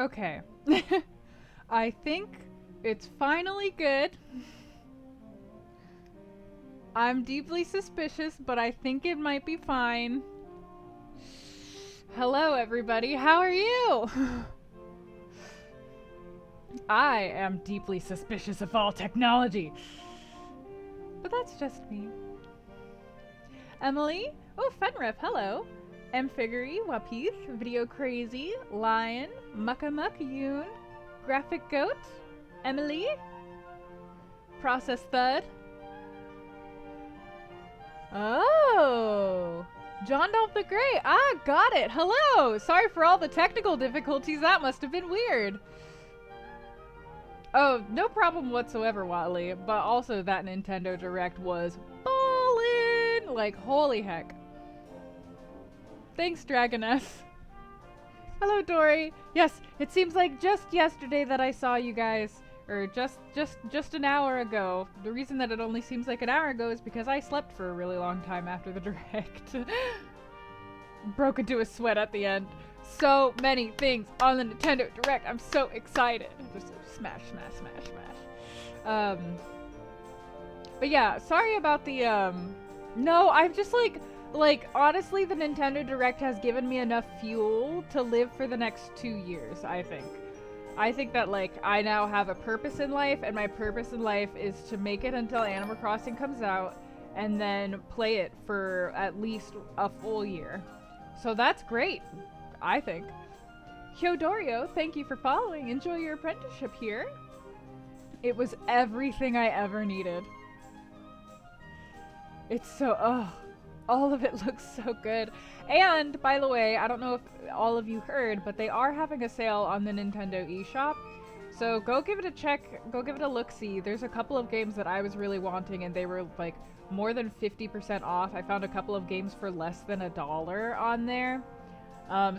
Okay. I think it's finally good. I'm deeply suspicious, but I think it might be fine. Hello, everybody. How are you? I am deeply suspicious of all technology. But that's just me. Emily? Oh, Fenref, hello. Amphigory, Wapith, Video Crazy, Lion, Muckamuck, Yoon, Graphic Goat, Emily, Process Thud. Oh! John Dolph the Grey. Ah, got it. Hello. Sorry for all the technical difficulties. That must have been weird. Oh, no problem whatsoever, Watley. But also that Nintendo Direct was ballin'. Like, holy heck. Thanks, Dragoness. Hello, Dory. Yes, it seems like just yesterday that I saw you guys. Or just an hour ago. The reason that it only seems like an hour ago is because I slept for a really long time after the Direct. Broke into a sweat at the end. So many things on the Nintendo Direct. I'm so excited. Just smash, smash, smash, smash. But yeah, sorry about the, no, I'm just like, honestly, the Nintendo Direct has given me enough fuel to live for the next 2 years, I think. I think that, like, I now have a purpose in life, and my purpose in life is to make it until Animal Crossing comes out, and then play it for at least a full year. So that's great, I think. Hyodorio, thank you for following. Enjoy your apprenticeship here. It was everything I ever needed. It's so, oh, all of it looks so good. And, by the way, I don't know if all of you heard, but they are having a sale on the Nintendo eShop. So go give it a check, go give it a look-see. There's a couple of games that I was really wanting and they were like more than 50% off. I found a couple of games for less than $1 on there.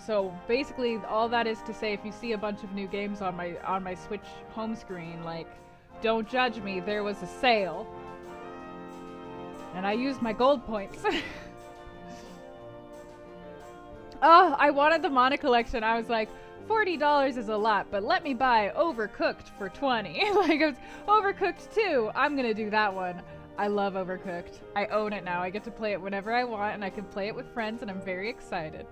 So basically all that is to say, if you see a bunch of new games on my Switch home screen, like, don't judge me, there was a sale. And I used my gold points. Oh, I wanted the Mana collection. I was like, $40 is a lot, but let me buy Overcooked for 20. Like, it was Overcooked 2. I'm gonna do that one. I love Overcooked. I own it now. I get to play it whenever I want, and I can play it with friends, and I'm very excited.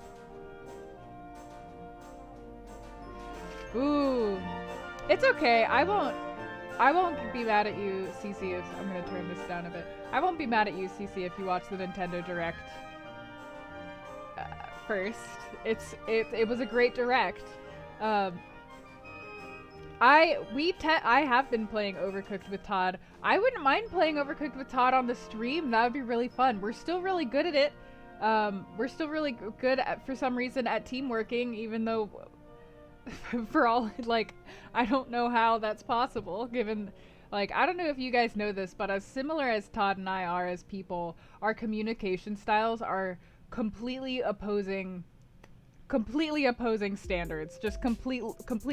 Ooh. It's okay. I won't be mad at you, CC, if I'm gonna turn this down a bit. I won't be mad at you, CC, if you watch the Nintendo Direct first. It was a great Direct. I have been playing Overcooked with Todd. I wouldn't mind playing Overcooked with Todd on the stream. That would be really fun. We're still really good at it. We're still really good at, for some reason, at team working, even though for all, like, I don't know how that's possible, given, like, I don't know if you guys know this, but as similar as Todd and I are as people, our communication styles are completely opposing standards, just complete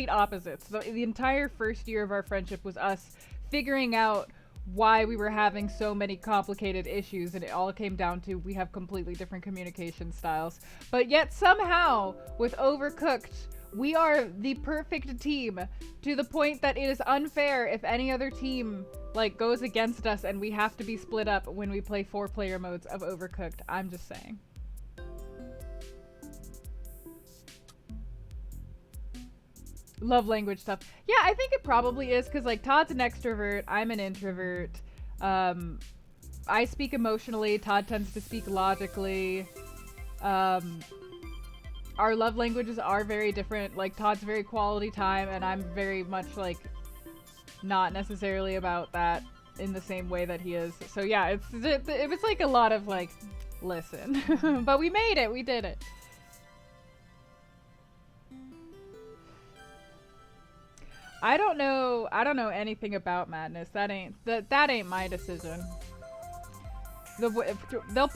opposites. So the entire first year of our friendship was us figuring out why we were having so many complicated issues, and it all came down to we have completely different communication styles. But yet somehow, with Overcooked, we are the perfect team, to the point that it is unfair if any other team, like, goes against us and we have to be split up when we play 4-player modes of Overcooked. I'm just saying. Love language stuff. Yeah, I think it probably is, because, like, Todd's an extrovert, I'm an introvert. I speak emotionally, Todd tends to speak logically. Our love languages are very different. Like, Todd's very quality time, and I'm very much, like, not necessarily about that in the same way that he is. So yeah, it was like a lot of, like, listen. But we made it, we did it. I don't know anything about Madness. That ain't my decision. They'll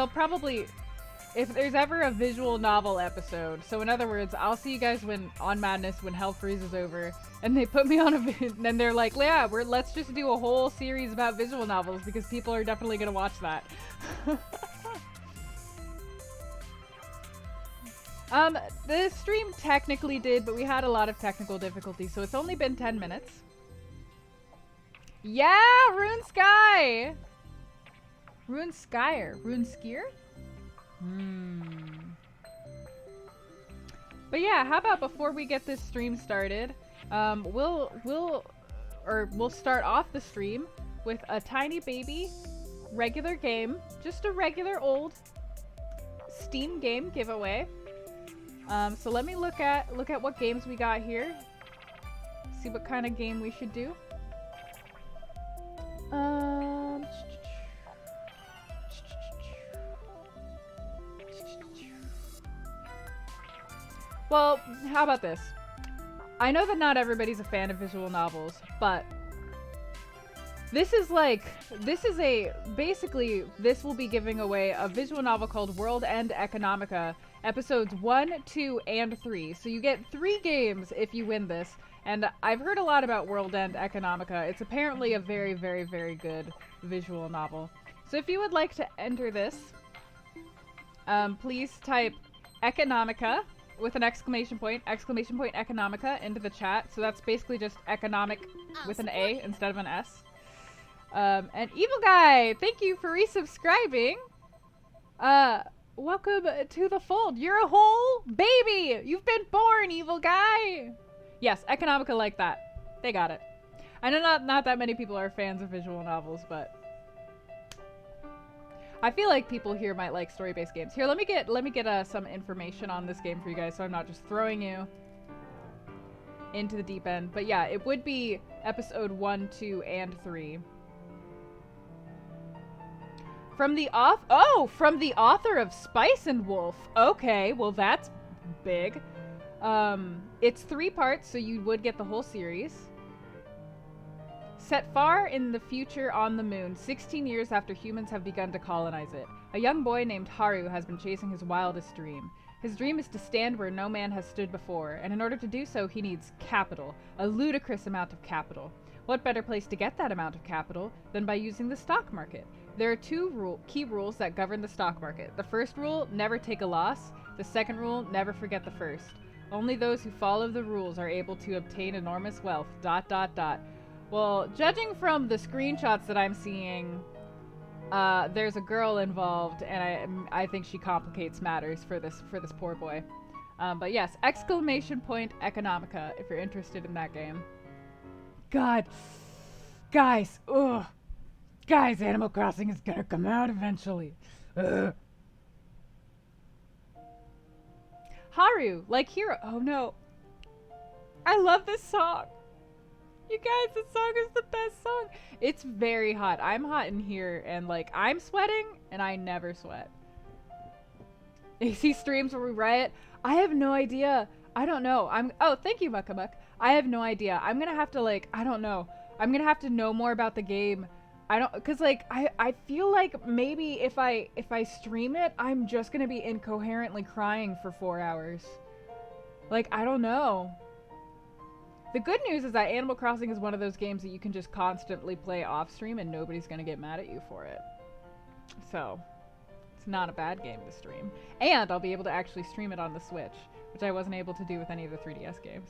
probably, if there's ever a visual novel episode, so in other words, I'll see you guys on Madness when Hell freezes over, and they put me on and they're like, yeah, let's just do a whole series about visual novels, because people are definitely gonna watch that. The stream technically did, but we had a lot of technical difficulties, so it's only been 10 minutes. Yeah, Rune Sky! Rune Skyer. Rune Skier? But yeah, how about before we get this stream started, we'll start off the stream with a tiny baby regular game, just a regular old Steam game giveaway. So let me look at what games we got here. See what kind of game we should do. Well, how about this? I know that not everybody's a fan of visual novels, but basically this will be giving away a visual novel called World End Economica, episodes 1, 2, and 3. So you get 3 games if you win this. And I've heard a lot about World End Economica. It's apparently a very, very, very good visual novel. So if you would like to enter this, please type Economica with an exclamation point Economica into the chat. So that's basically just economic with an A instead of an S. And Evil Guy, thank you for resubscribing. Welcome to the fold. You're a whole baby. You've been born, Evil Guy. Yes, Economica like that. They got it. I know not that many people are fans of visual novels, but I feel like people here might like story-based games. Here, let me get some information on this game for you guys, so I'm not just throwing you into the deep end. But yeah, it would be episode 1, 2, and 3. From the author of Spice and Wolf. Okay, well that's big. It's 3 parts, so you would get the whole series. Set far in the future on the moon, 16 years after humans have begun to colonize it, a young boy named Haru has been chasing his wildest dream. His dream is to stand where no man has stood before, and in order to do so, he needs capital, a ludicrous amount of capital. What better place to get that amount of capital than by using the stock market? There are 2 key rules that govern the stock market. The first rule, never take a loss. The second rule, never forget the first. Only those who follow the rules are able to obtain enormous wealth. ... Well, judging from the screenshots that I'm seeing, there's a girl involved, and I think she complicates matters for this poor boy. But yes, exclamation point Economica if you're interested in that game. God, guys, guys, Animal Crossing is gonna come out eventually. Ugh. Haru, like hero. Oh no, I love this song. You guys, this song is the best song. It's very hot. I'm hot in here, and like I'm sweating, and I never sweat. AC streams where we riot. I have no idea. I don't know. Oh, thank you, Muckamuck. I have no idea. I'm gonna have to I don't know. I'm gonna have to know more about the game. Cause I feel like maybe if I stream it, I'm just gonna be incoherently crying for 4 hours. Like, I don't know. The good news is that Animal Crossing is one of those games that you can just constantly play off stream and nobody's gonna get mad at you for it. So, it's not a bad game to stream. And I'll be able to actually stream it on the Switch, which I wasn't able to do with any of the 3DS games.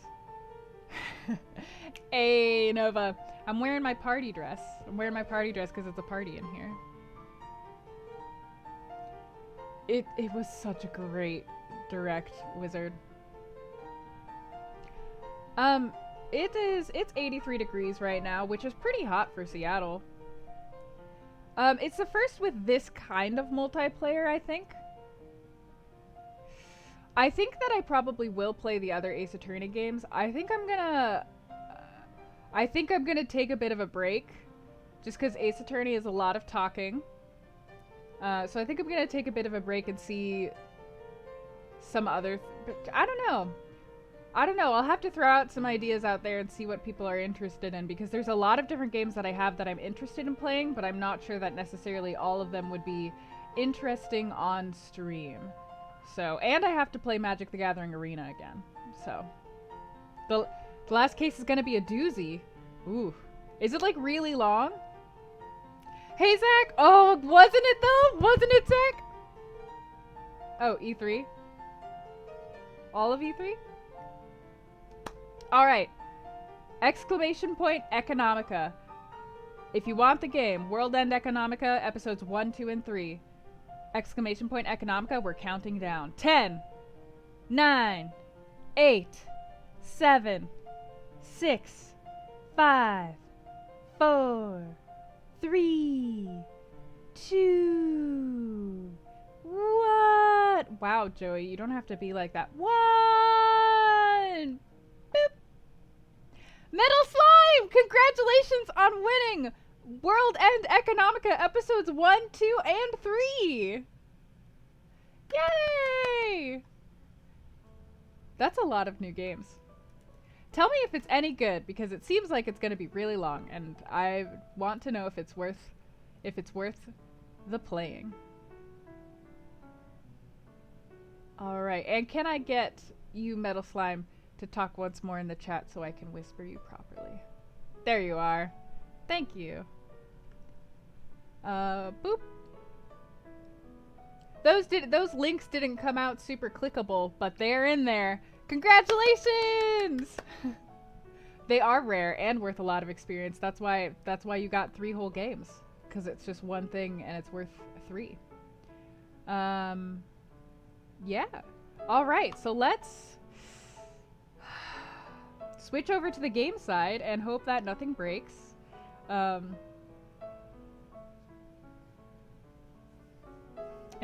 Hey, Nova. I'm wearing my party dress. I'm wearing my party dress because it's a party in here. It was such a great direct, Wizard. It's 83 degrees right now, which is pretty hot for Seattle. It's the first with this kind of multiplayer, I think. I think that I probably will play the other Ace Attorney games. I think I'm gonna take a bit of a break, just because Ace Attorney is a lot of talking. So I think I'm gonna take a bit of a break and see some other. I don't know. I'll have to throw out some ideas out there and see what people are interested in, because there's a lot of different games that I have that I'm interested in playing, but I'm not sure that necessarily all of them would be interesting on stream. So, and I have to play Magic the Gathering Arena again. So, the last case is gonna be a doozy. Ooh. Is it like really long? Hey, Zach! Oh, wasn't it though? Wasn't it, Zach? Oh, E3? All of E3? Alright. Exclamation point Economica. If you want the game, World End Economica, episodes 1, 2, and 3. Exclamation point Economica, we're counting down. 10, 9, 8, 7, 6, 5, 4, 3, 2, what? Wow, Joey, you don't have to be like that. 1! Boop! Metal Slime! Congratulations on winning World End Economica episodes 1, 2, and 3! Yay! That's a lot of new games. Tell me if it's any good, because it seems like it's going to be really long, and I want to know if it's worth the playing. Alright, and can I get you, Metal Slime, to talk once more in the chat so I can whisper you properly? There you are. Thank you. Boop. Those links didn't come out super clickable, but they're in there. Congratulations! They are rare and worth a lot of experience. That's why you got 3 whole games, because it's just one thing and it's worth 3. Yeah. All right, so let's switch over to the game side and hope that nothing breaks. And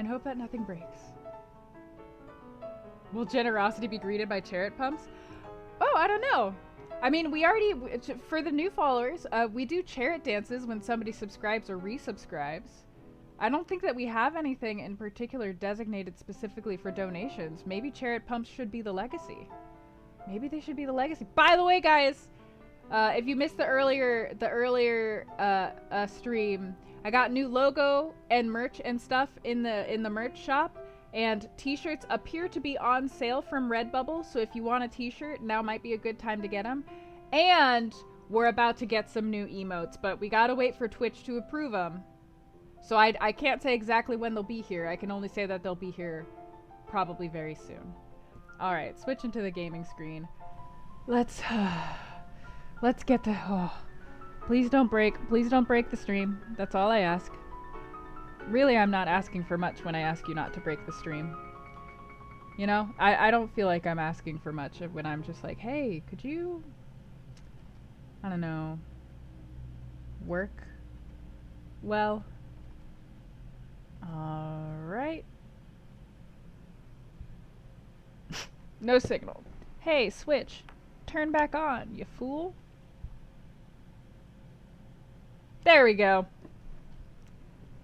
hope that nothing breaks. Will generosity be greeted by chariot pumps? Oh, I don't know. I mean, we already, for the new followers, we do chariot dances when somebody subscribes or resubscribes. I don't think that we have anything in particular designated specifically for donations. Maybe chariot pumps should be the legacy. Maybe they should be the legacy. By the way, guys, if you missed the earlier stream, I got new logo and merch and stuff in the merch shop, and t-shirts appear to be on sale from Redbubble. So if you want a t-shirt, now might be a good time to get them. And we're about to get some new emotes, but we gotta wait for Twitch to approve them. So I can't say exactly when they'll be here. I can only say that they'll be here probably very soon. All right, switching to the gaming screen. Let's get to, oh, please don't break the stream. That's all I ask. Really, I'm not asking for much when I ask you not to break the stream. You know, I don't feel like I'm asking for much when I'm just like, hey, could you, I don't know, work well? Alright. No signal. Hey, Switch, turn back on, you fool. There we go.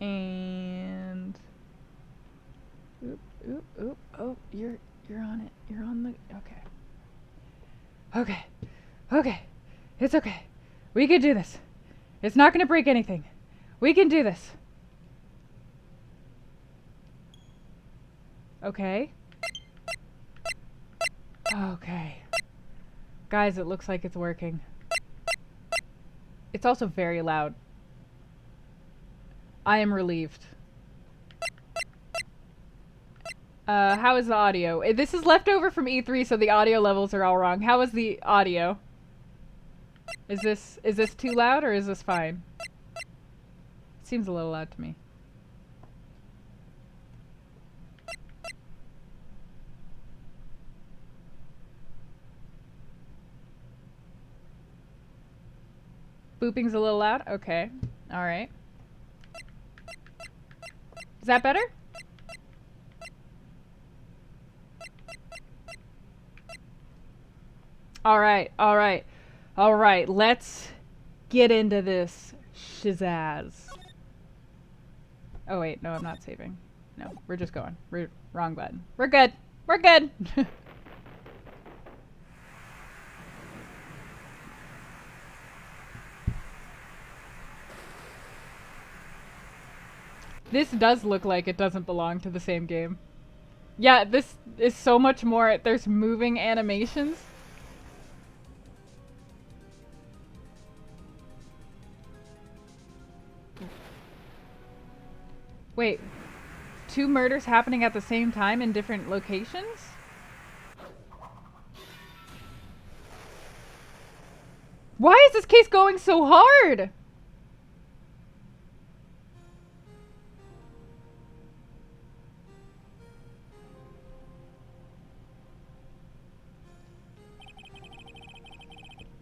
And oop, oop, oop. Oh, you're on it. You're on the, okay. Okay. Okay. It's okay. We can do this. It's not gonna break anything. We can do this. Okay. Okay. Guys, it looks like it's working. It's also very loud. I am relieved. How is the audio? This is left over from E3, so the audio levels are all wrong. How is the audio? Is this too loud or is this fine? Seems a little loud to me. Booping's a little loud? Okay. Alright. Is that better? Alright, alright. Alright, let's get into this shizazz. Oh wait, no, I'm not saving. No, we're just going. Wrong button. We're good. We're good! This does look like it doesn't belong to the same game. Yeah, this is so much more. There's moving animations. Wait, 2 murders happening at the same time in different locations? Why is this case going so hard?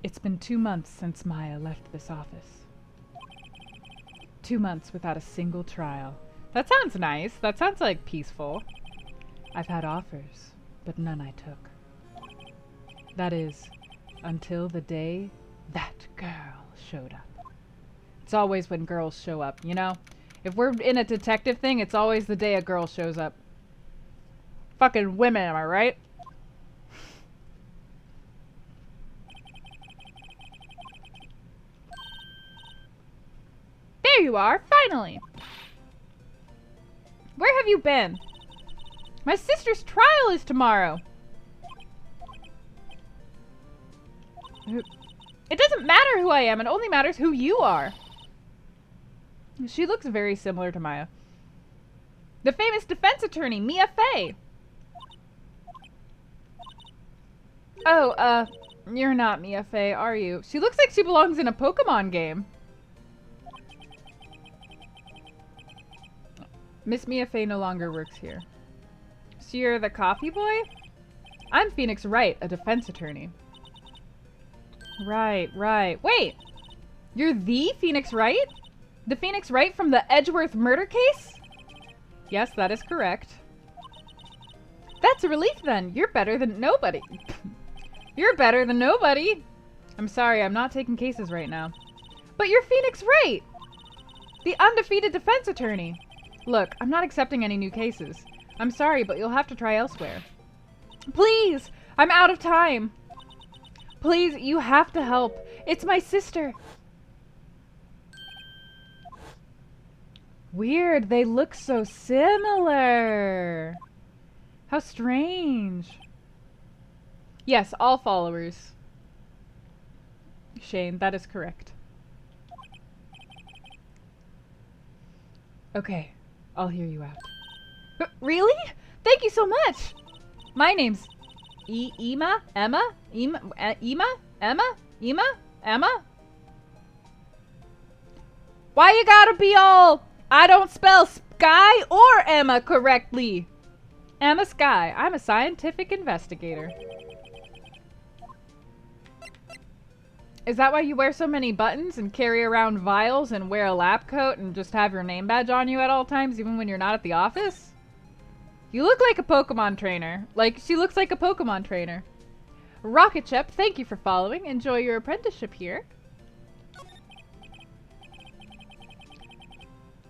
It's been 2 months since Maya left this office. 2 months without a single trial. That sounds nice. That sounds like peaceful. I've had offers, but none I took. That is, until the day that girl showed up. It's always when girls show up, you know? If we're in a detective thing, it's always the day a girl shows up. Fucking women, am I right? There you are, finally! Where have you been? My sister's trial is tomorrow! It doesn't matter who I am, it only matters who you are. She looks very similar to Maya. The famous defense attorney, Mia Fey. Oh, you're not Mia Fey, are you? She looks like she belongs in a Pokemon game. Miss Mia Fey no longer works here. So you're the coffee boy? I'm Phoenix Wright, a defense attorney. Right. Wait! You're the Phoenix Wright? The Phoenix Wright from the Edgeworth murder case? Yes, that is correct. That's a relief then. You're better than nobody. You're better than nobody. I'm sorry, I'm not taking cases right now. But you're Phoenix Wright! The undefeated defense attorney. Look, I'm not accepting any new cases. I'm sorry, but you'll have to try elsewhere. Please! I'm out of time! Please, you have to help. It's my sister. Weird, they look so similar. How strange. Yes, all followers. Shane, that is correct. Okay, I'll hear you out. Really? Thank you so much! My name's Emma? Why you gotta be all... I don't spell Sky or Emma correctly. Emma Sky. I'm a scientific investigator. Is that why you wear so many buttons and carry around vials and wear a lab coat and just have your name badge on you at all times, even when you're not at the office? You look like a Pokemon trainer. Like, she looks like a Pokemon trainer. Rocket Shep, thank you for following. Enjoy your apprenticeship here.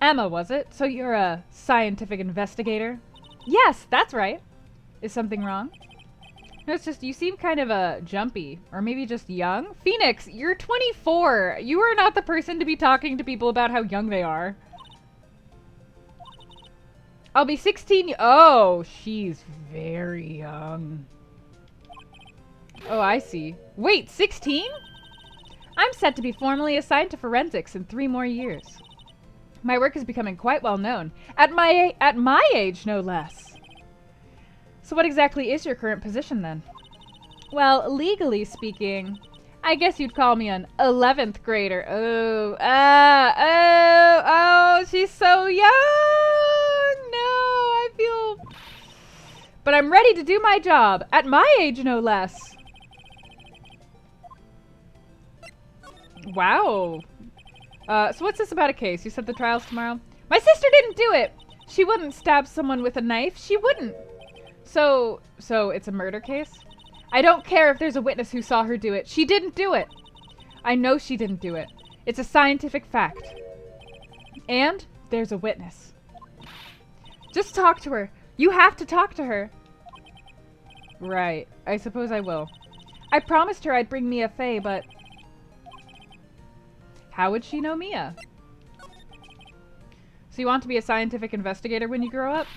Emma, was it? So you're a scientific investigator? Yes, that's right. Is something wrong? No, it's just you seem kind of jumpy. Or maybe just young? Phoenix, you're 24. You are not the person to be talking to people about how young they are. I'll be 16. Oh, she's very young. Oh, I see. Wait, 16? I'm set to be formally assigned to forensics in 3 more years. My work is becoming quite well known. At my age, no less. So what exactly is your current position then? Well, legally speaking, I guess you'd call me an 11th grader. Oh, she's so young. No, I feel... But I'm ready to do my job. At my age, no less. Wow. So what's this about a case? You said the trial's tomorrow? My sister didn't do it! She wouldn't stab someone with a knife. She wouldn't. So it's a murder case? I don't care if there's a witness who saw her do it. She didn't do it. I know she didn't do it. It's a scientific fact. And there's a witness. Just talk to her. You have to talk to her. Right. I suppose I will. I promised her I'd bring Mia Fey, but... How would she know Mia? So you want to be a scientific investigator when you grow up?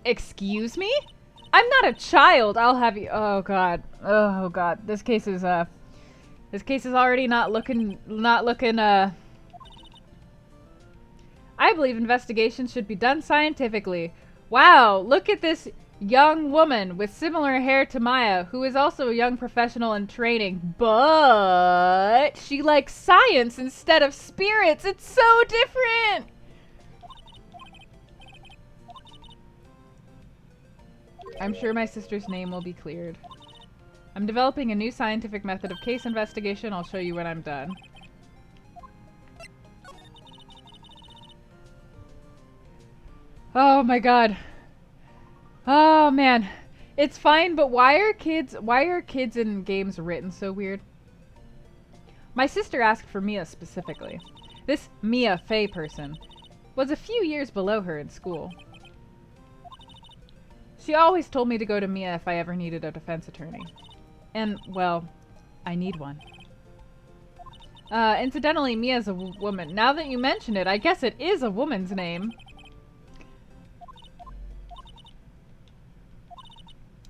Excuse me? I'm not a child. I'll have you... Oh, God. Oh, God. This case is already not looking, I believe investigations should be done scientifically. Wow, look at this. Young woman with similar hair to Maya, who is also a young professional in training, but she likes science instead of spirits. It's so different! I'm sure my sister's name will be cleared. I'm developing a new scientific method of case investigation. I'll show you when I'm done. Oh my god. Oh man. It's fine, but why are kids in games written so weird? My sister asked for Mia specifically. This Mia Fey person was a few years below her in school. She always told me to go to Mia if I ever needed a defense attorney. And, well, I need one. Incidentally, Mia's a woman. Now that you mention it, I guess it is a woman's name.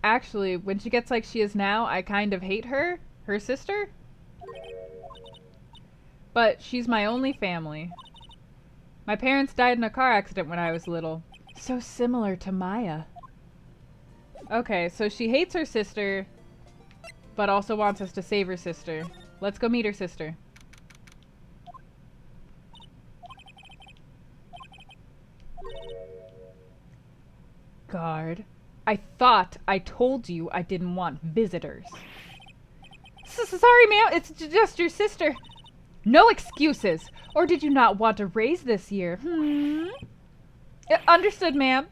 Actually, when she gets like she is now, I kind of hate her sister. But she's my only family. My parents died in a car accident when I was little. So similar to Maya. Okay, so she hates her sister, but also wants us to save her sister. Let's go meet her sister. Guard. I thought I told you I didn't want visitors. Sorry, ma'am. It's just your sister. No excuses. Or did you not want a raise this year? Understood, ma'am.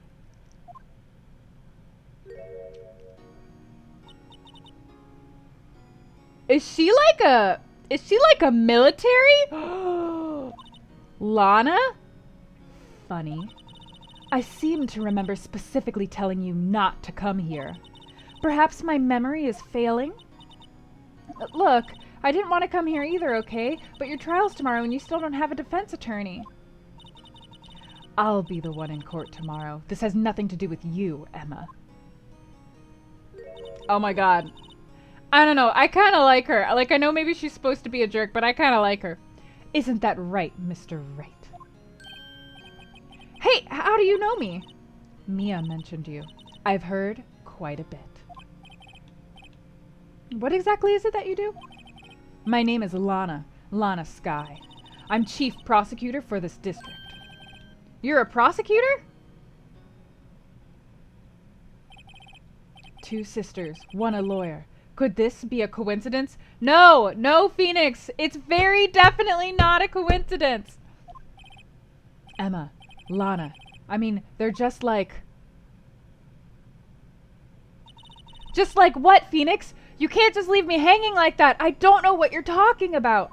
Is she like a military? Lana? Funny. I seem to remember specifically telling you not to come here. Perhaps my memory is failing? Look, I didn't want to come here either, okay? But your trial's tomorrow and you still don't have a defense attorney. I'll be the one in court tomorrow. This has nothing to do with you, Emma. Oh my god. I don't know. I kind of like her. Like, I know maybe she's supposed to be a jerk, but I kind of like her. Isn't that right, Mr. Wright? Hey, how do you know me? Mia mentioned you. I've heard quite a bit. What exactly is it that you do? My name is Lana Sky. I'm chief prosecutor for this district. You're a prosecutor? Two sisters, one a lawyer. Could this be a coincidence? No, no, Phoenix. It's very definitely not a coincidence. Emma, Lana, I mean, they're just like... Just like what, Phoenix? You can't just leave me hanging like that. I don't know what you're talking about.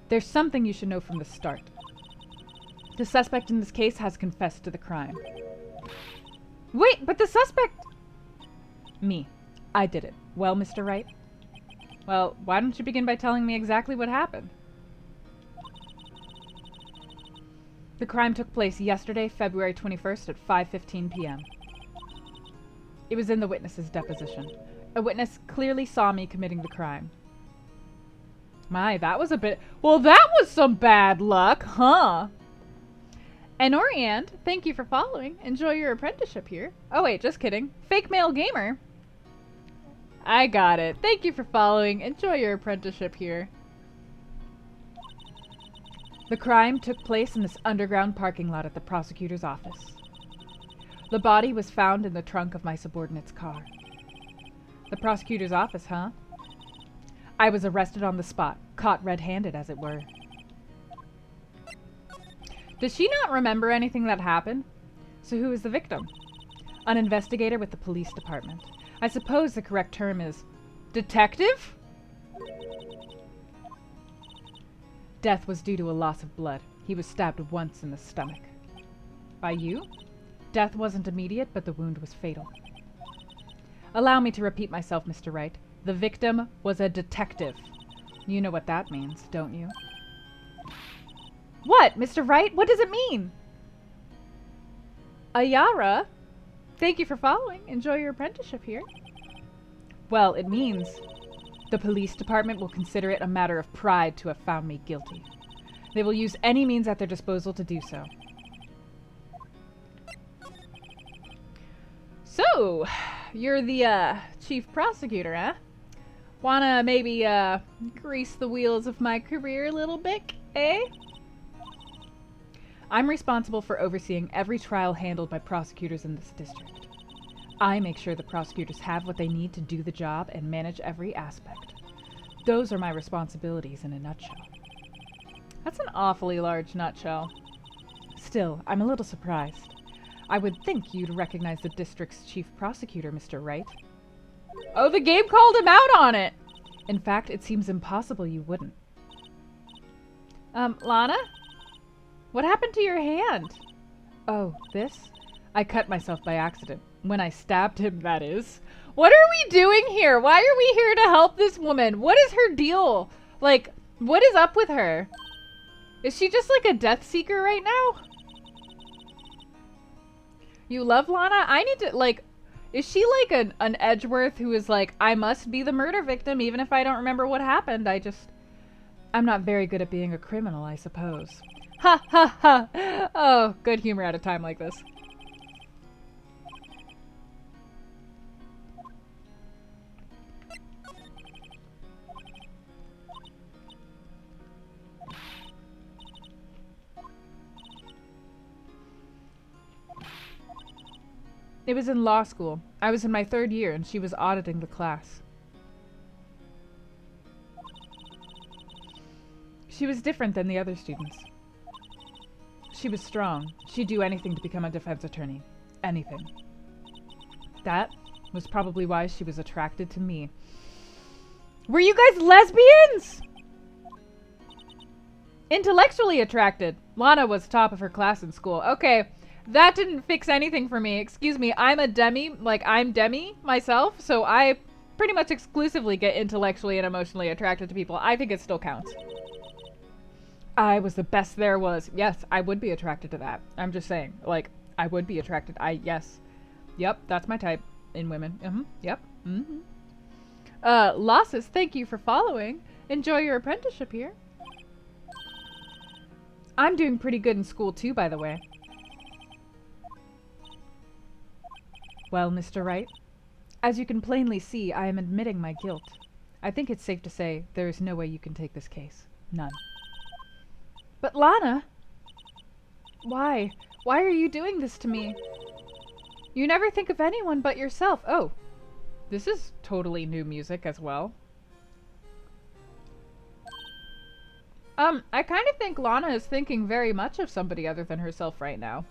There's something you should know from the start. The suspect in this case has confessed to the crime. Wait, but the suspect... Me. I did it. Well, Mr. Wright? Well, why don't you begin by telling me exactly what happened? The crime took place yesterday, February 21st at 5:15 p.m. It was in the witness's deposition. A witness clearly saw me committing the crime. My, that was a bit... Well, that was some bad luck, huh? And Oriand, thank you for following. Enjoy your apprenticeship here. Oh wait, just kidding. Fake male gamer. I got it. Thank you for following. Enjoy your apprenticeship here. The crime took place in this underground parking lot at the prosecutor's office. The body was found in the trunk of my subordinate's car. The prosecutor's office, huh? I was arrested on the spot, caught red-handed, as it were. Does she not remember anything that happened? So who is the victim? An investigator with the police department. I suppose the correct term is detective? Death was due to a loss of blood. He was stabbed once in the stomach. By you? Death wasn't immediate, but the wound was fatal. Allow me to repeat myself, Mr. Wright. The victim was a detective. You know what that means, don't you? What, Mr. Wright? What does it mean? Ayara? Thank you for following. Enjoy your apprenticeship here. Well, it means the police department will consider it a matter of pride to have found me guilty. They will use any means at their disposal to do so. So, you're the, chief prosecutor, huh? Wanna maybe, grease the wheels of my career a little bit, eh? I'm responsible for overseeing every trial handled by prosecutors in this district. I make sure the prosecutors have what they need to do the job and manage every aspect. Those are my responsibilities in a nutshell. That's an awfully large nutshell. Still, I'm a little surprised. I would think you'd recognize the district's chief prosecutor, Mr. Wright. Oh, the game called him out on it! In fact, it seems impossible you wouldn't. Lana? What happened to your hand? Oh, this? I cut myself by accident. When I stabbed him, that is. What are we doing here? Why are we here to help this woman? What is her deal? Like, what is up with her? Is she just like a death seeker right now? You love Lana? I need to, like, is she like an Edgeworth who is like, I must be the murder victim even if I don't remember what happened? I'm not very good at being a criminal, I suppose. Ha ha ha! Oh, good humor at a time like this. It was in law school. I was in my 3rd year and she was auditing the class. She was different than the other students. She was strong. She'd do anything to become a defense attorney. Anything. That was probably why she was attracted to me. Were you guys lesbians? Intellectually attracted. Lana was top of her class in school. Okay. That didn't fix anything for me. Excuse me, I'm a demi, like I'm demi myself, so I pretty much exclusively get intellectually and emotionally attracted to people. I think it still counts. I was the best there was. Yes, I would be attracted to that. I'm just saying, like, I would be attracted. Yes. Yep, that's my type in women. Yep. Losses, thank you for following. Enjoy your apprenticeship here. I'm doing pretty good in school too, by the way. Well, Mr. Wright, as you can plainly see, I am admitting my guilt. I think it's safe to say there is no way you can take this case. None. But Lana! Why? Why are you doing this to me? You never think of anyone but yourself. Oh, this is totally new music as well. I kind of think Lana is thinking very much of somebody other than herself right now.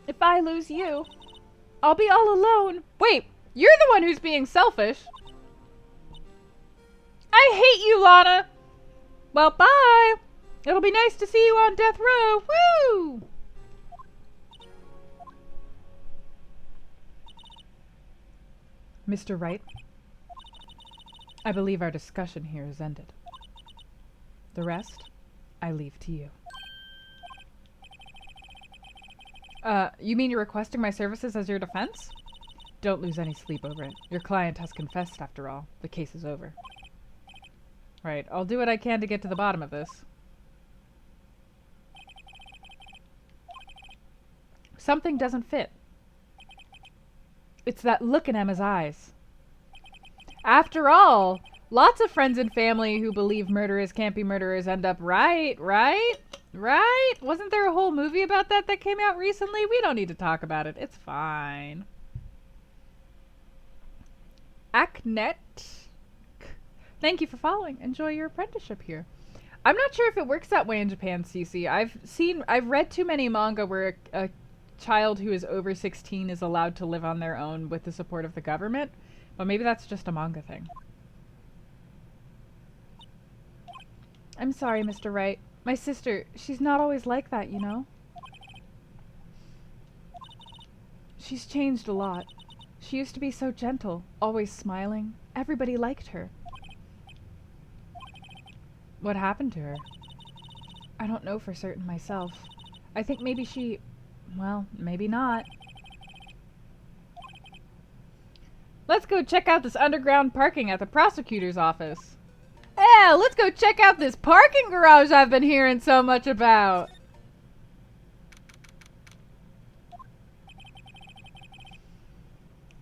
If I lose you, I'll be all alone. Wait, you're the one who's being selfish. I hate you, Lana. Well, bye. It'll be nice to see you on death row. Woo! Mr. Wright, I believe our discussion here is ended. The rest, I leave to you. You mean you're requesting my services as your defense? Don't lose any sleep over it. Your client has confessed after all. The case is over. Right, I'll do what I can to get to the bottom of this. Something doesn't fit. It's that look in Emma's eyes. After all, lots of friends and family who believe murderers can't be murderers end up right? Wasn't there a whole movie about that came out recently? We don't need to talk about it. It's fine. Aknet. Thank you for following. Enjoy your apprenticeship here. I'm not sure if it works that way in Japan, Cece. I've read too many manga where a child who is over 16 is allowed to live on their own with the support of the government. But maybe that's just a manga thing. I'm sorry, Mr. Wright. My sister, she's not always like that, you know? She's changed a lot. She used to be so gentle, always smiling. Everybody liked her. What happened to her? I don't know for certain myself. I think maybe she... well, maybe not. Let's go check out this underground parking at the prosecutor's office. Hey, Yeah, let's go check out this parking garage I've been hearing so much about.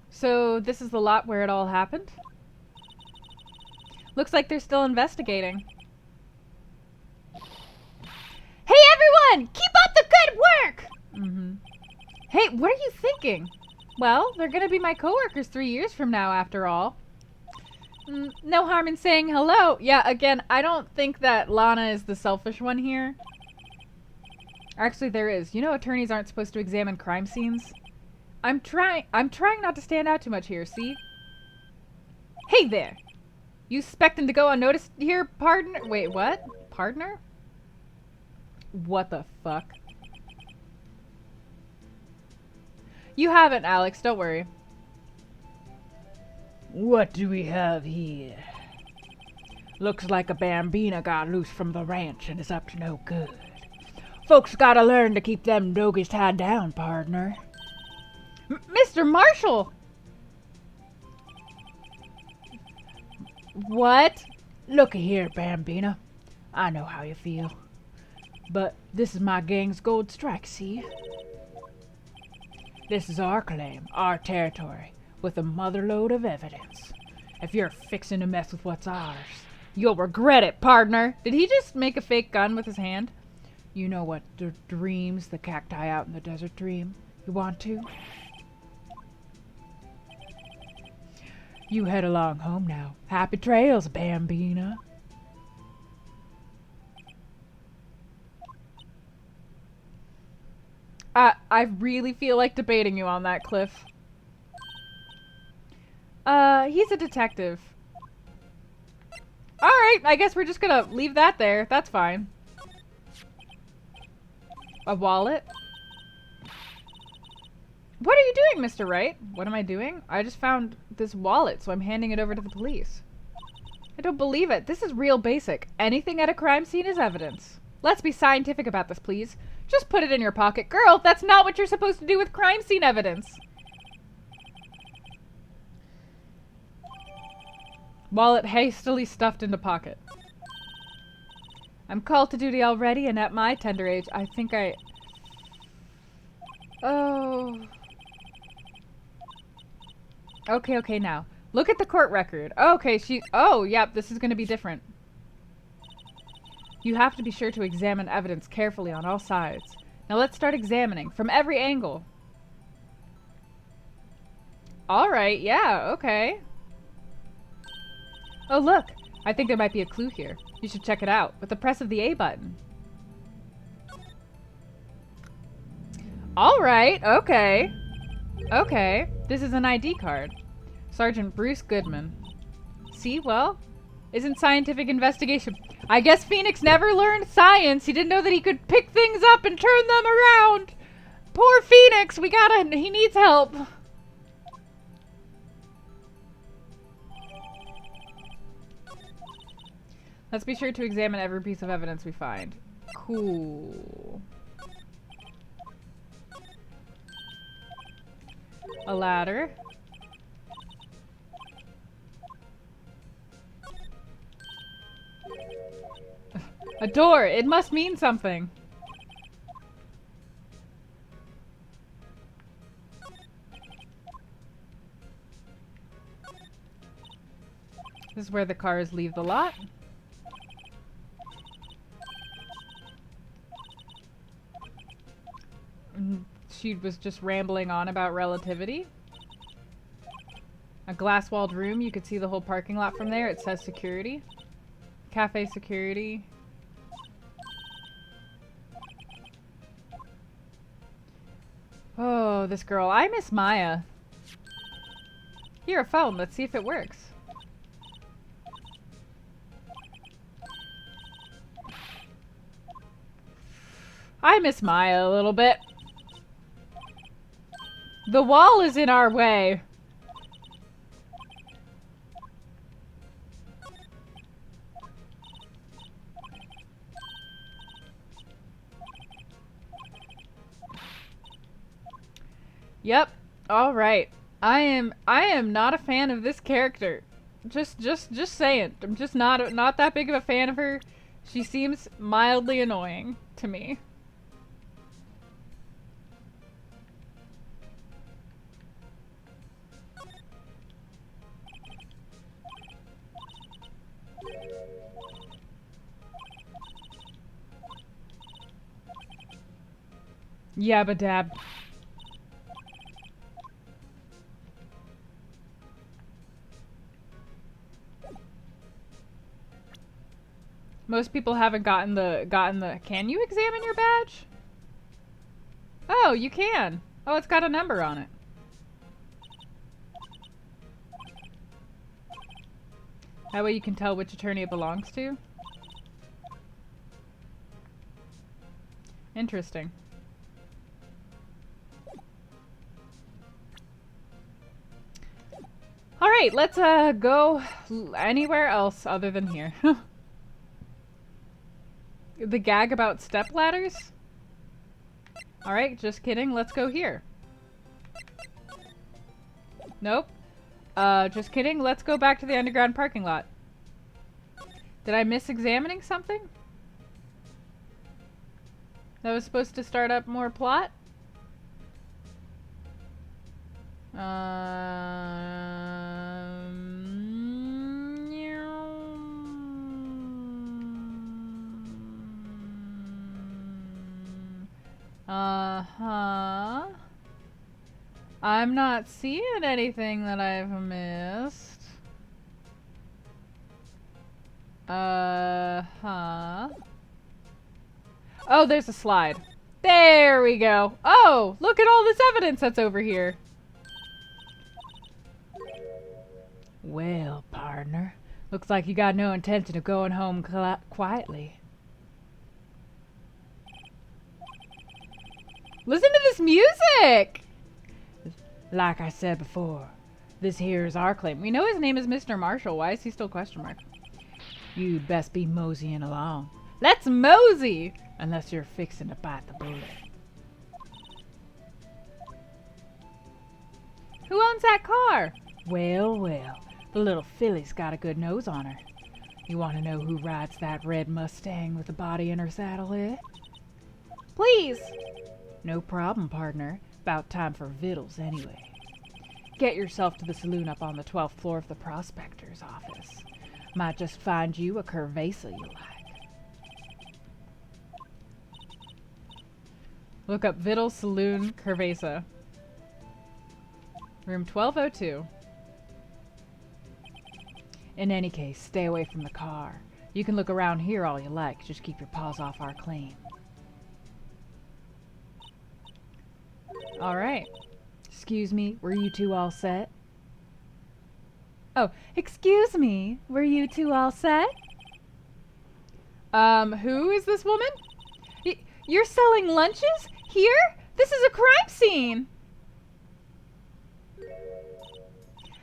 So this is the lot where it all happened? Looks like they're still investigating. Hey everyone! Keep up the good work! Hey, what are you thinking? Well, they're gonna be my coworkers 3 years from now after all. No harm in saying hello. Yeah, again, I don't think that Lana is the selfish one here. Actually, there is. You know attorneys aren't supposed to examine crime scenes? I'm trying not to stand out too much here, see? Hey there! You expecting to go unnoticed here, partner? Wait, what? Partner? What the fuck? You haven't, Alex. Don't worry. What do we have here? Looks like a bambina got loose from the ranch and is up to no good. Folks gotta learn to keep them doggies tied down, partner. Mr. Marshall! What? Looky here, bambina. I know how you feel. But this is my gang's gold strike, see? This is our claim, our territory, with a motherload of evidence. If you're fixing to mess with what's ours, you'll regret it, partner. Did he just make a fake gun with his hand? You know what dreams the cacti out in the desert dream? You want to? You head along home now. Happy trails, bambina. I really feel like debating you on that, Cliff. He's a detective. Alright, I guess we're just gonna leave that there. That's fine. A wallet? What are you doing, Mr. Wright? What am I doing? I just found this wallet, so I'm handing it over to the police. I don't believe it. This is real basic. Anything at a crime scene is evidence. Let's be scientific about this, please. Just put it in your pocket. Girl, that's not what you're supposed to do with crime scene evidence. Wallet hastily stuffed into pocket. I'm called to duty already, and at my tender age, I think I... Oh... Okay, now. Look at the court record. Okay, oh, yep, this is gonna be different. You have to be sure to examine evidence carefully on all sides. Now let's start examining, from every angle. Alright, yeah, okay. Oh, look! I think there might be a clue here. You should check it out, with the press of the A button. Alright, okay. Okay, this is an ID card. Sergeant Bruce Goodman. See, well, isn't scientific investigation... I guess Phoenix never learned science. He didn't know that he could pick things up and turn them around. Poor Phoenix, he needs help. Let's be sure to examine every piece of evidence we find. Cool. A ladder. A door! It must mean something! This is where the cars leave the lot. She was just rambling on about relativity. A glass-walled room. You could see the whole parking lot from there. It says security. Cafe security. Oh, this girl. I miss Maya. Here, a phone. Let's see if it works. I miss Maya a little bit. The wall is in our way. Yep. All right. I am not a fan of this character. Just saying. I'm just not that big of a fan of her. She seems mildly annoying to me. Yabba dab. Most people haven't gotten the can you examine your badge? Oh, you can. Oh, it's got a number on it. That way you can tell which attorney it belongs to. Interesting. Alright, let's go anywhere else other than here. The gag about step ladders? Alright, just kidding, let's go here. Nope. Just kidding, let's go back to the underground parking lot. Did I miss examining something? That was supposed to start up more plot? Uh-huh. I'm not seeing anything that I've missed. Uh-huh. Oh, there's a slide. There we go. Oh, look at all this evidence that's over here. Well, partner, looks like you got no intention of going home quietly. Listen to this music! Like I said before, this here is our claim. We know his name is Mr. Marshall. Why is he still question mark? You'd best be moseying along. Let's mosey! Unless you're fixing to bite the bullet. Who owns that car? Well, well, the little filly's got a good nose on her. You want to know who rides that red Mustang with the body in her saddle, eh? Please! No problem, partner. About time for vittles, anyway. Get yourself to the saloon up on the 12th floor of the prospector's office. Might just find you a curvasa you like. Look up Vittles Saloon Curvasa. Room 1202. In any case, stay away from the car. You can look around here all you like. Just keep your paws off our claim. Alright. Excuse me, were you two all set? Oh, excuse me, were you two all set? Who is this woman? You're selling lunches? Here? This is a crime scene!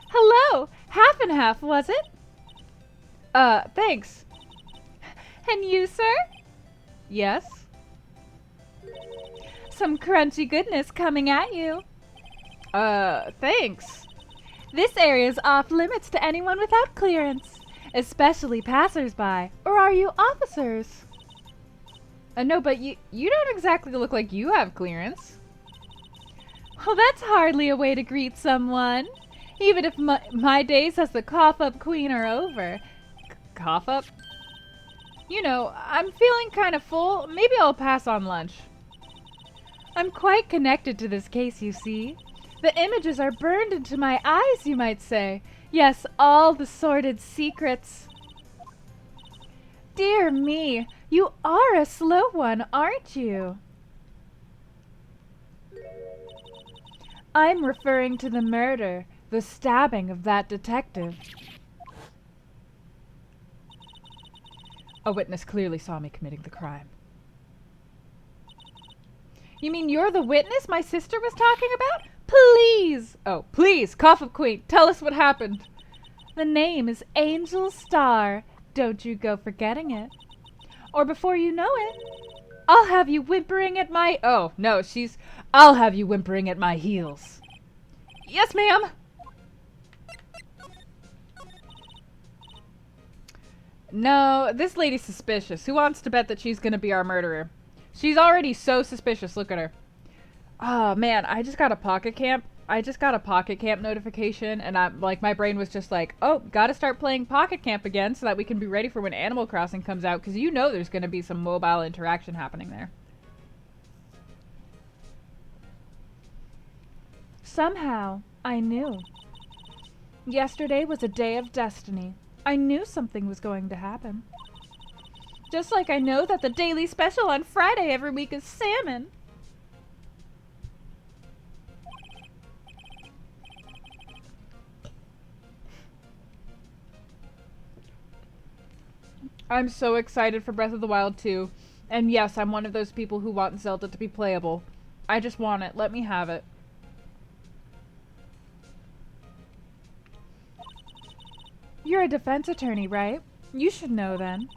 Hello! Half and half, was it? Thanks. And you, sir? Yes? Some crunchy goodness coming at you. Thanks. This area is off limits to anyone without clearance, especially passers-by. Or are you officers? No, but you don't exactly look like you have clearance. Well, that's hardly a way to greet someone. Even if my days as the cough-up queen are over. Cough-up? You know, I'm feeling kind of full. Maybe I'll pass on lunch. I'm quite connected to this case, you see. The images are burned into my eyes, you might say. Yes, all the sordid secrets. Dear me, you are a slow one, aren't you? I'm referring to the murder, the stabbing of that detective. A witness clearly saw me committing the crime. You mean you're the witness my sister was talking about? Please! Oh, please, Cough-Up Queen, tell us what happened. The name is Angel Star. Don't you go forgetting it. Or before you know it, I'll have you whimpering at my... Oh, no, I'll have you whimpering at my heels. Yes, ma'am! No, this lady's suspicious. Who wants to bet that she's gonna be our murderer? She's already so suspicious. Look at her. Oh man, I just got a pocket camp. I just got a pocket camp notification, and I'm like, my brain was just like, oh, gotta start playing pocket camp again so that we can be ready for when Animal Crossing comes out, because you know there's gonna be some mobile interaction happening there. Somehow, I knew. Yesterday was a day of destiny. I knew something was going to happen. Just like I know that the daily special on Friday every week is salmon. I'm so excited for Breath of the Wild 2. And yes, I'm one of those people who want Zelda to be playable. I just want it. Let me have it. You're a defense attorney, right? You should know then.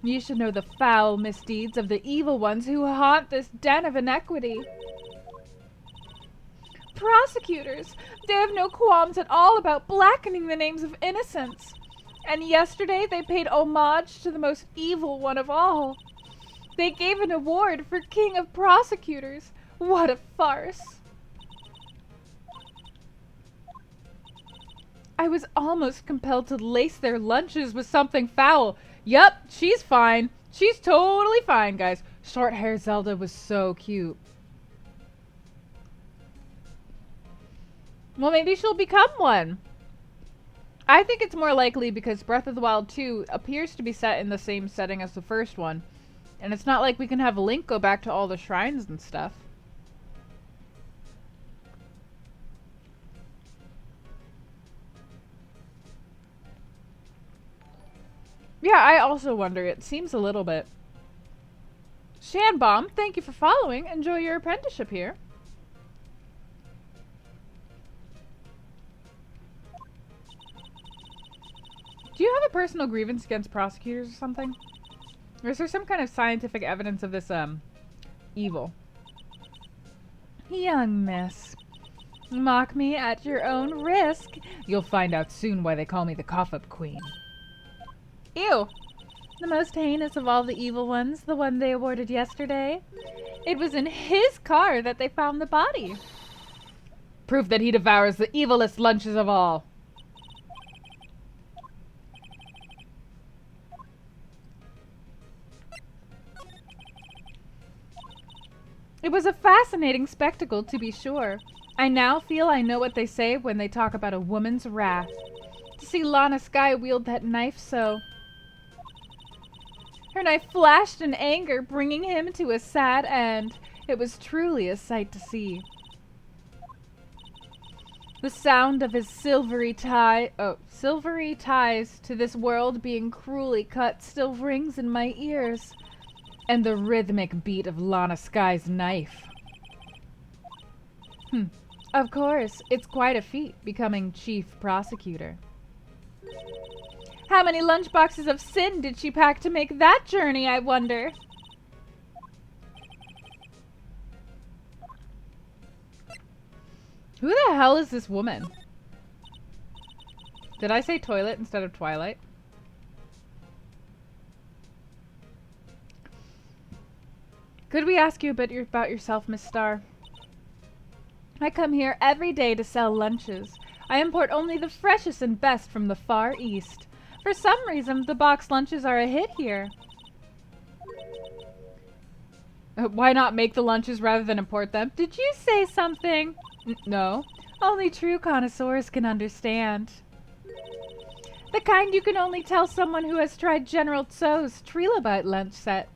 You should know the foul misdeeds of the evil ones who haunt this den of inequity. Prosecutors! They have no qualms at all about blackening the names of innocents. And yesterday they paid homage to the most evil one of all. They gave an award for King of Prosecutors. What a farce! I was almost compelled to lace their lunches with something foul. Yup, she's fine. She's totally fine, guys. Short hair Zelda was so cute. Well, maybe she'll become one. I think it's more likely because Breath of the Wild 2 appears to be set in the same setting as the first one. And it's not like we can have Link go back to all the shrines and stuff. Yeah, I also wonder. It seems a little bit. Shanbomb, thank you for following. Enjoy your apprenticeship here. Do you have a personal grievance against prosecutors or something? Or is there some kind of scientific evidence of this, evil? Young miss. Mock me at your own risk. You'll find out soon why they call me the Cough-Up Queen. Ew. The most heinous of all the evil ones, the one they awarded yesterday. It was in his car that they found the body. Proof that he devours the evilest lunches of all. It was a fascinating spectacle, to be sure. I now feel I know what they say when they talk about a woman's wrath. To see Lana Skye wield that knife so... Her knife flashed in anger, bringing him to a sad end. It was truly a sight to see. The sound of his silvery ties to this world being cruelly cut still rings in my ears. And the rhythmic beat of Lana Skye's knife. Of course, it's quite a feat becoming chief prosecutor. How many lunchboxes of sin did she pack to make that journey, I wonder? Who the hell is this woman? Did I say toilet instead of Twilight? Could we ask you a bit about yourself, Miss Star? I come here every day to sell lunches. I import only the freshest and best from the Far East. For some reason, the box lunches are a hit here. Why not make the lunches rather than import them? Did you say something? No. Only true connoisseurs can understand. The kind you can only tell someone who has tried General Tso's Trilogy lunch set.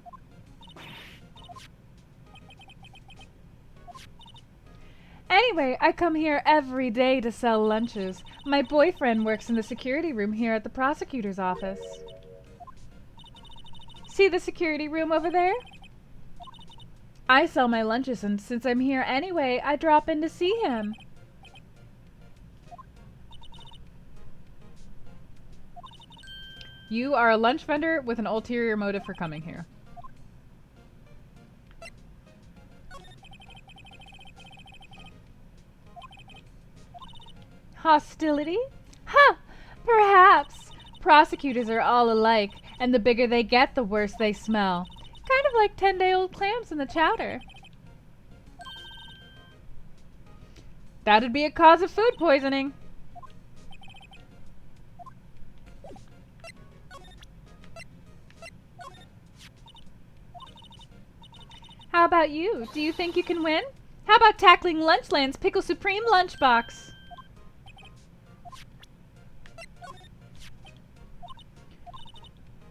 Anyway, I come here every day to sell lunches. My boyfriend works in the security room here at the prosecutor's office. See the security room over there? I sell my lunches, and since I'm here anyway, I drop in to see him. You are a lunch vendor with an ulterior motive for coming here. Hostility? Ha! Perhaps. Prosecutors are all alike, and the bigger they get, the worse they smell. Kind of like 10-day-old clams in the chowder. That'd be a cause of food poisoning. How about you? Do you think you can win? How about tackling Lunchland's Pickle Supreme lunchbox?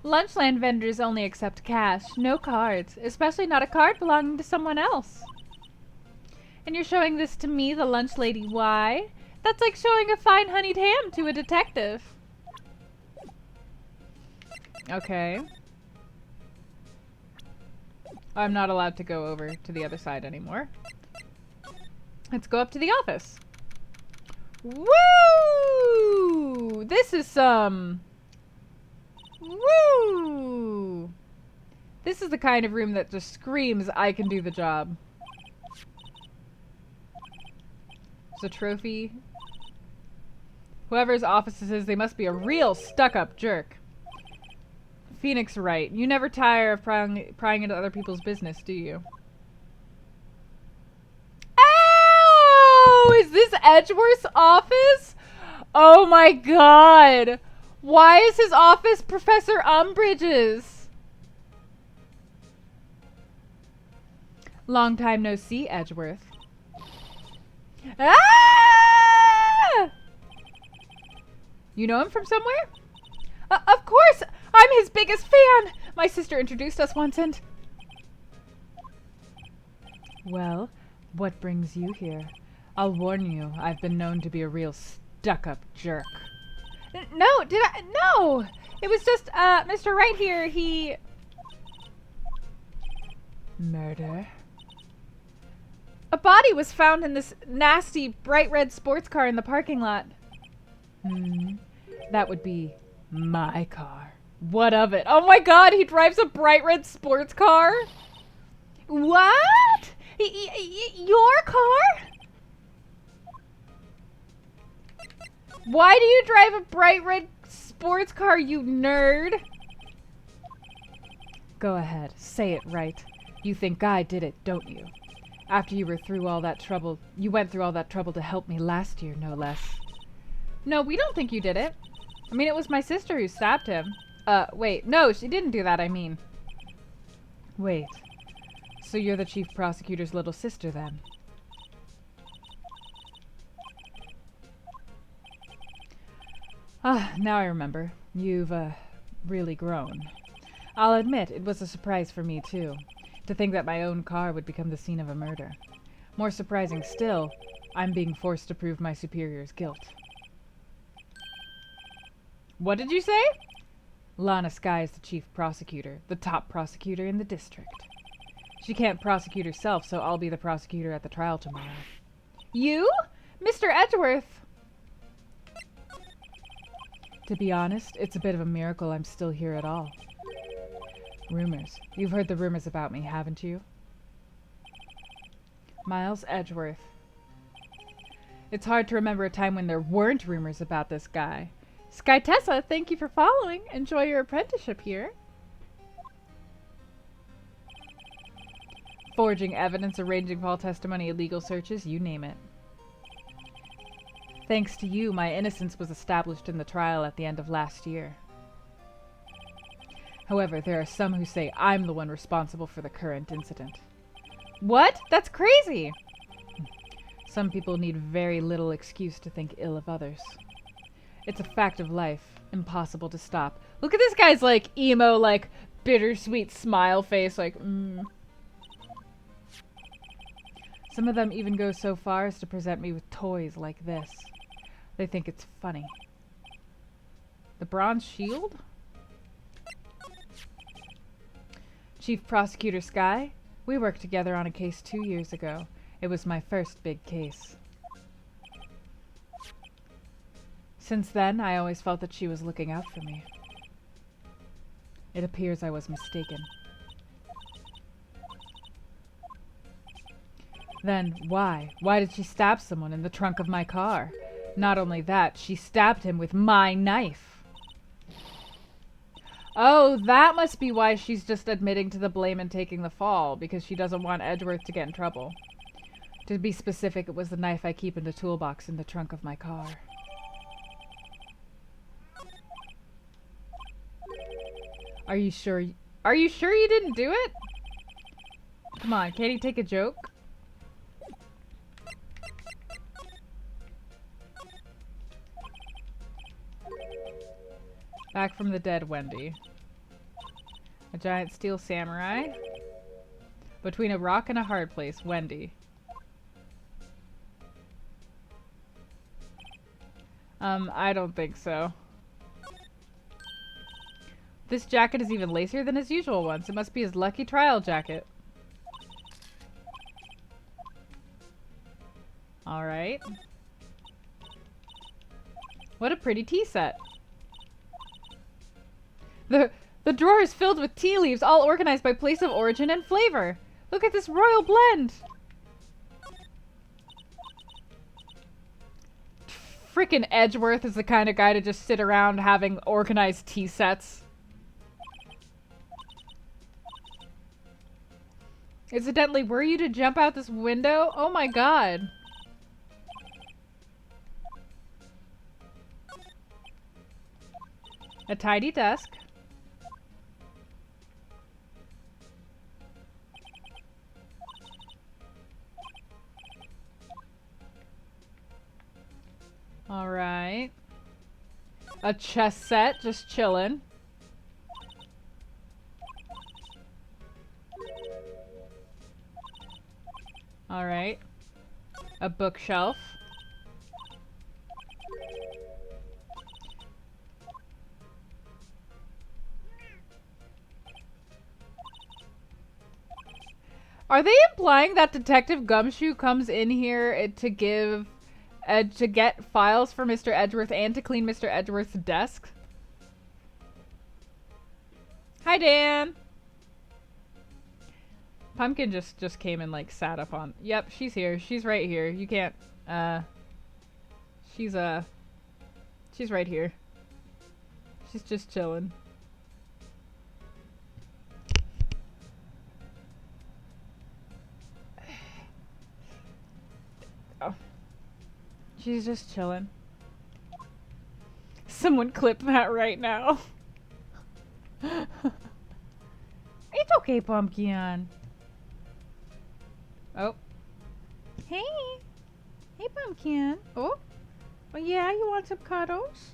Lunchland vendors only accept cash, no cards, especially not a card belonging to someone else. And you're showing this to me, the lunch lady. Why? That's like showing a fine honeyed ham to a detective. Okay. I'm not allowed to go over to the other side anymore. Let's go up to the office. Woo! This is some... Woo! This is the kind of room that just screams, I can do the job. It's a trophy. Whoever's office this is, they must be a real stuck-up jerk. Phoenix Wright, you never tire of prying into other people's business, do you? Oh! Is this Edgeworth's office? Oh my god! Why is his office Professor Umbridge's? Long time no see, Edgeworth. Ah! You know him from somewhere? Of course! I'm his biggest fan! My sister introduced us once and... Well, what brings you here? I'll warn you, I've been known to be a real stuck-up jerk. No, did I? No! It was just, Mr. Wright here, he... Murder? A body was found in this nasty, bright red sports car in the parking lot. That would be my car. What of it? Oh my god, he drives a bright red sports car? What? Your car? Why do you drive a bright red sports car, you nerd? Go ahead, say it right. You think I did it, don't you? After you were through all that trouble, you went through all that trouble to help me last year, no less. No, we don't think you did it. I mean, it was my sister who stabbed him. Wait, no, she didn't do that, I mean. Wait, so you're the chief prosecutor's little sister, then? Ah, now I remember. You've, really grown. I'll admit, it was a surprise for me, too. To think that my own car would become the scene of a murder. More surprising still, I'm being forced to prove my superior's guilt. What did you say? Lana Skye is the chief prosecutor, the top prosecutor in the district. She can't prosecute herself, so I'll be the prosecutor at the trial tomorrow. You? Mr. Edgeworth? To be honest, it's a bit of a miracle I'm still here at all. Rumors. You've heard the rumors about me, haven't you? Miles Edgeworth. It's hard to remember a time when there weren't rumors about this guy. Skytessa, thank you for following. Enjoy your apprenticeship here. Forging evidence, arranging false testimony, illegal searches, you name it. Thanks to you, my innocence was established in the trial at the end of last year. However, there are some who say I'm the one responsible for the current incident. What? That's crazy! Some people need very little excuse to think ill of others. It's a fact of life, impossible to stop. Look at this guy's, like, emo, like, bittersweet smile face, like, Some of them even go so far as to present me with toys like this. They think it's funny. The bronze shield? Chief Prosecutor Skye, we worked together on a case 2 years ago. It was my first big case. Since then, I always felt that she was looking out for me. It appears I was mistaken. Then, why? Why did she stab someone in the trunk of my car? Not only that, she stabbed him with my knife. Oh, that must be why she's just admitting to the blame and taking the fall, because she doesn't want Edgeworth to get in trouble. To be specific, it was the knife I keep in the toolbox in the trunk of my car. Are you sure? Are you sure you didn't do it? Come on, can't he take a joke? Back from the dead, Wendy. A giant steel samurai. Between a rock and a hard place, Wendy. I don't think so. This jacket is even lacier than his usual ones. It must be his lucky trial jacket. Alright. What a pretty tea set. The drawer is filled with tea leaves, all organized by place of origin and flavor. Look at this royal blend. Frickin' Edgeworth is the kind of guy to just sit around having organized tea sets. Incidentally, were you to jump out this window? Oh my god. A tidy desk. Alright. A chess set, just chillin'. Alright. A bookshelf. Are they implying that Detective Gumshoe comes in here to give... to get files for Mr. Edgeworth and to clean Mr. Edgeworth's desk? Hi, Dan! Pumpkin just came and, like, sat up on... Yep, she's here. She's right here. You can't... She's right here. She's just chilling. Oh. She's just chilling. Someone clip that right now. It's okay, Pumpkin. Oh. Hey. Hey, Pumpkin. Oh. Oh, yeah, you want some cuddles?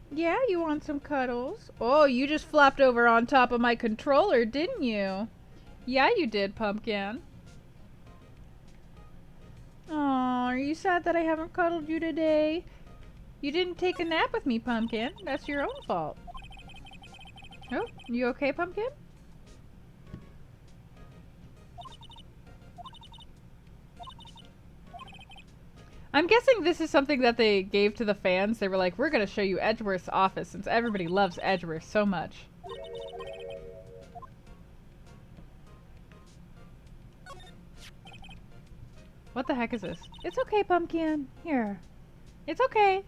Yeah, you want some cuddles? Oh, you just flopped over on top of my controller, didn't you? Yeah, you did, Pumpkin. Aw, are you sad that I haven't cuddled you today? You didn't take a nap with me, Pumpkin. That's your own fault. Oh, you okay, Pumpkin? I'm guessing this is something that they gave to the fans. They were like, we're going to show you Edgeworth's office since everybody loves Edgeworth so much. What the heck is this? It's okay, Pumpkin. Here. It's okay.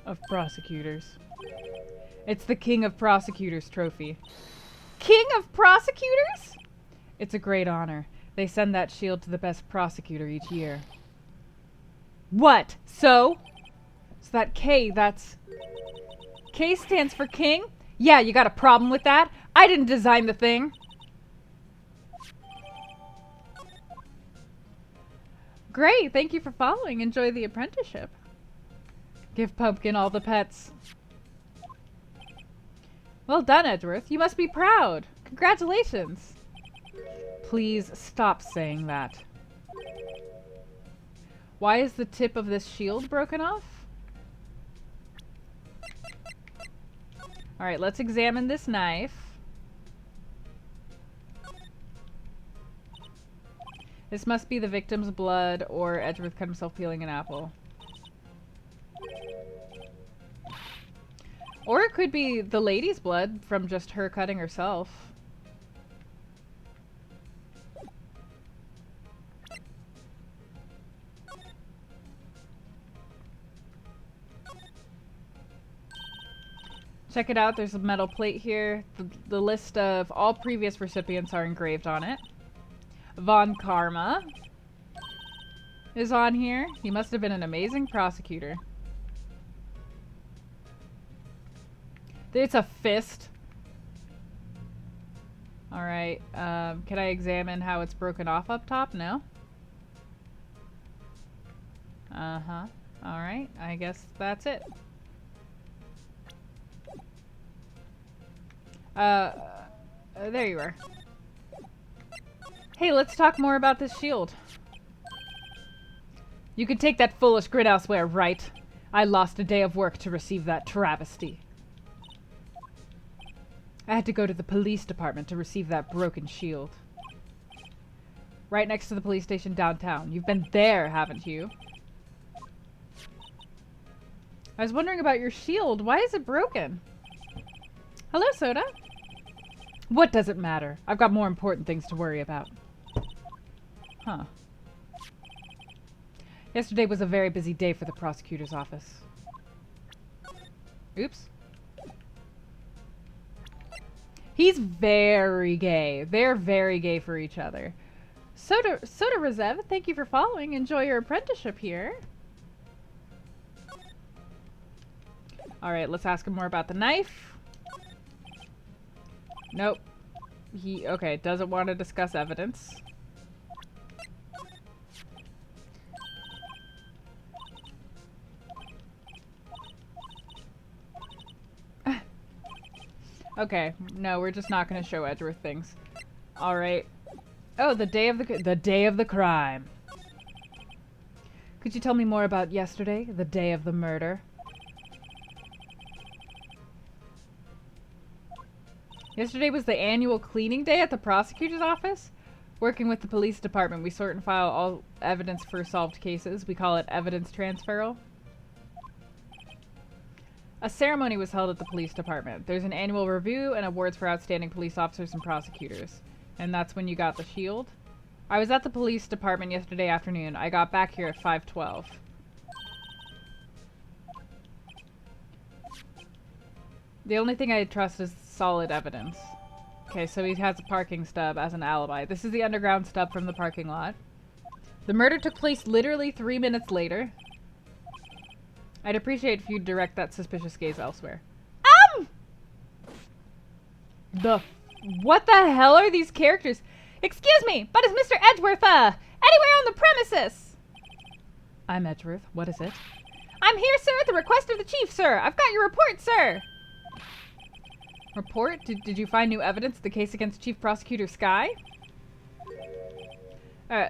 Of prosecutors. It's the King of Prosecutors trophy. King of Prosecutors? It's a great honor. They send that shield to the best prosecutor each year. What? So? So that K, that's... K stands for king? Yeah, you got a problem with that? I didn't design the thing. Great, thank you for following. Enjoy the apprenticeship. Give Pumpkin all the pets. Well done, Edgeworth. You must be proud. Congratulations. Please stop saying that. Why is the tip of this shield broken off? Alright, let's examine this knife. This must be the victim's blood, or Edgeworth cut himself peeling an apple. Or it could be the lady's blood from just her cutting herself. Check it out. There's a metal plate here. The list of all previous recipients are engraved on it. Von Karma is on here. He must have been an amazing prosecutor. It's a fist. Alright, can I examine how it's broken off up top? No? Uh-huh. Alright, I guess that's it. There you are. Hey, let's talk more about this shield. You can take that foolish grin elsewhere, right? I lost a day of work to receive that travesty. I had to go to the police department to receive that broken shield. Right next to the police station downtown. You've been there, haven't you? I was wondering about your shield. Why is it broken? Hello, Soda. What does it matter? I've got more important things to worry about. Huh. Yesterday was a very busy day for the prosecutor's office. Oops. He's very gay. They're very gay for each other. Soda Rezev, thank you for following. Enjoy your apprenticeship here. Alright, let's ask him more about the knife. Nope. Okay, doesn't want to discuss evidence. Okay, no, we're just not going to show Edgeworth things. All right. Oh, the day of the crime. Could you tell me more about yesterday, the day of the murder? Yesterday was the annual cleaning day at the prosecutor's office. Working with the police department, we sort and file all evidence for solved cases. We call it evidence transferal. A ceremony was held at the police department. There's an annual review and awards for outstanding police officers and prosecutors. And that's when you got the shield. I was at the police department yesterday afternoon. I got back here at 5:12. The only thing I trust is solid evidence. Okay, so he has a parking stub as an alibi. This is the underground stub from the parking lot. The murder took place literally 3 minutes later. I'd appreciate if you'd direct that suspicious gaze elsewhere. What the hell are these characters? Excuse me, but is Mr. Edgeworth, anywhere on the premises? I'm Edgeworth. What is it? I'm here, sir, at the request of the chief, sir. I've got your report, sir. Report? Did you find new evidence? The case against Chief Prosecutor Sky?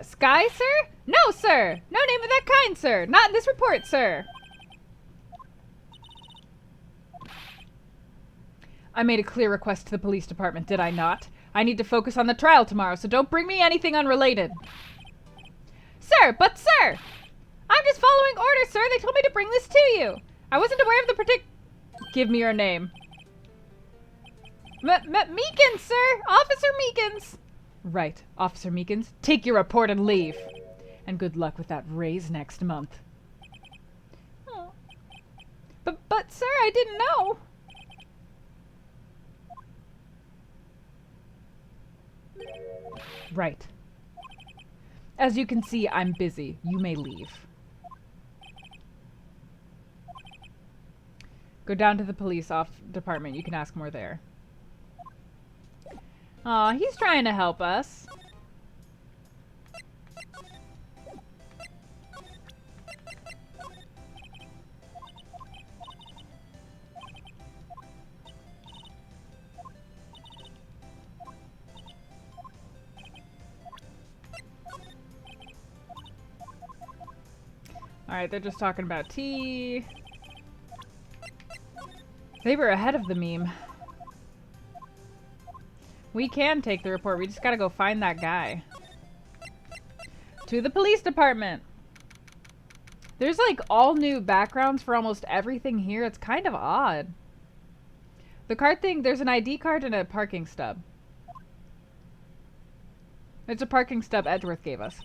Sky, sir? No, sir. No name of that kind, sir. Not in this report, sir. I made a clear request to the police department, did I not? I need to focus on the trial tomorrow, so don't bring me anything unrelated. Sir, but sir! I'm just following orders, sir. They told me to bring this to you. I wasn't aware of the Give me your name. Meekins, sir! Officer Meekins! Right, Officer Meekins. Take your report and leave. And good luck with that raise next month. Oh. But sir, I didn't know. Right. As you can see, I'm busy. You may leave. Go down to the police department. You can ask more there. Aw, he's trying to help us. Alright, they're just talking about tea. They were ahead of the meme. We can take the report. We just gotta go find that guy. To the police department. There's like all new backgrounds for almost everything here. It's kind of odd. The card thing, there's an ID card and a parking stub. It's a parking stub Edgeworth gave us.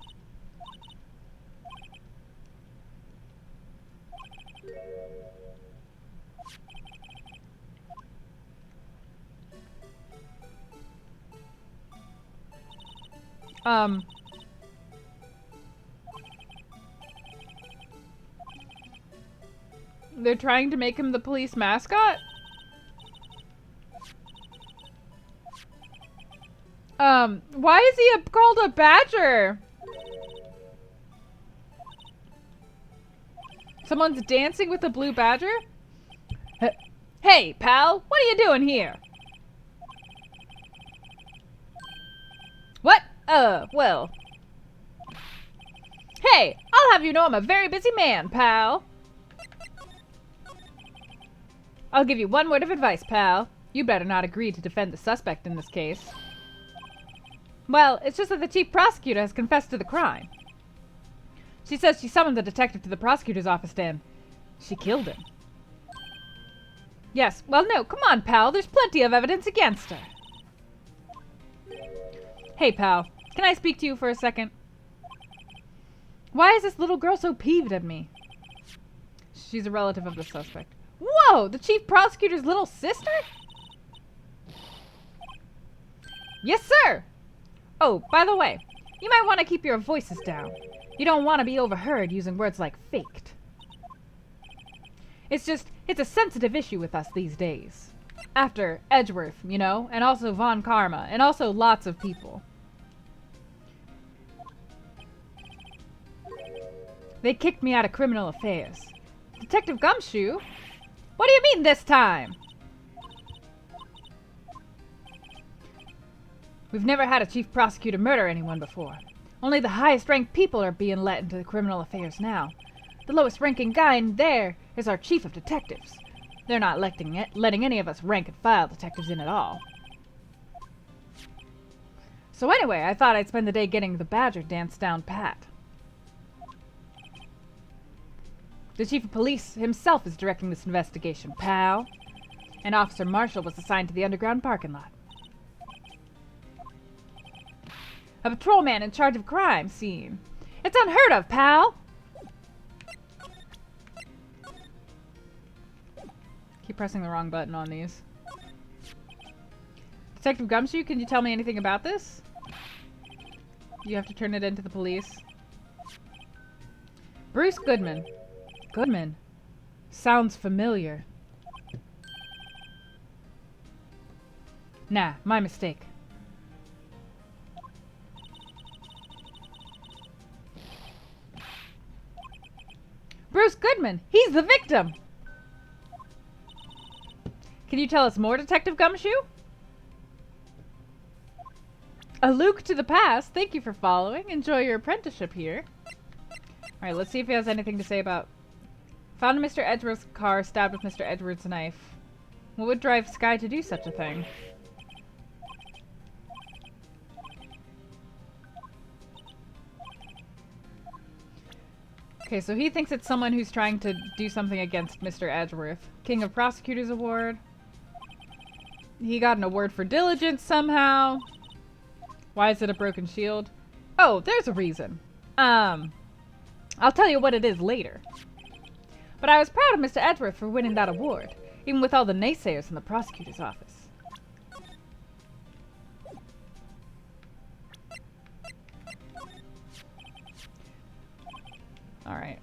They're trying to make him the police mascot? Why is he called a badger? Someone's dancing with a blue badger? Hey, pal, what are you doing here? What? Well. Hey, I'll have you know I'm a very busy man, pal. I'll give you one word of advice, pal. You better not agree to defend the suspect in this case. Well, it's just that the chief prosecutor has confessed to the crime. She says she summoned the detective to the prosecutor's office and she killed him. Yes, well no, come on, pal. There's plenty of evidence against her. Hey, pal. Can I speak to you for a second? Why is this little girl so peeved at me? She's a relative of the suspect. Whoa! The chief prosecutor's little sister? Yes, sir! Oh, by the way, you might want to keep your voices down. You don't want to be overheard using words like faked. It's a sensitive issue with us these days. After Edgeworth, you know, and also Von Karma, and also lots of people. They kicked me out of criminal affairs. Detective Gumshoe? What do you mean this time? We've never had a chief prosecutor murder anyone before. Only the highest ranked people are being let into the criminal affairs now. The lowest ranking guy in there is our chief of detectives. They're not letting any of us rank and file detectives in at all. So anyway, I thought I'd spend the day getting the badger dance down pat. The chief of police himself is directing this investigation, pal. And Officer Marshall was assigned to the underground parking lot. A patrolman in charge of crime scene. It's unheard of, pal! Keep pressing the wrong button on these. Detective Gumshoe, can you tell me anything about this? You have to turn it into the police. Bruce Goodman. Goodman. Sounds familiar. Nah, my mistake. Bruce Goodman! He's the victim! Can you tell us more, Detective Gumshoe? A Luke to the past. Thank you for following. Enjoy your apprenticeship here. Alright, let's see if he has anything to say about... Found Mr. Edgeworth's car, stabbed with Mr. Edgeworth's knife. What would drive Sky to do such a thing? Okay, so he thinks it's someone who's trying to do something against Mr. Edgeworth. King of Prosecutors Award. He got an award for diligence somehow. Why is it a broken shield? Oh, there's a reason. I'll tell you what it is later. But I was proud of Mr. Edgeworth for winning that award, even with all the naysayers in the prosecutor's office. Alright.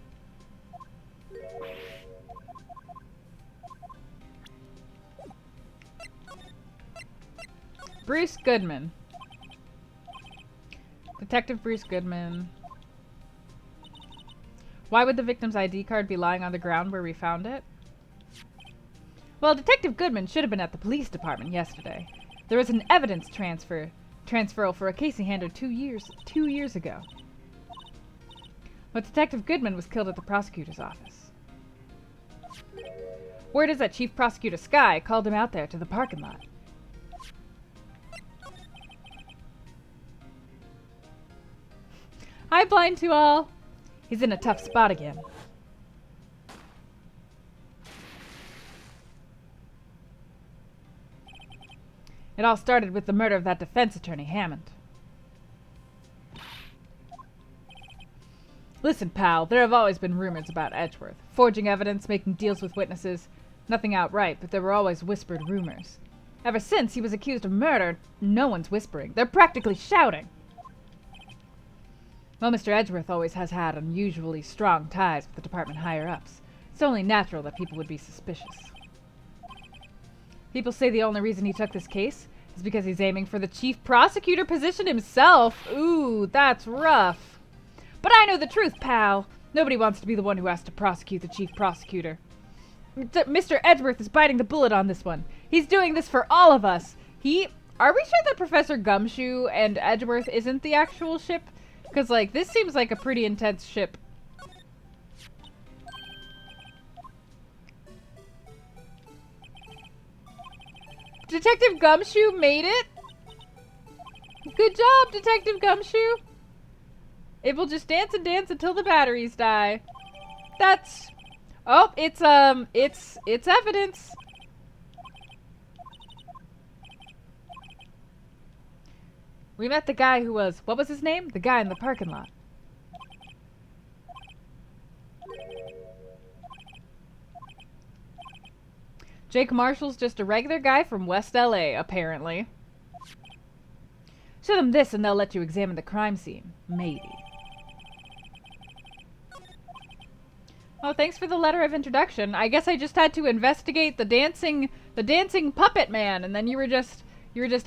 Bruce Goodman. Detective Bruce Goodman. Why would the victim's ID card be lying on the ground where we found it? Well, Detective Goodman should have been at the police department yesterday. There was an evidence transferal for a case he handled 2 years ago. But Detective Goodman was killed at the prosecutor's office. Word is that Chief Prosecutor Sky called him out there to the parking lot. Hi, Blind to all. He's in a tough spot again. It all started with the murder of that defense attorney, Hammond. Listen, pal, there have always been rumors about Edgeworth. Forging evidence, making deals with witnesses. Nothing outright, but there were always whispered rumors. Ever since he was accused of murder, no one's whispering. They're practically shouting. Well, Mr. Edgeworth always has had unusually strong ties with the department higher-ups. It's only natural that people would be suspicious. People say the only reason he took this case is because he's aiming for the chief prosecutor position himself. Ooh, that's rough. But I know the truth, pal. Nobody wants to be the one who has to prosecute the chief prosecutor. Mr. Edgeworth is biting the bullet on this one. He's doing this for all of us. Are we sure that Professor Gumshoe and Edgeworth isn't the actual ship? Because, like, this seems like a pretty intense ship. Detective Gumshoe made it? Good job, Detective Gumshoe. It will just dance and dance until the batteries die. That's... Oh, it's evidence. We met the guy who was... What was his name? The guy in the parking lot. Jake Marshall's just a regular guy from West LA, apparently. Show them this and they'll let you examine the crime scene. Maybe. Oh, thanks for the letter of introduction. I guess I just had to investigate the dancing puppet man, and then you were just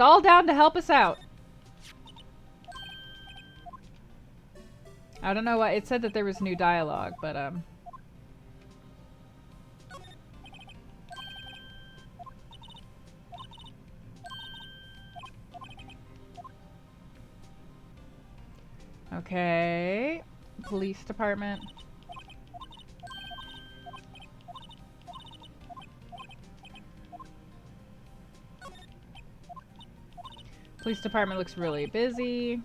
all down to help us out. I don't know why it said that there was new dialogue, but okay. Police department. Police department looks really busy.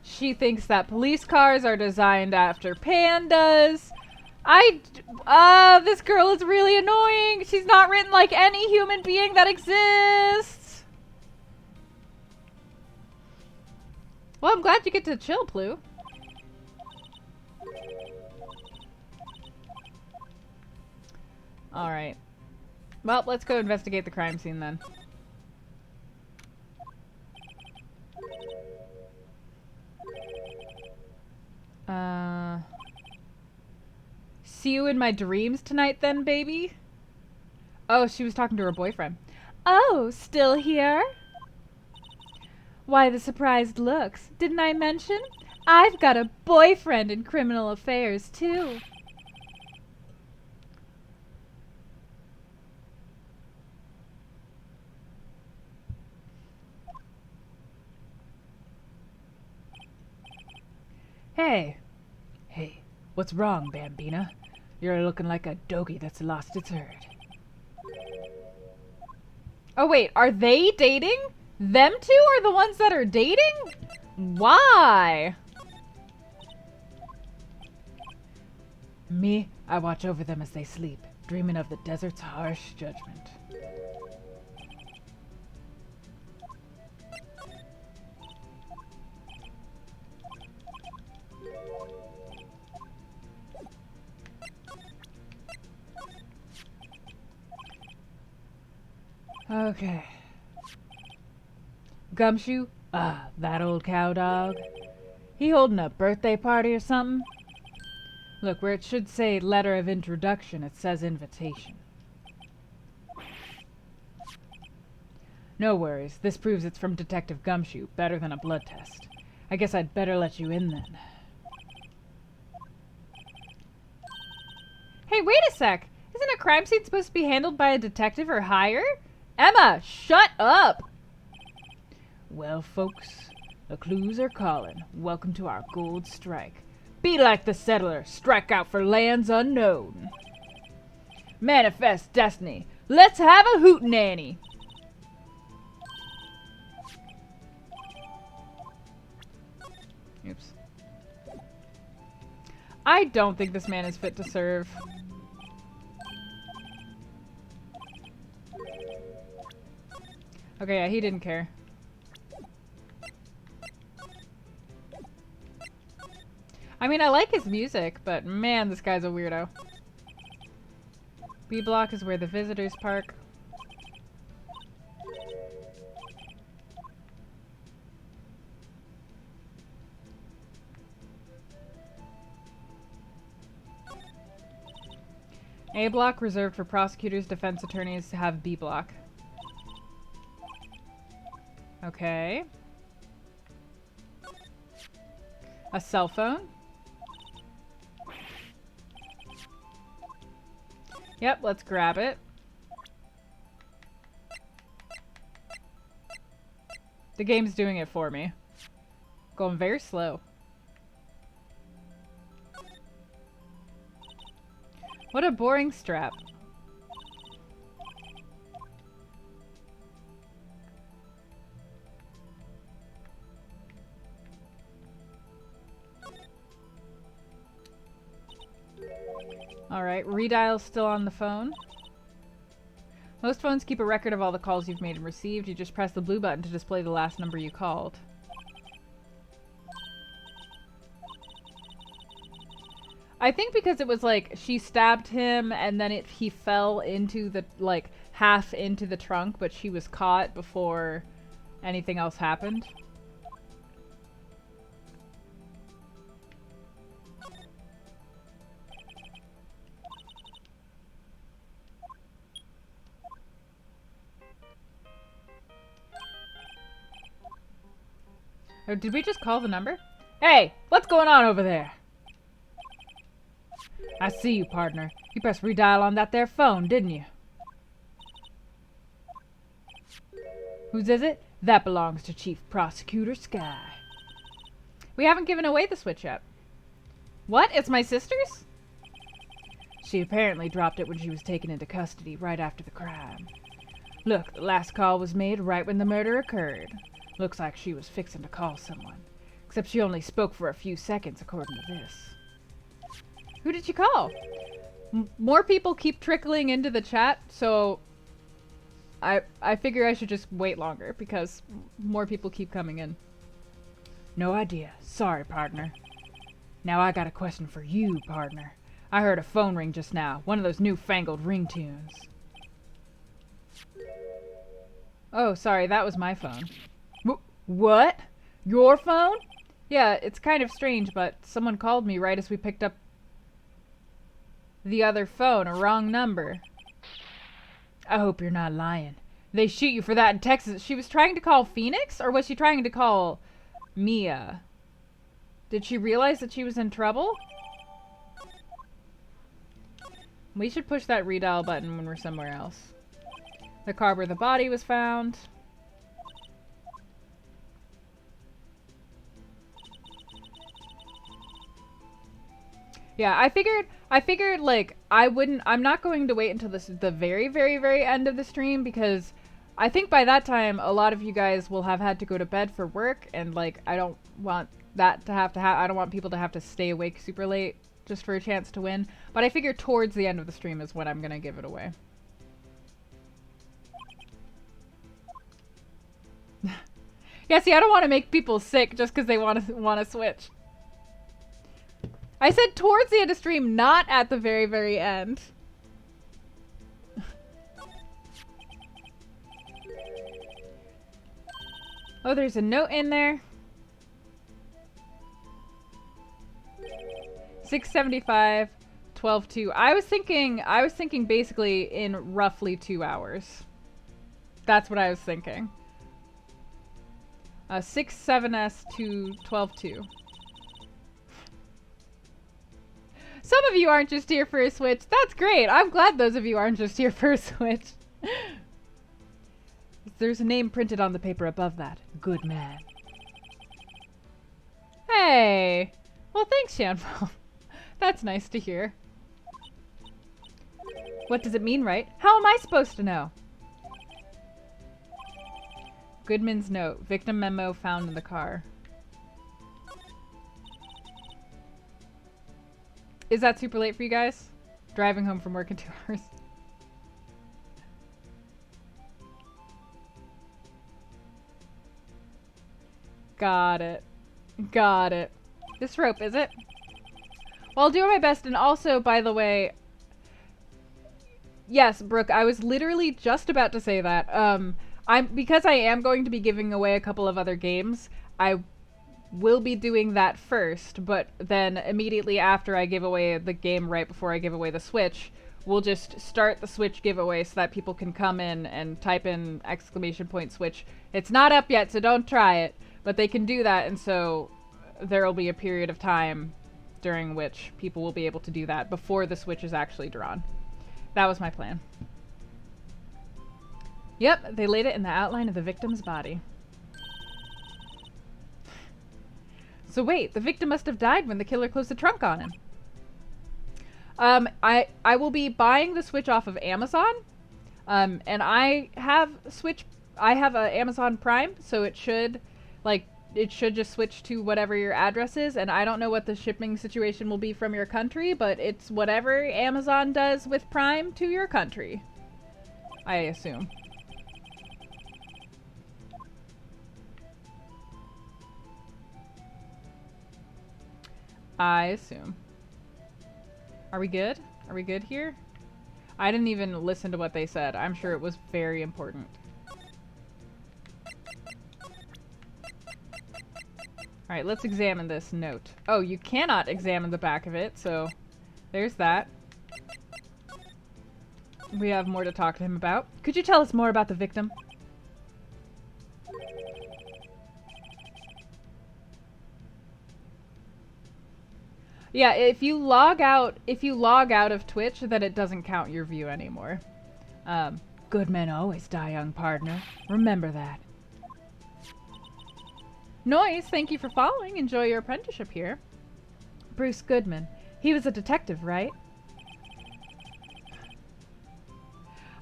She thinks that police cars are designed after pandas. This girl is really annoying. She's not written like any human being that exists. Well, I'm glad you get to chill, Plu. Alright. Well, let's go investigate the crime scene then. See you in my dreams tonight then, baby? Oh, she was talking to her boyfriend. Oh, still here? Why the surprised looks? Didn't I mention? I've got a boyfriend in criminal affairs, too. Hey. Hey, what's wrong, Bambina? You're looking like a doggy that's lost its herd. Oh wait, are they dating? Them two are the ones that are dating? Why? Me, I watch over them as they sleep, dreaming of the desert's harsh judgment. Okay. Gumshoe? Ah, that old cow dog. He holding a birthday party or something? Look, where it should say letter of introduction, it says invitation. No worries. This proves it's from Detective Gumshoe. Better than a blood test. I guess I'd better let you in then. Hey, wait a sec! Isn't a crime scene supposed to be handled by a detective or higher? Emma, shut up! Well, folks, the clues are calling. Welcome to our gold strike. Be like the settler, strike out for lands unknown. Manifest destiny. Let's have a hootenanny. Oops. I don't think this man is fit to serve. Okay, yeah, he didn't care. I mean, I like his music, but man, this guy's a weirdo. B block is where the visitors park. A block reserved for prosecutors, defense attorneys to have B block. Okay. A cell phone. Yep, let's grab it. The game's doing it for me. Going very slow. What a boring strap. Alright, redial's still on the phone. Most phones keep a record of all the calls you've made and received. You just press the blue button to display the last number you called. I think because it was like she stabbed him and then he fell into the, like, half into the trunk, but she was caught before anything else happened. Oh, did we just call the number? Hey, what's going on over there? I see you, partner. You pressed redial on that there phone, didn't you? Whose is it? That belongs to Chief Prosecutor Sky. We haven't given away the switch yet. What? It's my sister's? She apparently dropped it when she was taken into custody right after the crime. Look, the last call was made right when the murder occurred. Looks like she was fixing to call someone. Except she only spoke for a few seconds, according to this. Who did you call? More people keep trickling into the chat, so I figure I should just wait longer because more people keep coming in. No idea. Sorry, partner. Now I got a question for you, partner. I heard a phone ring just now. One of those newfangled ringtones. Oh, sorry, that was my phone. What? Your phone? Yeah, it's kind of strange, but someone called me right as we picked up the other phone, a wrong number. I hope you're not lying. They shoot you for that in Texas. She was trying to call Phoenix, or was she trying to call Mia? Did she realize that she was in trouble? We should push that redial button when we're somewhere else. The car where the body was found. Yeah, I figured like I'm not going to wait until the very, very, very end of the stream because I think by that time a lot of you guys will have had to go to bed for work and like I don't want that to have I don't want people to have to stay awake super late just for a chance to win. But I figure towards the end of the stream is when I'm gonna give it away. Yeah, see, I don't want to make people sick just because they want to switch. I said towards the end of stream, not at the very, very end. Oh, there's a note in there. 675, 12-2. I was thinking basically in roughly 2 hours. That's what I was thinking. 6-7S to 12-2. Some of you aren't just here for a switch. That's great. I'm glad those of you aren't just here for a switch. There's a name printed on the paper above that. Good man. Hey. Well, thanks, Shanfo. That's nice to hear. What does it mean, right? How am I supposed to know? Goodman's note. Victim memo found in the car. Is that super late for you guys? Driving home from work in 2 hours. Got it. Got it. This rope, is it? Well, I'll do my best, and also, by the way, yes, Brooke, I was literally just about to say that. Because I am going to be giving away a couple of other games, I will be doing that first, but then immediately after I give away the game right before I give away the Switch, we'll just start the Switch giveaway so that people can come in and type in !Switch. It's not up yet, so don't try it, but they can do that, and so there will be a period of time during which people will be able to do that before the Switch is actually drawn. That was my plan. Yep, they laid it in the outline of the victim's body. So wait, the victim must have died when the killer closed the trunk on him. I will be buying the Switch off of Amazon. And I have Amazon Prime, so it should just switch to whatever your address is, and I don't know what the shipping situation will be from your country, but it's whatever Amazon does with Prime to your country, I assume. I assume. Are we good? Are we good here? I didn't even listen to what they said. I'm sure it was very important. Alright, let's examine this note. Oh, you cannot examine the back of it, so there's that. We have more to talk to him about. Could you tell us more about the victim? Yeah, if you log out of Twitch, then it doesn't count your view anymore. Good men always die young, partner. Remember that. Noise, thank you for following. Enjoy your apprenticeship here. Bruce Goodman. He was a detective, right?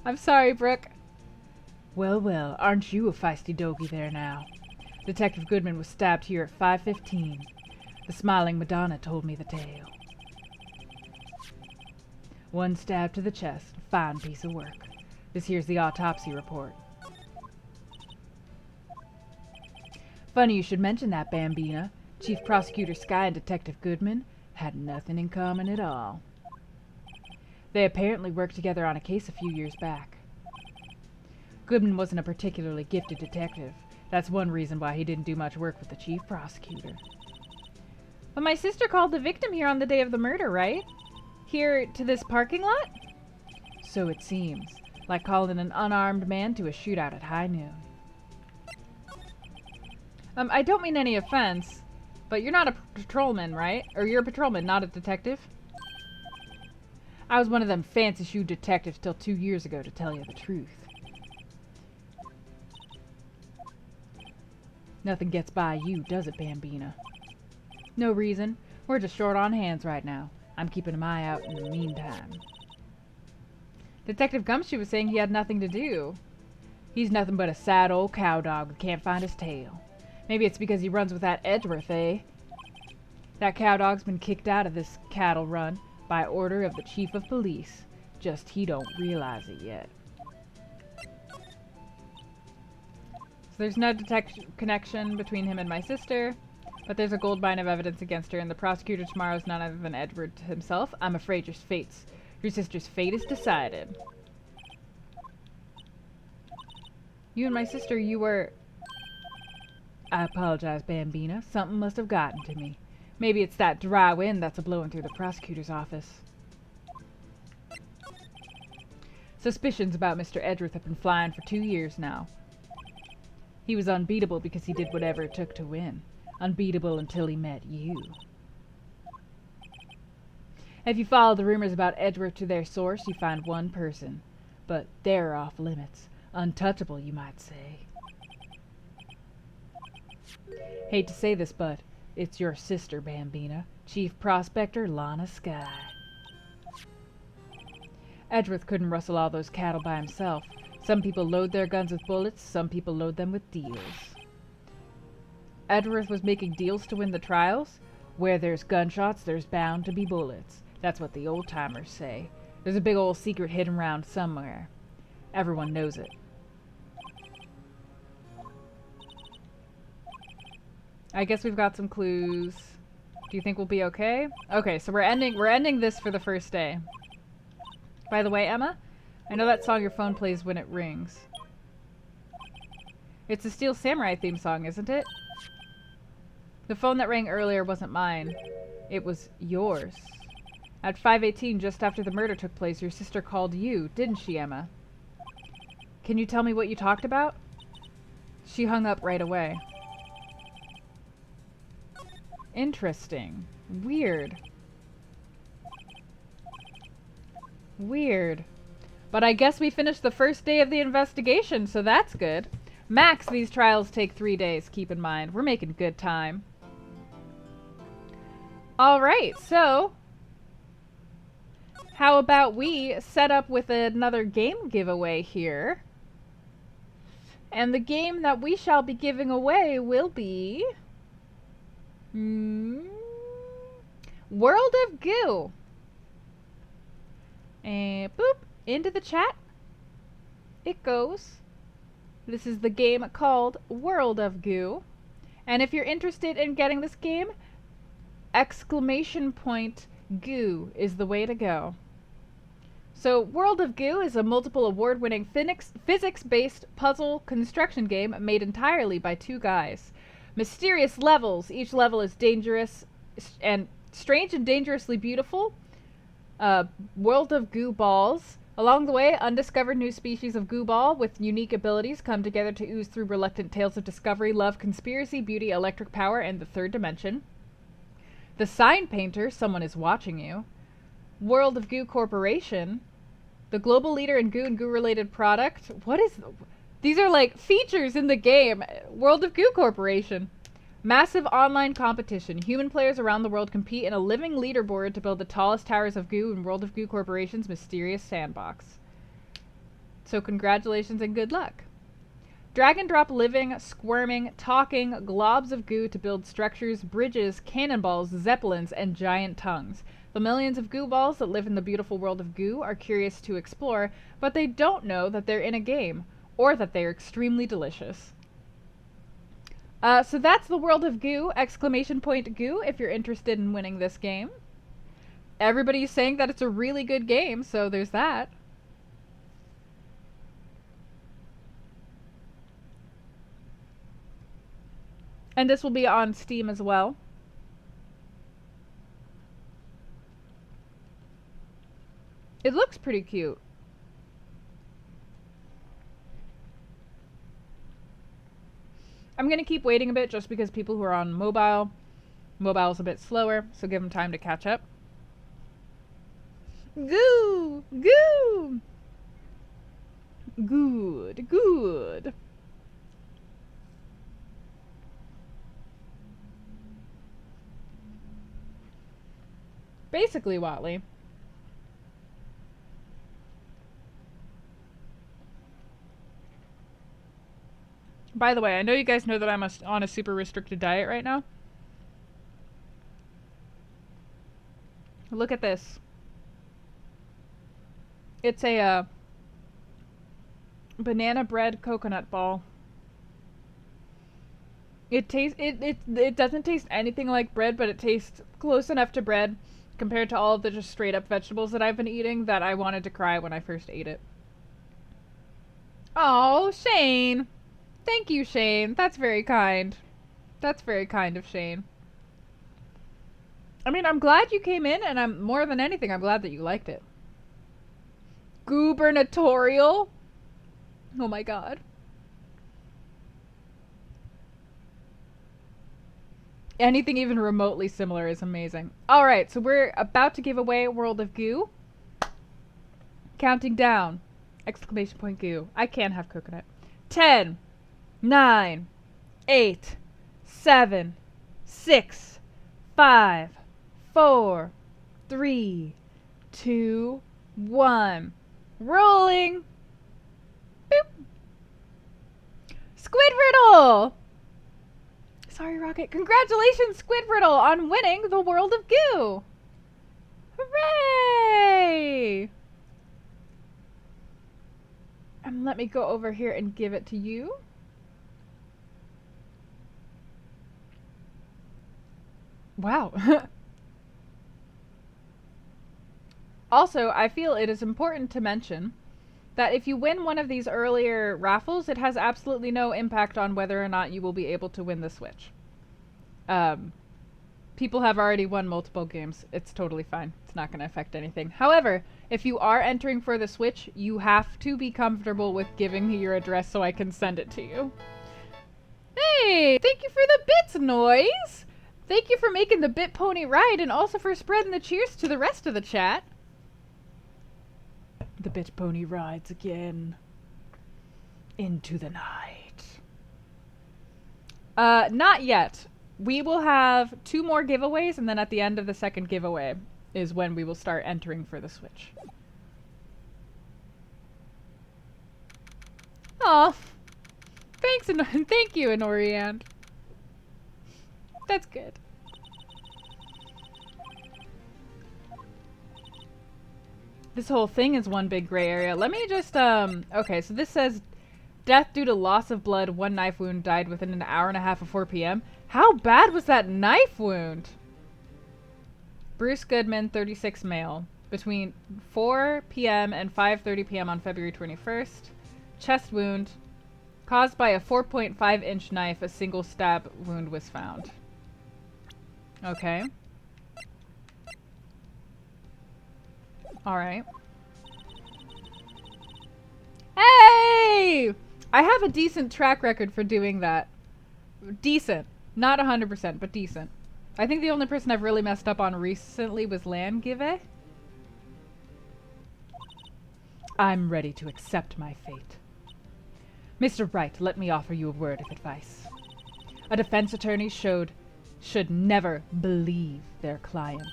I'm sorry, Brooke. Well, well, aren't you a feisty doggy there now? Detective Goodman was stabbed here at 5:15. The smiling Madonna told me the tale. One stab to the chest. A fine piece of work. This here's the autopsy report. Funny you should mention that, Bambina. Chief Prosecutor Skye and Detective Goodman had nothing in common at all. They apparently worked together on a case a few years back. Goodman wasn't a particularly gifted detective. That's one reason why he didn't do much work with the chief prosecutor. But my sister called the victim here on the day of the murder, right? Here to this parking lot? So it seems. Like calling an unarmed man to a shootout at high noon. I don't mean any offense, but you're not a patrolman, right? Or you're a patrolman, not a detective? I was one of them fancy-shoe detectives till 2 years ago, to tell you the truth. Nothing gets by you, does it, Bambina? No reason. We're just short on hands right now. I'm keeping an eye out in the meantime. Detective Gumshoe was saying he had nothing to do. He's nothing but a sad old cow dog who can't find his tail. Maybe it's because he runs with that Edgeworth, eh? That cow dog's been kicked out of this cattle run by order of the chief of police. Just he don't realize it yet. So there's no connection between him and my sister, but there's a gold mine of evidence against her, and the prosecutor tomorrow is none other than Edward himself. I'm afraid your sister's fate is decided. You and my sister, you were... I apologize, Bambina. Something must have gotten to me. Maybe it's that dry wind that's a-blowing through the prosecutor's office. Suspicions about Mr. Edgeworth have been flying for 2 years now. He was unbeatable because he did whatever it took to win. Unbeatable until he met you. If you follow the rumors about Edgeworth to their source, you find one person. But they're off limits. Untouchable, you might say. Hate to say this, but it's your sister, Bambina. Chief Prospector Lana Skye. Edgeworth couldn't rustle all those cattle by himself. Some people load their guns with bullets, some people load them with deals. Edgeworth was making deals to win the trials? Where there's gunshots, there's bound to be bullets. That's what the old-timers say. There's a big old secret hidden around somewhere. Everyone knows it. I guess we've got some clues. Do you think we'll be okay? Okay, so we're ending this for the first day. By the way, Emma, I know that song your phone plays when it rings. It's a Steel Samurai theme song, isn't it? The phone that rang earlier wasn't mine. It was yours. At 5:18, just after the murder took place, your sister called you, didn't she, Emma? Can you tell me what you talked about? She hung up right away. Interesting. Weird. Weird. But I guess we finished the first day of the investigation, so that's good. Max, these trials take 3 days, keep in mind. We're making good time. Alright, so how about we set up with another game giveaway here? And the game that we shall be giving away will be... World of Goo. And boop, into the chat it goes. This is the game called World of Goo. And if you're interested in getting this game, !Goo is the way to go. So World of Goo is a multiple award-winning physics-based puzzle construction game made entirely by 2 guys. Mysterious levels. Each level is dangerous and strange and dangerously beautiful. World of Goo balls. Along the way, undiscovered new species of goo ball with unique abilities come together to ooze through reluctant tales of discovery, love, conspiracy, beauty, electric power, and the 3rd dimension. The Sign Painter. Someone is watching you. World of Goo Corporation. The global leader in goo and goo-related product. What is... These are like features in the game. World of Goo Corporation. Massive online competition. Human players around the world compete in a living leaderboard to build the tallest towers of goo in World of Goo Corporation's mysterious sandbox. So congratulations and good luck. Drag and drop living, squirming, talking globs of goo to build structures, bridges, cannonballs, zeppelins, and giant tongues. The millions of goo balls that live in the beautiful world of goo are curious to explore, but they don't know that they're in a game, or that they are extremely delicious. So that's the World of Goo, ! Goo, if you're interested in winning this game. Everybody's saying that it's a really good game, so there's that. And this will be on Steam as well. It looks pretty cute. I'm going to keep waiting a bit just because people who are on mobile's a bit slower, so give them time to catch up. Goo! Goo! Good, good. Basically, Watley. By the way, I know you guys know that I'm on a super restricted diet right now. Look at this. It's a banana bread coconut ball. It doesn't taste anything like bread, but it tastes close enough to bread compared to all of the just straight up vegetables that I've been eating that I wanted to cry when I first ate it. Oh, Shane. Thank you, Shane. That's very kind. That's very kind of Shane. I mean, I'm glad you came in, and I'm more than anything, I'm glad that you liked it. Gubernatorial? Oh my god. Anything even remotely similar is amazing. Alright, so we're about to give away World of Goo. Counting down. ! Goo. I can't have coconut. 10, 9, 8, 7, 6, 5, 4, 3, 2, 1. Rolling! Boop! Squidriddle! Sorry, Rocket. Congratulations, Squidriddle, on winning the World of Goo! Hooray! And let me go over here and give it to you. Wow. Also, I feel it is important to mention that if you win one of these earlier raffles, it has absolutely no impact on whether or not you will be able to win the Switch. People have already won multiple games. It's totally fine. It's not going to affect anything. However, if you are entering for the Switch, you have to be comfortable with giving me your address so I can send it to you. Hey, thank you for the bits, Noise! Thank you for making the Bit Pony ride and also for spreading the cheers to the rest of the chat. The Bit Pony rides again. Into the night. Not yet. We will have 2 more giveaways, and then at the end of the second giveaway is when we will start entering for the Switch. Aw. Thanks, and thank you, Anoriand. That's good. This whole thing is one big gray area. Let me just, okay, so this says, death due to loss of blood, 1 knife wound, died within an hour and a half of 4 p.m. How bad was that knife wound? Bruce Goodman, 36, male. Between 4 p.m. and 5:30 p.m. on February 21st. Chest wound. Caused by a 4.5-inch knife, a single stab wound was found. Okay. Alright. Hey! I have a decent track record for doing that. Decent. Not 100%, but decent. I think the only person I've really messed up on recently was Landgive. I'm ready to accept my fate. Mr. Wright, let me offer you a word of advice. A defense attorney should never believe their client.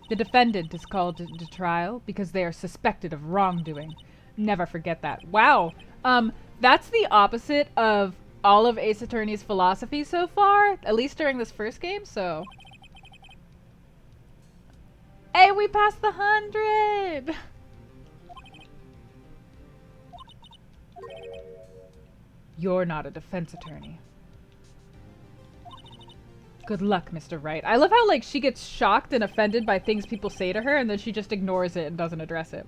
The defendant is called to trial because they are suspected of wrongdoing. Never forget that. Wow. That's the opposite of all of Ace Attorney's philosophy so far, at least during this first game, so. Hey, we passed the 100! You're not a defense attorney. Good luck, Mr. Wright. I love how, like, she gets shocked and offended by things people say to her, and then she just ignores it and doesn't address it.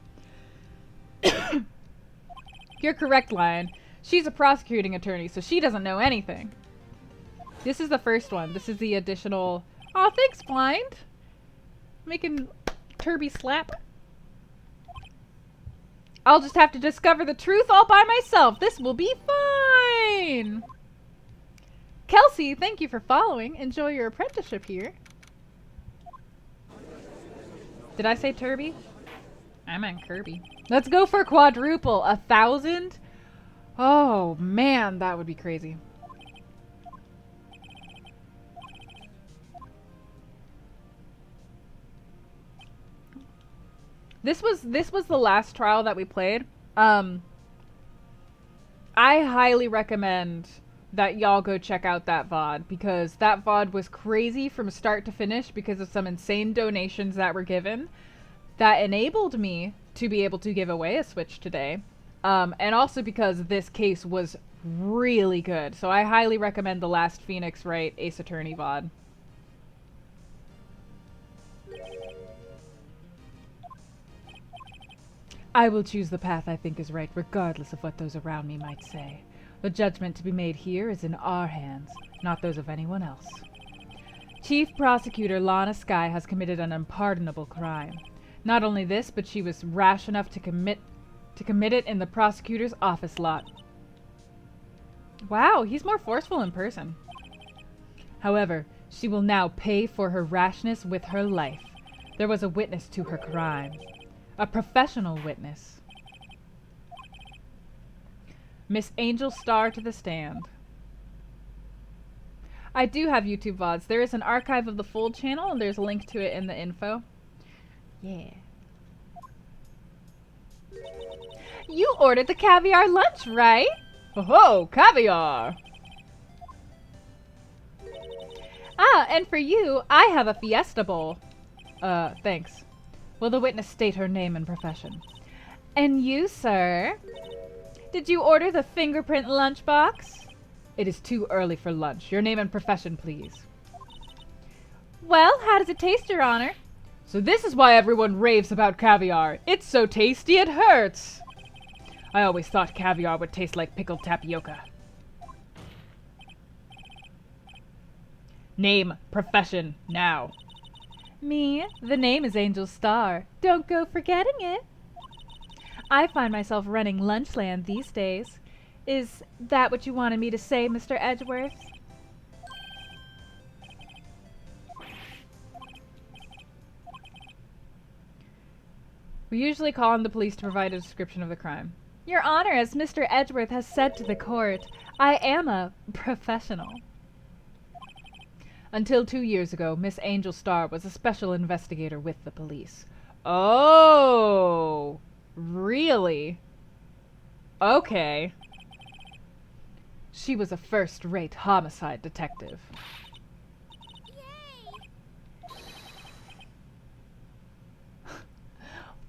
You're correct, Lion. She's a prosecuting attorney, so she doesn't know anything. This is the first one. This is the additional... Aw, thanks, Blind. Making Kirby slap. I'll just have to discover the truth all by myself. This will be fine. Kelsey, thank you for following. Enjoy your apprenticeship here. Did I say Turby? I meant Kirby. Let's go for quadruple. 1,000? Oh, man, that would be crazy. This was the last trial that we played. I highly recommend that y'all go check out that VOD, because that VOD was crazy from start to finish because of some insane donations that were given that enabled me to be able to give away a Switch today. And also because this case was really good. So I highly recommend the last Phoenix Wright Ace Attorney VOD. I will choose the path I think is right, regardless of what those around me might say. The judgment to be made here is in our hands, not those of anyone else. Chief Prosecutor Lana Skye has committed an unpardonable crime. Not only this, but she was rash enough to commit it in the prosecutor's office lot. Wow, he's more forceful in person. However, she will now pay for her rashness with her life. There was a witness to her crime. A professional witness. Miss Angel Star to the stand. I do have YouTube VODs. There is an archive of the full channel, and there's a link to it in the info. Yeah. You ordered the caviar lunch, right? Oh, caviar! Ah, and for you, I have a fiesta bowl. Thanks. Will the witness state her name and profession? And you, sir? Did you order the fingerprint lunchbox? It is too early for lunch. Your name and profession, please. Well, how does it taste, Your Honor? So this is why everyone raves about caviar. It's so tasty it hurts. I always thought caviar would taste like pickled tapioca. Name, profession, now. Me? The name is Angel Star. Don't go forgetting it. I find myself running Lunchland these days. Is that what you wanted me to say, Mr. Edgeworth? We usually call on the police to provide a description of the crime. Your Honor, as Mr. Edgeworth has said to the court, I am a professional. Until 2 years ago, Miss Angel Star was a special investigator with the police. Oh, really? Okay. She was a first-rate homicide detective.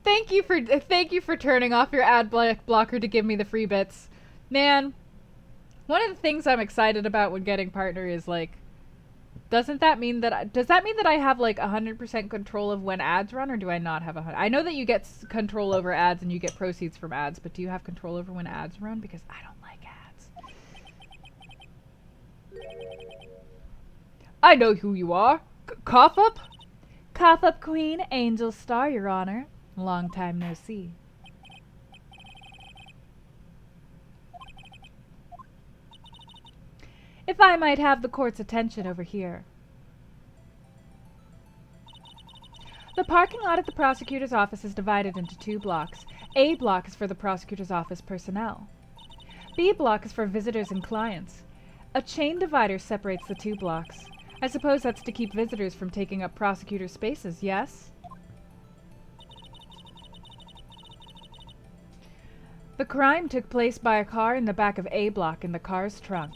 Thank you for turning off your ad blocker to give me the free bits. Man, one of the things I'm excited about when getting partner is like, does that mean that I have like 100% control of when ads run, or do I not have 100? I know that you get control over ads and you get proceeds from ads, but do you have control over when ads run? Because I don't like ads. I know who you are. Cough up? Cough up Queen, Angel Star, Your Honor. Long time no see. If I might have the court's attention over here. The parking lot at the prosecutor's office is divided into 2 blocks. A block is for the prosecutor's office personnel. B block is for visitors and clients. A chain divider separates the 2 blocks. I suppose that's to keep visitors from taking up prosecutor spaces, yes? The crime took place by a car in the back of A block in the car's trunk.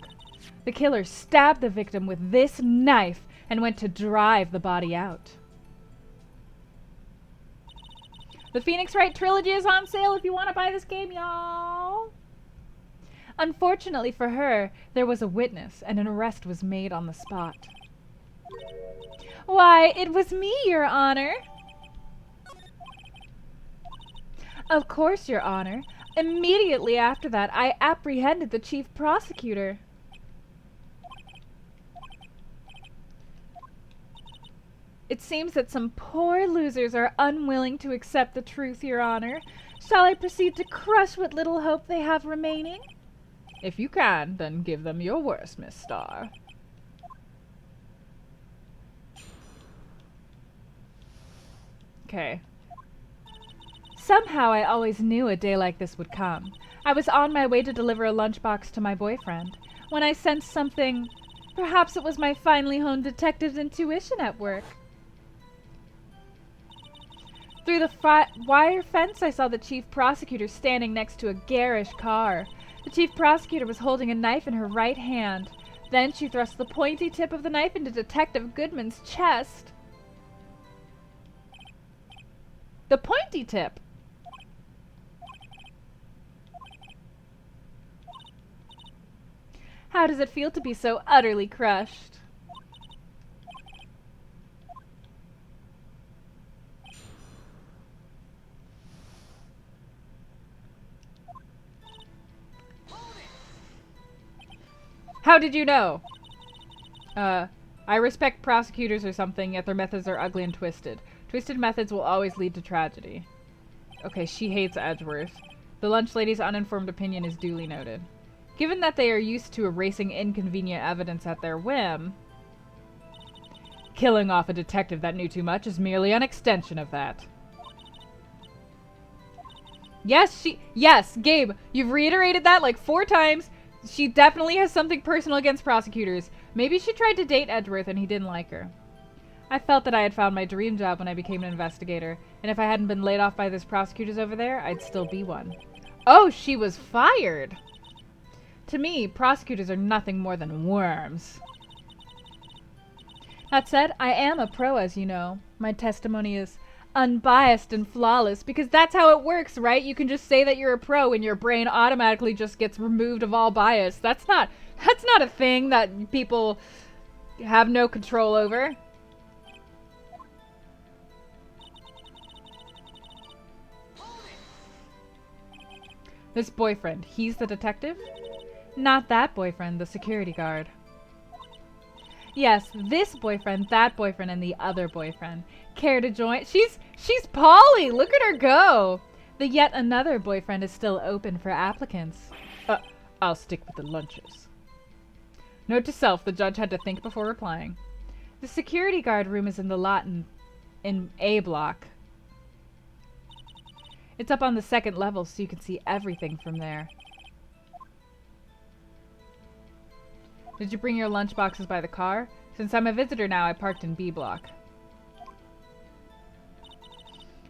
The killer stabbed the victim with this knife and went to drive the body out. The Phoenix Wright Trilogy is on sale if you want to buy this game, y'all. Unfortunately for her, there was a witness and an arrest was made on the spot. Why, it was me, Your Honor. Of course, Your Honor. Immediately after that, I apprehended the chief prosecutor. It seems that some poor losers are unwilling to accept the truth, Your Honor. Shall I proceed to crush what little hope they have remaining? If you can, then give them your worst, Miss Star. Okay. Somehow I always knew a day like this would come. I was on my way to deliver a lunchbox to my boyfriend, when I sensed something. Perhaps it was my finely honed detective's intuition at work. Through the wire fence, I saw the chief prosecutor standing next to a garish car. The chief prosecutor was holding a knife in her right hand. Then she thrust the pointy tip of the knife into Detective Goodman's chest. The pointy tip! How does it feel to be so utterly crushed? How did you know? I respect prosecutors or something, yet their methods are ugly and twisted. Twisted methods will always lead to tragedy. Okay, she hates Edgeworth. The lunch lady's uninformed opinion is duly noted. Given that they are used to erasing inconvenient evidence at their whim, killing off a detective that knew too much is merely an extension of that. Yes, Gabe, you've reiterated that like 4 times. She definitely has something personal against prosecutors. Maybe she tried to date Edgeworth and he didn't like her. I felt that I had found my dream job when I became an investigator, and if I hadn't been laid off by those prosecutors over there, I'd still be one. Oh, she was fired! To me, prosecutors are nothing more than worms. That said, I am a pro, as you know. My testimony is unbiased and flawless, because that's how it works, right? You can just say that you're a pro and your brain automatically just gets removed of all bias. That's not a thing that people have no control over. This boyfriend, he's the detective? Not that boyfriend, the security guard. Yes, this boyfriend, that boyfriend, and the other boyfriend. Care to join? She's Polly! Look at her go! The yet another boyfriend is still open for applicants. I'll stick with the lunches. Note to self, the judge had to think before replying. The security guard room is in the lot in A block. It's up on the second level, so you can see everything from there. Did you bring your lunch boxes by the car? Since I'm a visitor now, I parked in B block.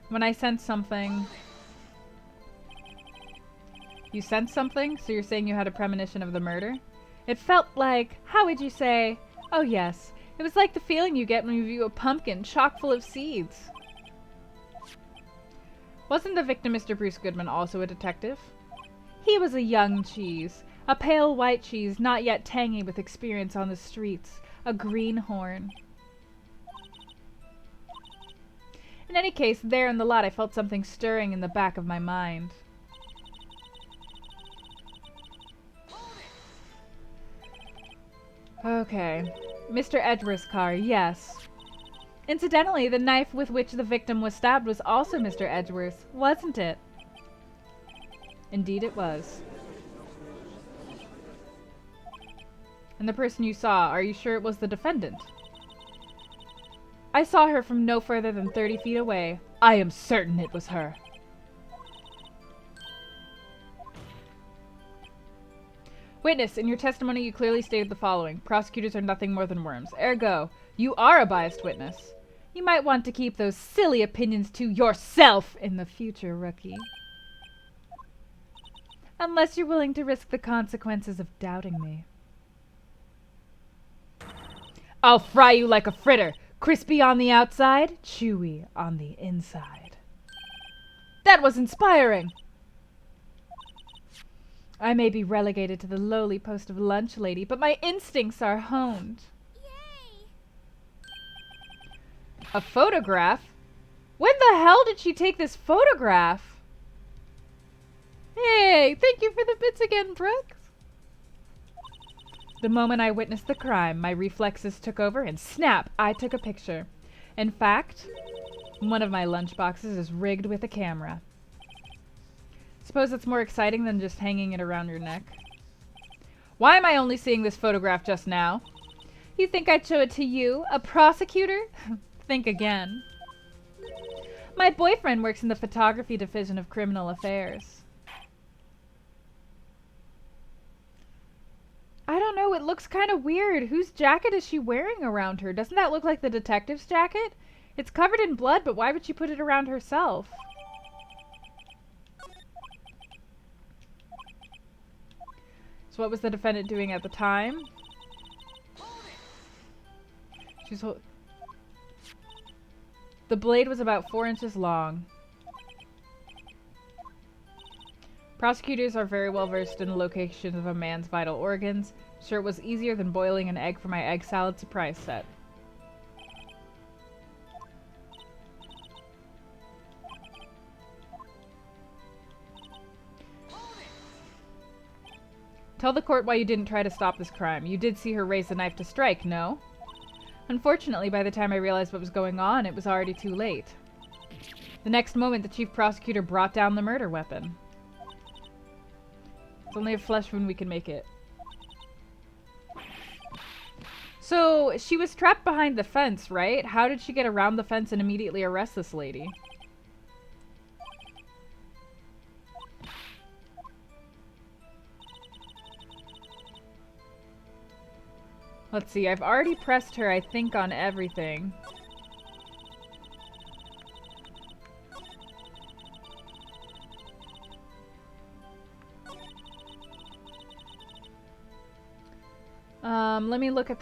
When I sensed something... You sensed something? So you're saying you had a premonition of the murder? It felt like... How would you say? Oh yes. It was like the feeling you get when you view a pumpkin chock full of seeds. Wasn't the victim Mr. Bruce Goodman also a detective? He was a young cheese. A pale white cheese, not yet tangy with experience on the streets. A greenhorn. In any case, there in the lot I felt something stirring in the back of my mind. Okay. Mr. Edgeworth's car, yes. Incidentally, the knife with which the victim was stabbed was also Mr. Edgeworth's, wasn't it? Indeed it was. And the person you saw, are you sure it was the defendant? I saw her from no further than 30 feet away. I am certain it was her. Witness, in your testimony you clearly stated the following. Prosecutors are nothing more than worms. Ergo, you are a biased witness. You might want to keep those silly opinions to yourself in the future, rookie. Unless you're willing to risk the consequences of doubting me. I'll fry you like a fritter. Crispy on the outside, chewy on the inside. That was inspiring! I may be relegated to the lowly post of lunch lady, but my instincts are honed. Yay! A photograph? When the hell did she take this photograph? Hey, thank you for the bits again, Brooks. The moment I witnessed the crime, my reflexes took over and snap, I took a picture. In fact, one of my lunch boxes is rigged with a camera. Suppose it's more exciting than just hanging it around your neck. Why am I only seeing this photograph just now? You think I'd show it to you, a prosecutor? Think again. My boyfriend works in the photography division of criminal affairs. I don't know, it looks kind of weird. Whose jacket is she wearing around her? Doesn't that look like the detective's jacket? It's covered in blood, but why would she put it around herself? So what was the defendant doing at the time? The blade was about 4 inches long. Prosecutors are very well versed in the location of a man's vital organs. Sure, it was easier than boiling an egg for my egg salad surprise set. Tell the court why you didn't try to stop this crime. You did see her raise the knife to strike, no? Unfortunately, by the time I realized what was going on, it was already too late. The next moment, the chief prosecutor brought down the murder weapon. It's only a flesh wound we can make it. So, she was trapped behind the fence, right? How did she get around the fence and immediately arrest this lady? Let's see, I've already pressed her, I think, on everything. Let me look at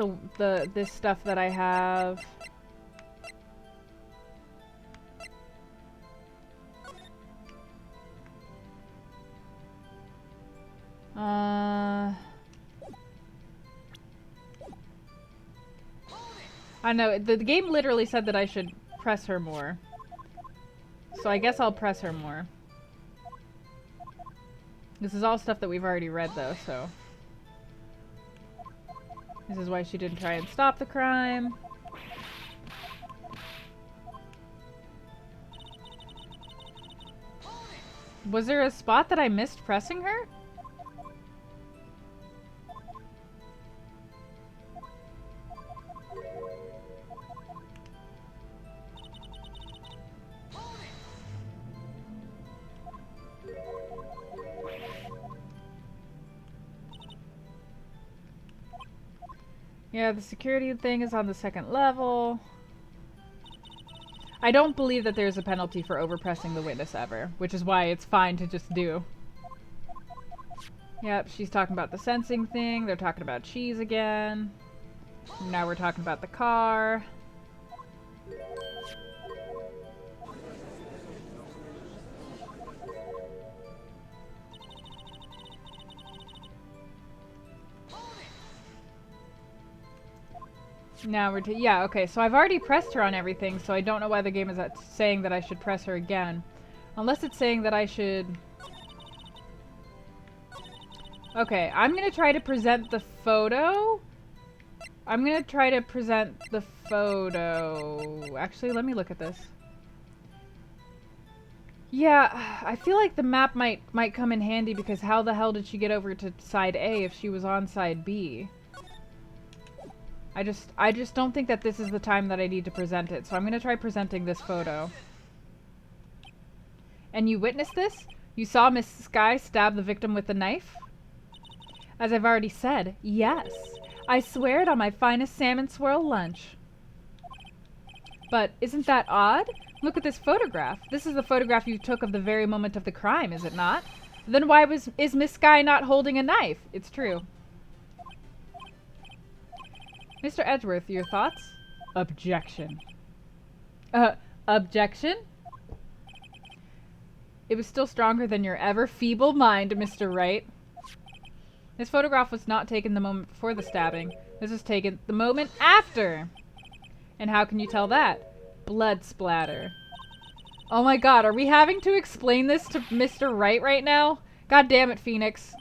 this stuff that I have. I know, the game literally said that I should press her more. So I guess I'll press her more. This is all stuff that we've already read, though, so... This is why she didn't try and stop the crime. Was there a spot that I missed pressing her? Yeah, the security thing is on the second level. I don't believe that there's a penalty for overpressing the witness ever, which is why it's fine to just do. Yep, she's talking about the sensing thing. They're talking about cheese again. Now we're talking about the car. Now we're yeah, okay, so I've already pressed her on everything, so I don't know why the game is saying that I should press her again. Unless it's saying that I should... Okay, I'm gonna try to present the photo. Actually, let me look at this. Yeah, I feel like the map might come in handy because how the hell did she get over to side A if she was on side B? I just don't think that this is the time that I need to present it, so I'm gonna try presenting this photo. And you witnessed this? You saw Miss Sky stab the victim with the knife? As I've already said, yes. I swear it on my finest salmon swirl lunch. But isn't that odd? Look at this photograph. This is the photograph you took of the very moment of the crime, is it not? Then why is Miss Sky not holding a knife? It's true. Mr. Edgeworth, your thoughts? Objection. Objection? It was still stronger than your ever feeble mind, Mr. Wright. This photograph was not taken the moment before the stabbing. This was taken the moment after. And how can you tell that? Blood splatter. Oh my god, are we having to explain this to Mr. Wright right now? God damn it, Phoenix.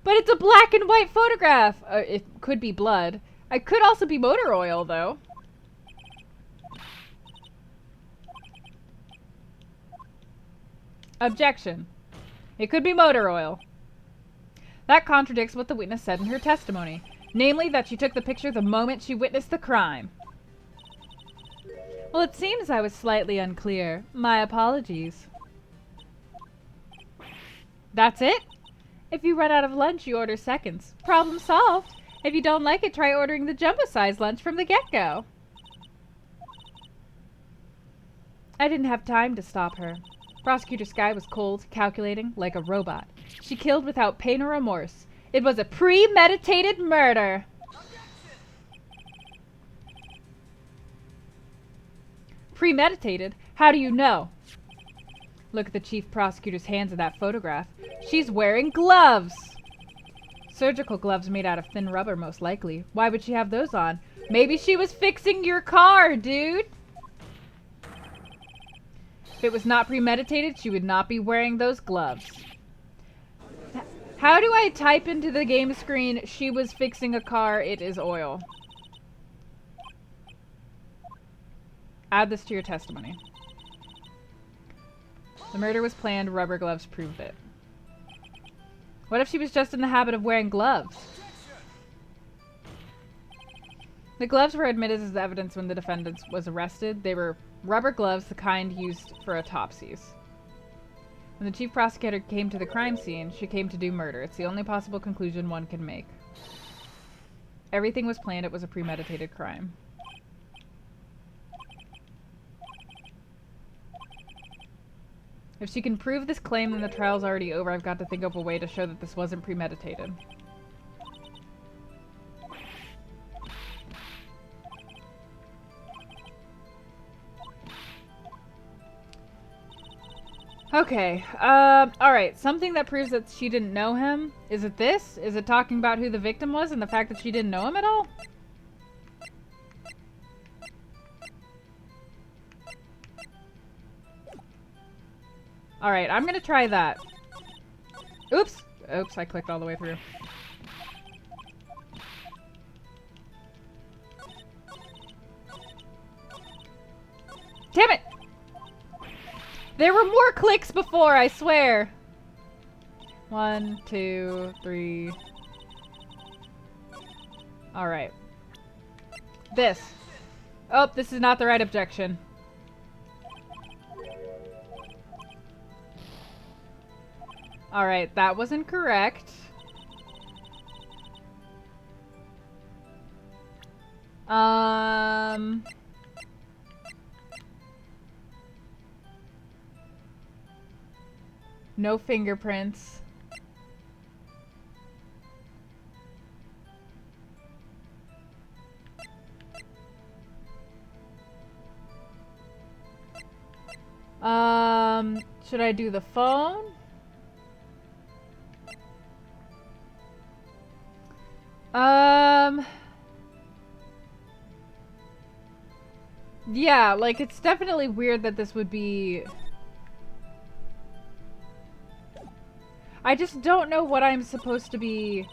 But it's a black and white photograph! It could be blood. It could also be motor oil, though. Objection. It could be motor oil. That contradicts what the witness said in her testimony. Namely, that she took the picture the moment she witnessed the crime. Well, it seems I was slightly unclear. My apologies. That's it? If you run out of lunch, you order seconds. Problem solved. If you don't like it, try ordering the jumbo-size lunch from the get-go. I didn't have time to stop her. Prosecutor Sky was cold, calculating, like a robot. She killed without pain or remorse. It was a premeditated murder. Premeditated? How do you know? Look at the chief prosecutor's hands in that photograph. She's wearing gloves! Surgical gloves made out of thin rubber, most likely. Why would she have those on? Maybe she was fixing your car, dude! If it was not premeditated, she would not be wearing those gloves. How do I type into the game screen, she was fixing a car, it is oil? Add this to your testimony. The murder was planned, rubber gloves proved it. What if she was just in the habit of wearing gloves? The gloves were admitted as evidence when the defendant was arrested. They were rubber gloves, the kind used for autopsies. When the chief prosecutor came to the crime scene, she came to do murder. It's the only possible conclusion one can make. Everything was planned. It was a premeditated crime. If she can prove this claim, then the trial's already over. I've got to think of a way to show that this wasn't premeditated. Okay, alright. Something that proves that she didn't know him. Is it this? Is it talking about who the victim was and the fact that she didn't know him at all? Alright, I'm gonna try that. Oops! Oops, I clicked all the way through. Damn it! There were more clicks before, I swear! 1, 2, 3. Alright. This. Oh, this is not the right objection. Alright, that was incorrect. No fingerprints. Should I do the phone? Yeah, like, it's definitely weird that this would be... I just don't know what I'm supposed to be...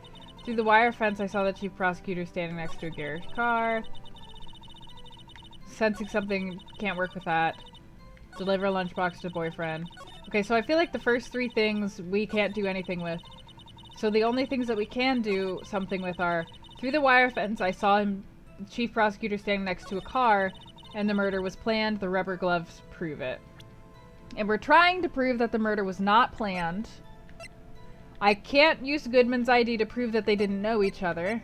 Through the wire fence, I saw the chief prosecutor standing next to a garage car. Sensing something, can't work with that. Deliver a lunchbox to boyfriend. Okay, so I feel like the first three things we can't do anything with. So the only things that we can do something with are... Through the wire fence, I saw him, the chief prosecutor, standing next to a car, and the murder was planned. The rubber gloves prove it. And we're trying to prove that the murder was not planned. I can't use Goodman's ID to prove that they didn't know each other.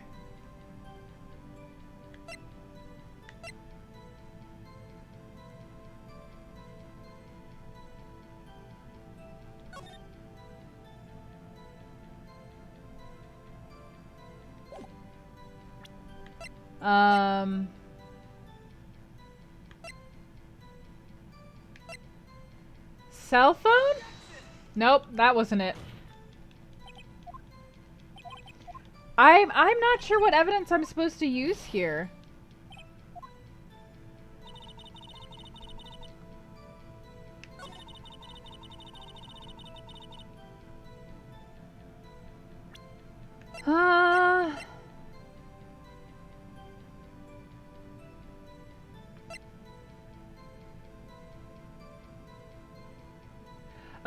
Cell phone? Nope, that wasn't it. I'm not sure what evidence I'm supposed to use here.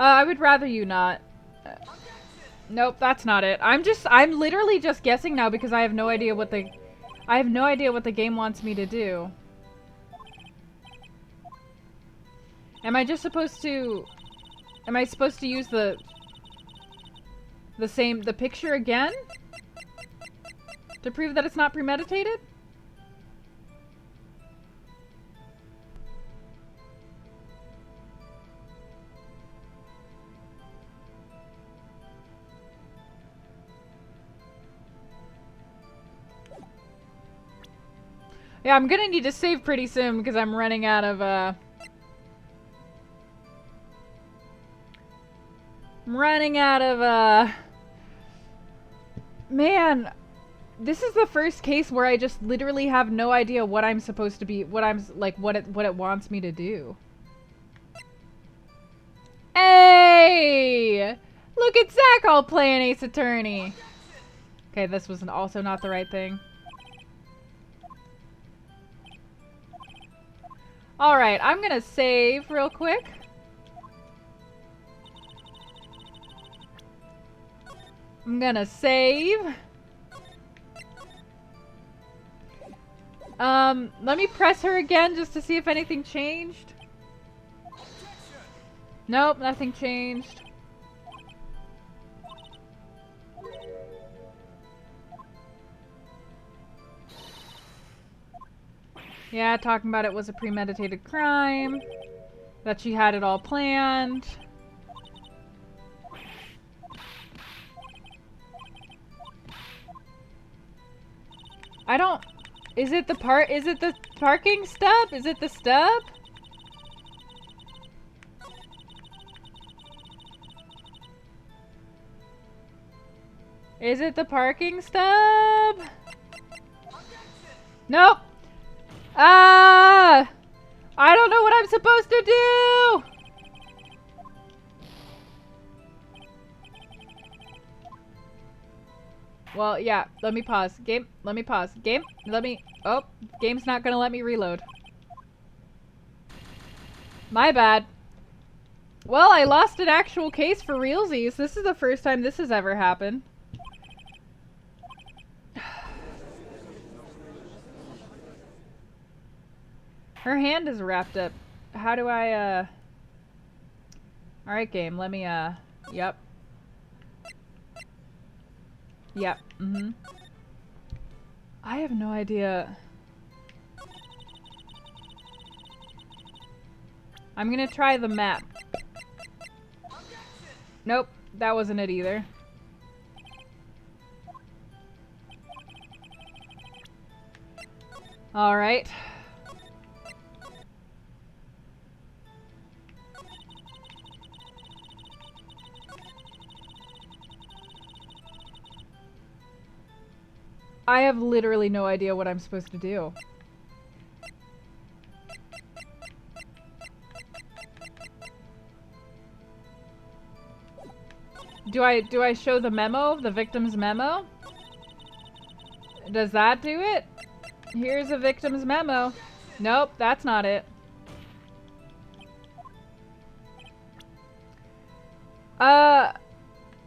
I would rather you not. Nope, that's not it. I'm literally just guessing now because I have no idea what the game wants me to do. Am I supposed to use the picture again? To prove that it's not premeditated? Yeah, I'm gonna need to save pretty soon because I'm running out of, Man, this is the first case where I just literally have no idea what I'm supposed to be, what it wants me to do. Hey! Look at Zach all playing Ace Attorney! Okay, this was also not the right thing. Alright, I'm gonna save real quick. I'm gonna save. Let me press her again just to see if anything changed. Nope, nothing changed. Yeah, talking about it was a premeditated crime. That she had it all planned. I don't... Is it the parking stub? Is it the stub? Is it the parking stub? Nope. Ah! I don't know what I'm supposed to do! Well, yeah. Let me pause. Game. Let me pause. Game. Let me. Oh, game's not gonna let me reload. My bad. Well, I lost an actual case for realsies. This is the first time this has ever happened. Her hand is wrapped up. How do I, Alright, game. Let me, Yep. Yep. Mm-hmm. I have no idea. I'm gonna try the map. Nope. That wasn't it either. Alright. I have literally no idea what I'm supposed to do. Do I show the memo? The victim's memo? Does that do it? Here's a victim's memo. Nope, that's not it.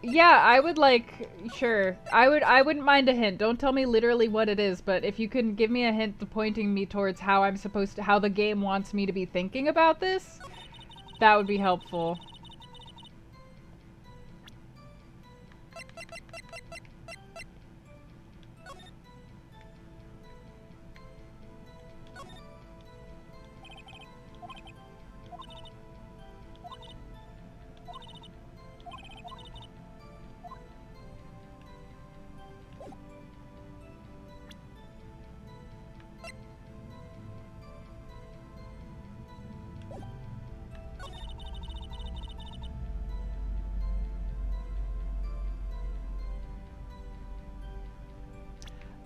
Yeah, I would like, sure. I wouldn't mind a hint. Don't tell me literally what it is, but if you can give me a hint pointing me towards how I'm supposed to, how the game wants me to be thinking about this, that would be helpful.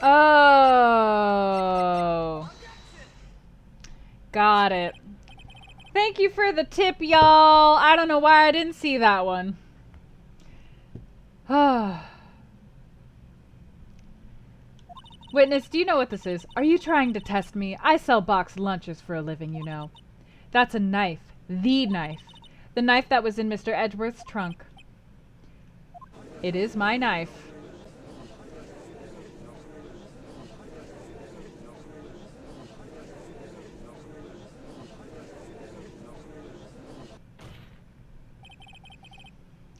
Oh. Got it. Thank you for the tip, y'all. I don't know why I didn't see that one. Witness, do you know what this is? Are you trying to test me? I sell boxed lunches for a living, you know. That's a knife. The knife. The knife that was in Mr. Edgeworth's trunk. It is my knife.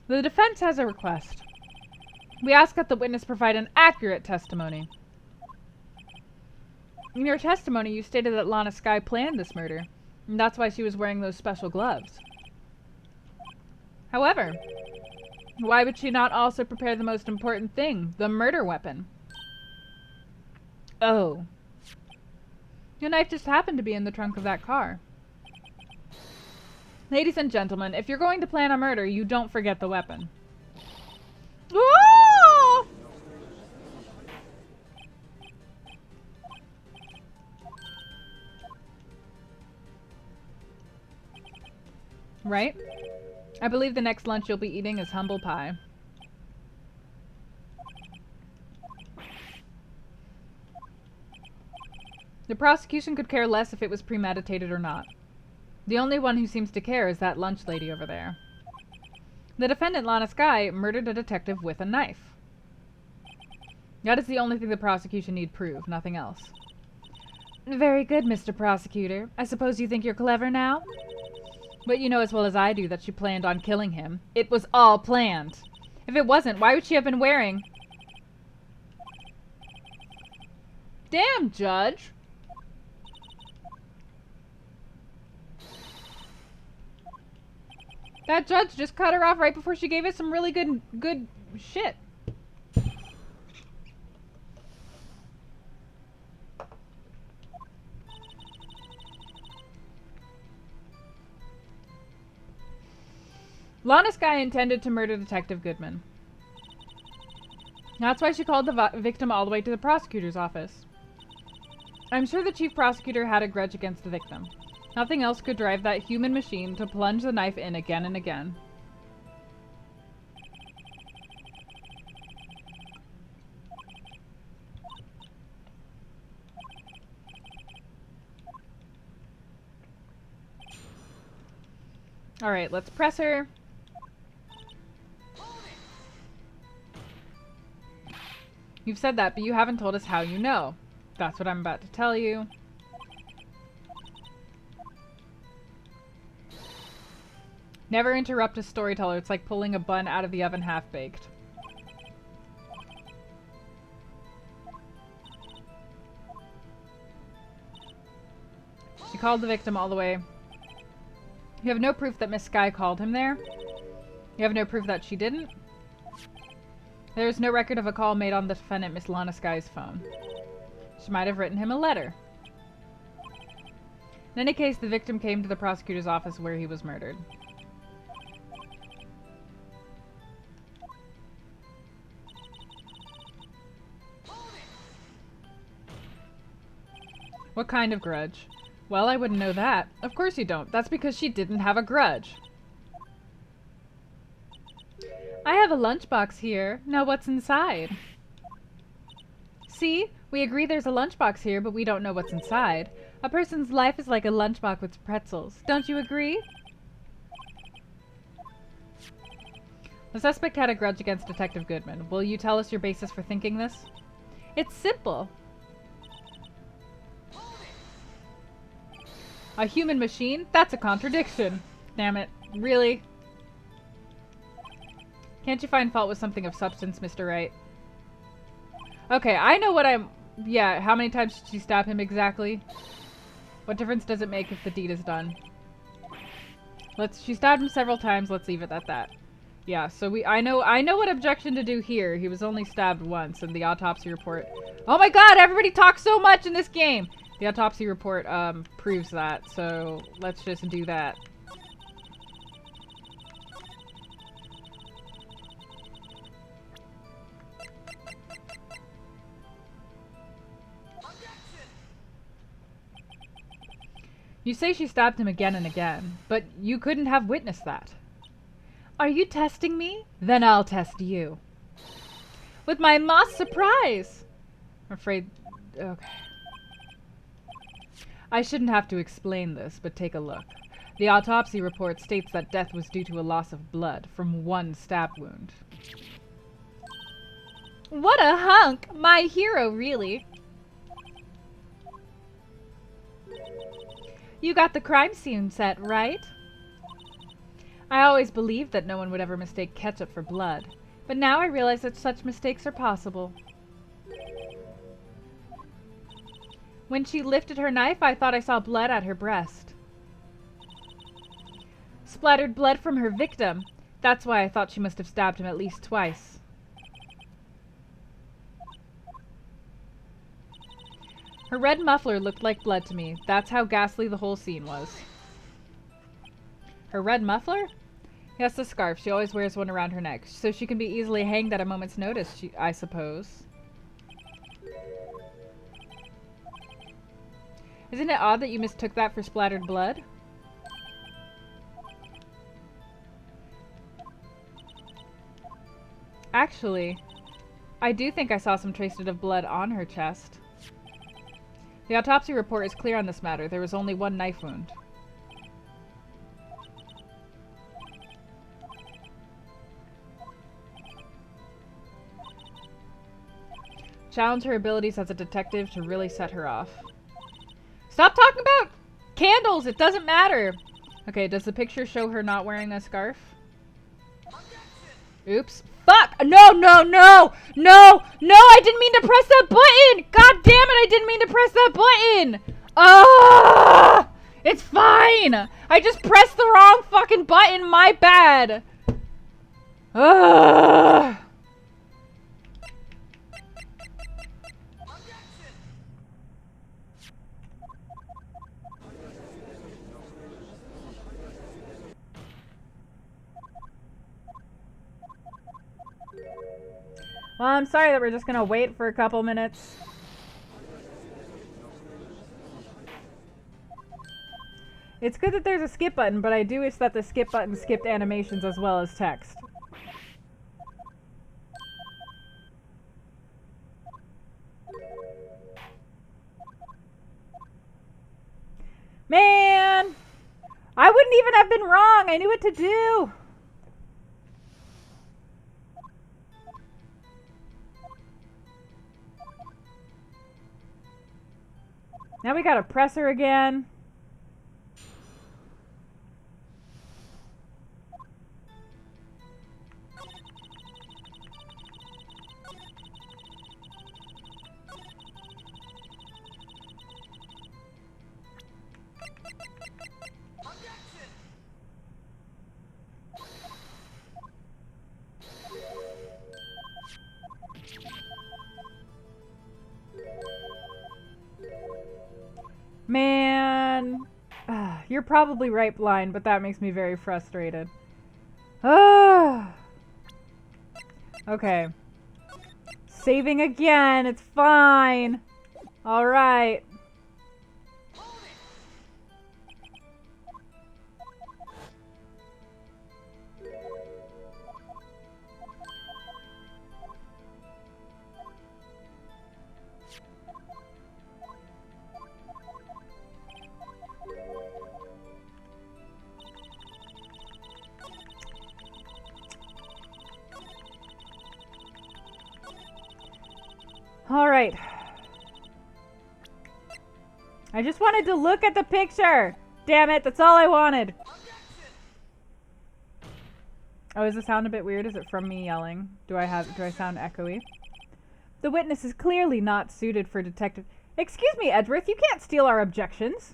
The defense has a request. We ask that the witness provide an accurate testimony. In your testimony, you stated that Lana Skye planned this murder, and that's why she was wearing those special gloves. However, why would she not also prepare the most important thing, the murder weapon? Oh. Your knife just happened to be in the trunk of that car. Ladies and gentlemen, if you're going to plan a murder, you don't forget the weapon. Whoa! Right? I believe the next lunch you'll be eating is humble pie. The prosecution could care less if it was premeditated or not. The only one who seems to care is that lunch lady over there. The defendant, Lana Skye, murdered a detective with a knife. That is the only thing the prosecution need prove, nothing else. Very good, Mr. Prosecutor. I suppose you think you're clever now? But you know as well as I do that she planned on killing him. It was all planned. If it wasn't, why would she have been wearing... Damn, Judge! That judge just cut her off right before she gave us some really good shit. Lana Skye intended to murder Detective Goodman. That's why she called the victim all the way to the prosecutor's office. I'm sure the chief prosecutor had a grudge against the victim. Nothing else could drive that human machine to plunge the knife in again and again. Alright, let's press her. You've said that, but you haven't told us how you know. That's what I'm about to tell you. Never interrupt a storyteller. It's like pulling a bun out of the oven half-baked. She called the victim all the way. You have no proof that Miss Sky called him there. You have no proof that she didn't. There is no record of a call made on the defendant, Miss Lana Sky's phone. She might have written him a letter. In any case, the victim came to the prosecutor's office where he was murdered. What kind of grudge? Well, I wouldn't know that. Of course you don't. That's because she didn't have a grudge. I have a lunchbox here. Now what's inside? See? We agree there's a lunchbox here, but we don't know what's inside. A person's life is like a lunchbox with pretzels. Don't you agree? The suspect had a grudge against Detective Goodman. Will you tell us your basis for thinking this? It's simple. A human machine? That's a contradiction. Damn it. Really? Can't you find fault with something of substance, Mr. Wright? Okay, I know what I'm... Yeah, how many times did she stab him exactly? What difference does it make if the deed is done? She stabbed him several times. Let's leave it at that. Yeah, so I know what objection to do here. He was only stabbed once, and the autopsy report... Oh my god, everybody talks so much in this game! The autopsy report, proves that, so let's just do that. You say she stabbed him again and again, but you couldn't have witnessed that. Are you testing me? Then I'll test you. With my moss surprise! I'm afraid... Okay. I shouldn't have to explain this, but take a look. The autopsy report states that death was due to a loss of blood from one stab wound. What a hunk! My hero, really. You got the crime scene set, right? I always believed that no one would ever mistake ketchup for blood, but now I realize that such mistakes are possible. When she lifted her knife, I thought I saw blood at her breast. Splattered blood from her victim. That's why I thought she must have stabbed him at least twice. Her red muffler looked like blood to me. That's how ghastly the whole scene was. Her red muffler? Yes, the scarf. She always wears one around her neck, so she can be easily hanged at a moment's notice, I suppose. Isn't it odd that you mistook that for splattered blood? Actually, I do think I saw some traces of blood on her chest. The autopsy report is clear on this matter. There was only one knife wound. Challenge her abilities as a detective to really set her off. Stop talking about candles! It doesn't matter! Okay, does the picture show her not wearing a scarf? Oops. Fuck! No, no, no! No! No! I didn't mean to press that button! God damn it! I didn't mean to press that button! Ah! It's fine! I just pressed the wrong fucking button! My bad! Ah! Well, I'm sorry that we're just gonna wait for a couple minutes. It's good that there's a skip button, but I do wish that the skip button skipped animations as well as text. Man! I couldn't even have been wrong. I knew what to do. Now we gotta press her again. Man, you're probably right, Blind, but that makes me very frustrated. Okay. Saving again, it's fine. Alright. Alright. I just wanted to look at the picture! Damn it, that's all I wanted! Oh, is the sound a bit weird? Is it from me yelling? Do I sound echoey? The witness is clearly not suited for detective... Excuse me, Edgeworth, you can't steal our objections!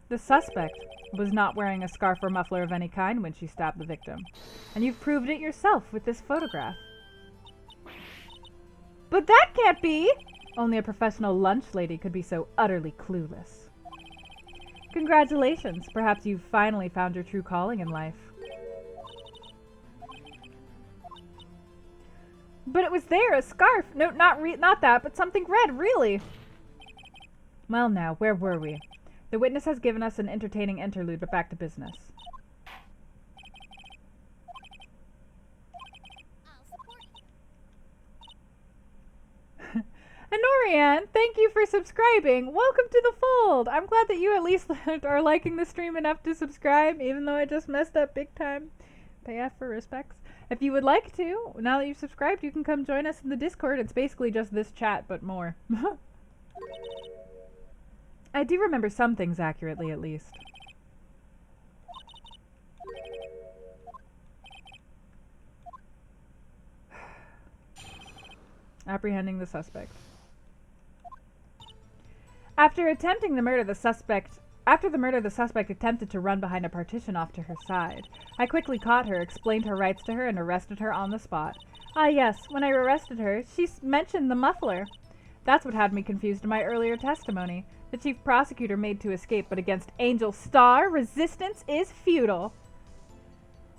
The suspect was not wearing a scarf or muffler of any kind when she stabbed the victim. And you've proved it yourself with this photograph. But that can't be! Only a professional lunch lady could be so utterly clueless. Congratulations, perhaps you've finally found your true calling in life. But it was there, a scarf! No, not that, but something red, really! Well now, where were we? The witness has given us an entertaining interlude, but back to business. Honorian, thank you for subscribing. Welcome to the fold. I'm glad that you at least are liking the stream enough to subscribe, even though I just messed up big time. Pay F for respects. If you would like to, now that you've subscribed, you can come join us in the Discord. It's basically just this chat, but more. I do remember some things accurately, at least. Apprehending the suspect. After the murder, the suspect attempted to run behind a partition off to her side. I quickly caught her, explained her rights to her, and arrested her on the spot. Ah yes, when I arrested her, she mentioned the muffler. That's what had me confused in my earlier testimony. The chief prosecutor made to escape, but against Angel Star, resistance is futile.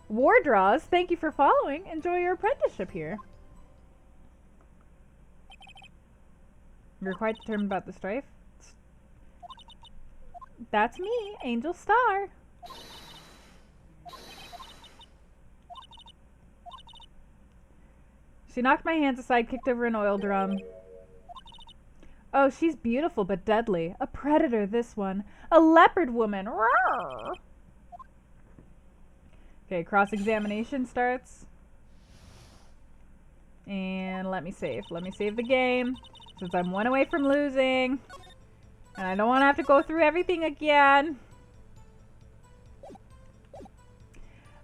War Draws, thank you for following. Enjoy your apprenticeship here. You're quite determined about the strife? That's me, Angel Star. She knocked my hands aside, kicked over an oil drum. Oh, she's beautiful but deadly. A predator, this one. A leopard woman. Roar! Okay, cross-examination starts. And let me save. Let me save the game, since I'm one away from losing. And I don't want to have to go through everything again.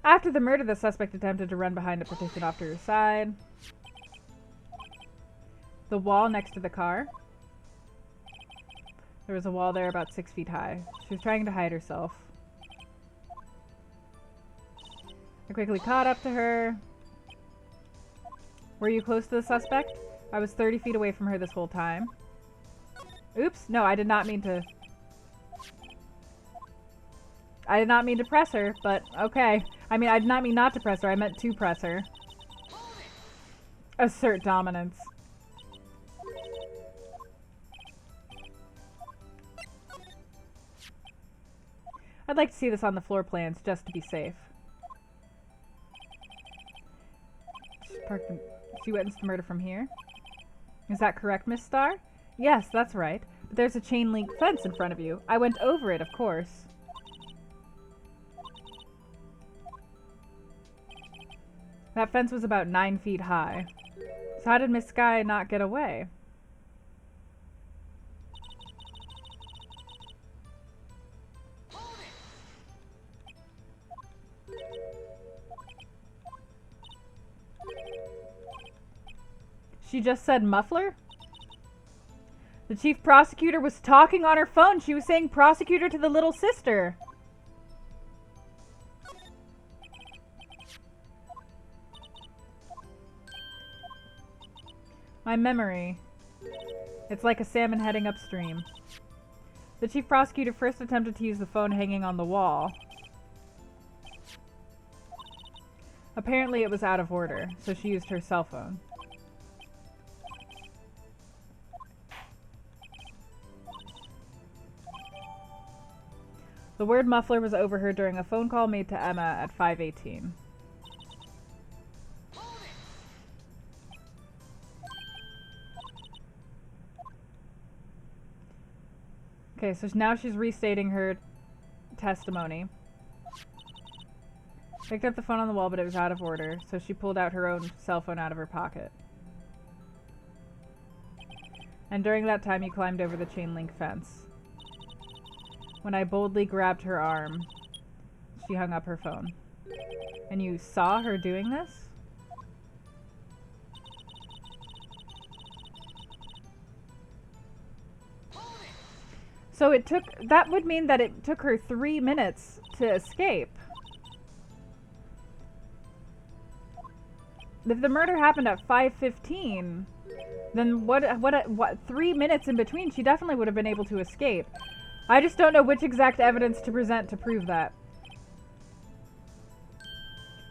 After the murder, the suspect attempted to run behind a partition off to her side. The wall next to the car. There was a wall there about 6 feet high. She was trying to hide herself. I quickly caught up to her. Were you close to the suspect? I was 30 feet away from her this whole time. Oops, no, I did not mean to... I did not mean to press her, but okay. I mean, I did not mean not to press her, I meant to press her. Assert dominance. I'd like to see this on the floor plans, just to be safe. She witnessed the murder from here. Is that correct, Miss Star? Yes, that's right. But there's a chain link fence in front of you. I went over it, of course. That fence was about 9 feet high. So how did Miss Sky not get away? She just said muffler? The chief prosecutor was talking on her phone. She was saying prosecutor to the little sister. My memory. It's like a salmon heading upstream. The chief prosecutor first attempted to use the phone hanging on the wall. Apparently it was out of order, so she used her cell phone. The word muffler was overheard during a phone call made to Emma at 5:18. Okay, so now she's restating her testimony. Picked up the phone on the wall, but it was out of order, so she pulled out her own cell phone out of her pocket. And during that time, you climbed over the chain link fence. When I boldly grabbed her arm, she hung up her phone. And you saw her doing this? So that would mean that it took her 3 minutes to escape. If the murder happened at 5:15, then what 3 minutes in between, she definitely would have been able to escape. I just don't know which exact evidence to present to prove that.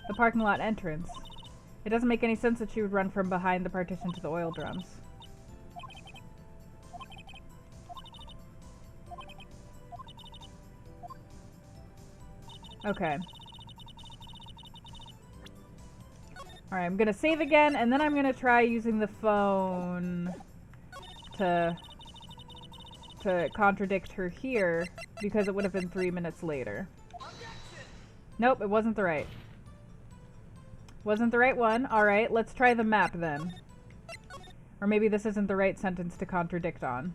The parking lot entrance. It doesn't make any sense that she would run from behind the partition to the oil drums. Okay. Alright, I'm gonna save again, and then I'm gonna try using the phone to contradict her here, because it would have been 3 minutes later. Nope, it wasn't the right. Wasn't the right one. Alright, let's try the map then. Or maybe this isn't the right sentence to contradict on.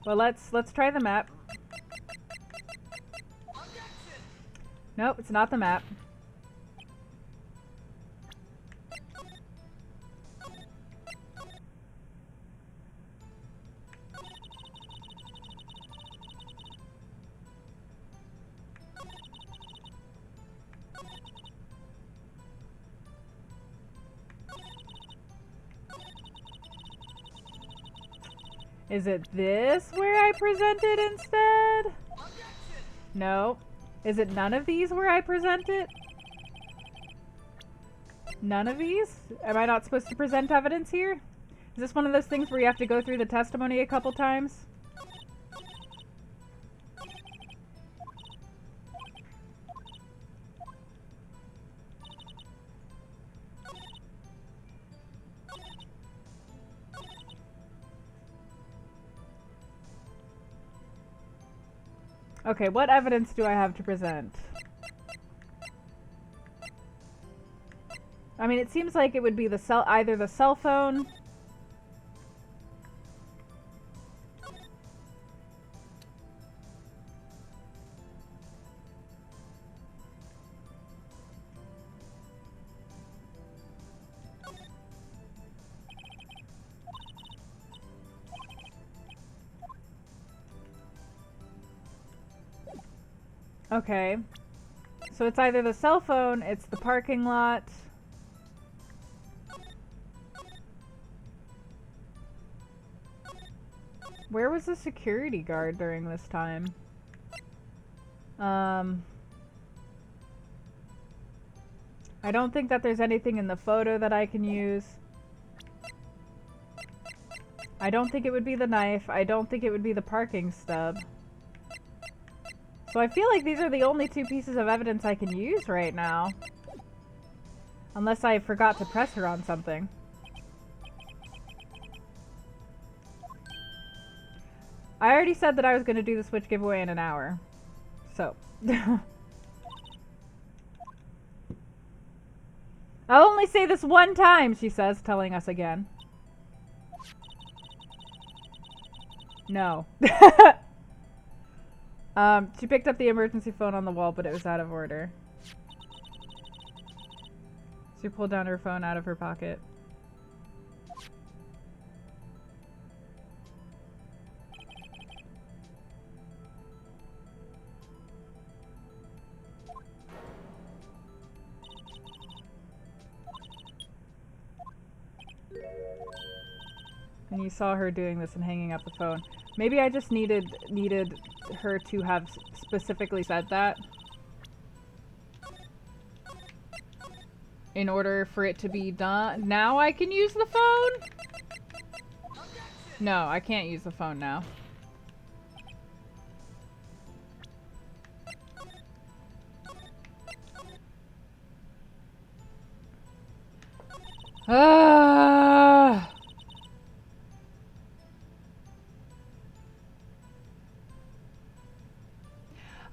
Well, let's try the map. Nope, it's not the map. Is it this where I presented instead? No. Is it none of these where I present it? None of these? Am I not supposed to present evidence here? Is this one of those things where you have to go through the testimony a couple times? Okay, what evidence do I have to present? I mean, it seems like it would be either the cell phone. Okay. So it's either the cell phone, it's the parking lot. Where was the security guard during this time? I don't think that there's anything in the photo that I can use. I don't think it would be the knife. I don't think it would be the parking stub. So I feel like these are the only two pieces of evidence I can use right now. Unless I forgot to press her on something. I already said that I was going to do the Switch giveaway in an hour. So. I'll only say this one time, she says, telling us again. No. She picked up the emergency phone on the wall, but it was out of order. She pulled down her phone out of her pocket. And you saw her doing this and hanging up the phone. Maybe I just needed her to have specifically said that in order for it to be done. Now I can use the phone? No, I can't use the phone now.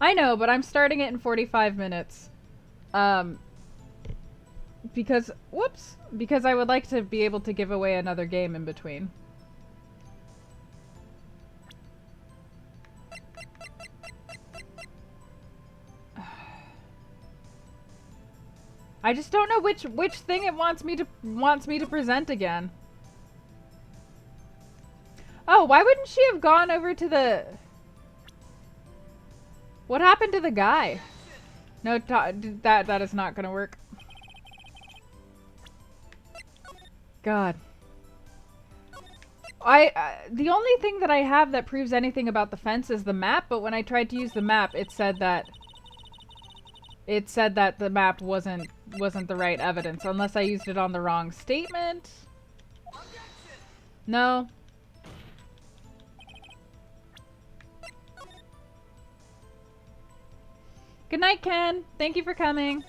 I know, but I'm starting it in 45 minutes. Because I would like to be able to give away another game in between. I just don't know which thing it wants me to present again. Oh, why wouldn't she have gone over to the... What happened to the guy? No, that is not gonna work. God. The only thing that I have that proves anything about the fence is the map, but when I tried to use the map, it said that the map wasn't the right evidence, unless I used it on the wrong statement. No. Good night, Ken. Thank you for coming.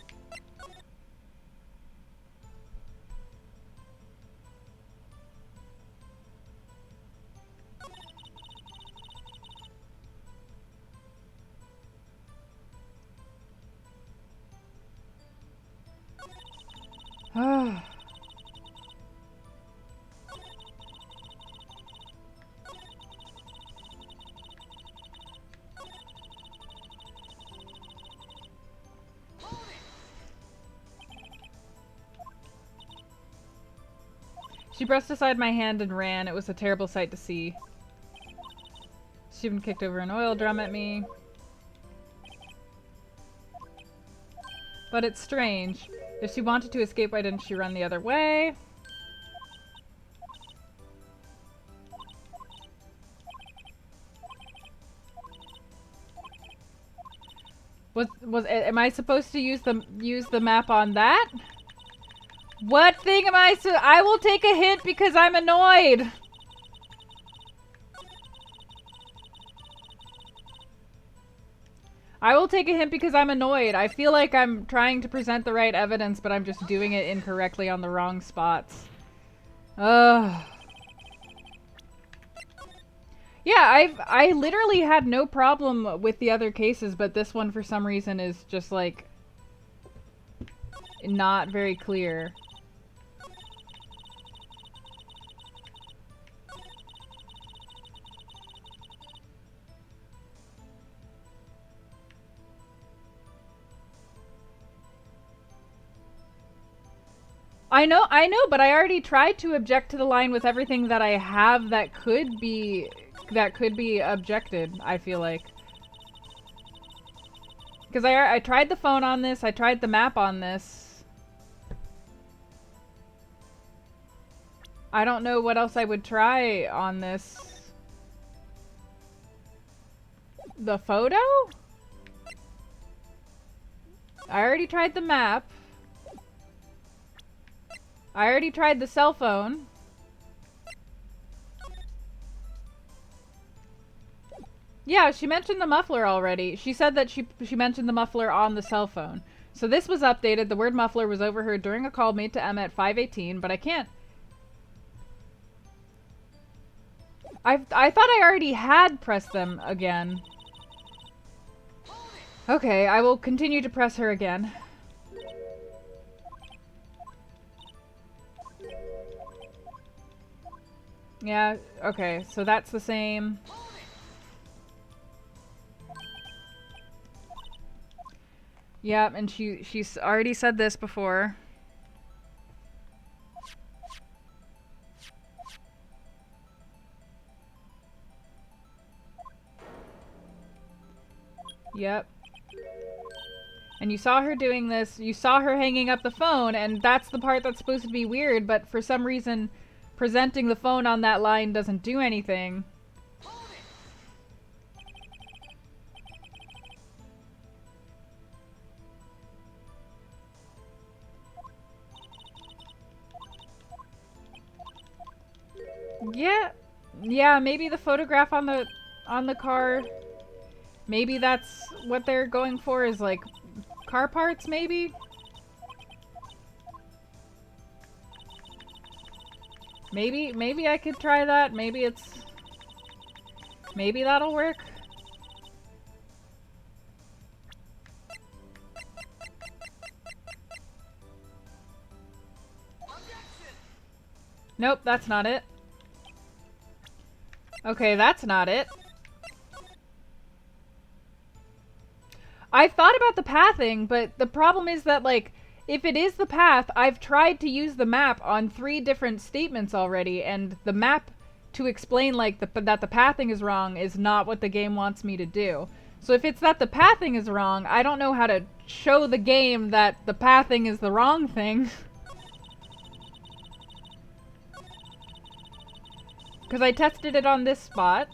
She brushed aside my hand and ran. It was a terrible sight to see. She even kicked over an oil drum at me. But it's strange. If she wanted to escape, why didn't she run the other way? Am I supposed to use the map on that? What thing am I will take a hint because I'm annoyed. I will take a hint because I'm annoyed. I feel like I'm trying to present the right evidence, but I'm just doing it incorrectly on the wrong spots. Ugh. Yeah, I literally had no problem with the other cases, but this one for some reason is just like not very clear. I know, but I already tried to object to the line with everything that I have that could be objected, I feel like. Because I tried the phone on this, I tried the map on this. I don't know what else I would try on this. The photo? I already tried the map. I already tried the cell phone. Yeah, she mentioned the muffler already. She said that she mentioned the muffler on the cell phone. So this was updated. The word muffler was overheard during a call made to Emma at 5:18, but I can't. I thought I already had pressed them again. Okay, I will continue to press her again. Yeah, okay, so that's the same. Yeah, and she's already said this before. Yep. And you saw her doing this, you saw her hanging up the phone, and that's the part that's supposed to be weird, but for some reason, presenting the phone on that line doesn't do anything. Yeah, maybe the photograph on the car, maybe that's what they're going for, is like car parts, maybe? Maybe I could try that. Maybe that'll work. Nope, that's not it. Okay, that's not it. I thought about the pathing, but the problem is that, like, if it is the path, I've tried to use the map on 3 different statements already, and the map to explain, like, that the pathing is wrong is not what the game wants me to do. So if it's that the pathing is wrong, I don't know how to show the game that the pathing is the wrong thing. Because I tested it on this spot.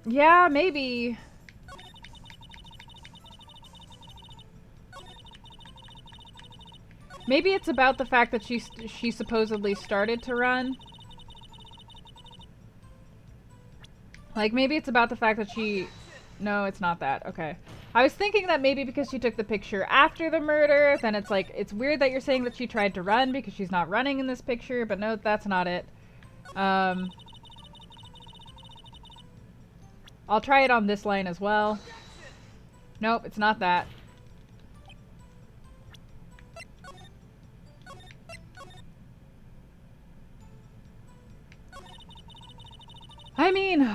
Yeah, maybe. Maybe it's about the fact that she supposedly started to run. Like, maybe it's about the fact that she... No, it's not that. Okay. I was thinking that maybe because she took the picture after the murder, then it's like, it's weird that you're saying that she tried to run because she's not running in this picture, but no, that's not it. I'll try it on this line as well. Nope, it's not that. I mean...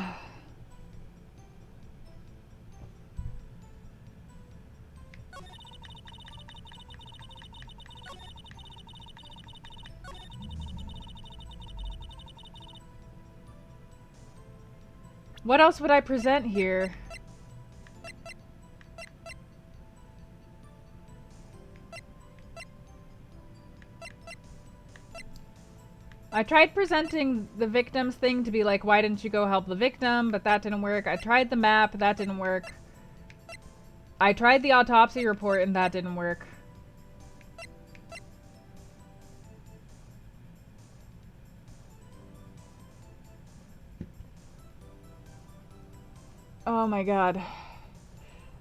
What else would I present here? I tried presenting the victim's thing to be like, why didn't you go help the victim? But that didn't work. I tried the map, that didn't work. I tried the autopsy report and that didn't work. Oh my god.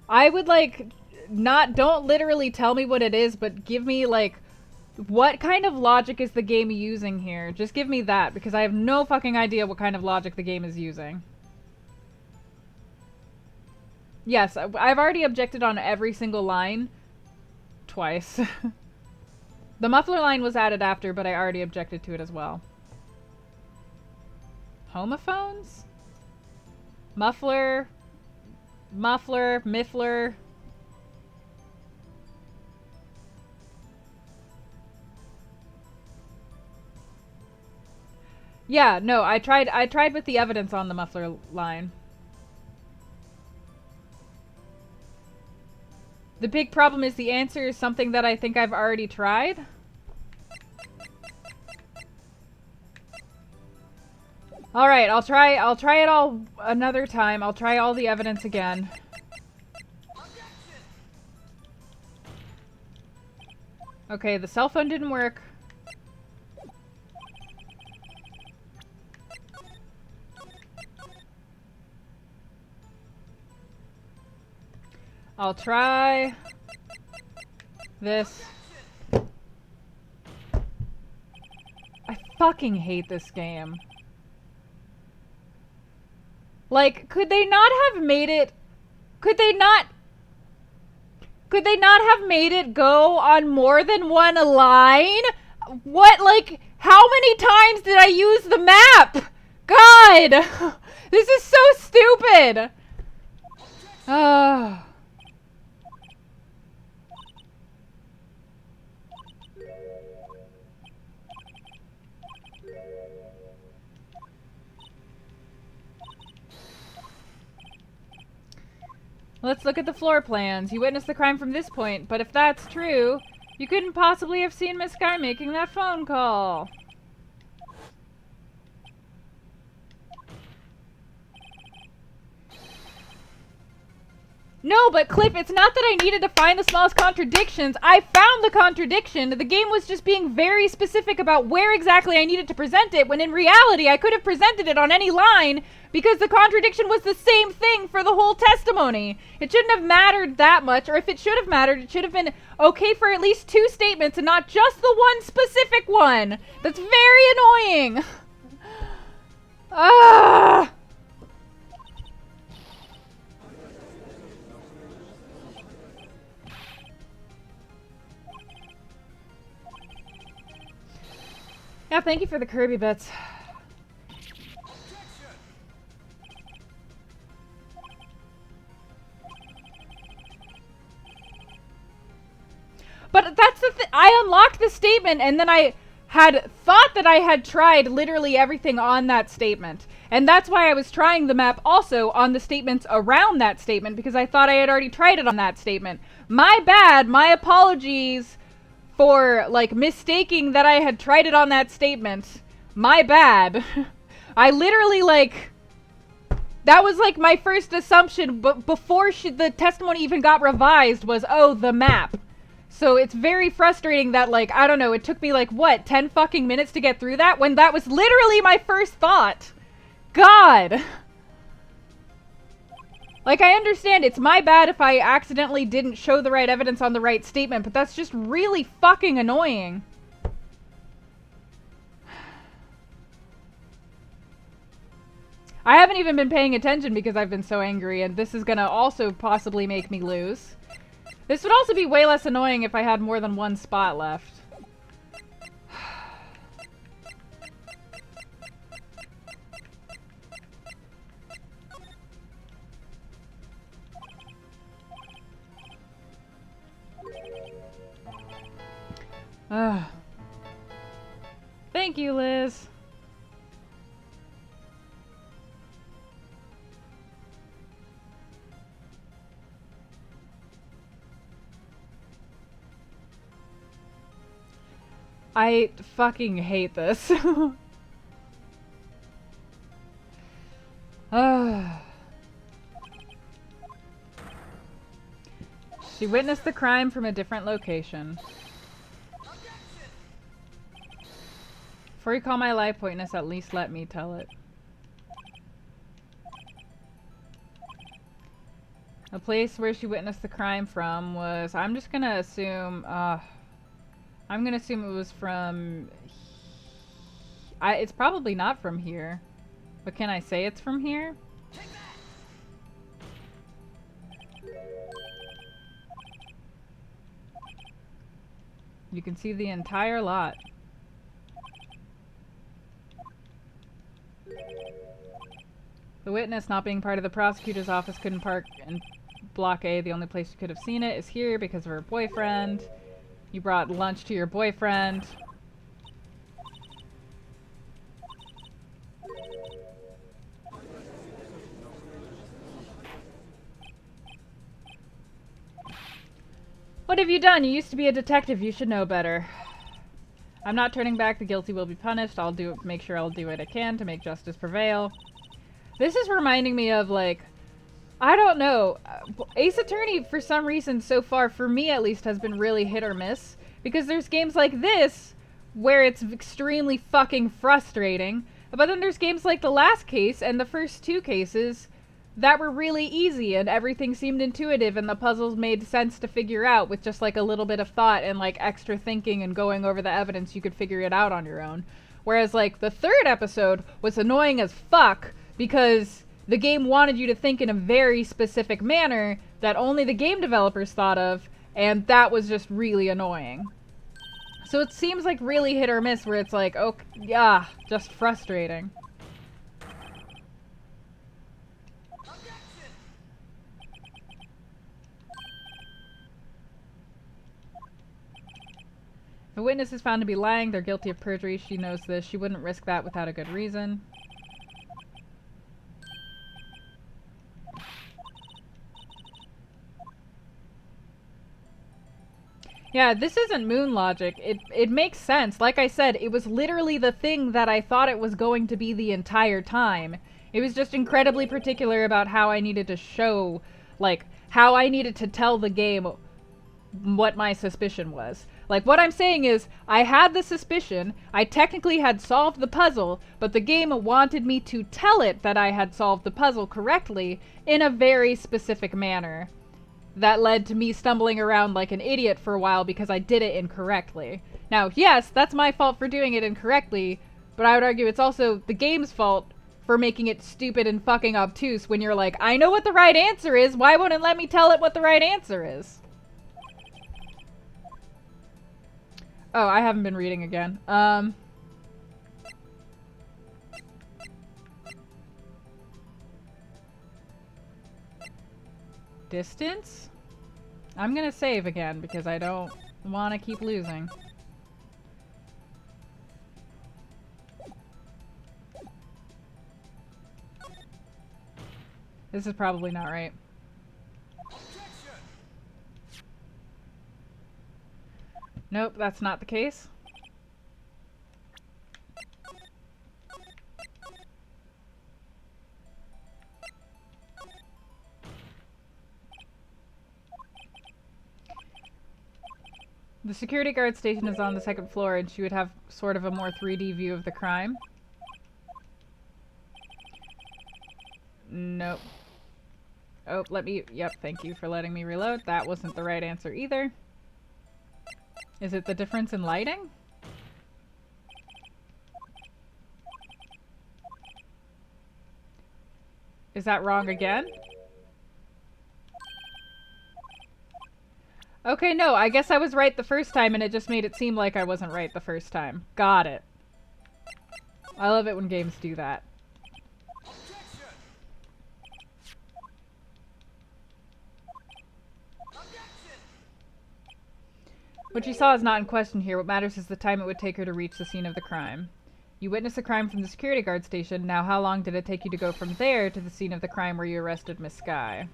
I would like, don't literally tell me what it is, but give me like, what kind of logic is the game using here? Just give me that, because I have no fucking idea what kind of logic the game is using. Yes, I've already objected on every single line. Twice. The muffler line was added after, but I already objected to it as well. Homophones? Muffler. Muffler. Miffler. Yeah, no, I tried with the evidence on the muffler line. The big problem is the answer is something that I think I've already tried. Alright, I'll try it all another time. I'll try all the evidence again. Okay, the cell phone didn't work. I'll try this. I fucking hate this game. Like, could they not have made it... Could they not have made it go on more than one line? What, like, how many times did I use the map? God! This is so stupid! Let's look at the floor plans. You witnessed the crime from this point, but if that's true, you couldn't possibly have seen Miss Guy making that phone call. No, but Cliff, it's not that I needed to find the smallest contradictions. I found the contradiction. The game was just being very specific about where exactly I needed to present it, when in reality I could have presented it on any line because the contradiction was the same thing for the whole testimony. It shouldn't have mattered that much, or if it should have mattered, it should have been okay for at least 2 statements and not just the one specific one. That's very annoying. Ah! Yeah, thank you for the Kirby bits. But that's the thing. I unlocked the statement and then I had thought that I had tried literally everything on that statement. And that's why I was trying the map also on the statements around that statement, because I thought I had already tried it on that statement. My bad. My apologies for, like, mistaking that I had tried it on that statement. My bad. I literally, like... That was, like, my first assumption, but before the testimony even got revised was, oh, the map. So it's very frustrating that, like, I don't know, it took me, like, what, 10 fucking minutes to get through that? When that was literally my first thought. God! Like, I understand it's my bad if I accidentally didn't show the right evidence on the right statement, but that's just really fucking annoying. I haven't even been paying attention because I've been so angry, and this is gonna also possibly make me lose. This would also be way less annoying if I had more than one spot left. Thank you, Liz. I fucking hate this. She witnessed the crime from a different location. Before you call my life witness, at least let me tell it. The place where she witnessed the crime from was... I'm just gonna assume... I'm gonna assume it was from... it's probably not from here. But can I say it's from here? You can see the entire lot. The witness, not being part of the prosecutor's office, couldn't park in Block A. The only place you could have seen it is here because of her boyfriend. You brought lunch to your boyfriend. What have you done? You used to be a detective. You should know better. I'm not turning back. The guilty will be punished. I'll make sure I'll do what I can to make justice prevail. This is reminding me of, like, I don't know. Ace Attorney, for some reason, so far, for me at least, has been really hit or miss. Because there's games like this where it's extremely fucking frustrating, but then there's games like the last case and the first two cases that were really easy and everything seemed intuitive and the puzzles made sense to figure out with just like a little bit of thought and like extra thinking and going over the evidence. You could figure it out on your own. Whereas like the third episode was annoying as fuck because the game wanted you to think in a very specific manner that only the game developers thought of, and that was just really annoying. So it seems like really hit or miss where it's like, oh, yeah, just frustrating. If a witness is found to be lying, they're guilty of perjury. She knows this. She wouldn't risk that without a good reason. Yeah, this isn't moon logic. It makes sense. Like I said, it was literally the thing that I thought it was going to be the entire time. It was just incredibly particular about how I needed to show, like, how I needed to tell the game what my suspicion was. Like, what I'm saying is, I had the suspicion, I technically had solved the puzzle, but the game wanted me to tell it that I had solved the puzzle correctly in a very specific manner. That led to me stumbling around like an idiot for a while because I did it incorrectly. Now, yes, that's my fault for doing it incorrectly, but I would argue it's also the game's fault for making it stupid and fucking obtuse when you're like, I know what the right answer is, why won't it let me tell it what the right answer is? Oh, I haven't been reading again. Distance? I'm gonna save again because I don't want to keep losing. This is probably not right. Nope, that's not the case. The security guard station is on the second floor and she would have sort of a more 3D view of the crime. Nope. Oh, yep, thank you for letting me reload. That wasn't the right answer either. Is it the difference in lighting? Is that wrong again? Okay, no, I guess I was right the first time and it just made it seem like I wasn't right the first time. Got it. I love it when games do that. What you saw is not in question here. What matters is the time it would take her to reach the scene of the crime. You witnessed a crime from the security guard station. Now, how long did it take you to go from there to the scene of the crime where you arrested Miss Skye?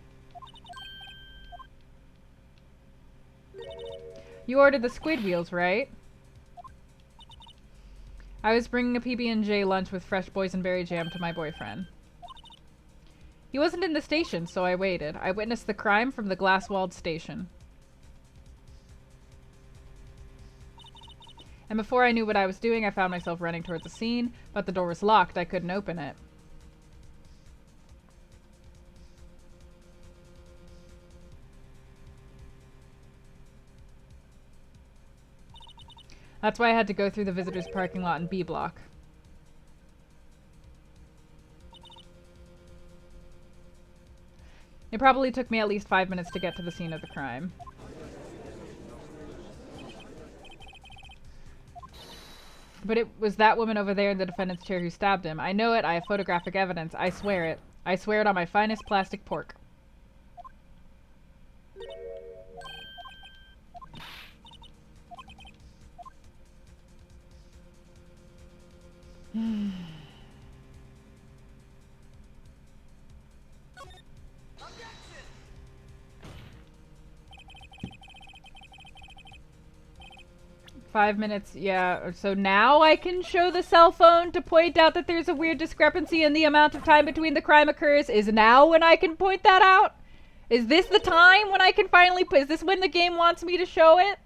You ordered the squid wheels, right? I was bringing a PB&J lunch with fresh boysenberry jam to my boyfriend. He wasn't in the station, so I waited. I witnessed the crime from the glass-walled station. And before I knew what I was doing, I found myself running towards the scene, but the door was locked. I couldn't open it. That's why I had to go through the visitors' parking lot in B block. It probably took me at least 5 minutes to get to the scene of the crime. But it was that woman over there in the defendant's chair who stabbed him. I know it. I have photographic evidence. I swear it. I swear it on my finest plastic pork. Hmm. 5 minutes, yeah. So now I can show the cell phone to point out that there's a weird discrepancy in the amount of time between the crime occurs. Is now when I can point that out? Is this the time when I can finally is this when the game wants me to show it?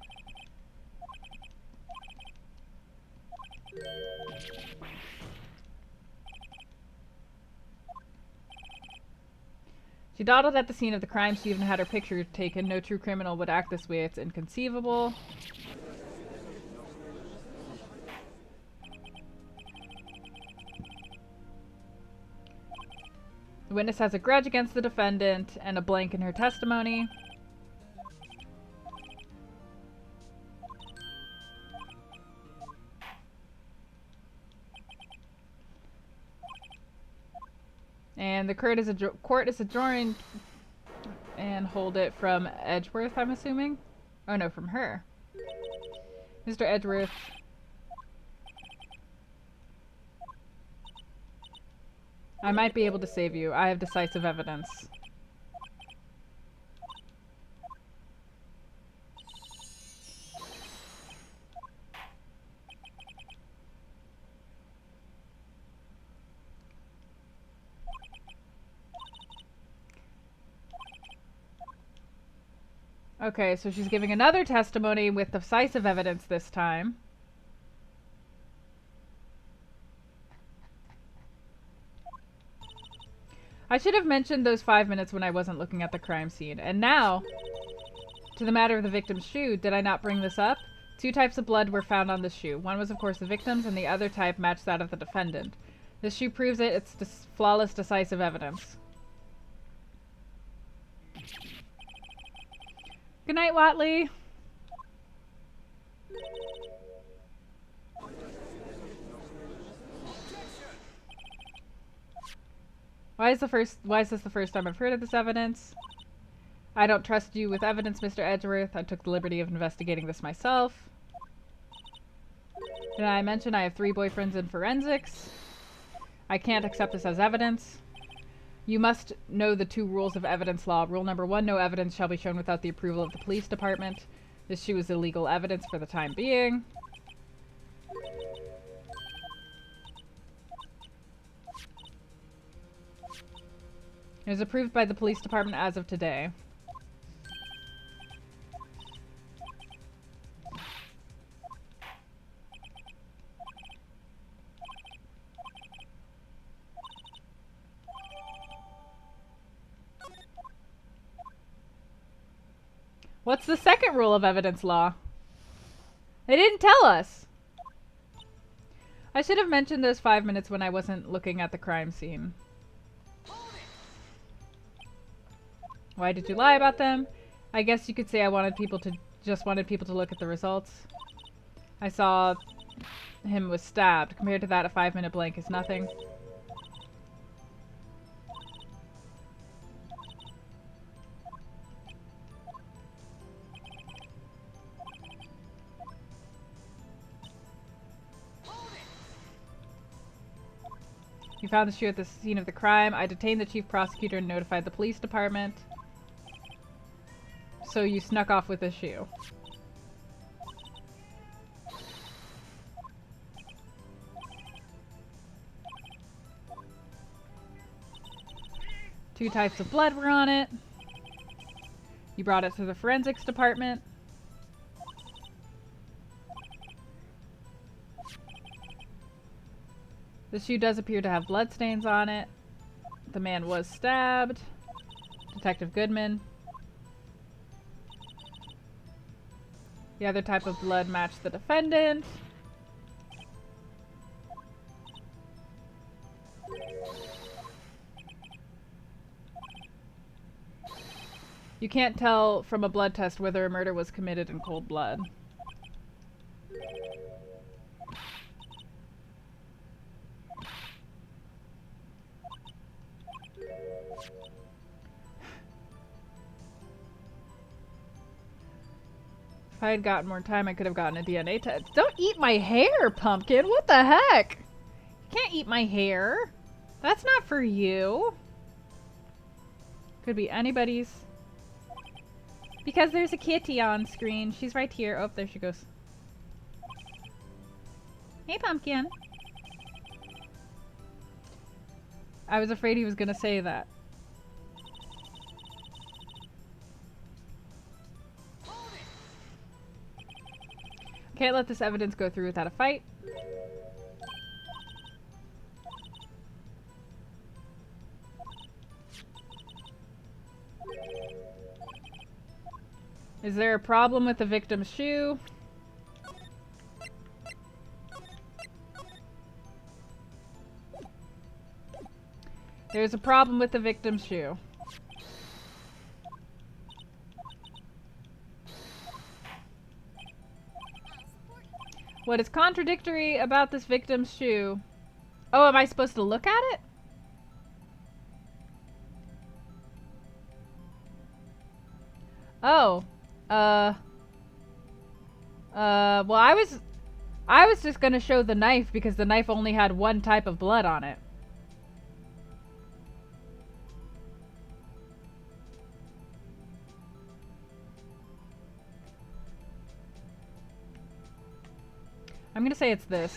She dawdled at the scene of the crime. She even had her picture taken. No true criminal would act this way. It's inconceivable. The witness has a grudge against the defendant and a blank in her testimony. And the court is adjourned and hold it from Edgeworth, I'm assuming? Oh no, from her. Mr. Edgeworth. I might be able to save you. I have decisive evidence. Okay, so she's giving another testimony with decisive evidence this time. I should have mentioned those 5 minutes when I wasn't looking at the crime scene. And now, to the matter of the victim's shoe, did I not bring this up? 2 types of blood were found on the shoe. One was, of course, the victim's, and the other type matched that of the defendant. This shoe proves it. It's flawless, decisive evidence. Good night, Watley. Why is this the first time I've heard of this evidence? I don't trust you with evidence, Mr. Edgeworth. I took the liberty of investigating this myself. Did I mention I have 3 boyfriends in forensics? I can't accept this as evidence. You must know the 2 rules of evidence law. Rule number 1, no evidence shall be shown without the approval of the police department. This shoe is illegal evidence for the time being. It was approved by the police department as of today. What's the second rule of evidence law? They didn't tell us. I should have mentioned those 5 minutes when I wasn't looking at the crime scene. Why did you lie about them? I guess you could say I wanted people to look at the results. I saw him was stabbed. Compared to that, a 5-minute blank is nothing. You found the shoe at the scene of the crime. I detained the chief prosecutor and notified the police department. So you snuck off with the shoe. Two types of blood were on it. You brought it to the forensics department. The shoe does appear to have bloodstains on it. The man was stabbed. Detective Goodman. The other type of blood matched the defendant. You can't tell from a blood test whether a murder was committed in cold blood. If I had gotten more time, I could have gotten a DNA test. Don't eat my hair, Pumpkin! What the heck? You can't eat my hair. That's not for you. Could be anybody's. Because there's a kitty on screen. She's right here. Oh, there she goes. Hey, Pumpkin. I was afraid he was gonna say that. Can't let this evidence go through without a fight. Is there a problem with the victim's shoe? There's a problem with the victim's shoe. What is contradictory about this victim's shoe? Oh, am I supposed to look at it? Oh. Well, I was just gonna show the knife because the knife only had one type of blood on it. I'm gonna say it's this.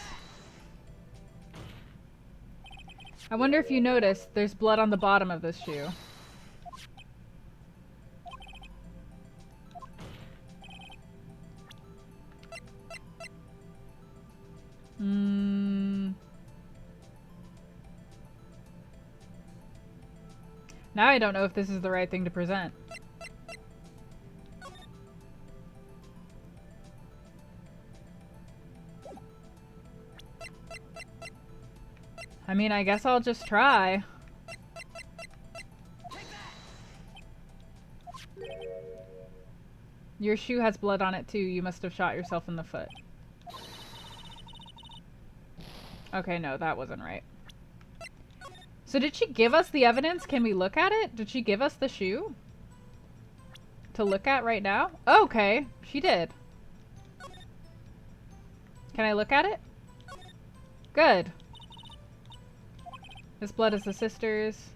I wonder if you noticed there's blood on the bottom of this shoe. Now I don't know if this is the right thing to present. I mean, I guess I'll just try. Your shoe has blood on it too. You must have shot yourself in the foot. Okay, no, that wasn't right. So did she give us the evidence? Can we look at it? Did she give us the shoe? To look at right now? Oh, okay, she did. Can I look at it? Good. This blood is the sister's.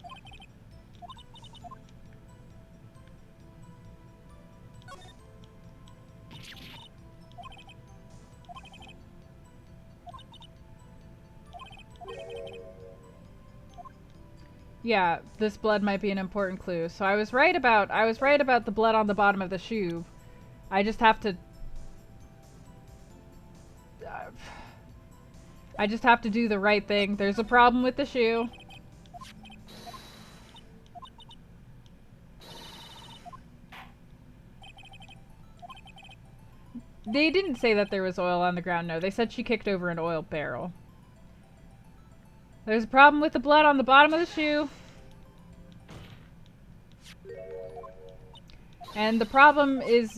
Yeah, this blood might be an important clue. So I was right about the blood on the bottom of the shoe. I just have to do the right thing. There's a problem with the shoe. They didn't say that there was oil on the ground, no. They said she kicked over an oil barrel. There's a problem with the blood on the bottom of the shoe. And the problem is...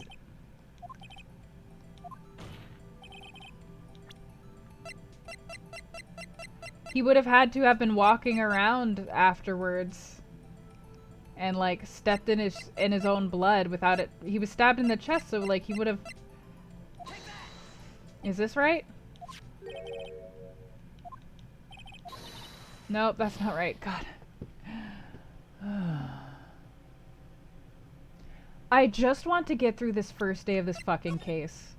he would have had to have been walking around afterwards and like stepped in his own blood without it. He was stabbed in the chest, so like he would have... Is this right? Nope, that's not right. God. I just want to get through this first day of this fucking case.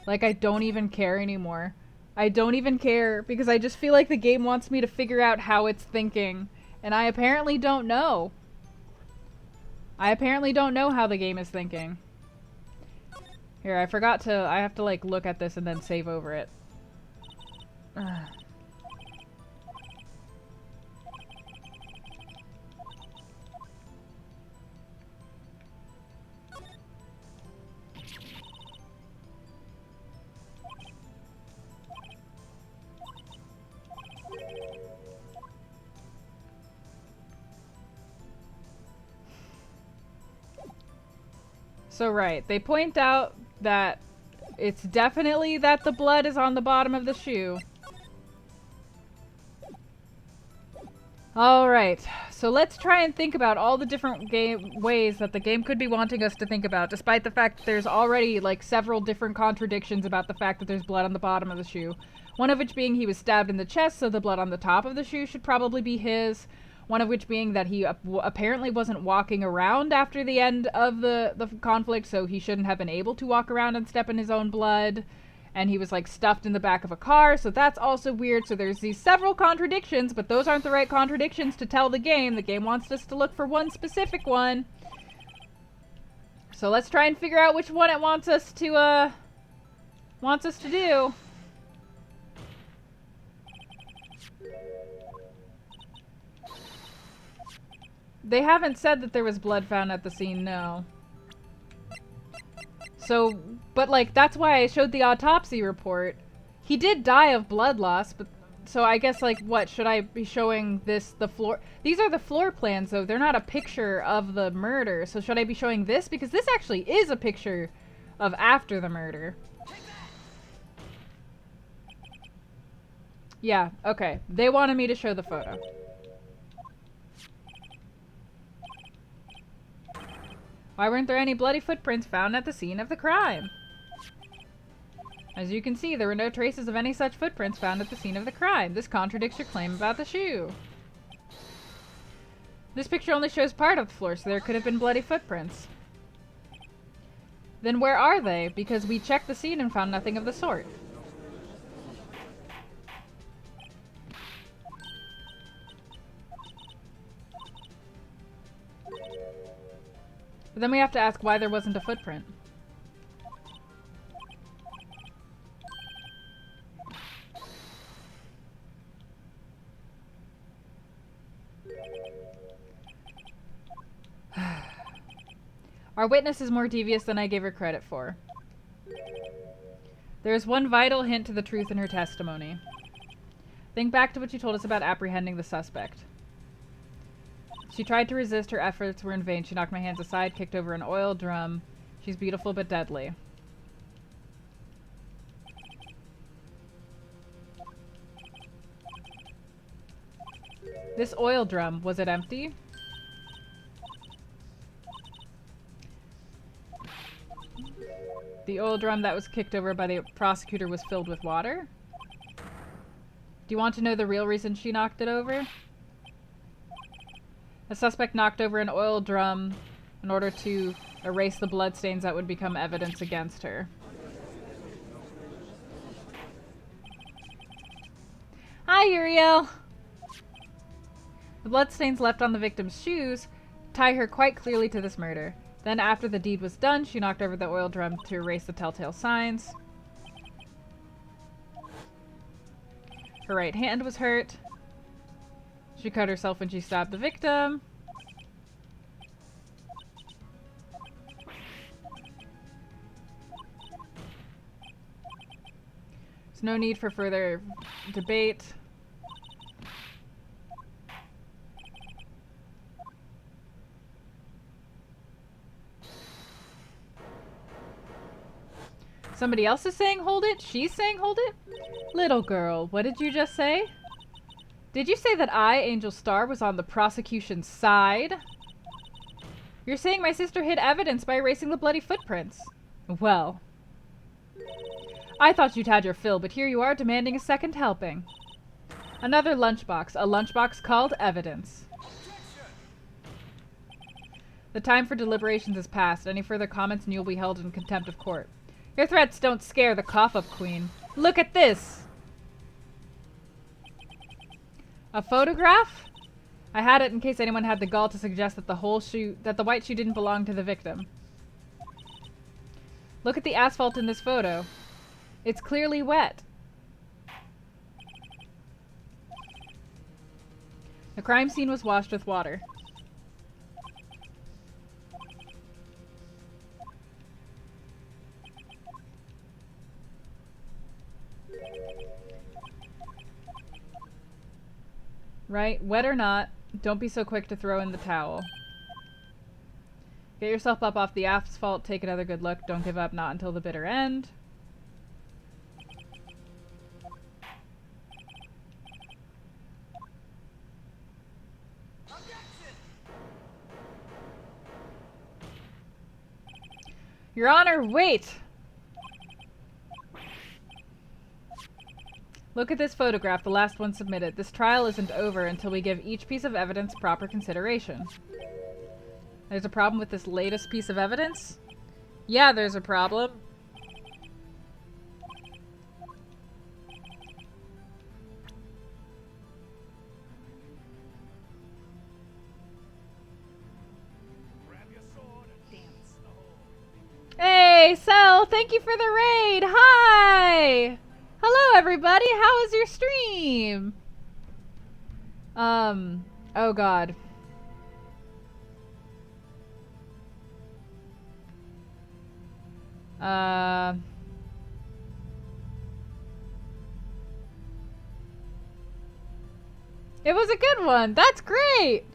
Like, I don't even care anymore. I don't even care because I just feel like the game wants me to figure out how it's thinking. And I apparently don't know. I apparently don't know how the game is thinking. Here, I forgot to... I have to, like, look at this and then save over it. Ugh. So right, they point out that it's definitely that the blood is on the bottom of the shoe. Alright, so let's try and think about all the different ways that the game could be wanting us to think about, despite the fact that there's already like several different contradictions about the fact that there's blood on the bottom of the shoe. One of which being he was stabbed in the chest, so the blood on the top of the shoe should probably be his. One of which being that he apparently wasn't walking around after the end of the conflict, so he shouldn't have been able to walk around and step in his own blood. And he was like stuffed in the back of a car, so that's also weird. So there's these several contradictions, but those aren't the right contradictions to tell the game. The game wants us to look for one specific one. So let's try and figure out which one it wants us to do. They haven't said that there was blood found at the scene, no. So, but like, that's why I showed the autopsy report. He did die of blood loss, but so I guess like, what, should I be showing this, the floor? These are the floor plans though, they're not a picture of the murder. So should I be showing this? Because this actually is a picture of after the murder. Yeah, okay. They wanted me to show the photo. Why weren't there any bloody footprints found at the scene of the crime? As you can see, there were no traces of any such footprints found at the scene of the crime. This contradicts your claim about the shoe. This picture only shows part of the floor, so there could have been bloody footprints. Then where are they? Because we checked the scene and found nothing of the sort. But then we have to ask why there wasn't a footprint. Our witness is more devious than I gave her credit for. There is one vital hint to the truth in her testimony. Think back to what you told us about apprehending the suspect. She tried to resist. Her efforts were in vain. She knocked my hands aside, kicked over an oil drum. She's beautiful but deadly. This oil drum, was it empty? The oil drum that was kicked over by the prosecutor was filled with water? Do you want to know the real reason she knocked it over? The suspect knocked over an oil drum in order to erase the bloodstains that would become evidence against her. Hi, Uriel! The bloodstains left on the victim's shoes tie her quite clearly to this murder. Then, after the deed was done, she knocked over the oil drum to erase the telltale signs. Her right hand was hurt. She cut herself when she stabbed the victim. There's no need for further debate. Somebody else is saying hold it? She's saying hold it? Little girl, what did you just say? Did you say that I, Angel Star, was on the prosecution's side? You're saying my sister hid evidence by erasing the bloody footprints. Well, I thought you'd had your fill, but here you are demanding a second helping. Another lunchbox. A lunchbox called evidence. The time for deliberations is past. Any further comments and you'll be held in contempt of court. Your threats don't scare the cough-up queen. Look at this! A photograph? I had it in case anyone had the gall to suggest that the white shoe didn't belong to the victim. Look at the asphalt in this photo. It's clearly wet. The crime scene was washed with water. Right? Wet or not, don't be so quick to throw in the towel. Get yourself up off the asphalt, take another good look. Don't give up, not until the bitter end. Your Honor, wait! Look at this photograph, the last one submitted. This trial isn't over until we give each piece of evidence proper consideration. There's a problem with this latest piece of evidence? Yeah, there's a problem. Hey, Cell, thank you for the raid. Hi! Hello, everybody. How was your stream? Oh God. Uh... It was a good one. That's great.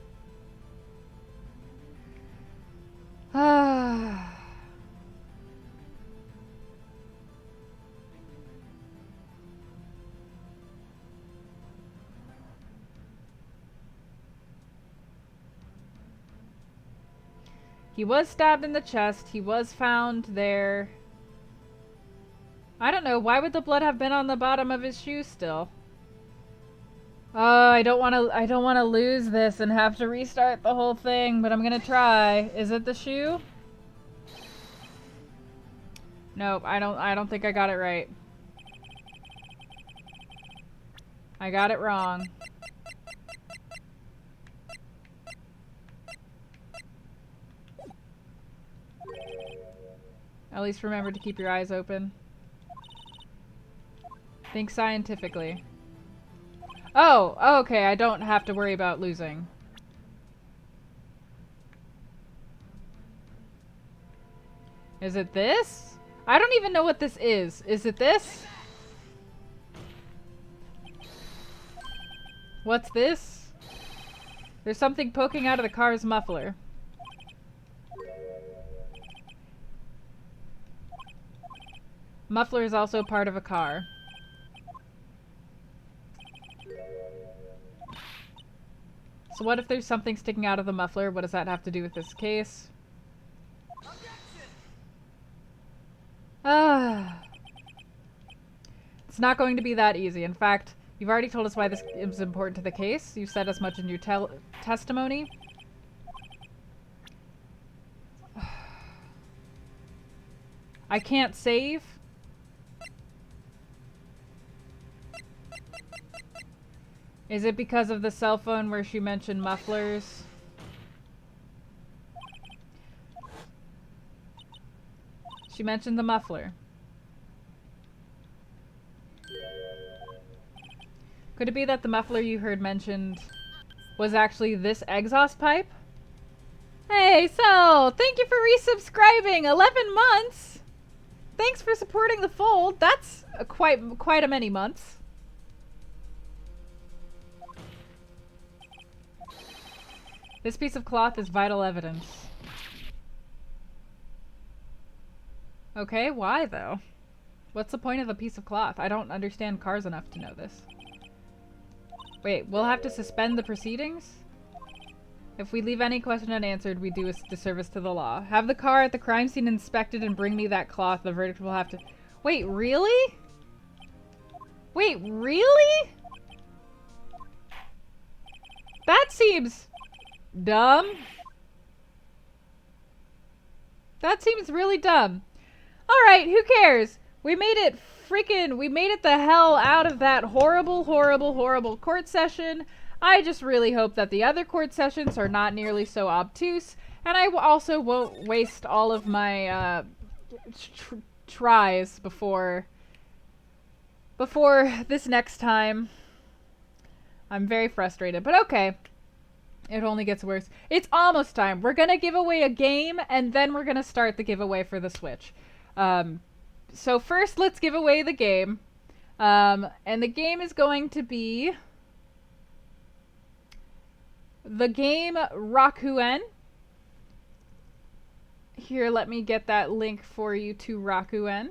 He was stabbed in the chest. He was found there. I don't know. Why would the blood have been on the bottom of his shoe still? Oh, I don't want to lose this and have to restart the whole thing, but I'm going to try. Is it the shoe? Nope, I don't think I got it right. I got it wrong. At least remember to keep your eyes open. Think scientifically. Oh, okay, I don't have to worry about losing. Is it this? I don't even know what this is. Is it this? What's this? There's something poking out of the car's muffler. Muffler is also part of a car. So what if there's something sticking out of the muffler? What does that have to do with this case? It's not going to be that easy. In fact, you've already told us why this is important to the case. You've said as much in your testimony. I can't save. Is it because of the cell phone where she mentioned mufflers? She mentioned the muffler. Could it be that the muffler you heard mentioned was actually this exhaust pipe? Hey, so, thank you for resubscribing! 11 months! Thanks for supporting the fold. That's quite a many months. This piece of cloth is vital evidence. Okay, why though? What's the point of a piece of cloth? I don't understand cars enough to know this. Wait, we'll have to suspend the proceedings? If we leave any question unanswered, we do a disservice to the law. Have the car at the crime scene inspected and bring me that cloth. The verdict will have to... Wait, really? Wait, really? That seems... dumb. That seems really dumb. Alright, who cares? We made it the hell out of that horrible, horrible, horrible court session. I just really hope that the other court sessions are not nearly so obtuse, and I also won't waste all of my tries before this next time. I'm very frustrated, but okay. It only gets worse. It's almost time. We're gonna give away a game, and then we're gonna start the giveaway for the Switch. So first, let's give away the game. And the game is going to be the game Rakuen. Here, let me get that link for you to Rakuen.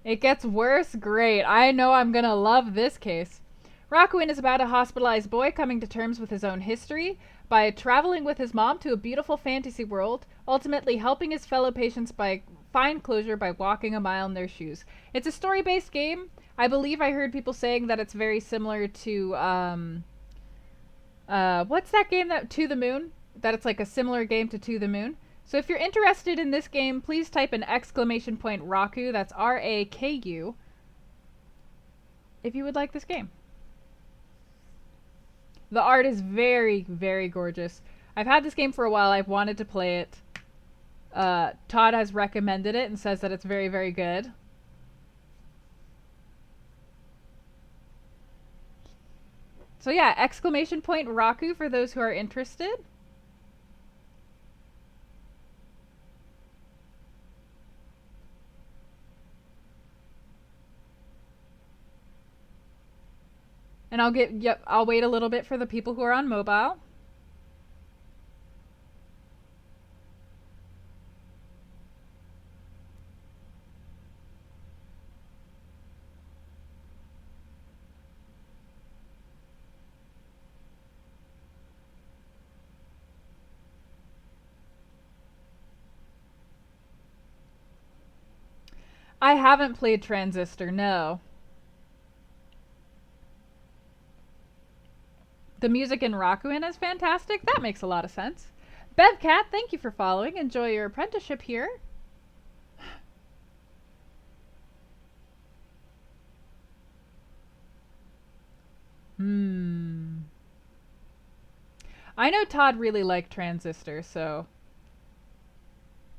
It gets worse? Great. I know I'm gonna love this case. Rakuen is about a hospitalized boy coming to terms with his own history by traveling with his mom to a beautiful fantasy world, ultimately helping his fellow patients find closure by walking a mile in their shoes. It's a story-based game. I believe I heard people saying that it's very similar to, what's that game that, To the Moon? That it's like a similar game to To the Moon. So if you're interested in this game, please type an exclamation point Raku, that's R-A-K-U, if you would like this game. The art is very, very gorgeous. I've had this game for a while. I've wanted to play it. Todd has recommended it and says that it's very, very good. So yeah, exclamation point Raku for those who are interested. And I'll wait a little bit for the people who are on mobile. I haven't played Transistor, no. The music in Rakuen is fantastic. That makes a lot of sense. Bevcat, thank you for following. Enjoy your apprenticeship here. I know Todd really liked Transistor, so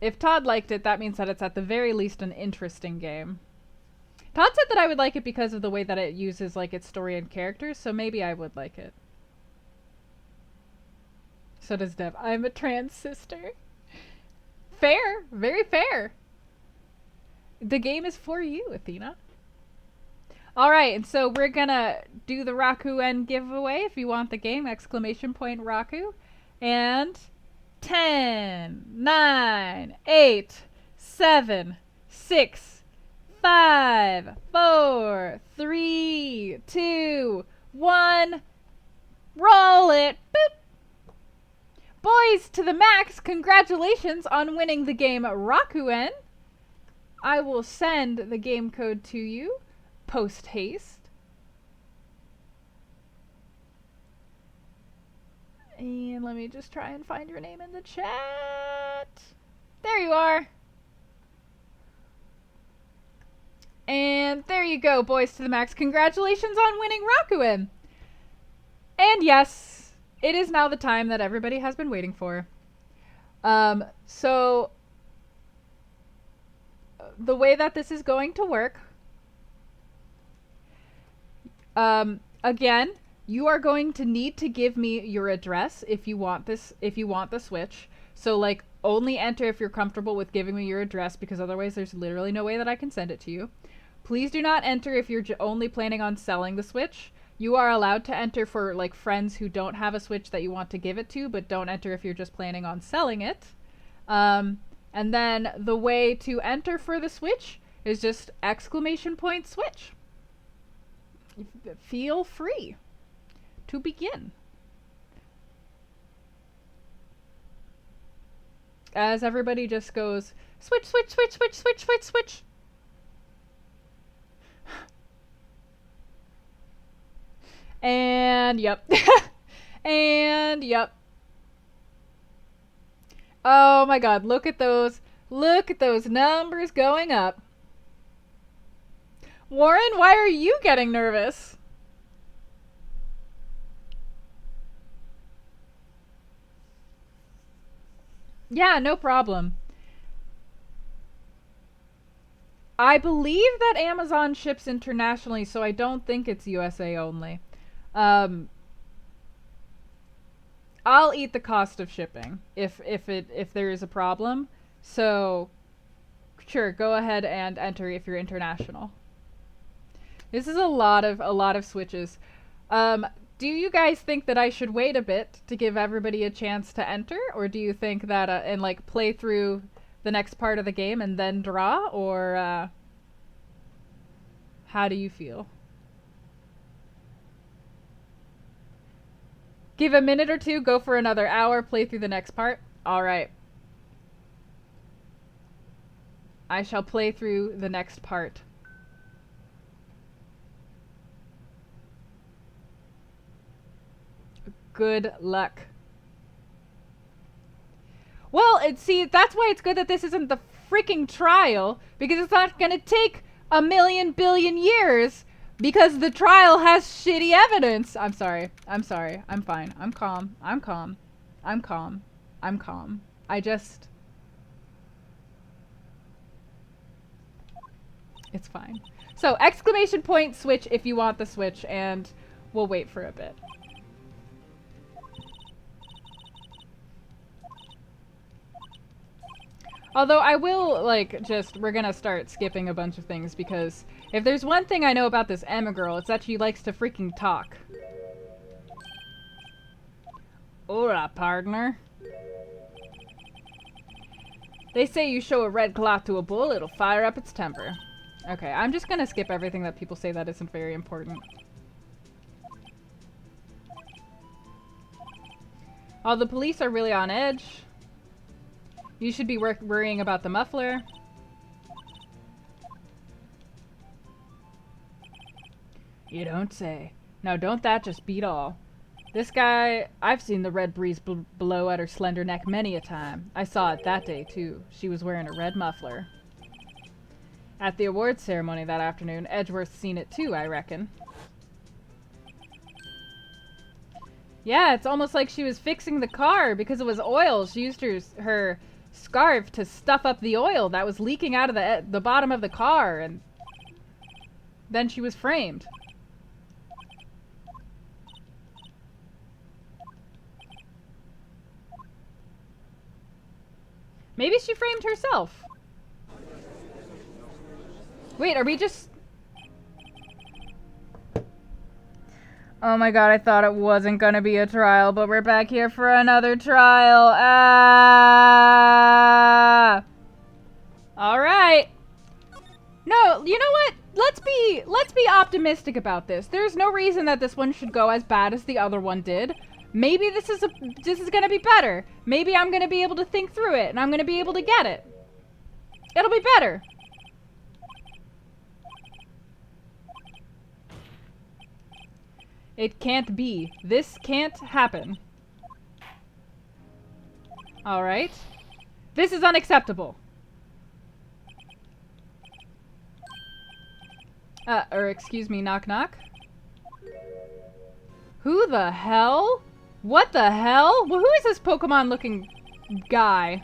if Todd liked it, that means that it's at the very least an interesting game. Todd said that I would like it because of the way that it uses like its story and characters, so maybe I would like it. So does Dev. I'm a trans sister. Fair. Very fair. The game is for you, Athena. Alright, and so we're gonna do the Rakuen giveaway. If you want the game, exclamation point Raku. And 10, 9, 8, 7, 6, 5, 4, 3, 2, 1. Roll it. Boop. Boys to the max, congratulations on winning the game Rakuen. I will send the game code to you post haste. And let me just try and find your name in the chat. There you are. And there you go, boys to the max. Congratulations on winning Rakuen. And yes, it is now the time that everybody has been waiting for. So the way that this is going to work, again, you are going to need to give me your address if you want the Switch. So like only enter if you're comfortable with giving me your address, because otherwise there's literally no way that I can send it to you. Please do not enter if you're only planning on selling the Switch. You are allowed to enter for like friends who don't have a Switch that you want to give it to, but don't enter if you're just planning on selling it. And then the way to enter for the Switch is just exclamation point Switch. Feel free to begin. As everybody just goes, switch, switch, switch, switch, switch, switch, switch. And yep. And yep. Oh my god, look at those. Look at those numbers going up. Warren, why are you getting nervous? Yeah, no problem. I believe that Amazon ships internationally, so I don't think it's USA only. I'll eat the cost of shipping if there is a problem. So sure, go ahead and enter if you're international. This is a lot of switches. Do you guys think that I should wait a bit to give everybody a chance to enter, or do you think that and like play through the next part of the game and then draw, or how do you feel? Give a minute or two, go for another hour, play through the next part. All right. I shall play through the next part. Good luck. Well, see, that's why it's good that this isn't the freaking trial, because it's not gonna take a million billion years, because the trial has shitty evidence. I'm sorry. I'm sorry. I'm fine. I'm calm. I'm calm. I'm calm. I'm calm. It's fine. So, exclamation point Switch if you want the Switch, and we'll wait for a bit. Although I will, like, we're gonna start skipping a bunch of things because If there's one thing I know about this Emma girl, it's that she likes to freaking talk. Ora, partner. They say you show a red cloth to a bull, it'll fire up its temper. Okay, I'm just gonna skip everything that people say that isn't very important. All the police are really on edge. You should be worrying about the muffler. You don't say. Now don't that just beat all. This guy, I've seen the red breeze blow at her slender neck many a time. I saw it that day, too. She was wearing a red muffler. At the awards ceremony that afternoon, Edgeworth's seen it too, I reckon. Yeah, it's almost like she was fixing the car because it was oil. She used her scarf to stuff up the oil that was leaking out of the bottom of the car, and then she was framed. Maybe she framed herself. Wait, are we just... Oh my god, I thought it wasn't gonna be a trial, but we're back here for another trial. Ah! Alright. No, you know what? Let's be optimistic about this. There's no reason that this one should go as bad as the other one did. Maybe this is gonna be better. Maybe I'm gonna be able to think through it, and I'm gonna be able to get it. It'll be better. It can't be. This can't happen. Alright. This is unacceptable. Excuse me, knock knock. Who the hell? What the hell? Well, who is this Pokemon looking guy?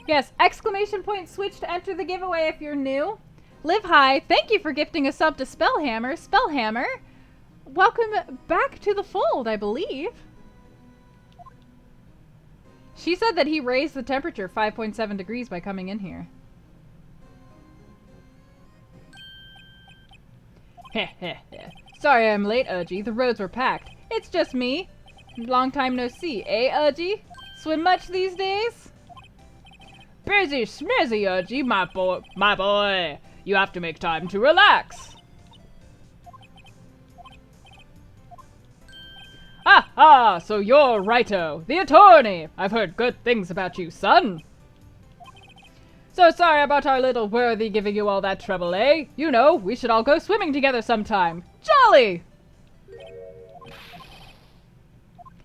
Yes, exclamation point switch to enter the giveaway if you're new. Live high, thank you for gifting a sub to Spellhammer. Spellhammer, welcome back to the fold, I believe. She said that he raised the temperature 5.7 degrees by coming in here. Heh heh heh. Sorry I'm late, Udgy. The roads were packed. It's just me. Long time no see, eh, Udgy? Swim much these days? Busy smizzy, Udgy, my boy. My boy. You have to make time to relax. Ha ha! So you're Righto, the attorney! I've heard good things about you, son. So sorry about our little worthy giving you all that trouble, eh? You know, we should all go swimming together sometime. Jolly!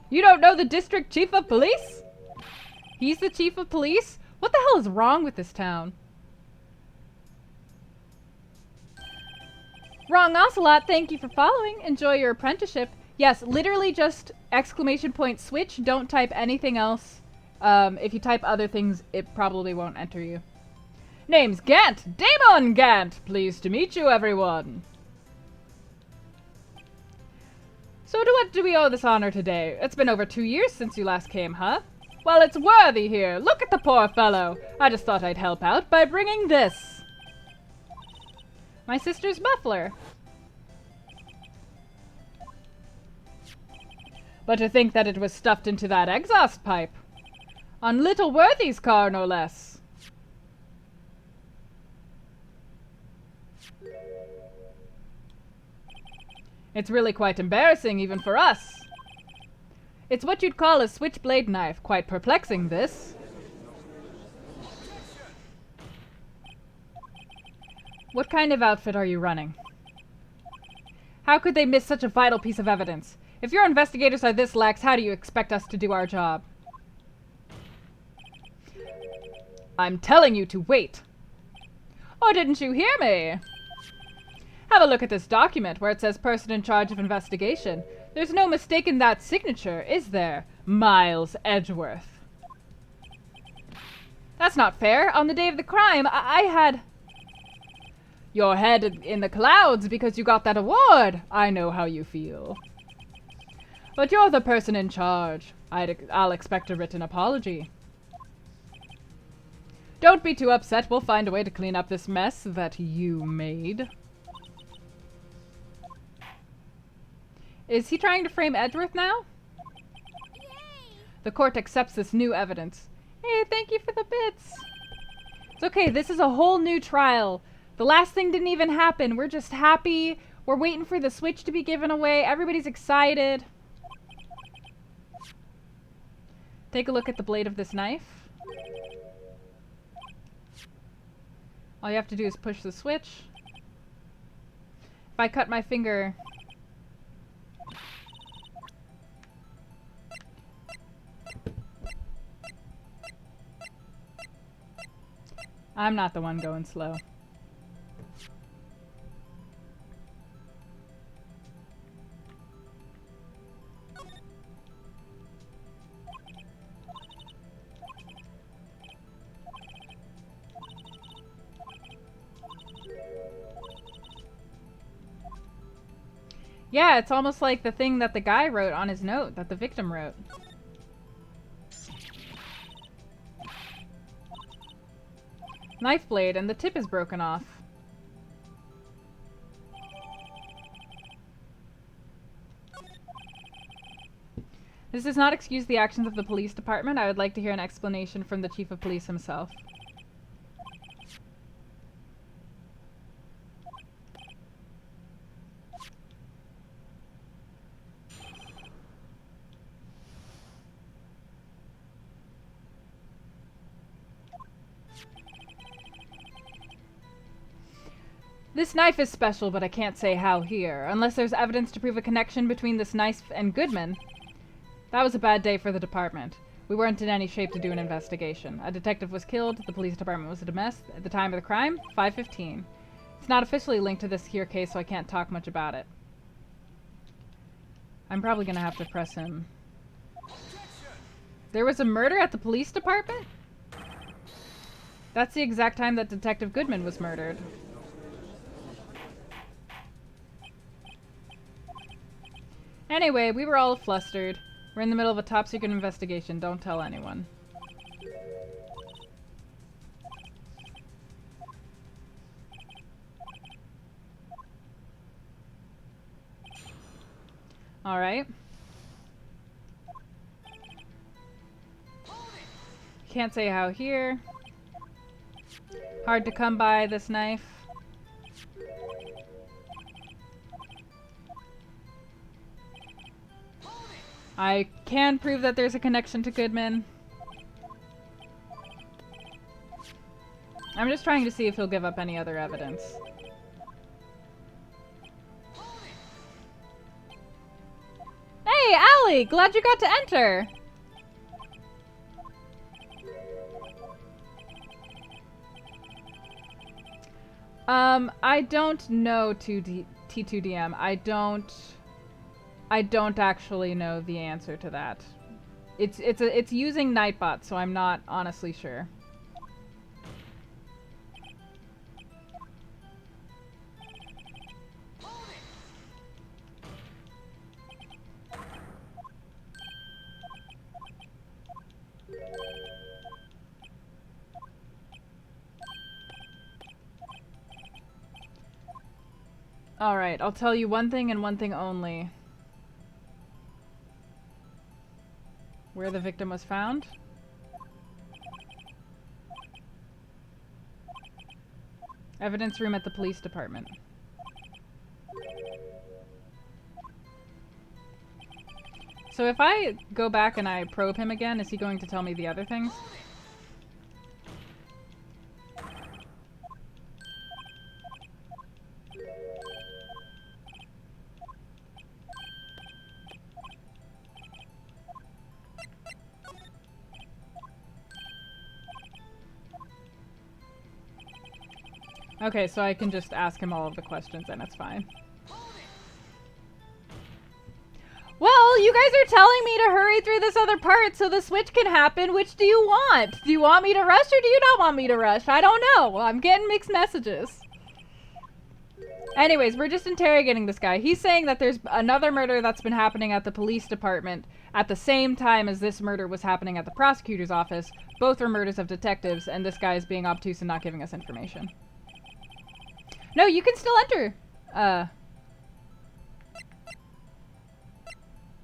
You don't know the district chief of police? He's the chief of police? What the hell is wrong with this town? Wrong Ocelot, thank you for following. Enjoy your apprenticeship. Yes, literally just exclamation point switch. Don't type anything else. If you type other things, it probably won't enter you. Name's Gant. Damon Gant. Pleased to meet you, everyone. So to what do we owe this honor today? It's been over 2 years since you last came, huh? Well, it's worthy here. Look at the poor fellow. I just thought I'd help out by bringing this. My sister's muffler. But to think that it was stuffed into that exhaust pipe. On Little Worthy's car, no less. It's really quite embarrassing, even for us. It's what you'd call a switchblade knife. Quite perplexing, this. What kind of outfit are you running? How could they miss such a vital piece of evidence? If your investigators are this lax, how do you expect us to do our job? I'm telling you to wait. Oh, didn't you hear me? Have a look at this document where it says person in charge of investigation. There's no mistaking that signature, is there? Miles Edgeworth. That's not fair. On the day of the crime, I had... Your head in the clouds because you got that award. I know how you feel. But you're the person in charge. I'll expect a written apology. Don't be too upset. We'll find a way to clean up this mess that you made. Is he trying to frame Edgeworth now? Yay! The court accepts this new evidence. Hey, thank you for the bits. It's okay, this is a whole new trial. The last thing didn't even happen. We're just happy. We're waiting for the switch to be given away. Everybody's excited. Take a look at the blade of this knife. All you have to do is push the switch. If I cut my finger... I'm not the one going slow. Yeah, it's almost like the thing that the guy wrote on his note, that the victim wrote. Knife blade, and the tip is broken off. This does not excuse the actions of the police department. I would like to hear an explanation from the chief of police himself. This knife is special, but I can't say how here, unless there's evidence to prove a connection between this knife and Goodman. That was a bad day for the department. We weren't in any shape to do an investigation. A detective was killed, the police department was a mess. At the time of the crime, 5:15. It's not officially linked to this here case, so I can't talk much about it. I'm probably gonna have to press him. There was a murder at the police department? That's the exact time that Detective Goodman was murdered. Anyway, we were all flustered. We're in the middle of a top-secret investigation. Don't tell anyone. Alright. Can't say how here. Hard to come by this knife. I can prove that there's a connection to Goodman. I'm just trying to see if he'll give up any other evidence. Hey, Allie! Glad you got to enter! I don't know T2DM. I don't actually know the answer to that. It's using Nightbot, so I'm not honestly sure. Alright, I'll tell you one thing and one thing only. Where the victim was found? Evidence room at the police department. So if I go back and I probe him again, is he going to tell me the other things? Okay, so I can just ask him all of the questions and it's fine. Well, you guys are telling me to hurry through this other part so the switch can happen. Which do you want? Do you want me to rush or do you not want me to rush? I don't know. Well, I'm getting mixed messages. Anyways, we're just interrogating this guy. He's saying that there's another murder that's been happening at the police department at the same time as this murder was happening at the prosecutor's office. Both were murders of detectives, and this guy is being obtuse and not giving us information. No, you can still enter.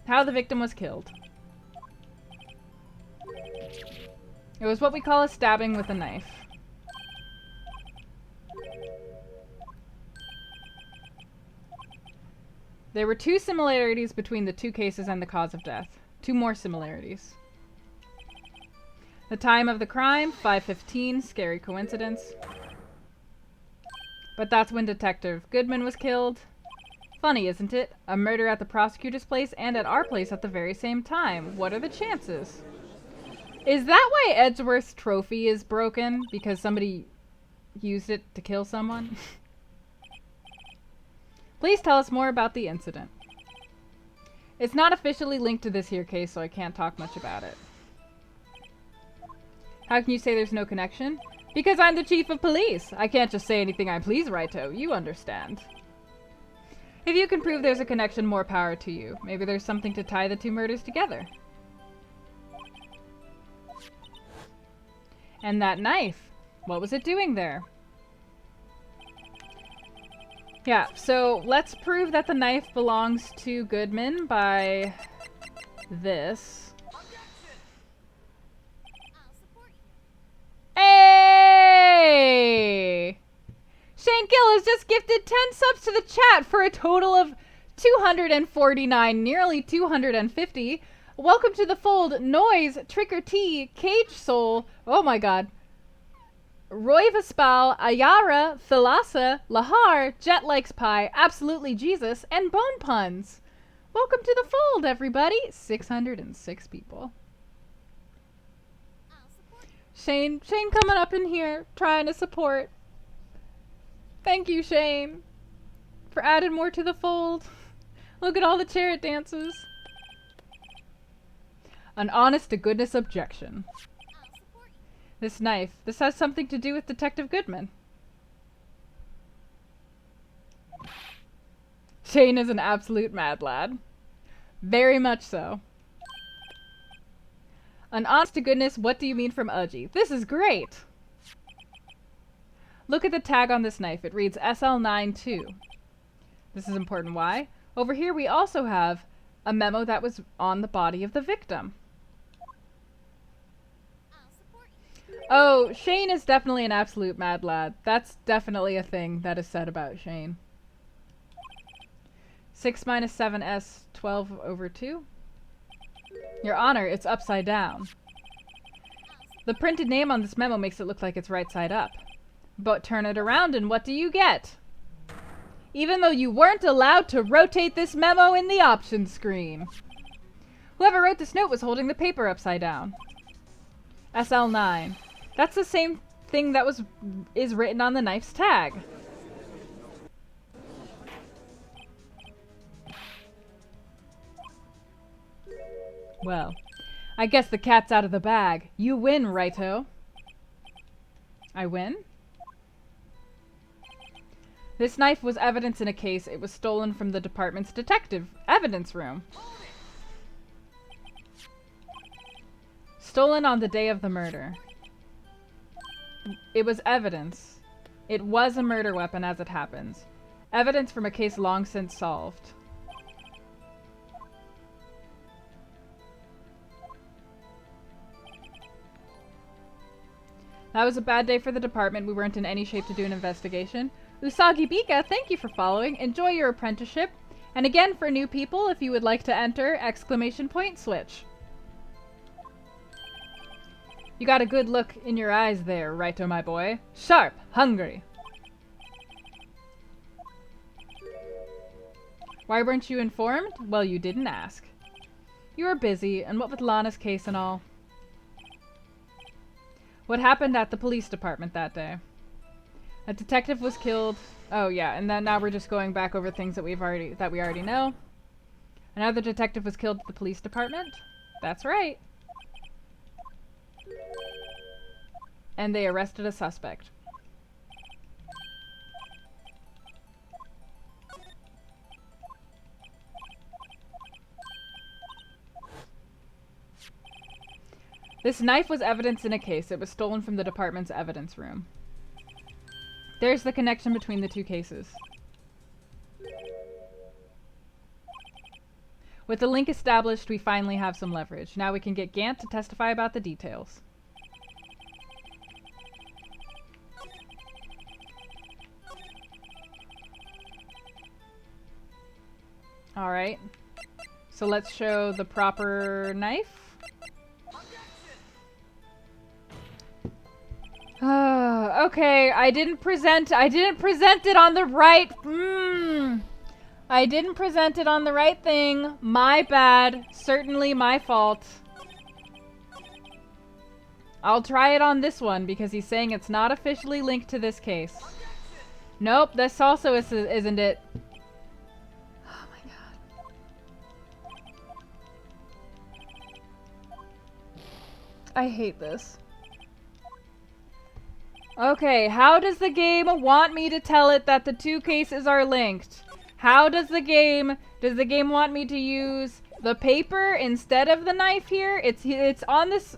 How the victim was killed. It was what we call a stabbing with a knife. There were 2 similarities between the 2 cases and the cause of death. 2 more similarities. The time of the crime, 5:15, scary coincidence. But that's when Detective Goodman was killed. Funny, isn't it? A murder at the prosecutor's place and at our place at the very same time. What are the chances? Is that why Edgeworth's trophy is broken? Because somebody used it to kill someone? Please tell us more about the incident. It's not officially linked to this here case, so I can't talk much about it. How can you say there's no connection? Because I'm the chief of police. I can't just say anything I please, Righto. You understand. If you can prove there's a connection, more power to you. Maybe there's something to tie the 2 murders together. And that knife. What was it doing there? Yeah, so let's prove that the knife belongs to Goodman by this. Hey! Shane Gill has just gifted 10 subs to the chat for a total of 249, nearly 250. Welcome to the fold, Noise, Tricker T, Cage Soul, oh my god, Roy Vespal, Ayara, Philasa, Lahar, Jet Likes Pie, Absolutely Jesus, and Bone Puns. Welcome to the fold, everybody. 606 people. Shane coming up in here, trying to support. Thank you, Shane, for adding more to the fold. Look at all the chariot dances. An honest-to-goodness objection. This knife. This has something to do with Detective Goodman. Shane is an absolute mad lad. Very much so. An honest-to-goodness, what do you mean from Udgy? This is great! Look at the tag on this knife. It reads SL92. This is important. Why? Over here we also have a memo that was on the body of the victim. Oh, Shane is definitely an absolute mad lad. That's definitely a thing that is said about Shane. 6 minus 7s, 12/2. Your Honor, it's upside down. The printed name on this memo makes it look like it's right side up. But turn it around and what do you get? Even though you weren't allowed to rotate this memo in the options screen. Whoever wrote this note was holding the paper upside down. SL9. That's the same thing that is written on the knife's tag. Well, I guess the cat's out of the bag. You win, righto. I win? This knife was evidence in a case. It was stolen from the department's detective evidence room. Stolen on the day of the murder. It was evidence. It was a murder weapon as it happens. Evidence from a case long since solved. That was a bad day for the department. We weren't in any shape to do an investigation. Usagi Bika, thank you for following. Enjoy your apprenticeship. And again, for new people, if you would like to enter, ! Switch. You got a good look in your eyes there, righto, my boy. Sharp, hungry. Why weren't you informed? Well, you didn't ask. You were busy, and what with Lana's case and all. What happened at the police department that day? A detective was killed. Oh yeah, and then now we're just going back over things that we already know. Another detective was killed at the police department. That's right. And they arrested a suspect. This knife was evidence in a case. It was stolen from the department's evidence room. There's the connection between the two cases. With the link established, we finally have some leverage. Now we can get Gant to testify about the details. Alright. So let's show the proper knife. Okay, I didn't present it on the right. I didn't present it on the right thing. My bad. Certainly my fault. I'll try it on this one because he's saying it's not officially linked to this case. Nope, this also isn't it. Oh my god. I hate this. Okay, how does the game want me to tell it that the two cases are linked? How does the game want me to use the paper instead of the knife here? It's on this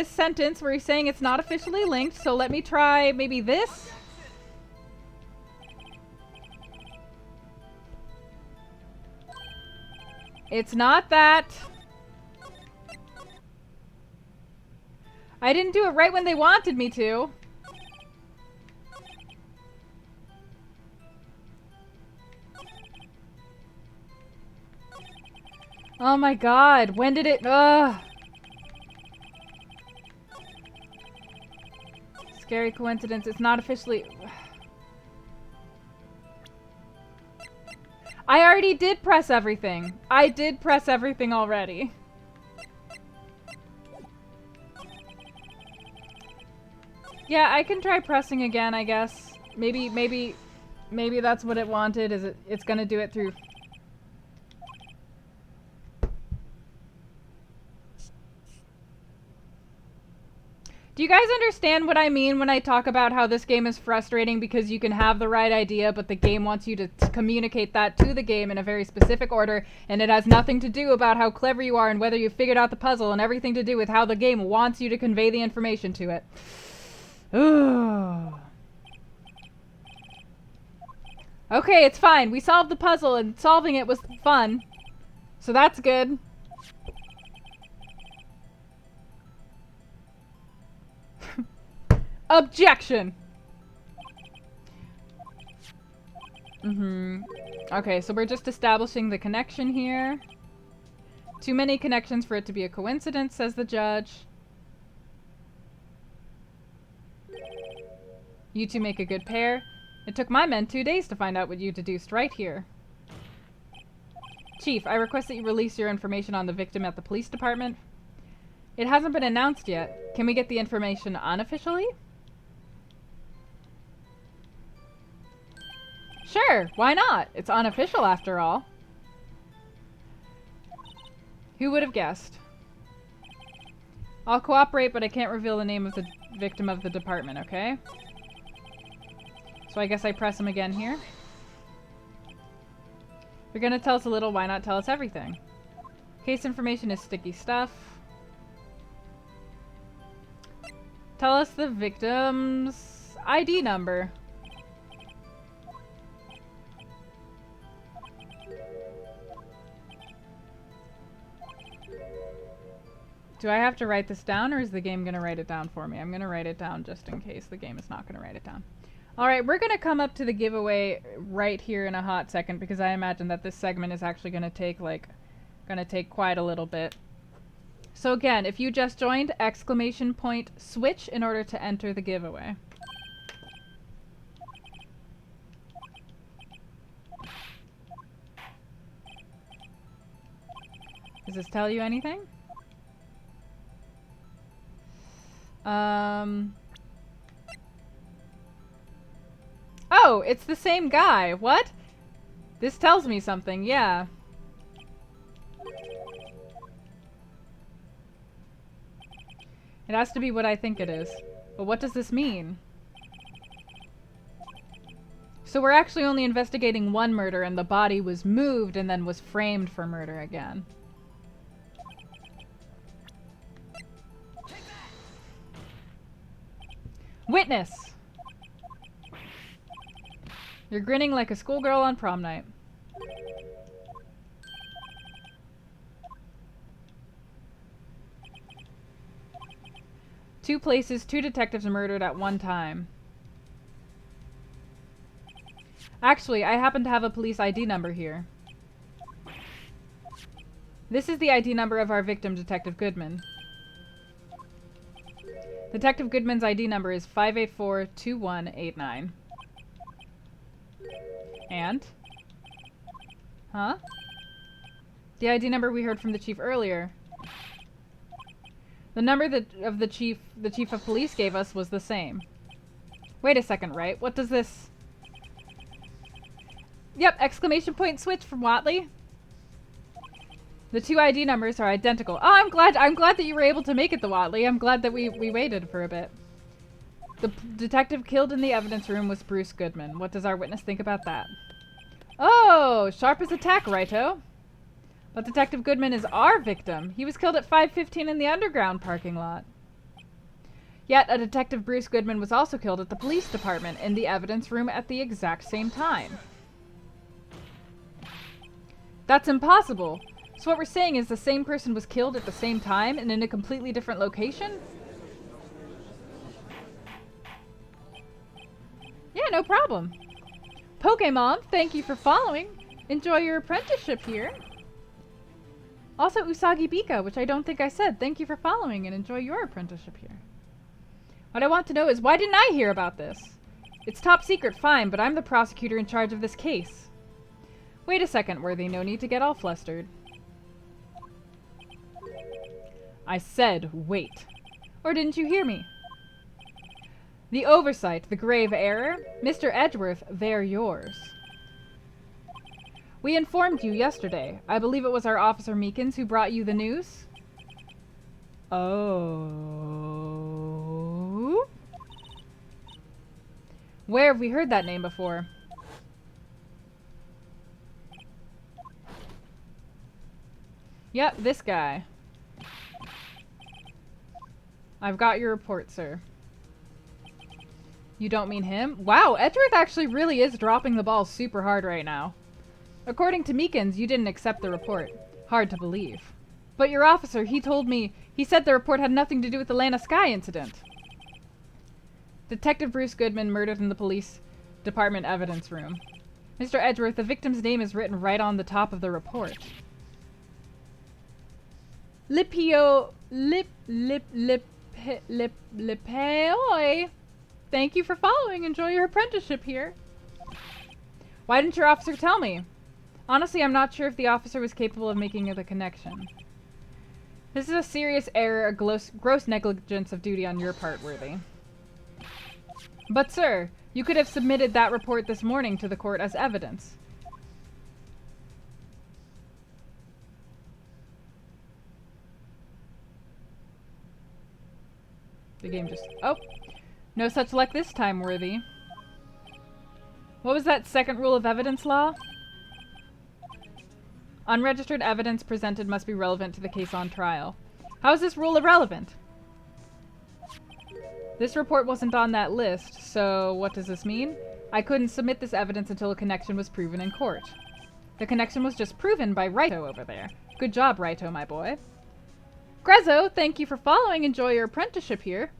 sentence where he's saying it's not officially linked, so let me try maybe this. It's not that. I didn't do it right when they wanted me to. Oh my god, when did it... Ugh. Scary coincidence, it's not officially... I already did press everything. I did press everything already. Yeah, I can try pressing again, I guess. Maybe that's what it wanted, is it's gonna do it through... Do you guys understand what I mean when I talk about how this game is frustrating because you can have the right idea, but the game wants you to communicate that to the game in a very specific order, and it has nothing to do about how clever you are and whether you figured out the puzzle, and everything to do with how the game wants you to convey the information to it. Okay, it's fine. We solved the puzzle, and solving it was fun. So that's good. Objection! Okay, so we're just establishing the connection here. Too many connections for it to be a coincidence, says the judge. You two make a good pair. It took my men 2 days to find out what you deduced right here. Chief, I request that you release your information on the victim at the police department. It hasn't been announced yet. Can we get the information unofficially? Sure, why not? It's unofficial after all. Who would have guessed? I'll cooperate, but I can't reveal the name of the victim of the department, okay? So I guess I press him again here. If you're gonna tell us a little, why not tell us everything? Case information is sticky stuff. Tell us the victim's ID number. Do I have to write this down, or is the game going to write it down for me? I'm going to write it down just in case the game is not going to write it down. Alright, we're going to come up to the giveaway right here in a hot second, because I imagine that this segment is actually going to take, quite a little bit. So again, if you just joined, exclamation point switch in order to enter the giveaway. Does this tell you anything? Oh, it's the same guy. What? This tells me something, yeah. It has to be what I think it is. But what does this mean? So we're actually only investigating one murder, and the body was moved and then was framed for murder again. Witness! You're grinning like a schoolgirl on prom night. Two places, two detectives murdered at one time. Actually, I happen to have a police ID number here. This is the ID number of our victim, Detective Goodman. Detective Goodman's ID number is 584-2189. And? Huh? The ID number we heard from the chief earlier. The number that the chief of police gave us was the same. Wait a second, right? What does this... Yep, exclamation point switch from Watley. The two ID numbers are identical. Oh, I'm glad that you were able to make it, the Watley. I'm glad that we waited for a bit. The detective killed in the evidence room was Bruce Goodman. What does our witness think about that? Oh, sharp as a tack, righto. But Detective Goodman is our victim. He was killed at 5:15 in the underground parking lot. Yet, a Detective Bruce Goodman was also killed at the police department in the evidence room at the exact same time. That's impossible. So what we're saying is the same person was killed at the same time and in a completely different location? Yeah, no problem. Pokemon, thank you for following. Enjoy your apprenticeship here. Also Usagi Bika, which I don't think I said. Thank you for following and enjoy your apprenticeship here. What I want to know is, why didn't I hear about this? It's top secret, fine, but I'm the prosecutor in charge of this case. Wait a second, Worthy. No need to get all flustered. I said wait. Or didn't you hear me? The oversight, the grave error. Mr. Edgeworth, they're yours. We informed you yesterday. I believe it was our officer Meekins who brought you the news. Oh. Where have we heard that name before? Yep, this guy. I've got your report, sir. You don't mean him? Wow, Edgeworth actually really is dropping the ball super hard right now. According to Meekins, you didn't accept the report. Hard to believe. But your officer, he said the report had nothing to do with the Lana Sky incident. Detective Bruce Goodman murdered in the police department evidence room. Mr. Edgeworth, the victim's name is written right on the top of the report. Lipeoi. Thank you for following. Enjoy your apprenticeship here. Why didn't your officer tell me? Honestly, I'm not sure if the officer was capable of making the connection. This is a serious error, a gross negligence of duty on your part, Worthy. But sir, you could have submitted that report this morning to the court as evidence. The game just... Oh! No such luck this time, Worthy. What was that second rule of evidence law? Unregistered evidence presented must be relevant to the case on trial. How is this rule irrelevant? This report wasn't on that list, so what does this mean? I couldn't submit this evidence until a connection was proven in court. The connection was just proven by Raito over there. Good job, Raito, my boy. Grezzo, thank you for following. Enjoy your apprenticeship here.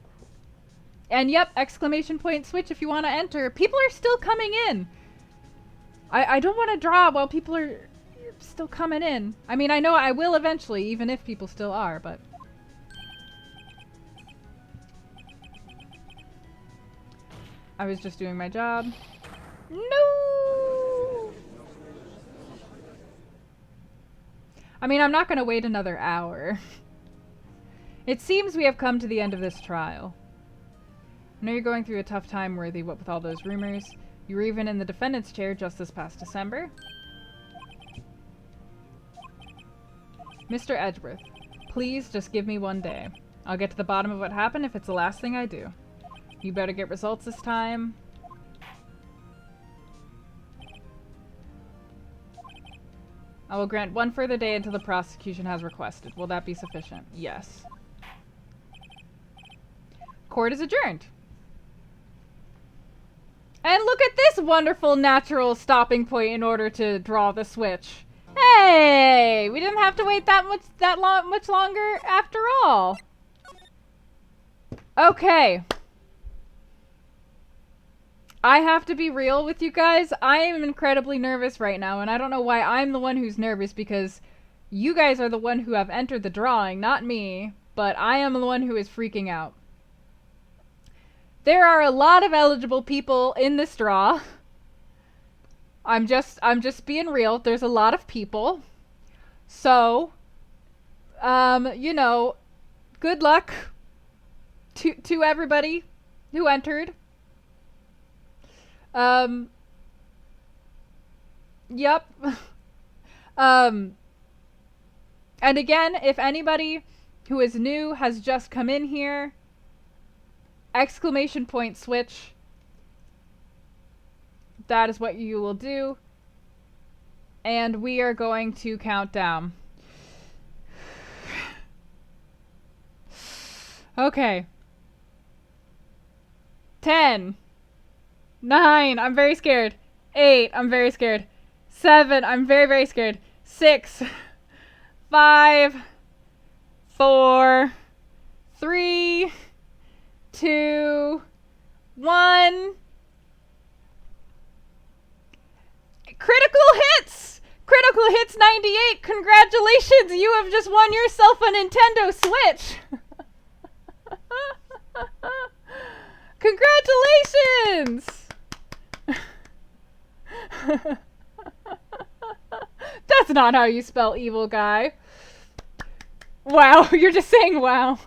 And yep, exclamation point switch if you want to enter. People are still coming in. I don't want to draw while people are still coming in. I mean, I know I will eventually, even if people still are, but... I was just doing my job. No! I mean, I'm not going to wait another hour. It seems we have come to the end of this trial. I know you're going through a tough time, Worthy, what with all those rumors. You were even in the defendant's chair just this past December. Mr. Edgeworth, please just give me one day. I'll get to the bottom of what happened if it's the last thing I do. You better get results this time. I will grant one further day until the prosecution has requested. Will that be sufficient? Yes. Court is adjourned. And look at this wonderful natural stopping point in order to draw the switch. Hey, we didn't have to wait much longer after all. Okay. I have to be real with you guys. I am incredibly nervous right now, and I don't know why I'm the one who's nervous, because you guys are the one who have entered the drawing, not me, but I am the one who is freaking out. There are a lot of eligible people in this draw. I'm just being real. There's a lot of people. So, you know, good luck to everybody who entered. Yep. And again, if anybody who is new has just come in here, exclamation point switch. That is what you will do. And we are going to count down. Okay. 10. 9. I'm very scared. 8. I'm very scared. 7. I'm very, very scared. 6. 5. 4. 3. 2. 1. Critical hits! Critical hits 98! Congratulations! You have just won yourself a Nintendo Switch! Congratulations! That's not how you spell evil guy. Wow, you're just saying wow.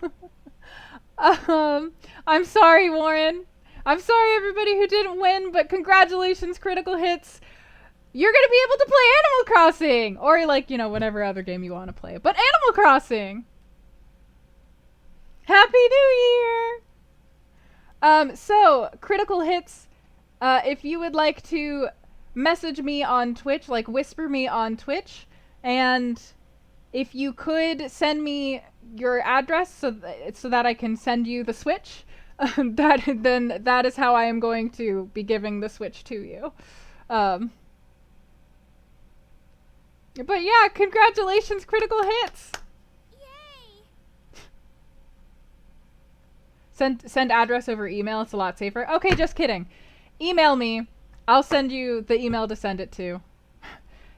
I'm sorry, Warren. I'm sorry, everybody who didn't win, but congratulations, critical hits. You're gonna be able to play Animal Crossing! Or, like, you know, whatever other game you want to play. But Animal Crossing! Happy New Year! So, critical hits, if you would like to message me on Twitch, like whisper me on Twitch, and if you could send me your address so that I can send you the Switch, that is how I am going to be giving the Switch to you. But yeah, congratulations, critical hits! Yay! Send address over email, it's a lot safer. Okay, just kidding. Email me. I'll send you the email to send it to.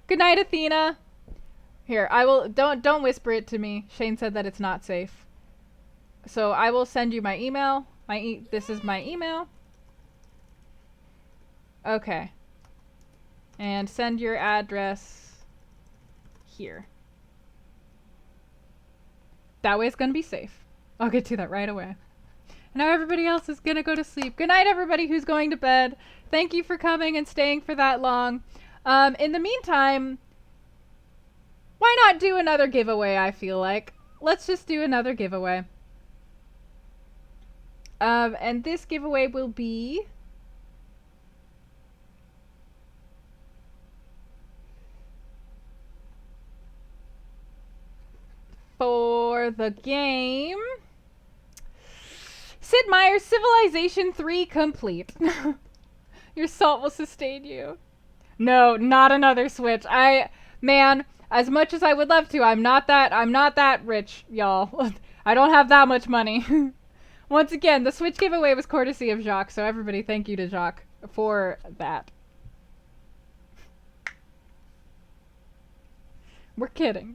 Good night, Athena. Here, I will don't whisper it to me. Shane said that it's not safe. So I will send you my email. This is my email. Okay. And send your address here. That way it's gonna be safe. I'll get to that right away. Now everybody else is gonna go to sleep. Good night, everybody who's going to bed. Thank you for coming and staying for that long. In the meantime, why not do another giveaway, I feel like. Let's just do another giveaway. And this giveaway will be... for the game... Sid Meier's Civilization 3 complete. Your salt will sustain you. No, not another Switch. Man, as much as I would love to, I'm not that rich, y'all. I don't have that much money. Once again, the Switch giveaway was courtesy of Jacques, so everybody thank you to Jacques for that. We're kidding.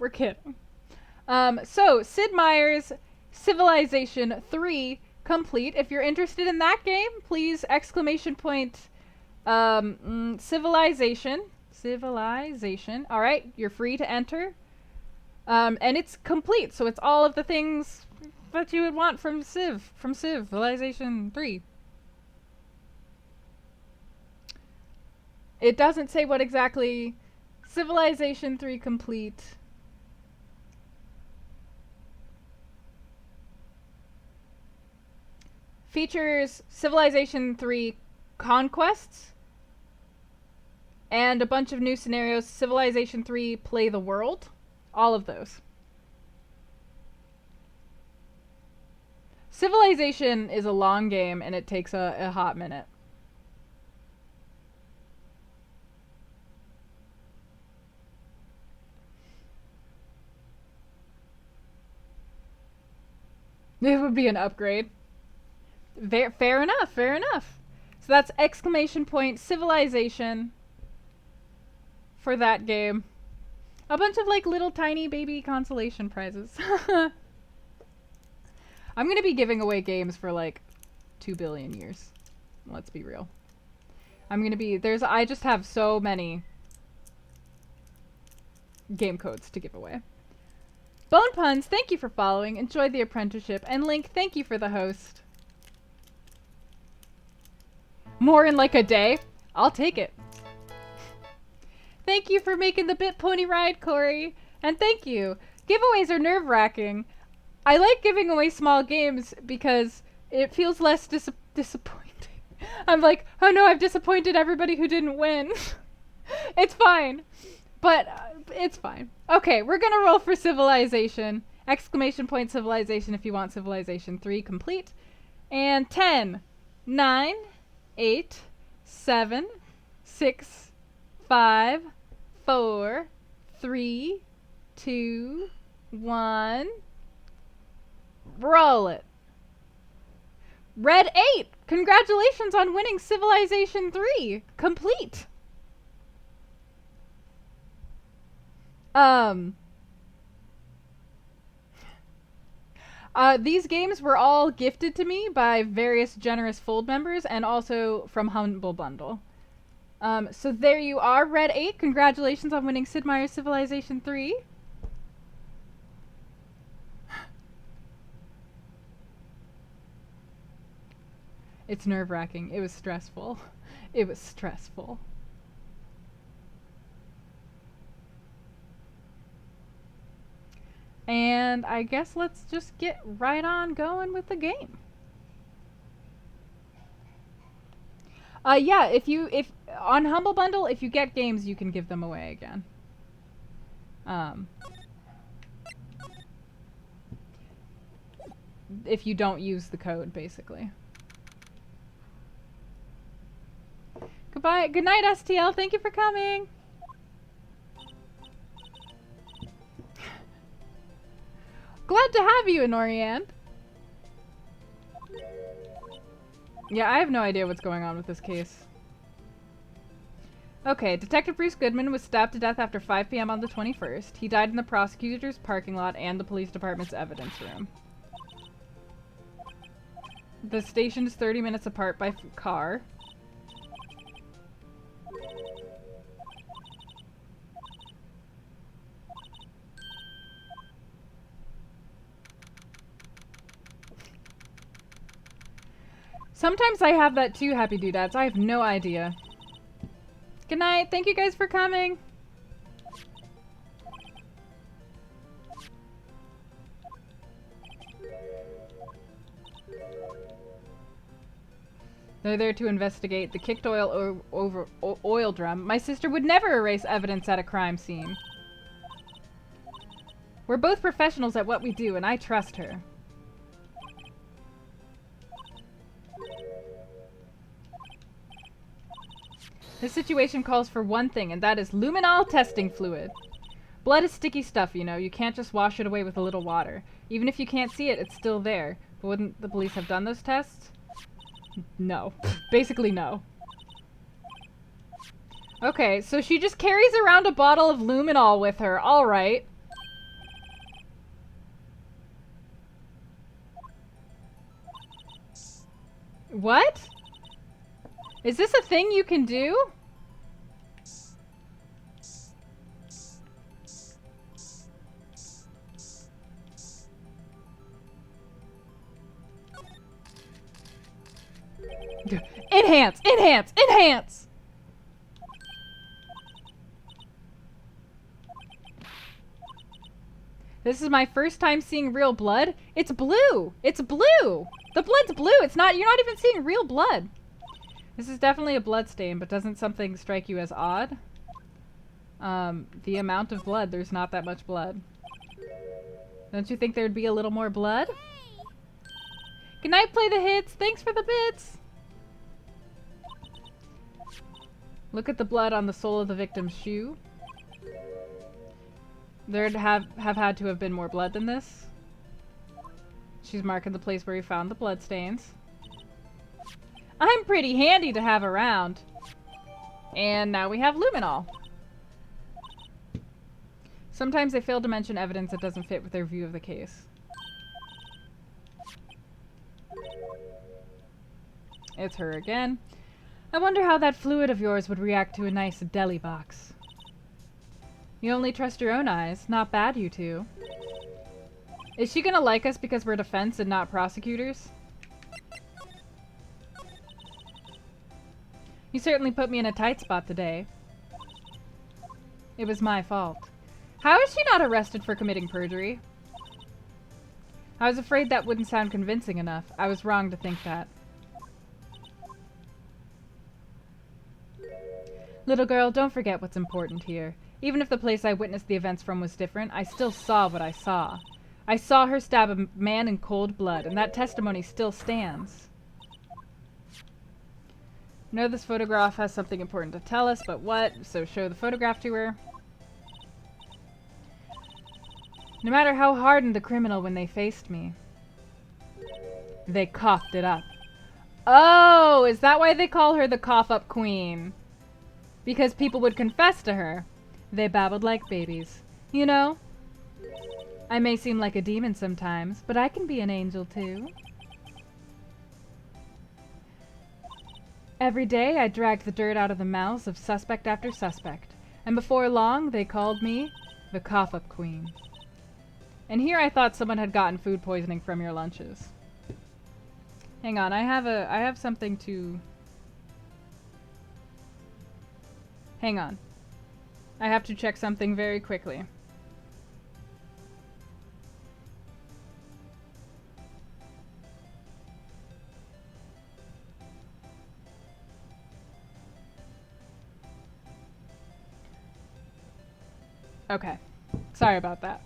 So, Sid Meier's Civilization 3 complete. If you're interested in that game, please exclamation point civilization. All right, you're free to enter. And it's complete, so it's all of the things that you would want from Civilization 3. It doesn't say what exactly. Civilization 3 complete. Features Civilization 3 conquests and a bunch of new scenarios. Civilization 3 Play the World. All of those. Civilization is a long game and it takes a hot minute. It would be an upgrade. Fair enough, fair enough. So that's exclamation point civilization for that game. A bunch of like little tiny baby consolation prizes. I'm gonna be giving away games for like 2 billion years. Let's be real. I just have so many game codes to give away. Bone Puns, thank you for following. Enjoy the apprenticeship. And Link, thank you for the host. More in like a day? I'll take it. Thank you for making the Bit Pony ride, Corey. And thank you. Giveaways are nerve-wracking. I like giving away small games because it feels less disappointing. I'm like, oh no, I've disappointed everybody who didn't win. It's fine. But it's fine. Okay, we're gonna roll for civilization. Exclamation point civilization if you want civilization 3 complete. And 10, 9, 8, 7, 6, 5, 4, 3, 2, 1. Roll it. Red 8! Congratulations on winning Civilization 3! Complete! These games were all gifted to me by various generous Fold members and also from Humble Bundle. So there you are, Red 8. Congratulations on winning Sid Meier's Civilization 3. It's nerve-wracking. It was stressful. It was stressful. And I guess let's just get right on going with the game. Yeah, if on Humble Bundle, if you get games, you can give them away again. If you don't use the code, basically. Goodbye. Good night, STL. Thank you for coming. Glad to have you, Anorian. Yeah, I have no idea what's going on with this case. Okay, Detective Bruce Goodman was stabbed to death after 5 p.m. on the 21st. He died in the prosecutor's parking lot and the police department's evidence room. The station is 30 minutes apart by car. Sometimes I have that too, Happy Doodads. I have no idea. Good night. Thank you guys for coming. They're there to investigate the kicked oil over oil drum. My sister would never erase evidence at a crime scene. We're both professionals at what we do, and I trust her. This situation calls for one thing, and that is luminol testing fluid. Blood is sticky stuff, you know. You can't just wash it away with a little water. Even if you can't see it, it's still there. But wouldn't the police have done those tests? No. Basically, no. Okay, so she just carries around a bottle of luminol with her. Alright. What? Is this a thing you can do? Enhance! Enhance! Enhance! This is my first time seeing real blood. It's blue! It's blue! The blood's blue! It's not- you're not even seeing real blood. This is definitely a blood stain, but doesn't something strike you as odd? The amount of blood. There's not that much blood. Don't you think there'd be a little more blood? Good night, Play the Hits! Thanks for the bits! Look at the blood on the sole of the victim's shoe. There'd have had to have been more blood than this. She's marking the place where we found the bloodstains. I'm pretty handy to have around. And now we have luminol. Sometimes they fail to mention evidence that doesn't fit with their view of the case. It's her again. I wonder how that fluid of yours would react to a nice deli box. You only trust your own eyes. Not bad, you two. Is she gonna like us because we're defense and not prosecutors? You certainly put me in a tight spot today. It was my fault. How is she not arrested for committing perjury? I was afraid that wouldn't sound convincing enough. I was wrong to think that. Little girl, don't forget what's important here. Even if the place I witnessed the events from was different, I still saw what I saw. I saw her stab a man in cold blood, and that testimony still stands. I know this photograph has something important to tell us, but what? So show the photograph to her. No matter how hardened the criminal when they faced me, they coughed it up. Oh, is that why they call her the cough-up queen? Because people would confess to her. They babbled like babies. You know, I may seem like a demon sometimes, but I can be an angel too. Every day I dragged the dirt out of the mouths of suspect after suspect, and before long they called me the cough-up queen. And here I thought someone had gotten food poisoning from your lunches. Hang on, I have something to... Hang on. I have to check something very quickly. Okay. Sorry about that.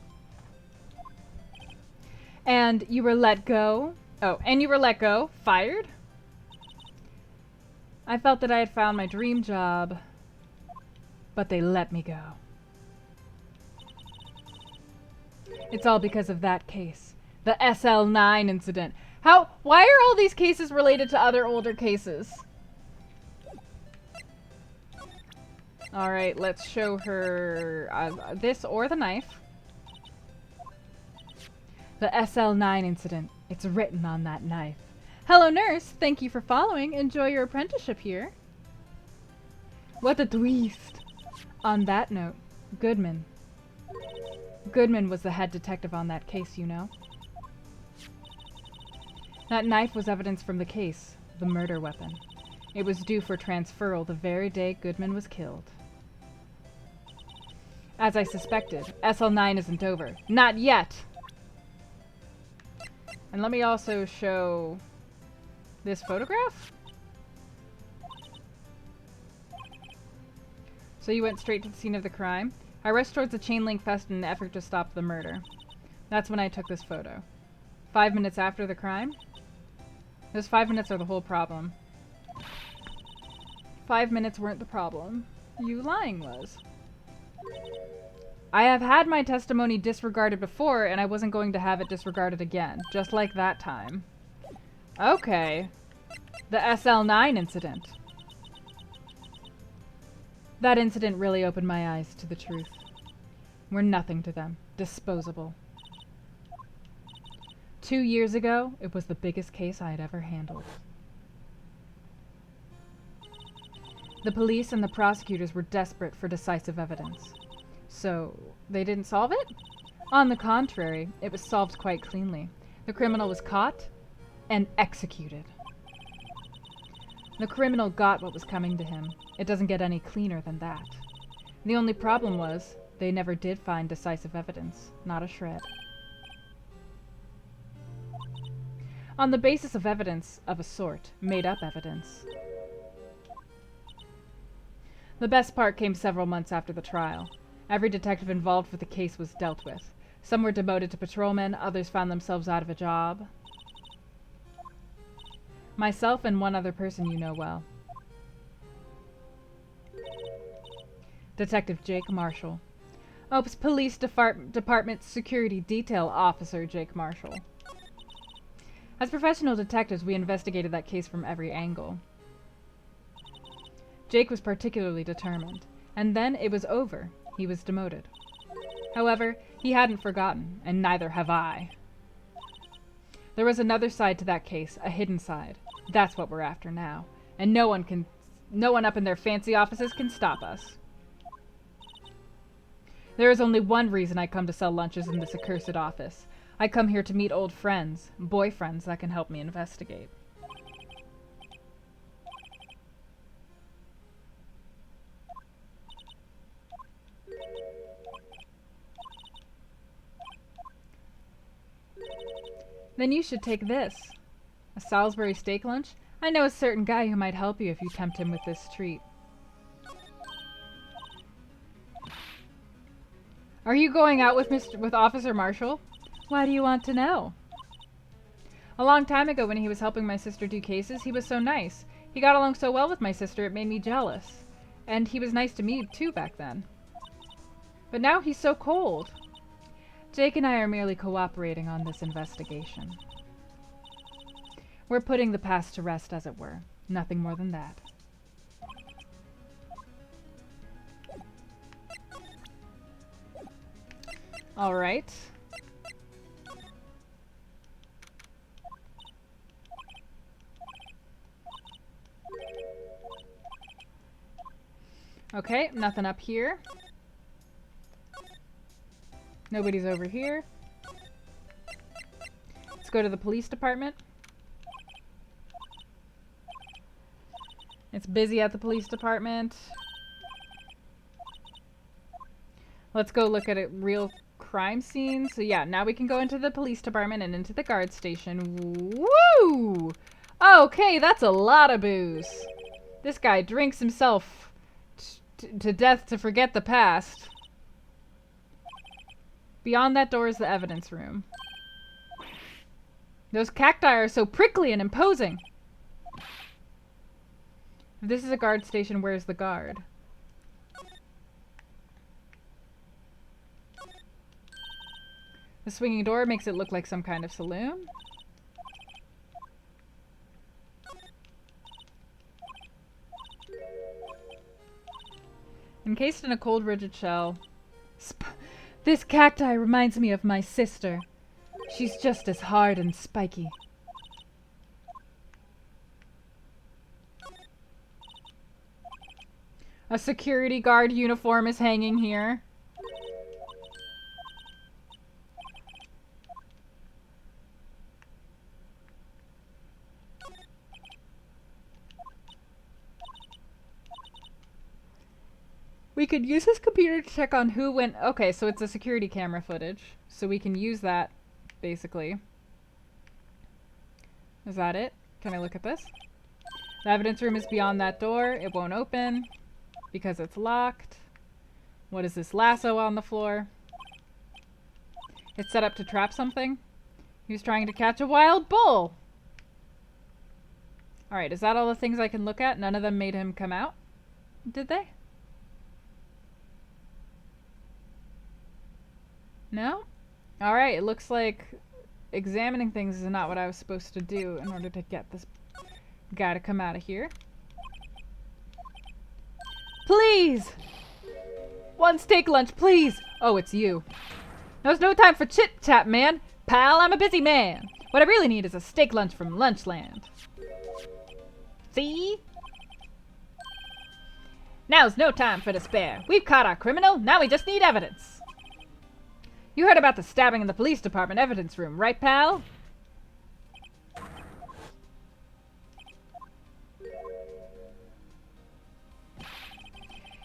And you were let go? Oh, and you were let go? Fired? I felt that I had found my dream job, but they let me go. It's all because of that case. The SL9 incident. Why are all these cases related to other older cases? Alright, let's show her this or the knife. The SL9 incident. It's written on that knife. Hello, nurse. Thank you for following. Enjoy your apprenticeship here. What a twist. On that note, Goodman. Goodman was the head detective on that case, you know. That knife was evidence from the case, the murder weapon. It was due for transferal the very day Goodman was killed. As I suspected, SL9 isn't over. Not yet! And let me also show this photograph. So you went straight to the scene of the crime. I rushed towards the chain link fence in an effort to stop the murder. That's when I took this photo. 5 minutes after the crime? Those 5 minutes are the whole problem. 5 minutes weren't the problem. You lying was. I have had my testimony disregarded before, and I wasn't going to have it disregarded again. Just like that time. Okay. The SL9 incident. That incident really opened my eyes to the truth. We're nothing to them. Disposable. 2 years ago, it was the biggest case I had ever handled. The police and the prosecutors were desperate for decisive evidence. So, they didn't solve it? On the contrary, it was solved quite cleanly. The criminal was caught and executed. The criminal got what was coming to him. It doesn't get any cleaner than that. The only problem was, they never did find decisive evidence. Not a shred. On the basis of evidence of a sort, made up evidence. The best part came several months after the trial. Every detective involved with the case was dealt with. Some were demoted to patrolmen, others found themselves out of a job. Myself and one other person you know well. Detective Jake Marshall. Oops, Police Department Security Detail Officer Jake Marshall. As professional detectives, we investigated that case from every angle. Jake was particularly determined, and then it was over. He was demoted. However, he hadn't forgotten, and neither have I. There was another side to that case, a hidden side. That's what we're after now, and no one up in their fancy offices can stop us. There is only one reason I come to sell lunches in this accursed office. I come here to meet old friends, boyfriends that can help me investigate. Then you should take this. A Salisbury steak lunch? I know a certain guy who might help you if you tempt him with this treat. Are you going out with Officer Marshall? Why do you want to know? A long time ago when he was helping my sister do cases, he was so nice. He got along so well with my sister it made me jealous. And he was nice to me too back then. But now he's so cold. Jake and I are merely cooperating on this investigation. We're putting the past to rest, as it were. Nothing more than that. All right. Okay, nothing up here. Nobody's over here. Let's go to the police department. It's busy at the police department. Let's go look at a real crime scene. So yeah, now we can go into the police department and into the guard station. Woo! Okay, that's a lot of booze. This guy drinks himself to death to forget the past. Beyond that door is the evidence room. Those cacti are so prickly and imposing. If this is a guard station, where's the guard? The swinging door makes it look like some kind of saloon. Encased in a cold, rigid shell. This cacti reminds me of my sister. She's just as hard and spiky. A security guard uniform is hanging here. We could use this computer to check on who went... Okay, so it's a security camera footage. So we can use that, basically. Is that it? Can I look at this? The evidence room is beyond that door. It won't open because it's locked. What is this lasso on the floor? It's set up to trap something. He was trying to catch a wild bull. Alright, is that all the things I can look at? None of them made him come out? Did they? No? Alright, it looks like examining things is not what I was supposed to do in order to get this guy to come out of here. Please! One steak lunch, please! Oh, it's you. There's no time for chit-chat, man. Pal, I'm a busy man. What I really need is a steak lunch from Lunchland. See? Now's no time for despair. We've caught our criminal, now we just need evidence. You heard about the stabbing in the police department evidence room, right, pal?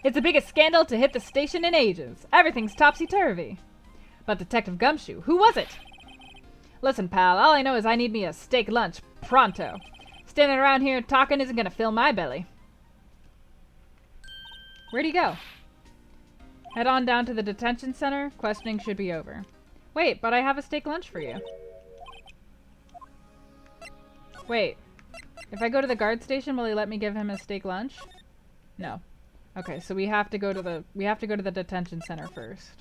It's the biggest scandal to hit the station in ages. Everything's topsy-turvy. But Detective Gumshoe, who was it? Listen, pal, all I know is I need me a steak lunch pronto. Standing around here talking isn't gonna fill my belly. Where'd he go? Head on down to the detention center. Questioning should be over. Wait, but I have a steak lunch for you. Wait. If I go to the guard station, will he let me give him a steak lunch? No. Okay, so we have to go to the detention center first.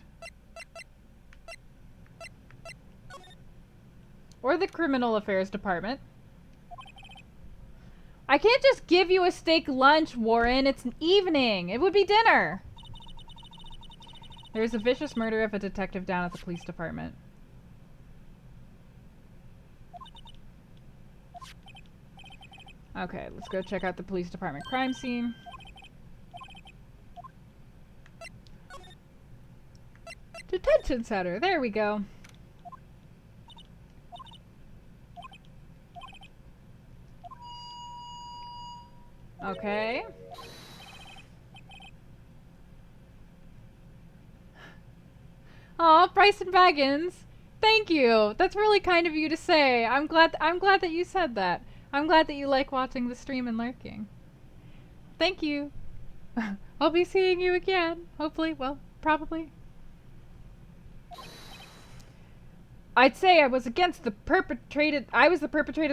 Or the Criminal Affairs Department. I can't just give you a steak lunch, Warren. It's an evening. It would be dinner. There's a vicious murder of a detective down at the police department. Okay, let's go check out the police department crime scene. Detention center. There we go. Okay. Aw, Bryson Baggins. Thank you. That's really kind of you to say. I'm glad that you said that. I'm glad that you like watching the stream and lurking. Thank you. I'll be seeing you again. Hopefully. Well, probably. I'd say I was the perpetrated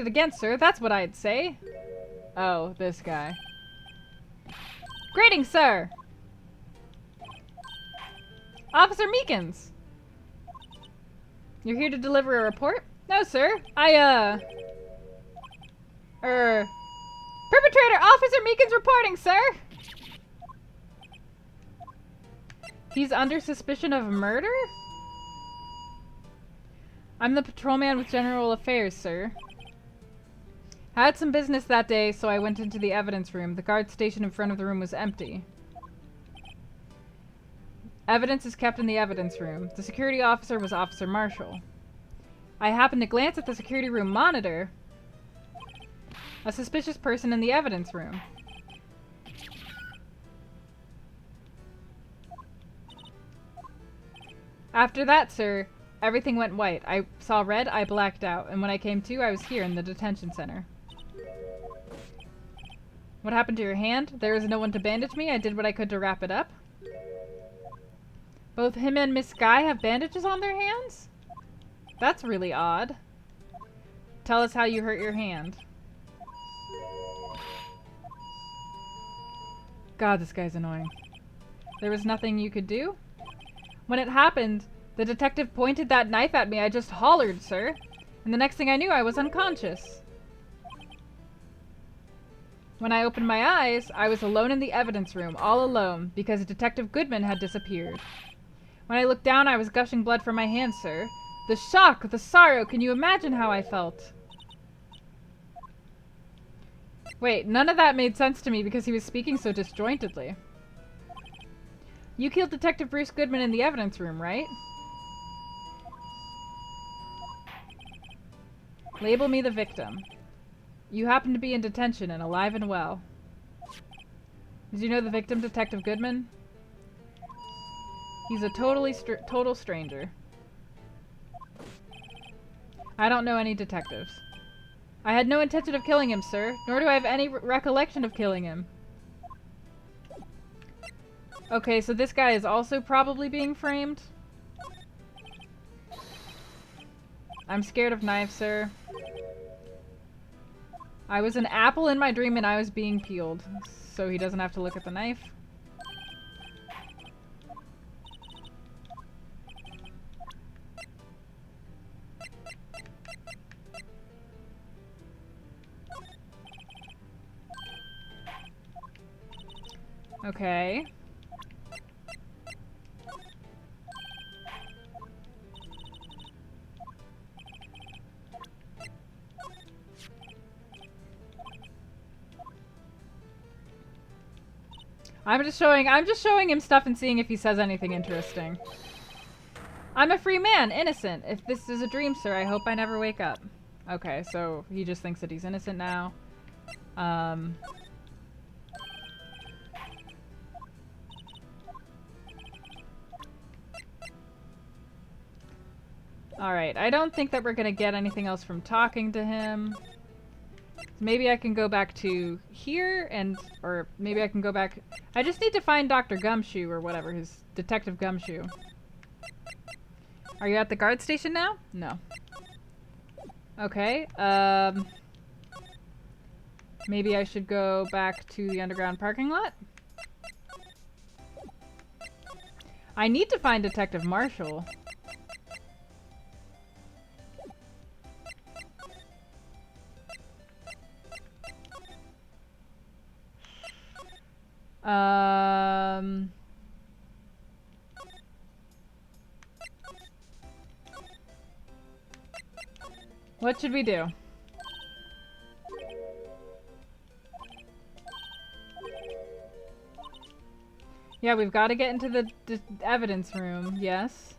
against, sir. That's what I'd say. Oh, this guy. Greetings, sir. Officer Meekins. You're here to deliver a report? No, sir. Perpetrator Officer Meekins reporting, sir. He's under suspicion of murder? I'm the patrolman with General Affairs, sir. I had some business that day, so I went into the evidence room. The guard station in front of the room was empty. Evidence is kept in the evidence room. The security officer was Officer Marshall. I happened to glance at the security room monitor. A suspicious person in the evidence room. After that, sir, everything went white. I saw red, I blacked out, and when I came to, I was here in the detention center. What happened to your hand? There was no one to bandage me. I did what I could to wrap it up. Both him and Miss Guy have bandages on their hands? That's really odd. Tell us how you hurt your hand. God, this guy's annoying. There was nothing you could do? When it happened, the detective pointed that knife at me. I just hollered, sir. And the next thing I knew, I was unconscious. When I opened my eyes, I was alone in the evidence room, all alone, because Detective Goodman had disappeared. When I looked down, I was gushing blood from my hands, sir. The shock, the sorrow, can you imagine how I felt? Wait, none of that made sense to me because he was speaking so disjointedly. You killed Detective Bruce Goodman in the evidence room, right? Label me the victim. You happen to be in detention and alive and well. Did you know the victim, Detective Goodman? He's a total stranger. I don't know any detectives. I had no intention of killing him, sir, nor do I have any recollection of killing him. Okay, so this guy is also probably being framed. I'm scared of knives, sir. I was an apple in my dream and I was being peeled, so he doesn't have to look at the knife. Okay. I'm just showing him stuff and seeing if he says anything interesting. I'm a free man, innocent. If this is a dream, sir, I hope I never wake up. Okay, so he just thinks that he's innocent now. Alright, I don't think that we're gonna get anything else from talking to him. Maybe I can go back to here or maybe I can go back. I just need to find Dr. Gumshoe or whatever, his Detective Gumshoe. Are you at the guard station now? No. Okay, maybe I should go back to the underground parking lot? I need to find Detective Marshall. Um... What should we do? Yeah, we've got to get into the evidence room, yes.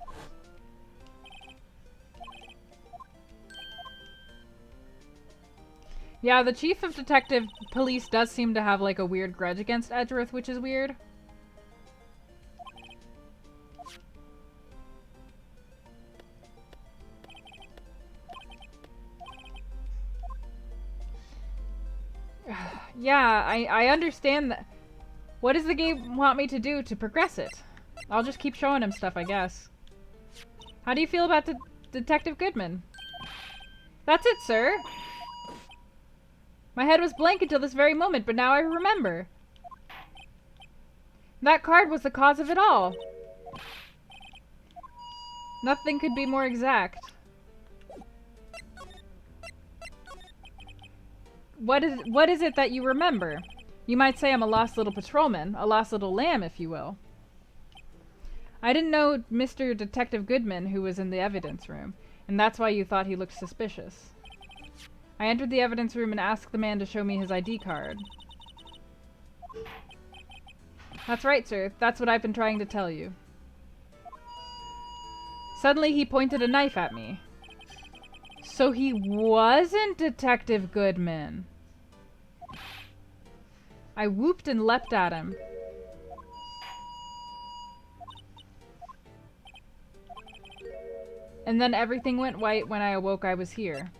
Yeah, the chief of detective police does seem to have like a weird grudge against Edgeworth, which is weird. Yeah, I understand that. What does the game want me to do to progress it? I'll just keep showing him stuff, I guess. How do you feel about Detective Goodman? That's it, sir. My head was blank until this very moment, but now I remember. That card was the cause of it all. Nothing could be more exact. What is it that you remember? You might say I'm a lost little patrolman, a lost little lamb, if you will. I didn't know Mr. Detective Goodman, who was in the evidence room, and that's why you thought he looked suspicious. I entered the evidence room and asked the man to show me his ID card. That's right, sir. That's what I've been trying to tell you. Suddenly he pointed a knife at me. So he wasn't Detective Goodman. I whooped and leapt at him. And then everything went white. When I awoke, I was here.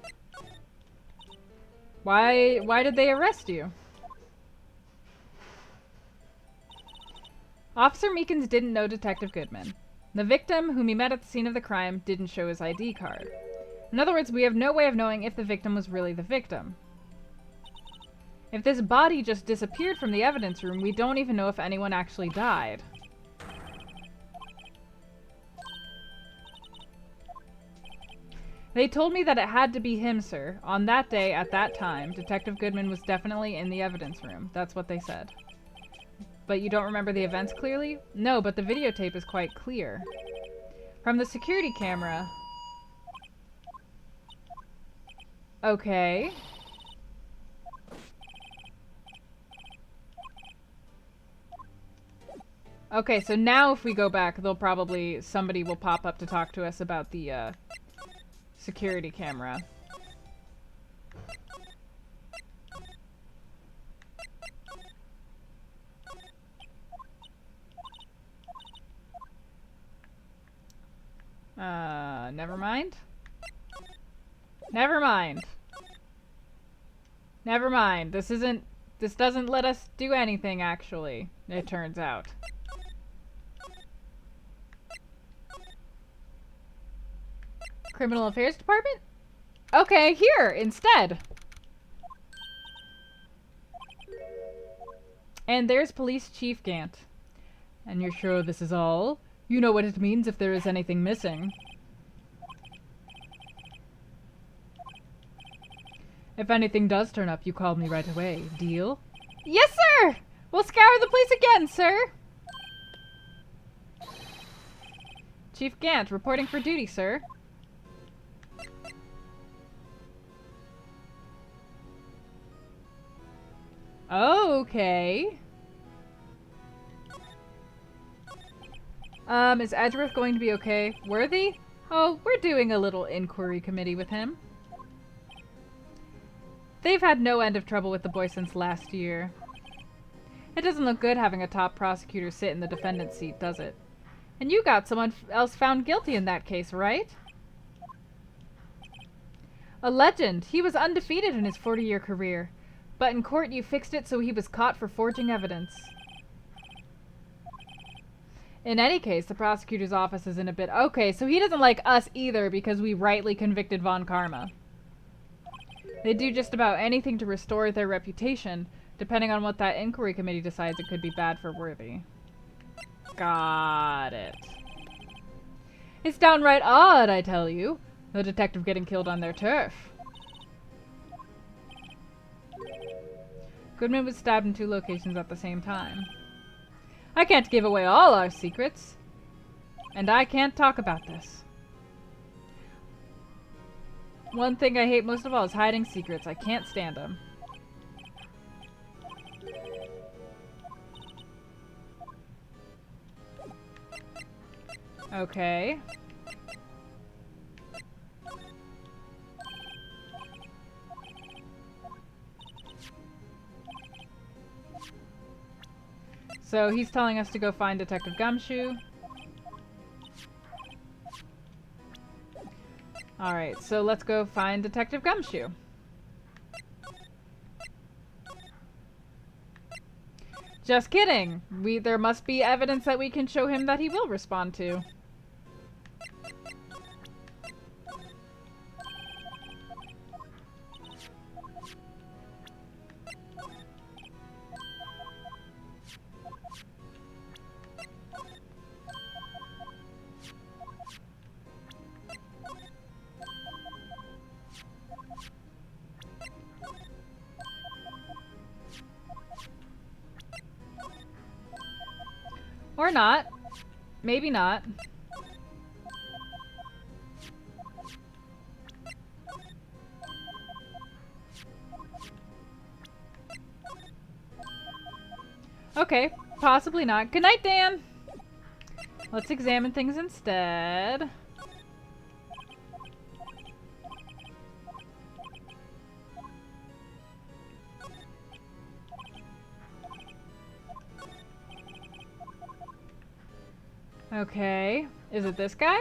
Why did they arrest you? Officer Meekins didn't know Detective Goodman. The victim, whom he met at the scene of the crime, didn't show his ID card. In other words, we have no way of knowing if the victim was really the victim. If this body just disappeared from the evidence room, we don't even know if anyone actually died. They told me that it had to be him, sir. On that day, at that time, Detective Goodman was definitely in the evidence room. That's what they said. But you don't remember the events clearly? No, but the videotape is quite clear. From the security camera. Okay. Okay, so now if we go back, somebody will pop up to talk to us about the, security camera. Never mind. Never mind. Never mind. This doesn't let us do anything, actually, it turns out. Criminal Affairs Department? Okay, here, instead. And there's Police Chief Gant. And you're sure this is all? You know what it means if there is anything missing. If anything does turn up, you call me right away. Deal? Yes, sir! We'll scour the place again, sir! Chief Gant, reporting for duty, sir. Okay. Is Edgeworth going to be okay? Worthy? Oh, we're doing a little inquiry committee with him. They've had no end of trouble with the boy since last year. It doesn't look good having a top prosecutor sit in the defendant's seat, does it? And you got someone else found guilty in that case, right? A legend. He was undefeated in his 40-year career. But in court you fixed it so he was caught for forging evidence. In any case, the prosecutor's office is in a bit... Okay, so he doesn't like us either because we rightly convicted Von Karma. They do just about anything to restore their reputation. Depending on what that inquiry committee decides, it could be bad for Worthy. Got it. It's downright odd, I tell you. The detective getting killed on their turf. Goodman was stabbed in 2 locations at the same time. I can't give away all our secrets. And I can't talk about this. One thing I hate most of all is hiding secrets. I can't stand them. Okay. So he's telling us to go find Detective Gumshoe. Alright, so let's go find Detective Gumshoe. Just kidding! There must be evidence that we can show him that he will respond to. Or not. Maybe not. Okay, possibly not. Good night, Dan! Let's examine things instead. Okay. Is it this guy?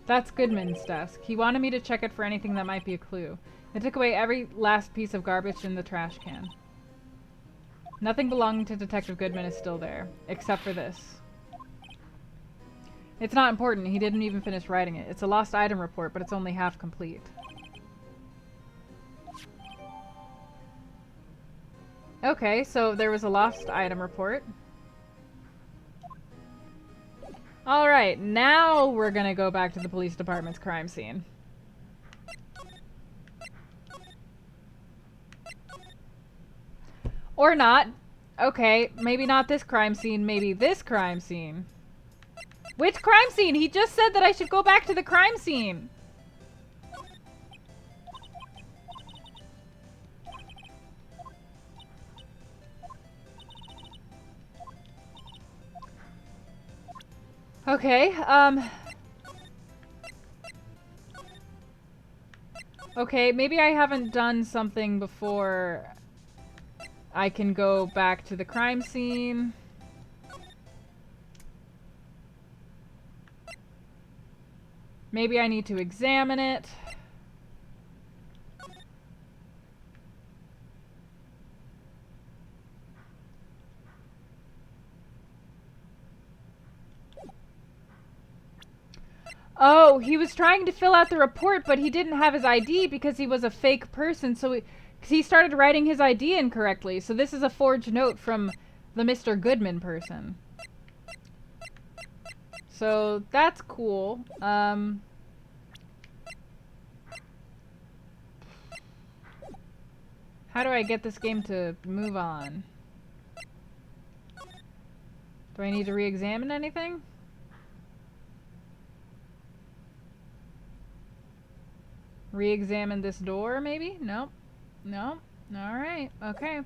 That's Goodman's desk. He wanted me to check it for anything that might be a clue. I took away every last piece of garbage in the trash can. Nothing belonging to Detective Goodman is still there, except for this. It's not important. He didn't even finish writing it. It's a lost item report, but it's only half complete. Okay, so there was a lost item report. Alright, now we're gonna go back to the police department's crime scene. Or not. Okay, maybe not this crime scene, maybe this crime scene. Which crime scene? He just said that I should go back to the crime scene. Okay, okay, maybe I haven't done something before I can go back to the crime scene. Maybe I need to examine it. Oh, he was trying to fill out the report, but he didn't have his ID because he was a fake person, so he started writing his ID incorrectly. So this is a forged note from the Mr. Goodman person. So that's cool. How do I get this game to move on? Do I need to re-examine anything? Re-examine this door, maybe? Nope. Nope. Alright. Okay.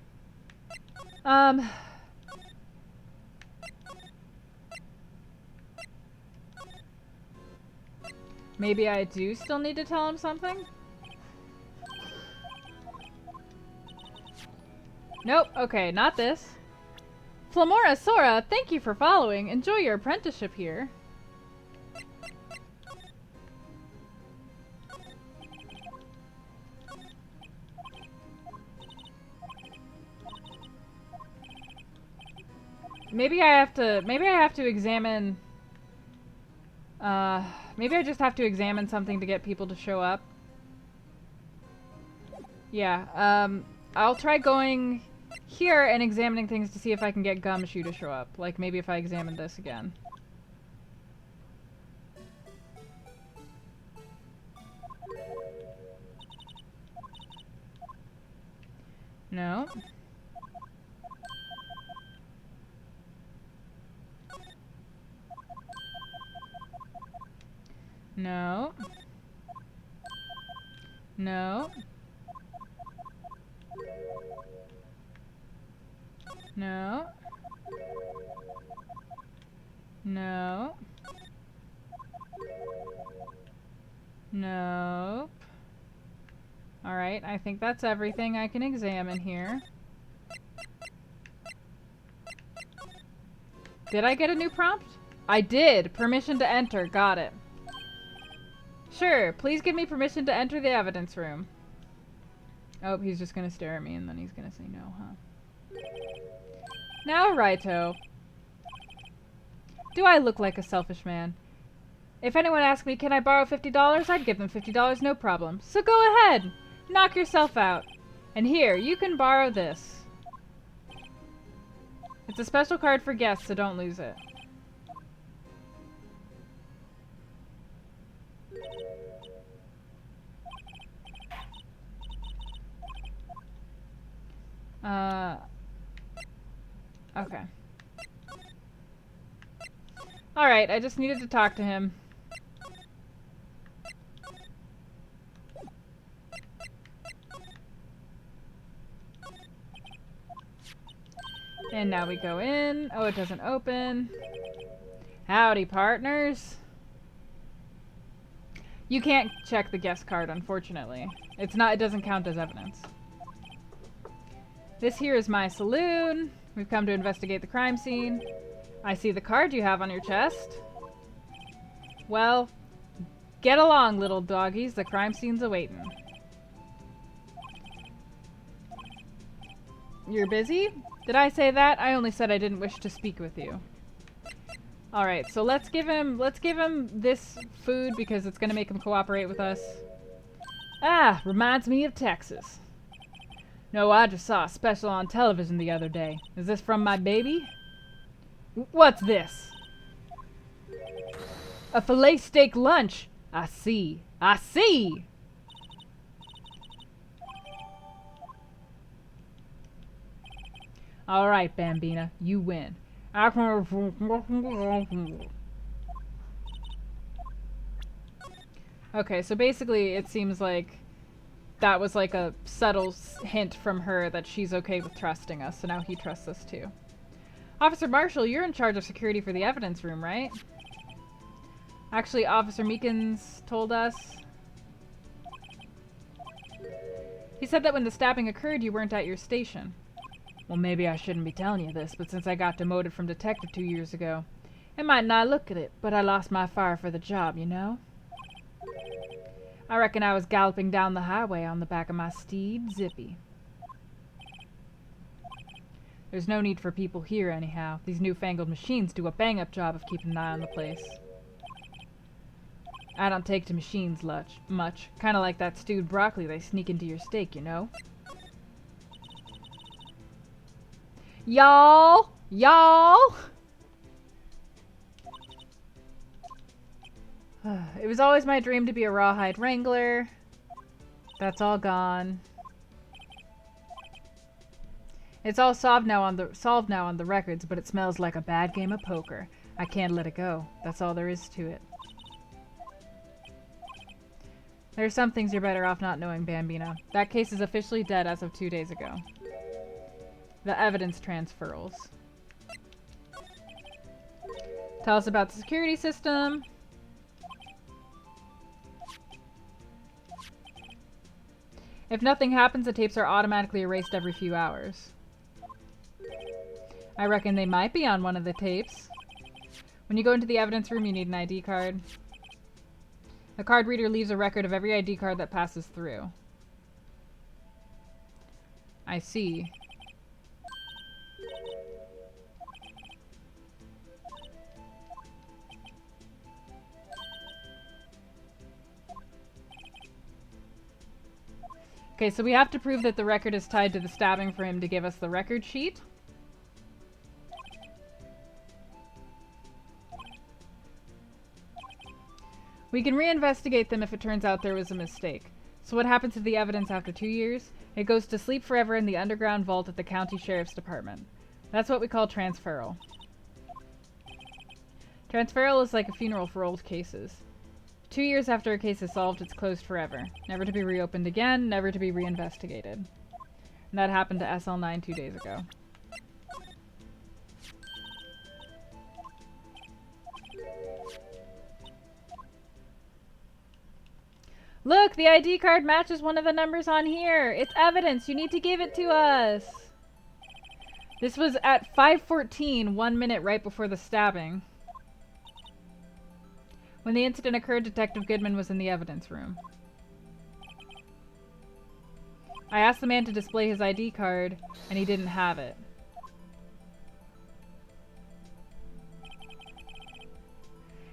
Maybe I do still need to tell him something? Nope. Okay, not this. Flamora Sora, thank you for following. Enjoy your apprenticeship here. Maybe I have to examine, maybe I just have to examine something to get people to show up. Yeah, I'll try going here and examining things to see if I can get Gumshoe to show up. Like, maybe if I examine this again. No. No. No. No. No. Nope. Alright, I think that's everything I can examine here. Did I get a new prompt? I did! Permission to enter. Got it. Sure, please give me permission to enter the evidence room. Oh, he's just gonna stare at me and then he's gonna say no, huh? Now, righto. Do I look like a selfish man? If anyone asked me, can I borrow $50? I'd give them $50, no problem. So go ahead! Knock yourself out. And here, you can borrow this. It's a special card for guests, so don't lose it. Okay. Alright, I just needed to talk to him. And now we go in. Oh, it doesn't open. Howdy, partners. You can't check the guest card, unfortunately. It doesn't count as evidence. This here is my saloon. We've come to investigate the crime scene. I see the card you have on your chest. Well, get along, little doggies. The crime scene's awaiting. You're busy? Did I say that? I only said I didn't wish to speak with you. Alright, so let's give him this food because it's gonna make him cooperate with us. Ah, reminds me of Texas. No, I just saw a special on television the other day. Is this from my baby? What's this? A filet steak lunch. I see. I see! Alright, Bambina, you win. Okay, so basically it seems like that was like a subtle hint from her that she's okay with trusting us, so now he trusts us too. Officer Marshall, you're in charge of security for the evidence room, right? Actually, Officer Meekins told us. He said that when the stabbing occurred, you weren't at your station. Well, maybe I shouldn't be telling you this, but since I got demoted from detective 2 years ago, it might not look at it, but I lost my fire for the job, you know? I reckon I was galloping down the highway on the back of my steed, Zippy. There's no need for people here, anyhow. These newfangled machines do a bang-up job of keeping an eye on the place. I don't take to machines much. Kinda like that stewed broccoli they sneak into your steak, you know? Y'all! Y'all! It was always my dream to be a rawhide wrangler. That's all gone. It's all solved now on the records, but it smells like a bad game of poker. I can't let it go. That's all there is to it. There are some things you're better off not knowing, Bambino. That case is officially dead as of 2 days ago. The evidence transfers. Tell us about the security system. If nothing happens, the tapes are automatically erased every few hours. I reckon they might be on one of the tapes. When you go into the evidence room, you need an ID card. The card reader leaves a record of every ID card that passes through. I see. Okay, so we have to prove that the record is tied to the stabbing for him to give us the record sheet. We can reinvestigate them if it turns out there was a mistake. So what happens to the evidence after 2 years? It goes to sleep forever in the underground vault at the county sheriff's department. That's what we call transferal. Transferal is like a funeral for old cases. 2 years after a case is solved, it's closed forever. Never to be reopened again, never to be reinvestigated. And that happened to SL9 2 days ago. Look, the ID card matches one of the numbers on here. It's evidence. You need to give it to us. This was at 5:14, 1 minute right before the stabbing. When the incident occurred, Detective Goodman was in the evidence room. I asked the man to display his ID card, and he didn't have it.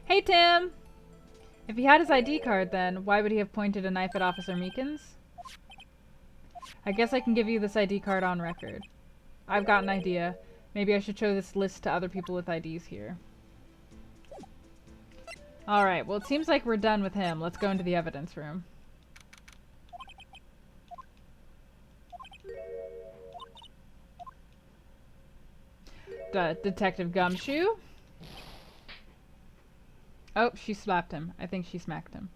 Hey, Tim! If he had his ID card, then why would he have pointed a knife at Officer Meekins? I guess I can give you this ID card on record. I've got an idea. Maybe I should show this list to other people with IDs here. Alright, well it seems like we're done with him. Let's go into the evidence room. Detective Gumshoe. Oh, she slapped him. I think she smacked him.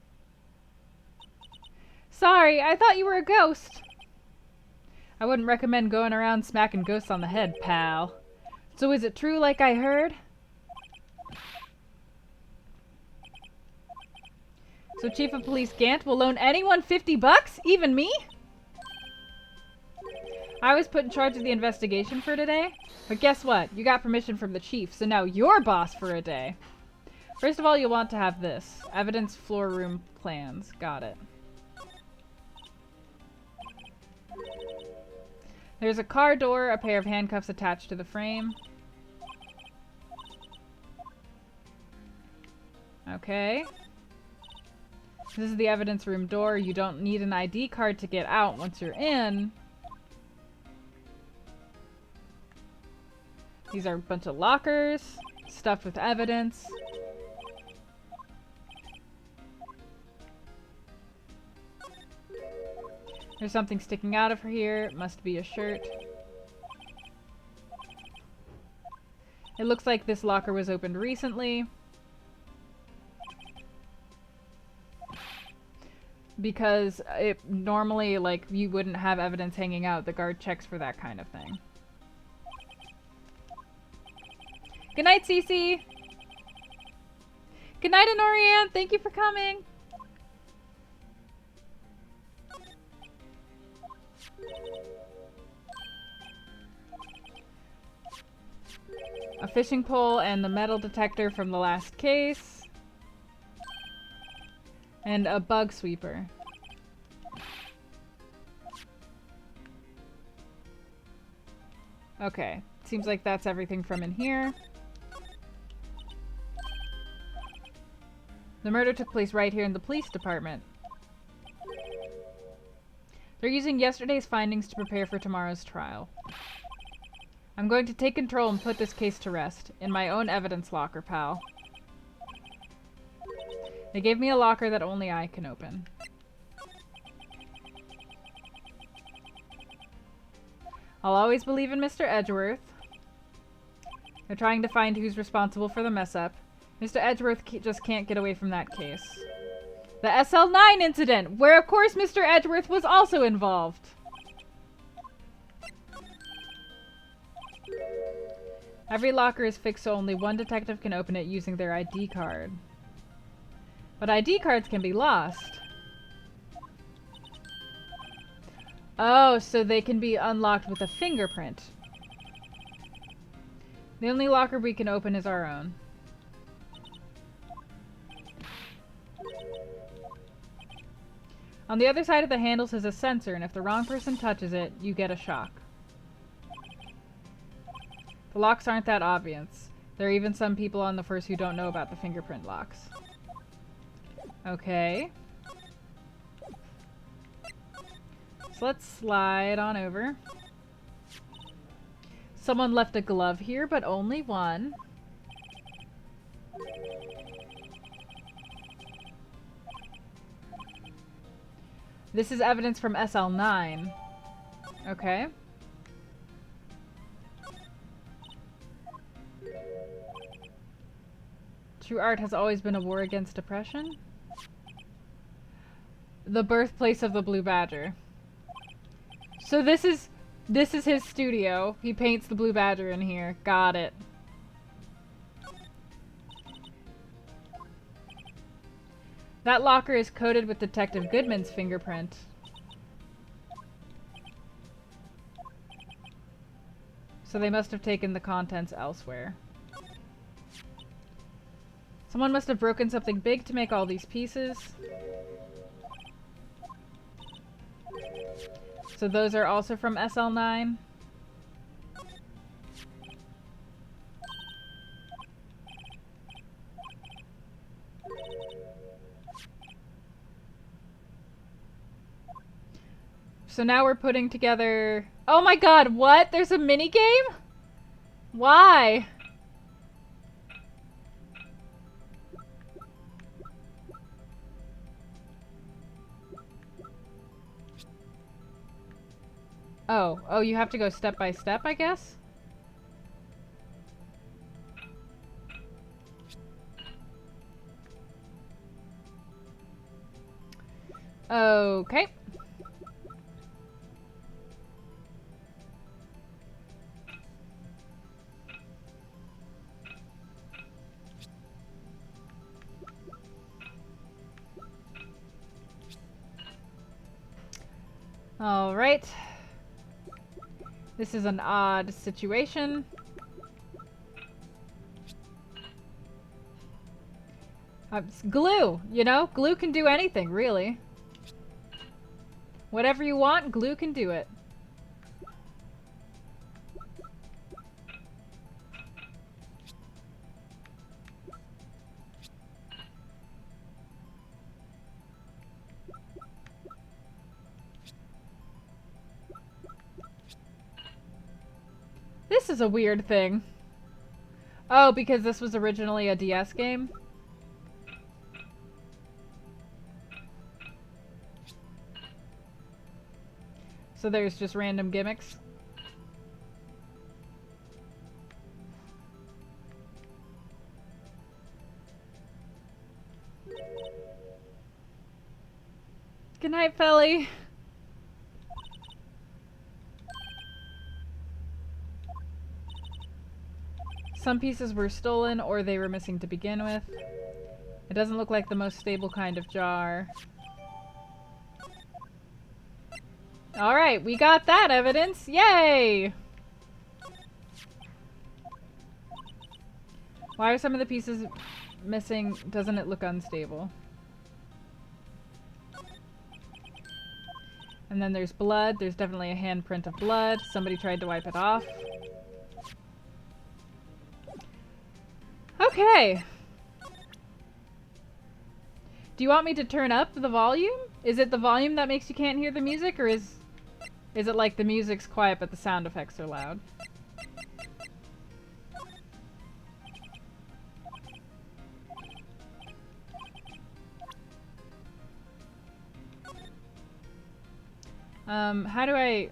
Sorry, I thought you were a ghost. I wouldn't recommend going around smacking ghosts on the head, pal. So is it true like I heard? So Chief of Police Gant will loan anyone $50? Even me? I was put in charge of the investigation for today. But guess what? You got permission from the chief, so now you're boss for a day. First of all, you'll want to have this. Evidence floor room plans. Got it. There's a car door, a pair of handcuffs attached to the frame. Okay. This is the evidence room door. You don't need an ID card to get out once you're in. These are a bunch of lockers, stuffed with evidence. There's something sticking out of her here. It must be a shirt. It looks like this locker was opened recently. Because it normally, like, you wouldn't have evidence hanging out. The guard checks for that kind of thing. Good night, Cece! Good night, Honorian! Thank you for coming! A fishing pole and the metal detector from the last case. And a bug sweeper. Okay, seems like that's everything from in here. The murder took place right here in the police department. They're using yesterday's findings to prepare for tomorrow's trial. I'm going to take control and put this case to rest. In my own evidence locker, pal. They gave me a locker that only I can open. I'll always believe in Mr. Edgeworth. They're trying to find who's responsible for the mess-up. Mr. Edgeworth just can't get away from that case. The SL9 incident, where of course Mr. Edgeworth was also involved. Every locker is fixed so only one detective can open it using their ID card. But ID cards can be lost. Oh, so they can be unlocked with a fingerprint. The only locker we can open is our own. On the other side of the handles is a sensor, and if the wrong person touches it, you get a shock. The locks aren't that obvious. There are even some people on the force who don't know about the fingerprint locks. Okay. So let's slide on over. Someone left a glove here, but only one. This is evidence from SL9. Okay. True art has always been a war against oppression. The birthplace of the blue badger. So this is his studio. He paints the blue badger in here. Got it. That locker is coated with Detective Goodman's fingerprint. So they must have taken the contents elsewhere. Someone must have broken something big to make all these pieces. So those are also from SL9. So now we're putting together... Oh my god, what? There's a mini game? Why? Oh, you have to go step by step, I guess? Okay. All right. This is an odd situation. Glue, you know? Glue can do anything, really. Whatever you want, glue can do it. This is a weird thing. Oh, because this was originally a DS game? So there's just random gimmicks? Good night, Felly. Some pieces were stolen or they were missing to begin with. It doesn't look like the most stable kind of jar. Alright, we got that evidence. Yay! Why are some of the pieces missing? Doesn't it look unstable? And then there's blood. There's definitely a handprint of blood. Somebody tried to wipe it off. Okay. Do you want me to turn up the volume? Is it the volume that makes you can't hear the music, or is it like the music's quiet but the sound effects are loud? How do I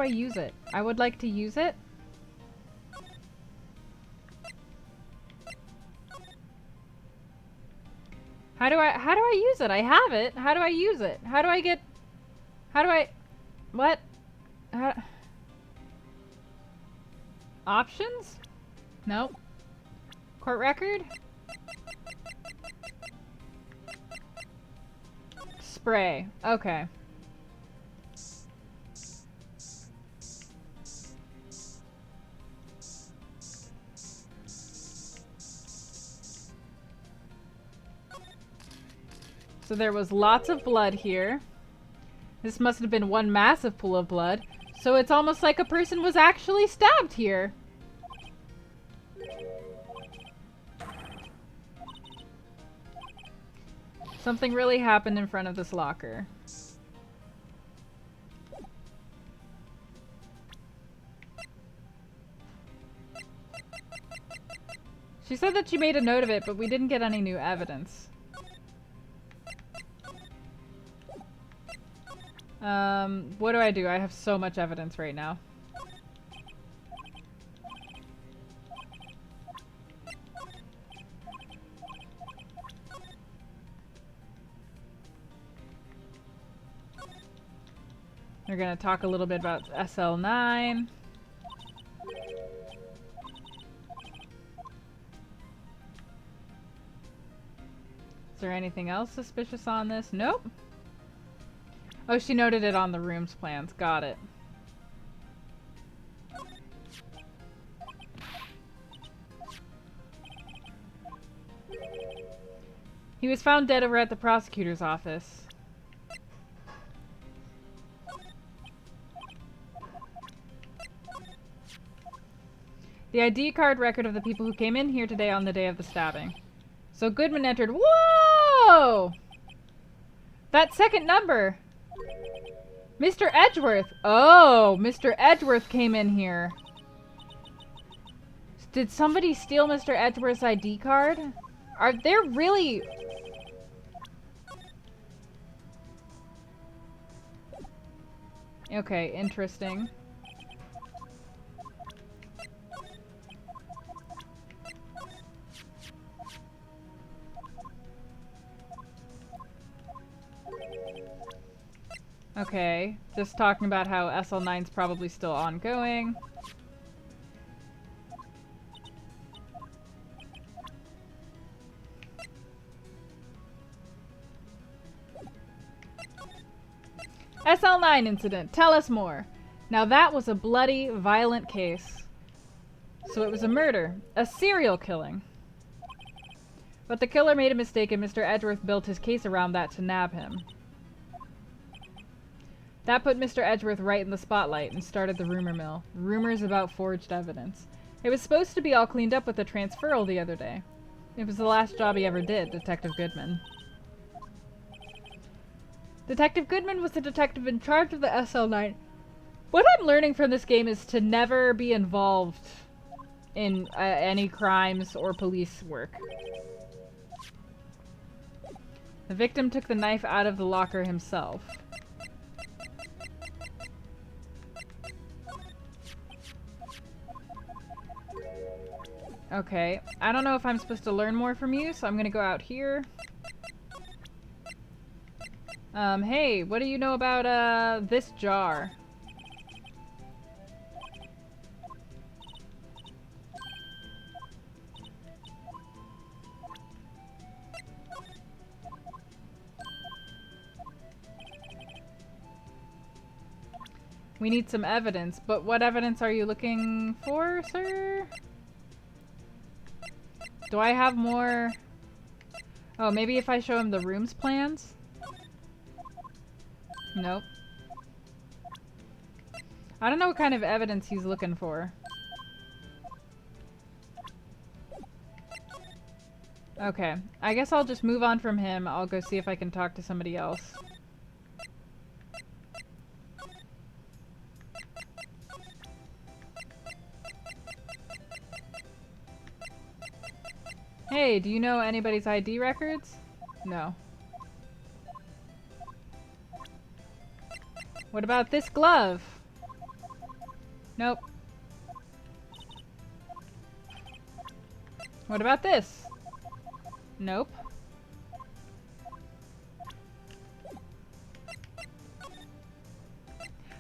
use it? I would like to use it. How do I use it? I have it. How do I use it? What? Options? Nope. Court record? Spray. Okay. So there was lots of blood here. This must have been one massive pool of blood. So it's almost like a person was actually stabbed here. Something really happened in front of this locker. She said that she made a note of it, but we didn't get any new evidence. What do? I have so much evidence right now. We're gonna talk a little bit about SL9. Is there anything else suspicious on this? Nope. Oh, she noted it on the room's plans. Got it. He was found dead over at the prosecutor's office. The ID card record of the people who came in here today on the day of the stabbing. So Goodman entered. Whoa! That second number! Mr. Edgeworth! Oh, Mr. Edgeworth came in here. Did somebody steal Mr. Edgeworth's ID card? Are there really... Okay, interesting. Okay, just talking about how SL9's probably still ongoing. SL9 incident. Tell us more. Now that was a bloody, violent case. So it was a murder. A serial killing. But the killer made a mistake and Mr. Edgeworth built his case around that to nab him. That put Mr. Edgeworth right in the spotlight and started the rumor mill. Rumors about forged evidence. It was supposed to be all cleaned up with the transferal the other day. It was the last job he ever did, Detective Goodman. Detective Goodman was the detective in charge of the SL9. What I'm learning from this game is to never be involved in any crimes or police work. The victim took the knife out of the locker himself. Okay, I don't know if I'm supposed to learn more from you, so I'm gonna go out here. Hey, what do you know about, this jar? We need some evidence, but what evidence are you looking for, sir? Do I have more? Oh, maybe if I show him the room's plans? Nope. I don't know what kind of evidence he's looking for. Okay, I guess I'll just move on from him. I'll go see if I can talk to somebody else. Hey, do you know anybody's ID records? No. What about this glove? Nope. What about this? Nope.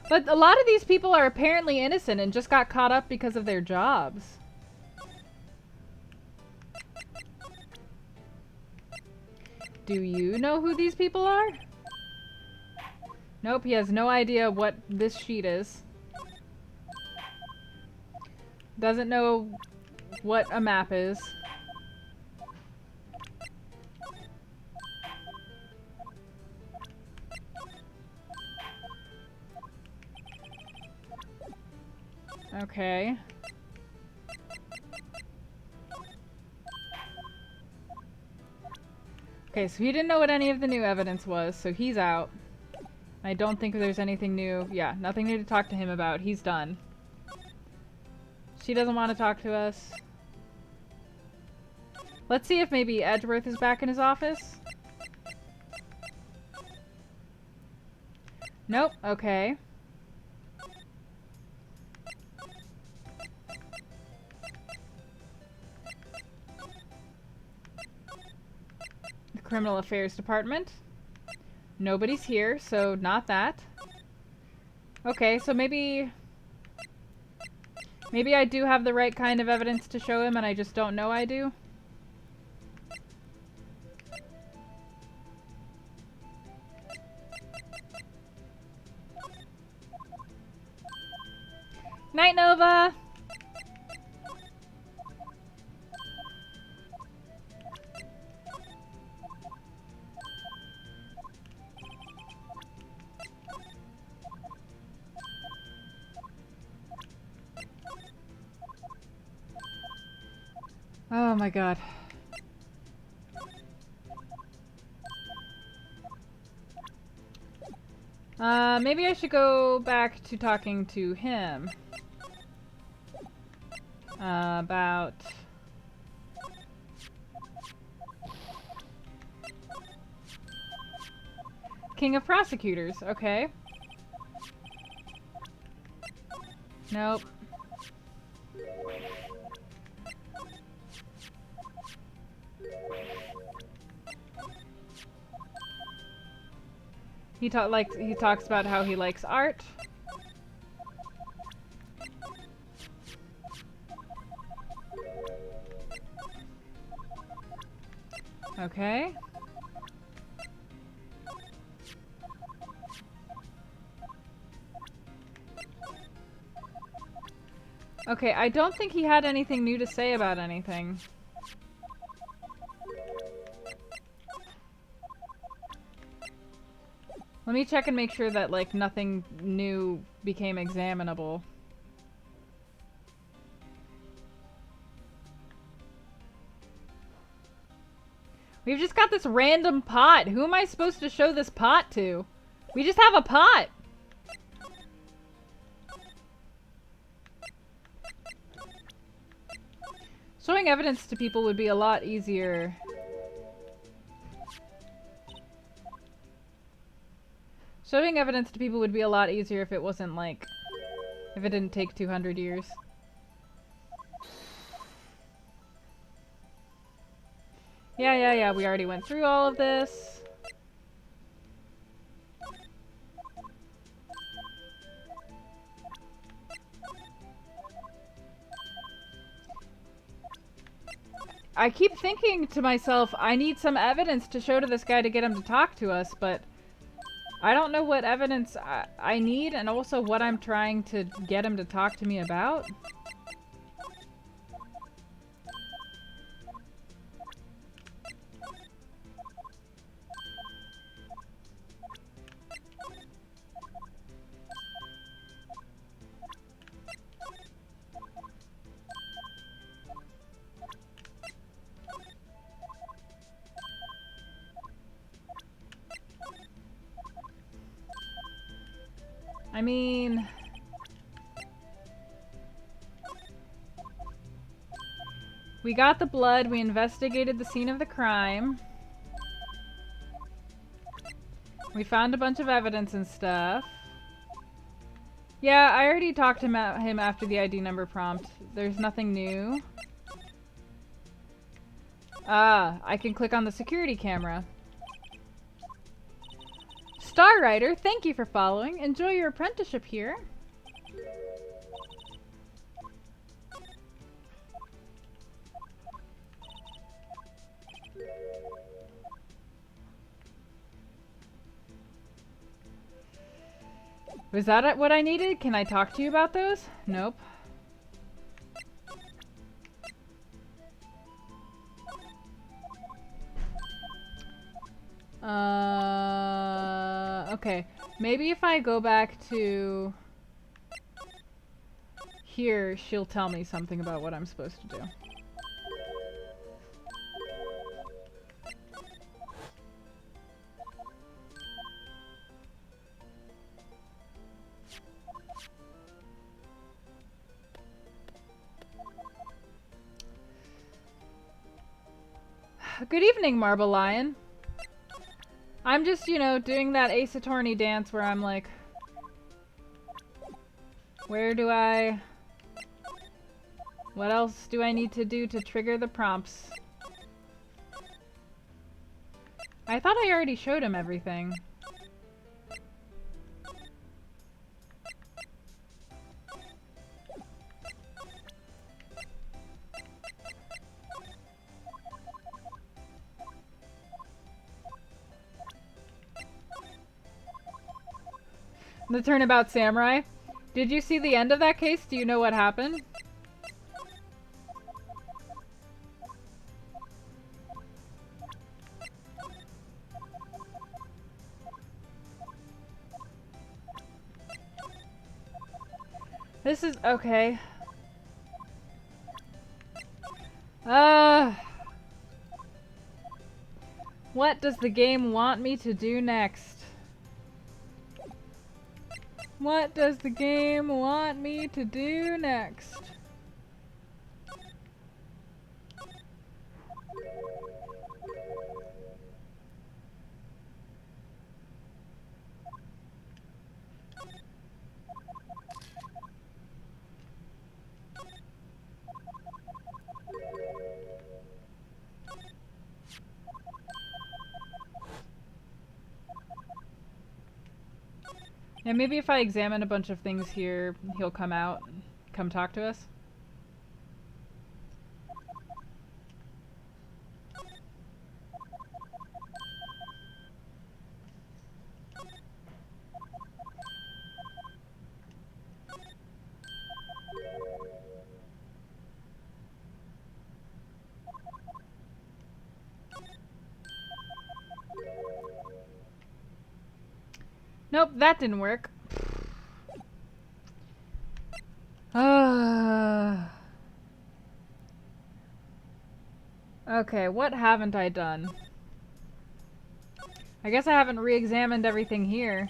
But a lot of these people are apparently innocent and just got caught up because of their jobs. Do you know who these people are? Nope, he has no idea what this sheet is. Doesn't know what a map is. Okay. Okay, so he didn't know what any of the new evidence was, so he's out. I don't think there's anything new. Yeah, nothing new to talk to him about. He's done. She doesn't want to talk to us. Let's see if maybe Edgeworth is back in his office. Nope, okay. The Criminal Affairs Department. Nobody's here, so not that. Okay, so maybe I do have the right kind of evidence to show him and I just don't know I do. Night, Nova! Oh my god. Maybe I should go back to talking to him. About... King of Prosecutors, okay. Nope. He talks about how he likes art. Okay. Okay, I don't think he had anything new to say about anything. Let me check and make sure that, like, nothing new became examinable. We've just got this random pot. Who am I supposed to show this pot to? We just have a pot. Showing evidence to people would be a lot easier. Showing evidence to people would be a lot easier if it wasn't like... if it didn't take 200 years. Yeah, we already went through all of this. I keep thinking to myself, I need some evidence to show to this guy to get him to talk to us, but I don't know what evidence I need and also what I'm trying to get him to talk to me about. I mean... we got the blood, we investigated the scene of the crime. We found a bunch of evidence and stuff. Yeah, I already talked to him after the ID number prompt. There's nothing new. Ah, I can click on the security camera. Star Rider, thank you for following. Enjoy your apprenticeship here. Was that what I needed? Can I talk to you about those? Nope. Okay. Maybe if I go back to here, she'll tell me something about what I'm supposed to do. Good evening, Marble Lion. I'm just, you know, doing that Ace Attorney dance where I'm like... where do I... what else do I need to do to trigger the prompts? I thought I already showed him everything. The Turnabout Samurai. Did you see the end of that case? Do you know what happened? This is okay. What does the game want me to do next? What does the game want me to do next? Yeah, maybe if I examine a bunch of things here, he'll come out and come talk to us. Nope, that didn't work. Okay, what haven't I done? I guess I haven't re-examined everything here.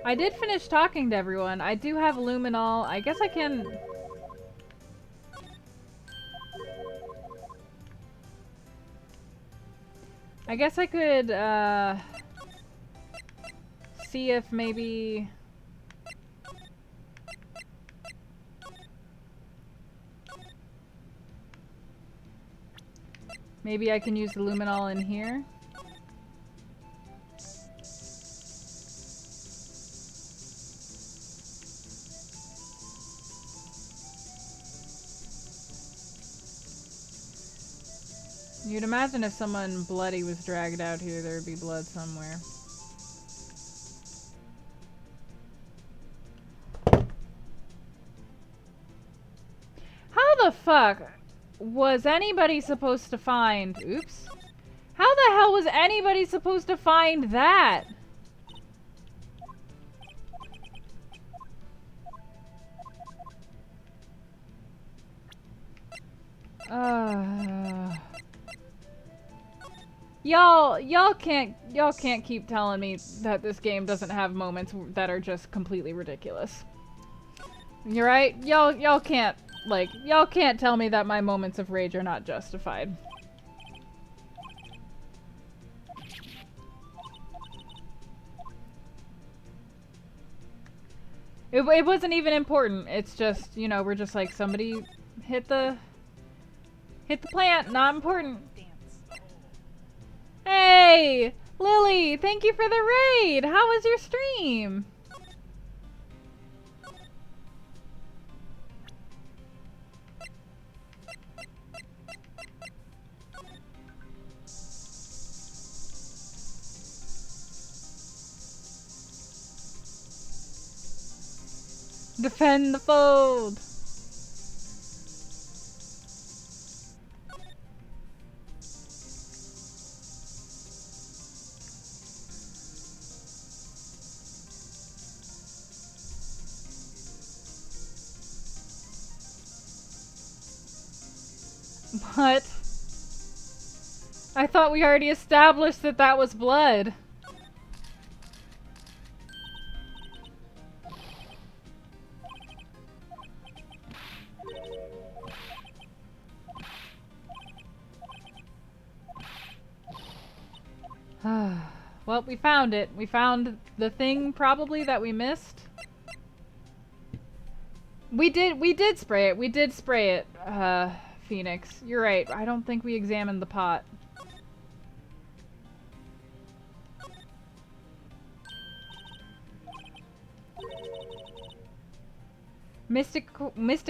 I did finish talking to everyone. I do have luminol. I guess I can... I guess I could, see if maybe... Maybe I can use the luminol in here. You'd imagine if someone bloody was dragged out here, there'd be blood somewhere. How the fuck was anybody supposed to find... Oops. How the hell was anybody supposed to find that? Y'all can't keep telling me that this game doesn't have moments that are just completely ridiculous. You're right. Y'all can't tell me that my moments of rage are not justified. It wasn't even important. It's just, you know, we're just like, somebody hit the plant, not important. Hey! Lily, thank you for the raid! How was your stream? Defend the fold! What? I thought we already established that that was blood. Well, we found it. We found the thing probably that we missed. We did spray it. We did spray it, Phoenix. You're right. I don't think we examined the pot. Mystic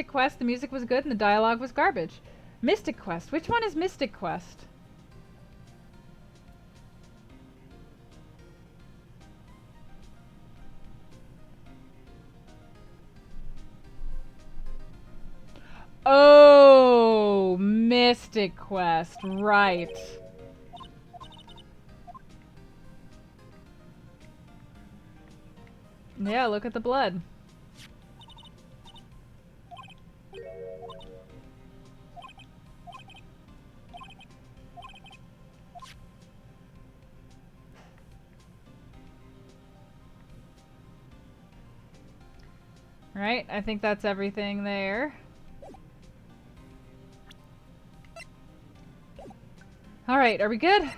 Quest, the music was good and the dialogue was garbage. Mystic Quest. Which one is Mystic Quest? Oh, Mystic Quest. Right. Yeah, look at the blood. Right, I think that's everything there. Alright, are we good?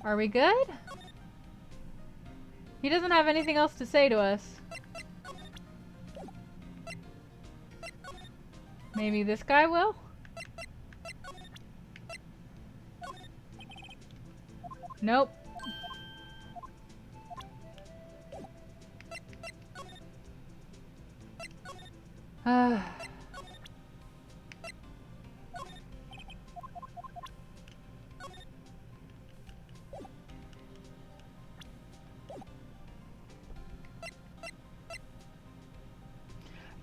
Are we good? He doesn't have anything else to say to us. Maybe this guy will? Nope.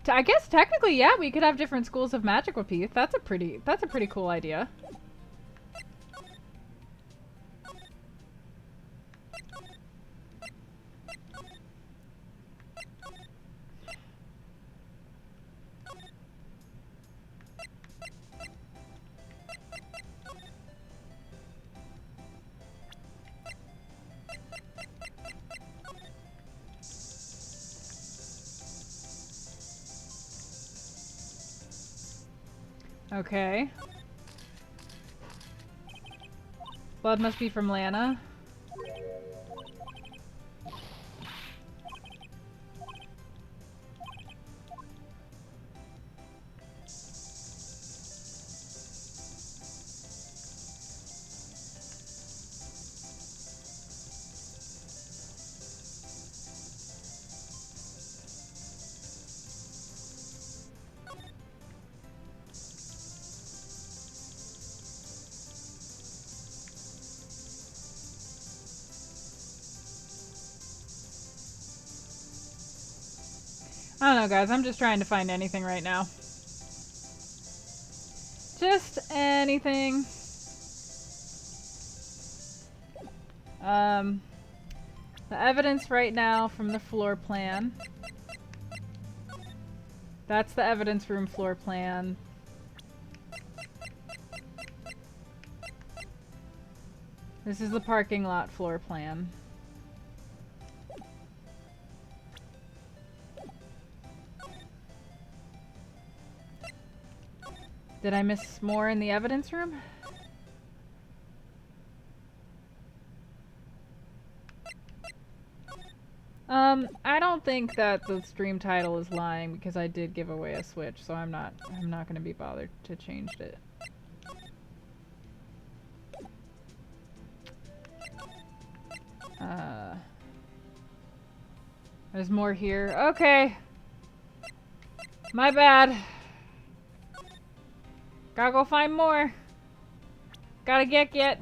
I guess technically, yeah, we could have different schools of magic with Peace. That's a pretty cool idea. Okay. Blood must be from Lana. I don't know, guys. I'm just trying to find anything right now. Just anything. The evidence right now from the floor plan. That's the evidence room floor plan. This is the parking lot floor plan. Did I miss more in the evidence room? I don't think that the stream title is lying because I did give away a switch, so I'm not gonna be bothered to change it. There's more here. Okay. My bad. Gotta go find more. Gotta get.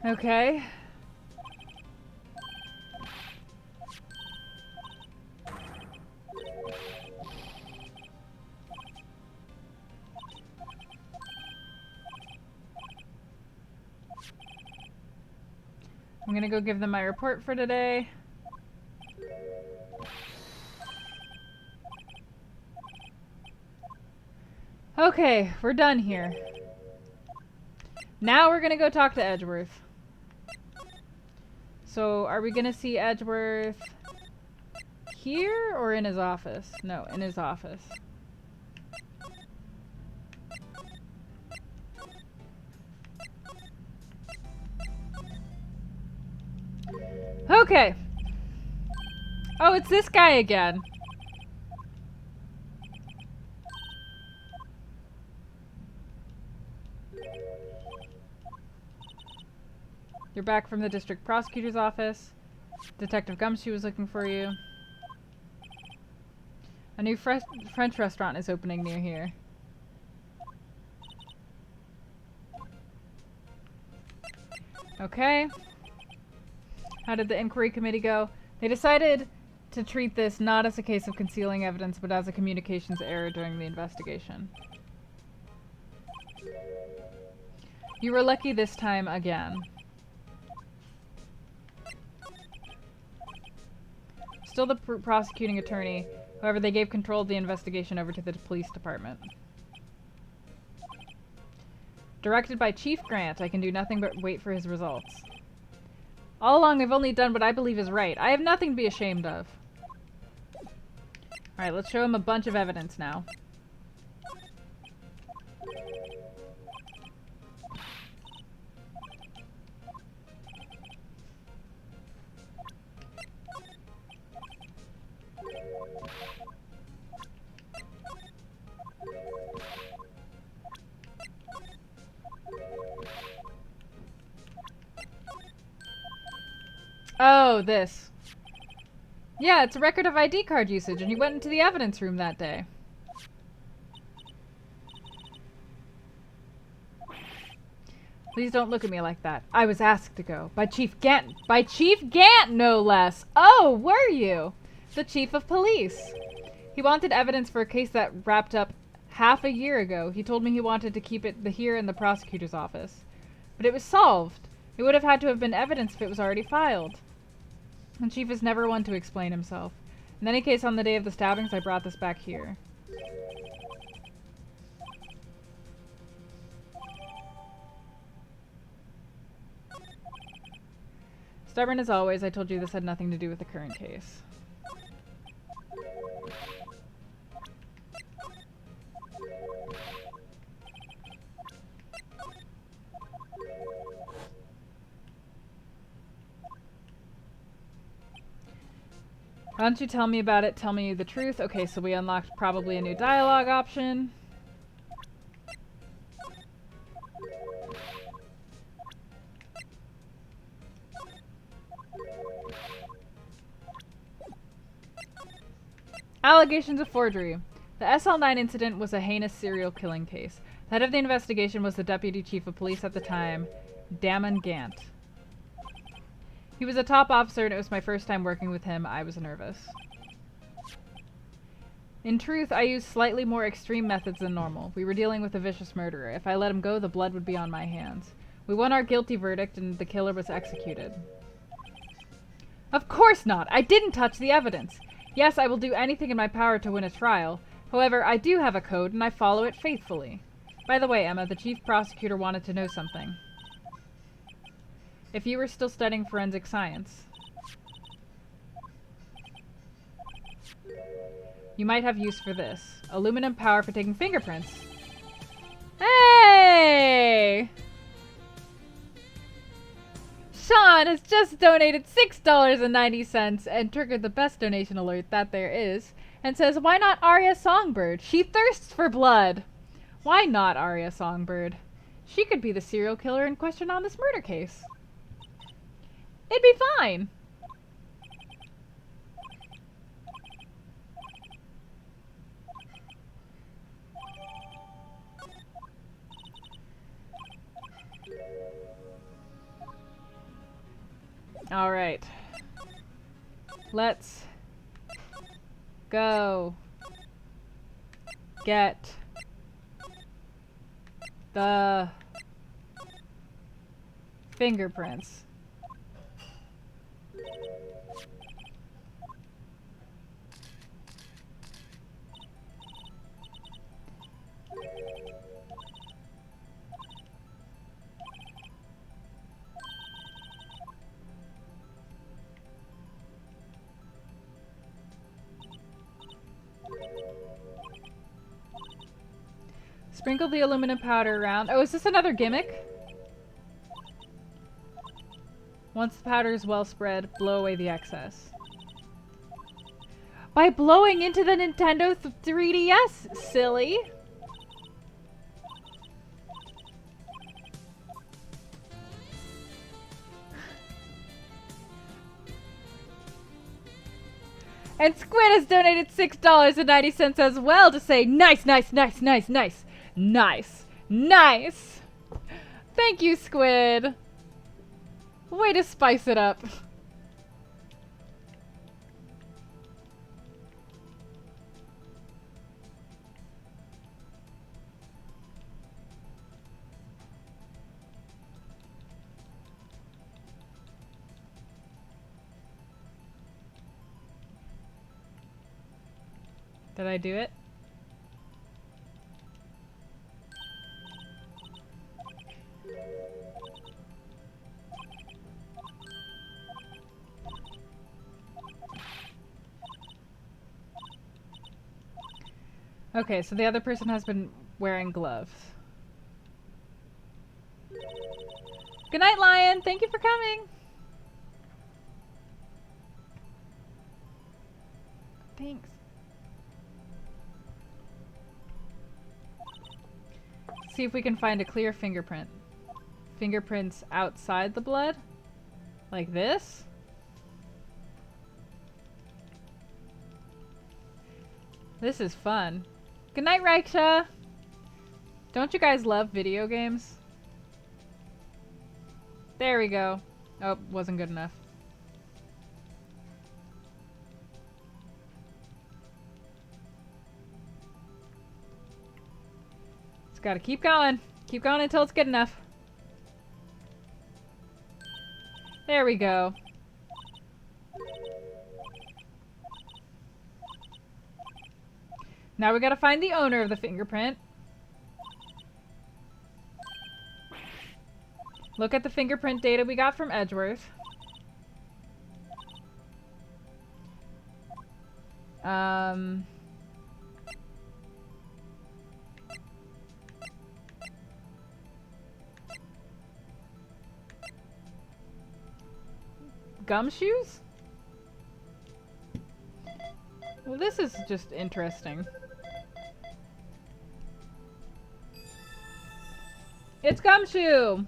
Okay. I'm gonna go give them my report for today. Okay, we're done here. Now we're gonna go talk to Edgeworth. So, are we gonna see Edgeworth here or in his office? No, in his office. Okay. Oh, it's this guy again. You're back from the district prosecutor's office. Detective Gumshoe was looking for you. A new French restaurant is opening near here. Okay. How did the inquiry committee go? They decided to treat this not as a case of concealing evidence, but as a communications error during the investigation. You were lucky this time again. Still the prosecuting attorney. However, they gave control of the investigation over to the police department. Directed by Chief Grant, I can do nothing but wait for his results. All along, I've only done what I believe is right. I have nothing to be ashamed of. Alright, let's show him a bunch of evidence now. Oh, this. Yeah, it's a record of ID card usage, and you went into the evidence room that day. Please don't look at me like that. I was asked to go. By Chief Gant. By Chief Gant, no less. Oh, were you? The Chief of Police. He wanted evidence for a case that wrapped up half a year ago. He told me he wanted to keep it here in the prosecutor's office. But it was solved. It would have had to have been evidence if it was already filed. The Chief is never one to explain himself. In any case, on the day of the stabbings, I brought this back here. Stubborn as always, I told you this had nothing to do with the current case. Why don't you tell me about it? Tell me the truth. Okay, so we unlocked probably a new dialogue option. Allegations of forgery. The SL9 incident was a heinous serial killing case. The head of the investigation was the deputy chief of police at the time, Damon Gant. He was a top officer and it was my first time working with him. I was nervous. In truth, I used slightly more extreme methods than normal. We were dealing with a vicious murderer. If I let him go, the blood would be on my hands. We won our guilty verdict and the killer was executed. Of course not! I didn't touch the evidence! Yes, I will do anything in my power to win a trial. However, I do have a code and I follow it faithfully. By the way, Emma, the chief prosecutor wanted to know something. If you were still studying forensic science, you might have use for this. Aluminum power for taking fingerprints. Hey! Sean has just donated $6.90 and triggered the best donation alert that there is and says, why not Arya Songbird? She thirsts for blood. Why not Arya Songbird? She could be the serial killer in question on this murder case. It'd be fine. All right. Let's go get the fingerprints. Sprinkle the aluminum powder around. Oh, is this another gimmick? Once the powder is well spread, blow away the excess. By blowing into the Nintendo 3DS, silly. And Squid has donated $6.90 as well to say nice, nice, nice, nice, nice, nice, nice. Thank you, Squid. Way to spice it up. Did I do it? Okay, so the other person has been wearing gloves. Good night, Lion. Thank you for coming. Thanks. See if we can find a clear fingerprint. Fingerprints outside the blood? Like this? This is fun. Good night, Raksha! Don't you guys love video games? There we go. Oh, wasn't good enough. Just gotta keep going. Keep going until it's good enough. There we go. Now we gotta find the owner of the fingerprint. Look at the fingerprint data we got from Edgeworth. Gumshoes? Well, this is just interesting. It's Gumshoe!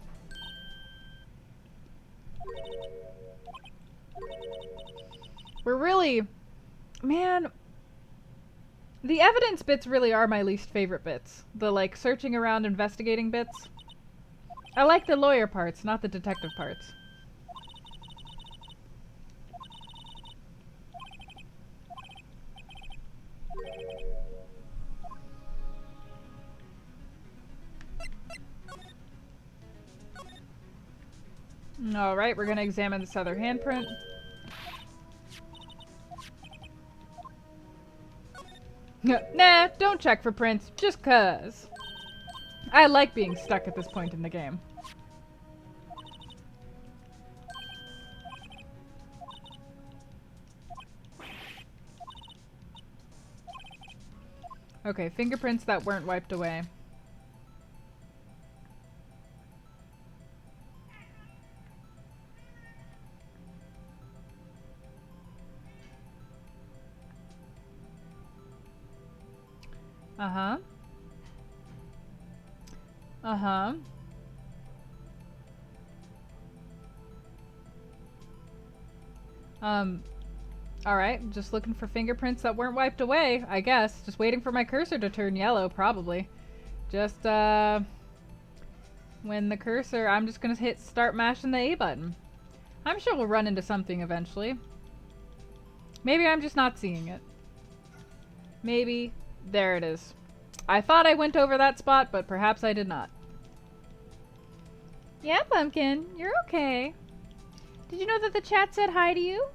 We're really... Man... The evidence bits really are my least favorite bits. The, like, searching around, investigating bits. I like the lawyer parts, not the detective parts. Alright, we're gonna examine this other handprint. Nah, don't check for prints, just cuz. I like being stuck at this point in the game. Okay, fingerprints that weren't wiped away. Uh-huh. Uh-huh. Alright, just looking for fingerprints that weren't wiped away, I guess. Just waiting for my cursor to turn yellow, probably. Just, when the cursor, I'm just gonna hit start mashing the A button. I'm sure we'll run into something eventually. Maybe I'm just not seeing it. Maybe. There it is. I thought I went over that spot, but perhaps I did not. Yeah, Pumpkin, you're okay. Did you know that the chat said hi to you?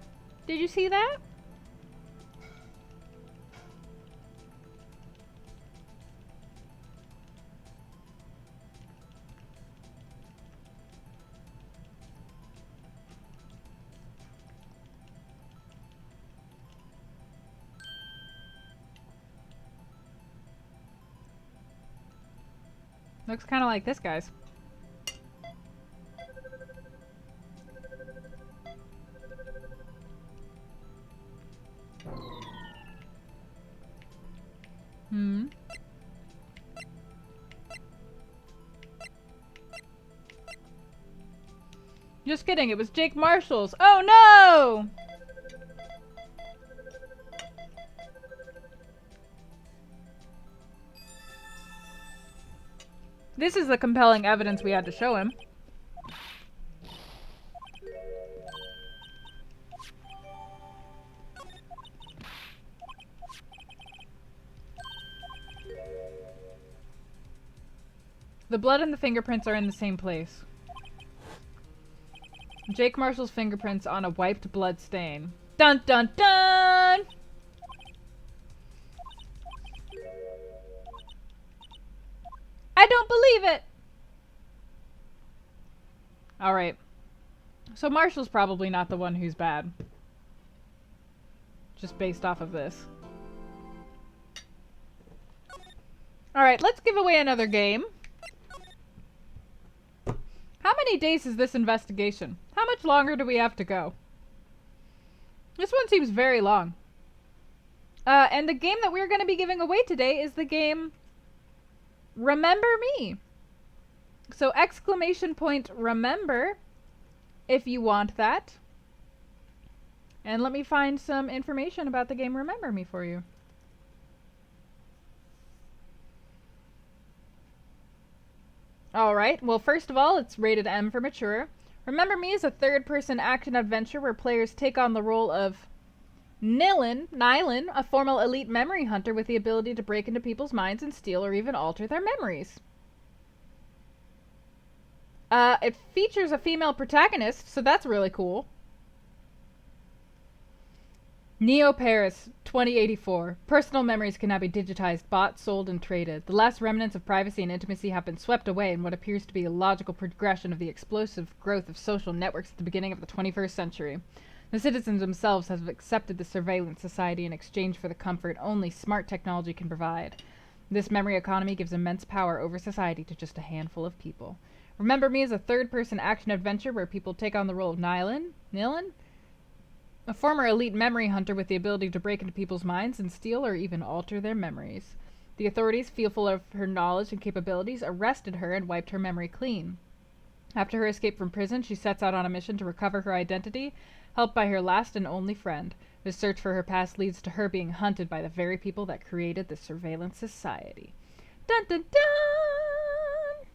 Did you see that? Looks kind of like this guy's. Hmm. Just kidding, it was Jake Marshall's. Oh no! This is the compelling evidence we had to show him. The blood and the fingerprints are in the same place. Jake Marshall's fingerprints on a wiped blood stain. Dun dun dun! I don't believe it! Alright. So Marshall's probably not the one who's bad. Just based off of this. Alright, let's give away another game. How many days is this investigation? How much longer do we have to go? This one seems very long. And the game that we're going to be giving away today is the game Remember Me. So exclamation point remember if you want that. And let me find some information about the game Remember Me for you. Alright, well first of all, it's rated M for mature. Remember Me is a third-person action-adventure where players take on the role of Nylon, a former elite memory hunter with the ability to break into people's minds and steal or even alter their memories. It features a female protagonist, so that's really cool. Neo Paris, 2084. Personal memories can now be digitized, bought, sold, and traded. The last remnants of privacy and intimacy have been swept away in what appears to be a logical progression of the explosive growth of social networks at the beginning of the 21st century. The citizens themselves have accepted the surveillance society in exchange for the comfort only smart technology can provide. This memory economy gives immense power over society to just a handful of people. Remember Me is a third-person action-adventure where people take on the role of Nylon, a former elite memory hunter with the ability to break into people's minds and steal or even alter their memories. The authorities, fearful of her knowledge and capabilities, arrested her and wiped her memory clean. After her escape from prison, she sets out on a mission to recover her identity, helped by her last and only friend. The search for her past leads to her being hunted by the very people that created the surveillance society. Dun dun dun!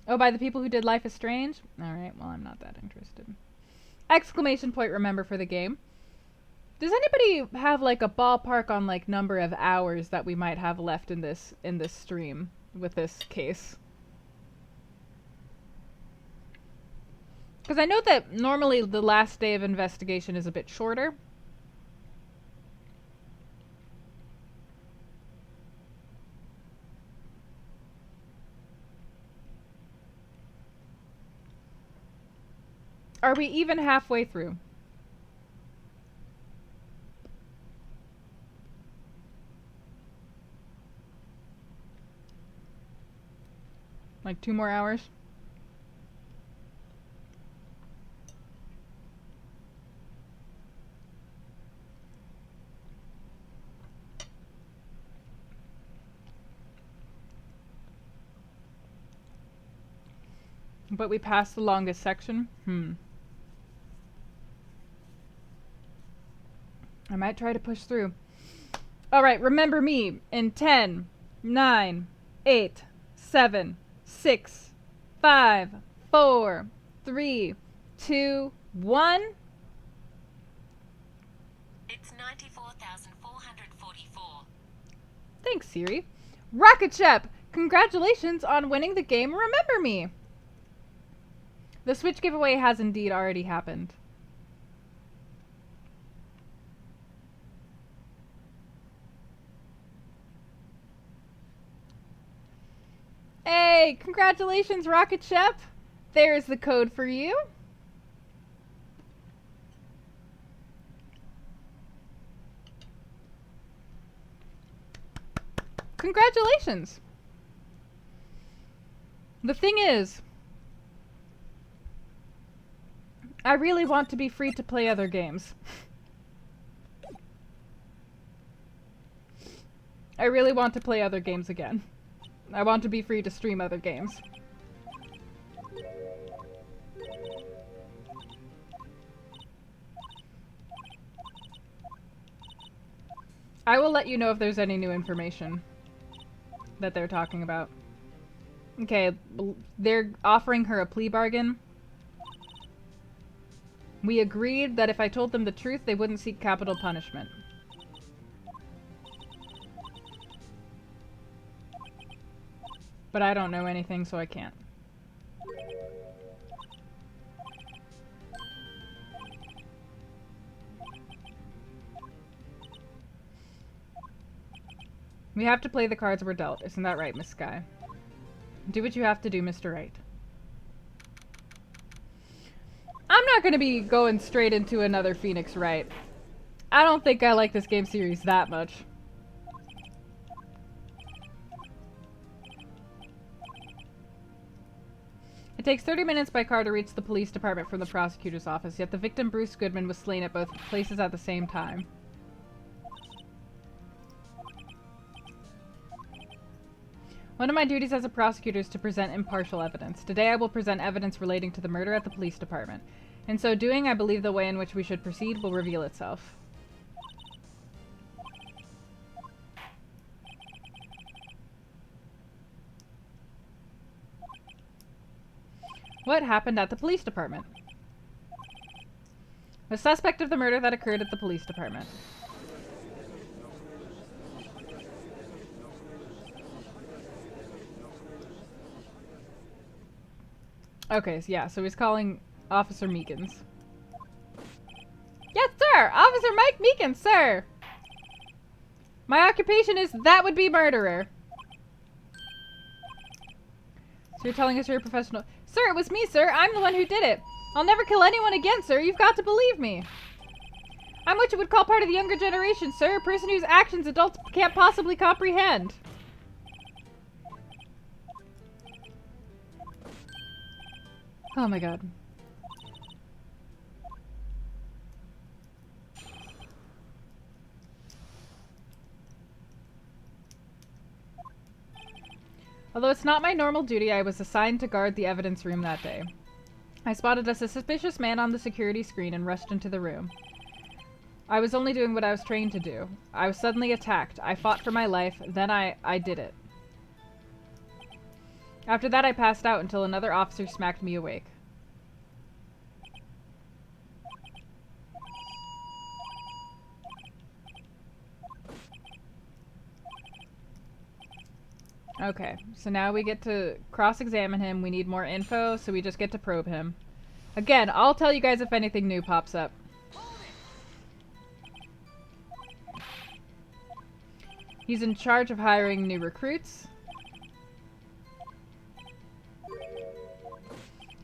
Oh, by the people who did Life is Strange? Alright, well, I'm not that interested. Exclamation point remember for the game. Does anybody have like a ballpark on like number of hours that we might have left in this stream with this case? Because I know that normally the last day of investigation is a bit shorter. Are we even halfway through? Like 2 more hours? But we passed the longest section? I might try to push through. Alright, remember me in 10, 9, 8, 7, 6, 5, 4, 3, 2, 1. It's 94,444. Thanks, Siri. Rocket Shep! Congratulations on winning the game Remember Me! The Switch giveaway has indeed already happened. Hey, congratulations, Rocket Shep! There's the code for you. Congratulations! The thing is, I really want to be free to play other games. I really want to play other games again. I want to be free to stream other games. I will let you know if there's any new information that they're talking about. Okay, they're offering her a plea bargain. We agreed that if I told them the truth, they wouldn't seek capital punishment. But I don't know anything, so I can't. We have to play the cards we're dealt. Isn't that right, Miss Sky? Do what you have to do, Mr. Right. I'm not going to be going straight into another Phoenix Wright. I don't think I like this game series that much. It takes 30 minutes by car to reach the police department from the prosecutor's office, yet the victim, Bruce Goodman, was slain at both places at the same time. One of my duties as a prosecutor is to present impartial evidence. Today I will present evidence relating to the murder at the police department. In so doing, I believe the way in which we should proceed will reveal itself. What happened at the police department? The suspect of the murder that occurred at the police department. Okay, yeah, so he's calling Officer Meekins. Yes, sir! Officer Mike Meekins, sir! My occupation is that would be murderer. So you're telling us you're a professional... Sir, it was me, sir. I'm the one who did it. I'll never kill anyone again, sir. You've got to believe me. I'm what you would call part of the younger generation, sir. A person whose actions adults can't possibly comprehend. Oh my god. Although it's not my normal duty, I was assigned to guard the evidence room that day. I spotted a suspicious man on the security screen and rushed into the room. I was only doing what I was trained to do. I was suddenly attacked. I fought for my life, then I did it. After that, I passed out until another officer smacked me awake. Okay, so now we get to cross-examine him. We need more info, so we just get to probe him. Again, I'll tell you guys if anything new pops up. He's in charge of hiring new recruits.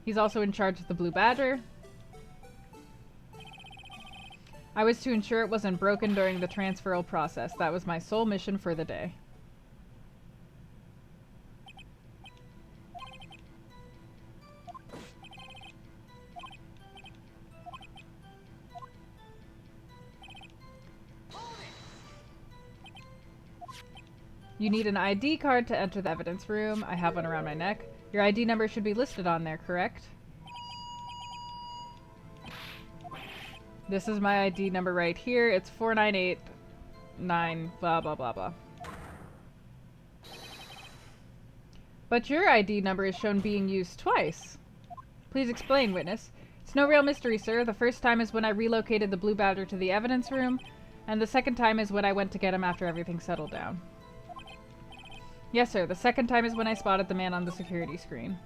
He's also in charge of the Blue Badger. I was to ensure it wasn't broken during the transferal process. That was my sole mission for the day. You need an ID card to enter the evidence room. I have one around my neck. Your ID number should be listed on there, correct? This is my ID number right here. It's 4989 blah blah blah blah. But your ID number is shown being used twice. Please explain, witness. It's no real mystery, sir. The first time is when I relocated the Blue Badger to the evidence room, and the second time is when I went to get him after everything settled down. Yes, sir. The second time is when I spotted the man on the security screen.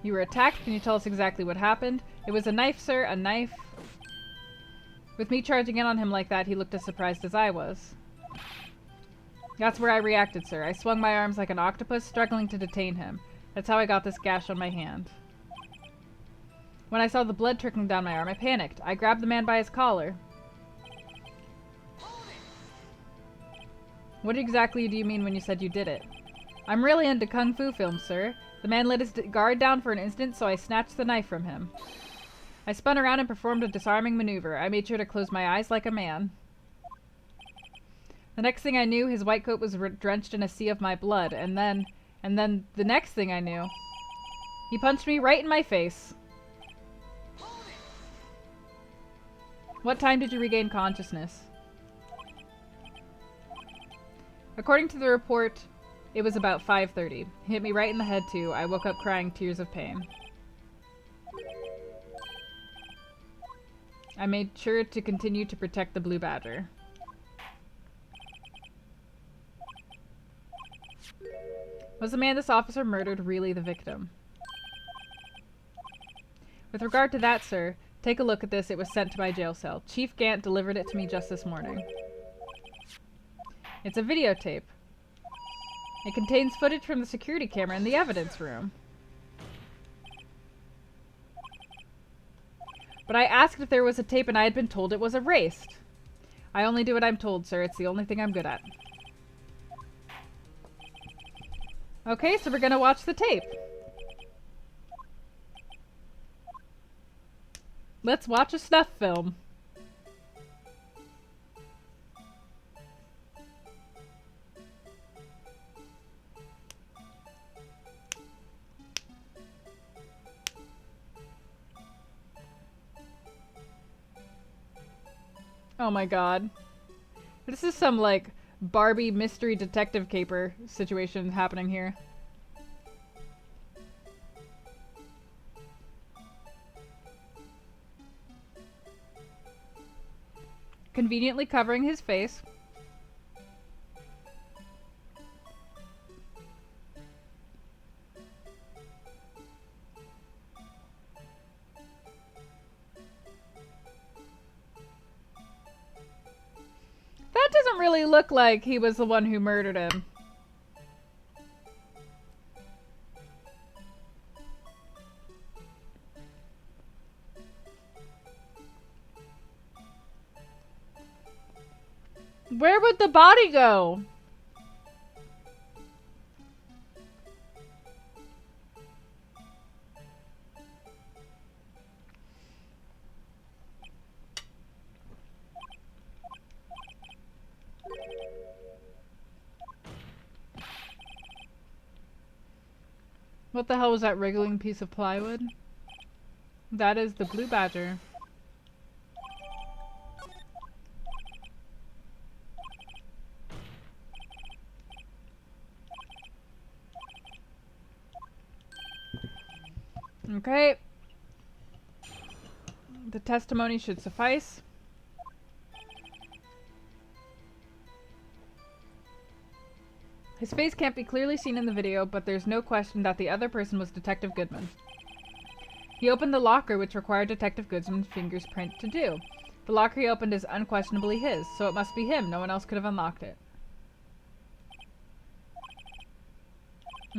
You were attacked. Can you tell us exactly what happened? It was a knife, sir. A knife. With me charging in on him like that, he looked as surprised as I was. That's where I reacted, sir. I swung my arms like an octopus, struggling to detain him. That's how I got this gash on my hand. When I saw the blood trickling down my arm, I panicked. I grabbed the man by his collar. What exactly do you mean when you said you did it? I'm really into kung fu films, sir. The man let his guard down for an instant, so I snatched the knife from him. I spun around and performed a disarming maneuver. I made sure to close my eyes like a man. The next thing I knew, his white coat was drenched in a sea of my blood, and then the next thing I knew, he punched me right in my face. What time did you regain consciousness? According to the report, it was about 5:30. He hit me right in the head too. I woke up crying tears of pain. I made sure to continue to protect the blue badger. Was the man this officer murdered really the victim? With regard to that, sir, take a look at this. It was sent to my jail cell. Chief Gant delivered it to me just this morning. It's a videotape. It contains footage from the security camera in the evidence room. But I asked if there was a tape and I had been told it was erased. I only do what I'm told, sir. It's the only thing I'm good at. Okay, so we're gonna watch the tape. Let's watch a snuff film. Oh my god. This is some, like, Barbie mystery detective caper situation happening here. Conveniently covering his face. That doesn't really look like he was the one who murdered him. Where would the body go? What the hell was that wriggling piece of plywood? That is the blue badger. Okay. The testimony should suffice. His face can't be clearly seen in the video, but there's no question that the other person was Detective Goodman. He opened the locker, which required Detective Goodman's fingerprint to do. The locker he opened is unquestionably his, so it must be him. No one else could have unlocked it.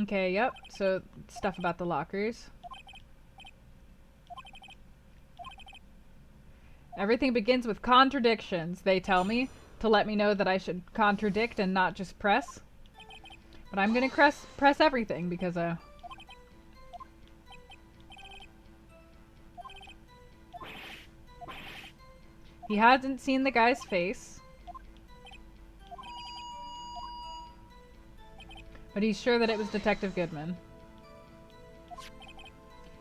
Okay, yep. So, stuff about the lockers. Everything begins with contradictions, they tell me, to let me know that I should contradict and not just press. But I'm gonna press everything because, he hasn't seen the guy's face. But he's sure that it was Detective Goodman.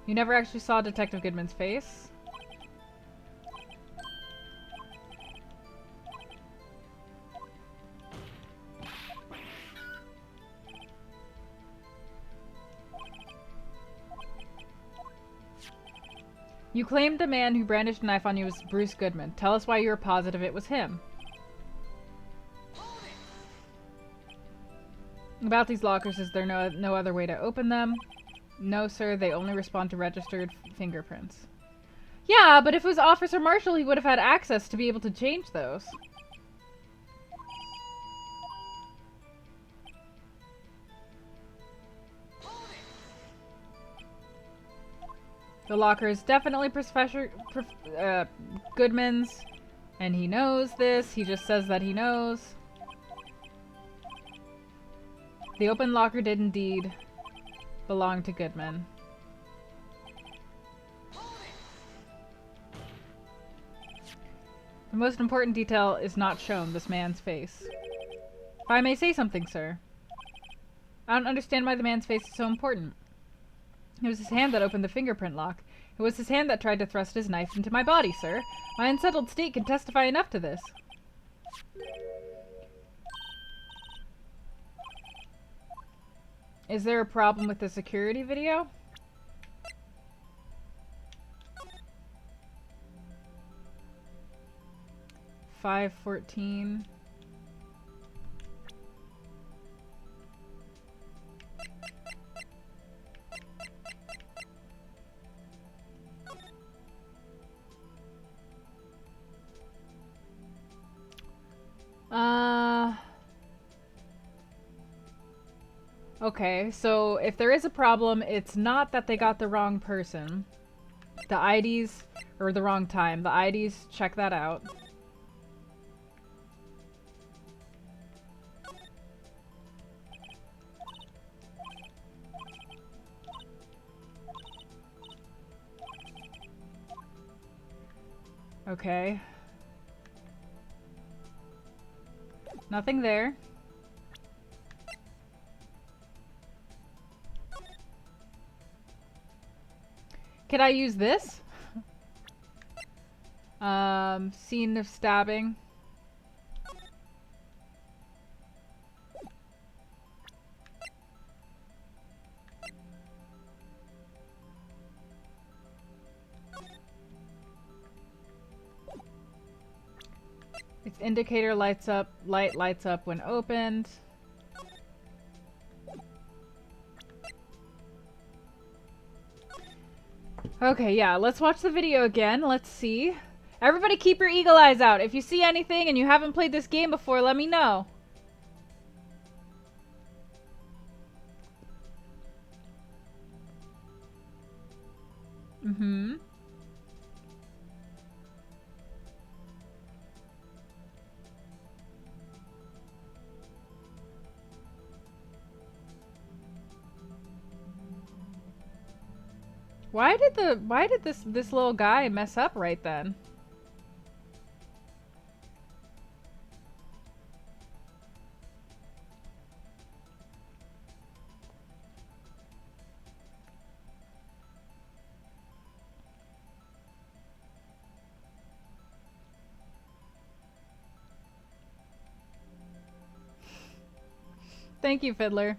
You never actually saw Detective Goodman's face? You claimed the man who brandished a knife on you was Bruce Goodman. Tell us why you were positive it was him. About these lockers, is there no other way to open them? No, sir. They only respond to registered fingerprints. Yeah, but if it was Officer Marshall, he would have had access to be able to change those. The locker is definitely Professor Goodman's, and he knows this. He just says that he knows. The open locker did indeed belong to Goodman. The most important detail is not shown, this man's face. If I may say something, sir. I don't understand why the man's face is so important. It was his hand that opened the fingerprint lock. It was his hand that tried to thrust his knife into my body, sir. My unsettled state can testify enough to this. Is there a problem with the security video? $5.14. Okay, so if there is a problem, it's not that they got the wrong person. The IDs, or the wrong time. The IDs, check that out. Okay. Nothing there. Could I use this? Scene of stabbing. Its indicator lights up, lights up when opened. Okay, yeah, let's watch the video again. Let's see. Everybody keep your eagle eyes out. If you see anything and you haven't played this game before, let me know. Mm-hmm. Why did this little guy mess up right then? Thank you, Fiddler.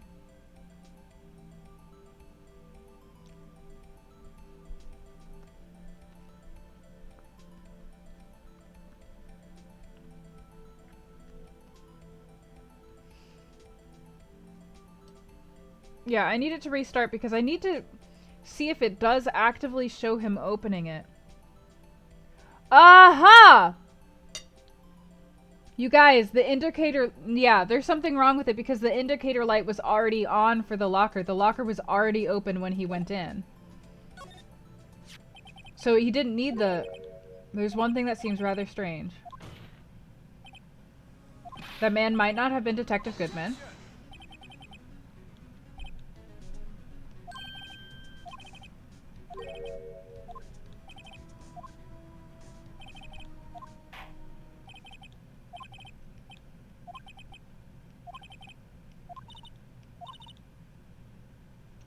Yeah, I need it to restart because I need to see if it does actively show him opening it. Aha! You guys, the indicator... Yeah, there's something wrong with it because the indicator light was already on for the locker. The locker was already open when he went in. So he didn't need the... There's one thing that seems rather strange. That man might not have been Detective Goodman.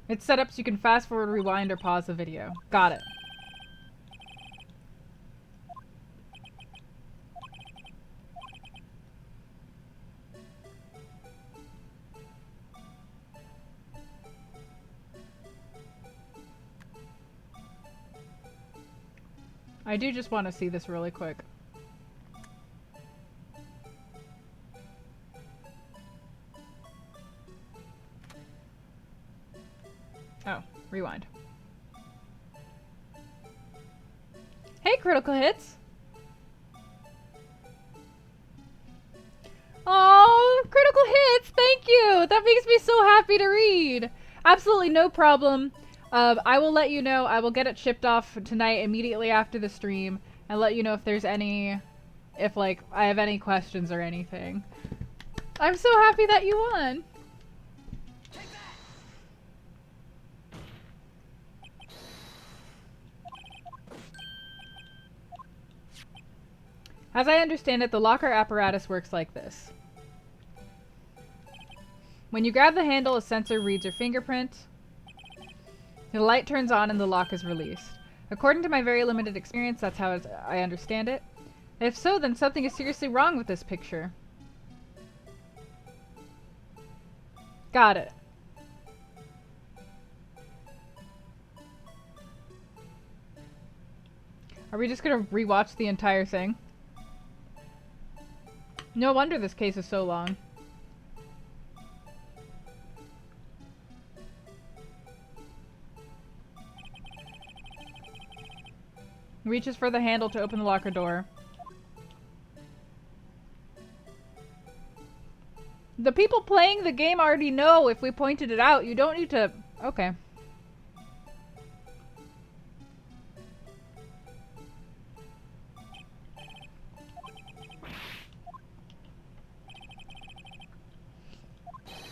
It's set up so you can fast forward, rewind, or pause the video. Got it. I do just want to see this really quick. Oh, rewind. Hey, Critical Hits! Oh, Critical Hits! Thank you! That makes me so happy to read! Absolutely no problem. I will let you know. I will get it shipped off tonight immediately after the stream and let you know if there's any... If, like, I have any questions or anything. I'm so happy that you won! As I understand it, the locker apparatus works like this. When you grab the handle, a sensor reads your fingerprint. The light turns on and the lock is released. According to my very limited experience, that's how I understand it. If so, then something is seriously wrong with this picture. Got it. Are we just gonna rewatch the entire thing? No wonder this case is so long. Reaches for the handle to open the locker door. The people playing the game already know if we pointed it out. You don't need to... Okay.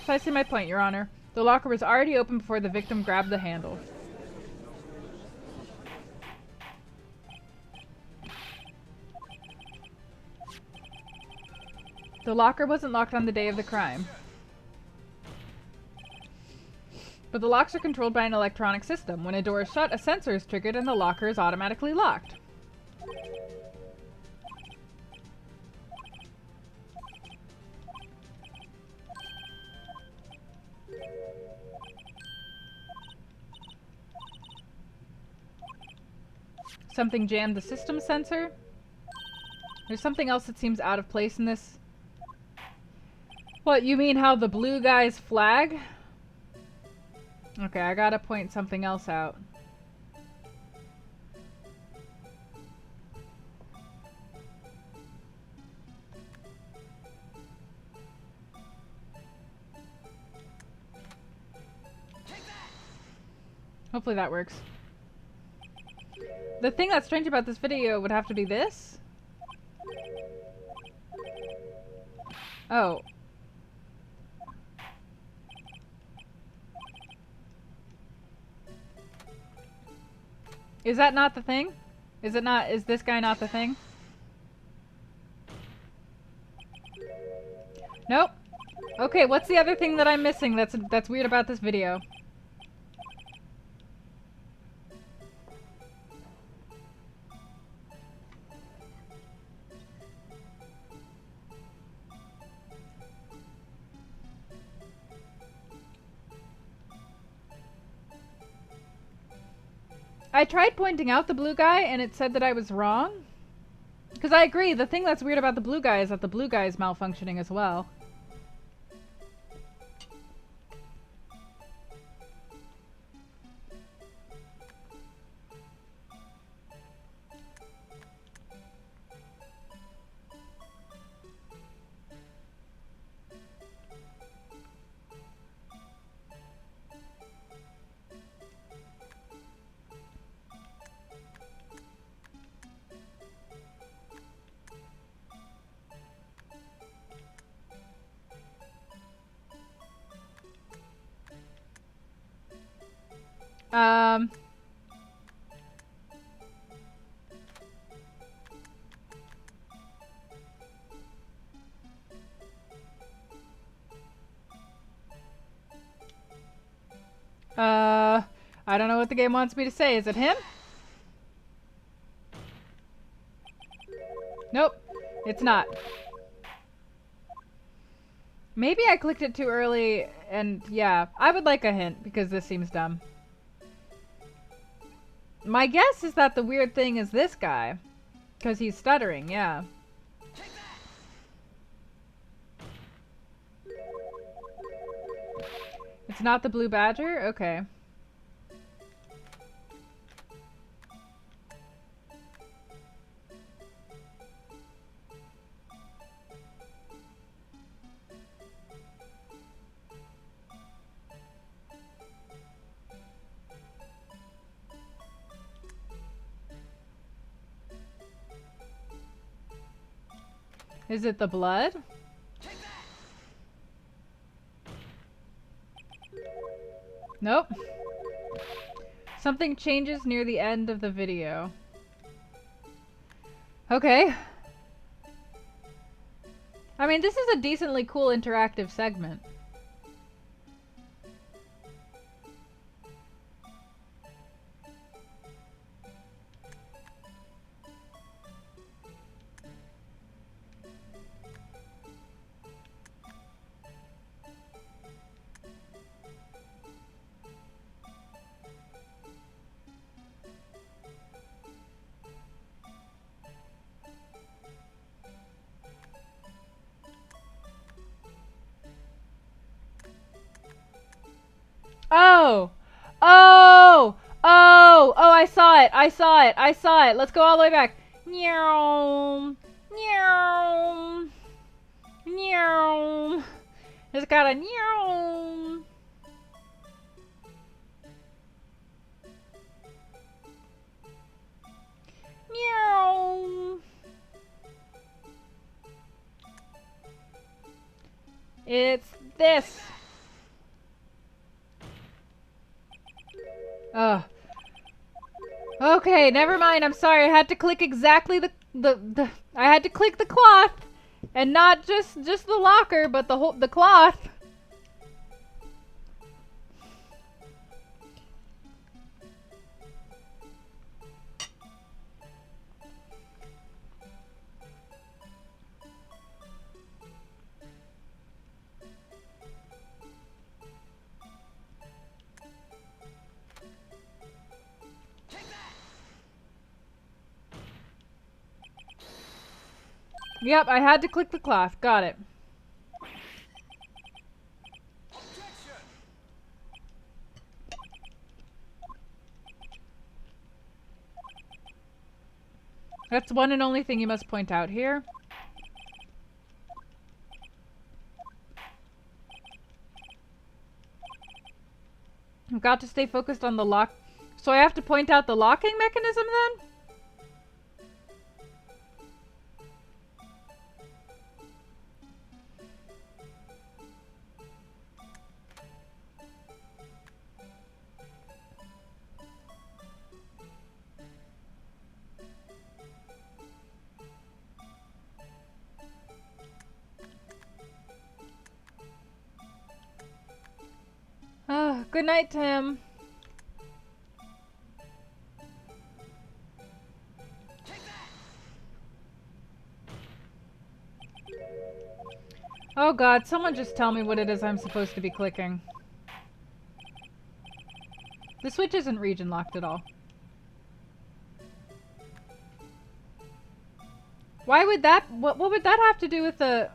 Precisely my point, Your Honor. The locker was already open before the victim grabbed the handle. The locker wasn't locked on the day of the crime. But the locks are controlled by an electronic system. When a door is shut, a sensor is triggered and the locker is automatically locked. Something jammed the system sensor. There's something else that seems out of place in this. What, you mean how the blue guy's flag? Okay, I gotta point something else out. Hopefully that works. The thing that's strange about this video would have to be this. Oh. Is that not the thing? Is it not? Is this guy not the thing? Nope. Okay, what's the other thing that I'm missing that's weird about this video? I tried pointing out the blue guy and it said that I was wrong. Because I agree, the thing that's weird about the blue guy is that the blue guy is malfunctioning as well. I don't know what the game wants me to say. Is it him? Nope, it's not. Maybe I clicked it too early, and yeah, I would like a hint because this seems dumb. My guess is that the weird thing is this guy, because he's stuttering, yeah. It's not the blue badger? Okay. Is it the blood? Nope. Something changes near the end of the video. Okay. I mean, this is a decently cool interactive segment. Oh! Oh! Oh! Oh, I saw it! I saw it! I saw it! Let's go all the way back. Meow! Meow! Meow! It's got a meow! Meow! It's this! Ugh. Okay, never mind. I'm sorry. I had to click exactly the I had to click the cloth and not just the locker, but the cloth. Yep, I had to click the cloth. Got it. That's one and only thing you must point out here. I've got to stay focused on the lock. So I have to point out the locking mechanism then? Oh, good night, Tim. Oh god, someone just tell me what it is I'm supposed to be clicking. The switch isn't region locked at all. Why would that, what would that have to do with the...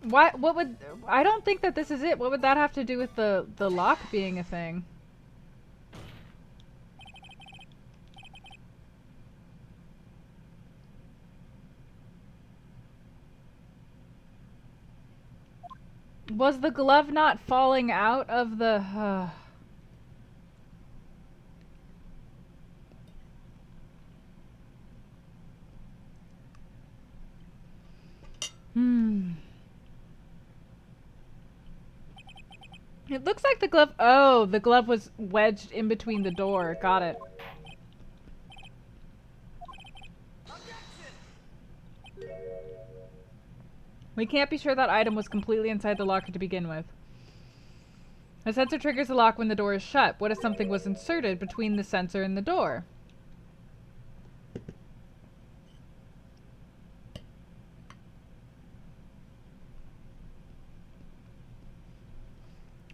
What would, I don't think that this is it. What would that have to do with the lock being a thing? Was the glove not falling out of the... It looks like the glove... Oh, the glove was wedged in between the door. Got it. We can't be sure that item was completely inside the locker to begin with. A sensor triggers the lock when the door is shut. What if something was inserted between the sensor and the door?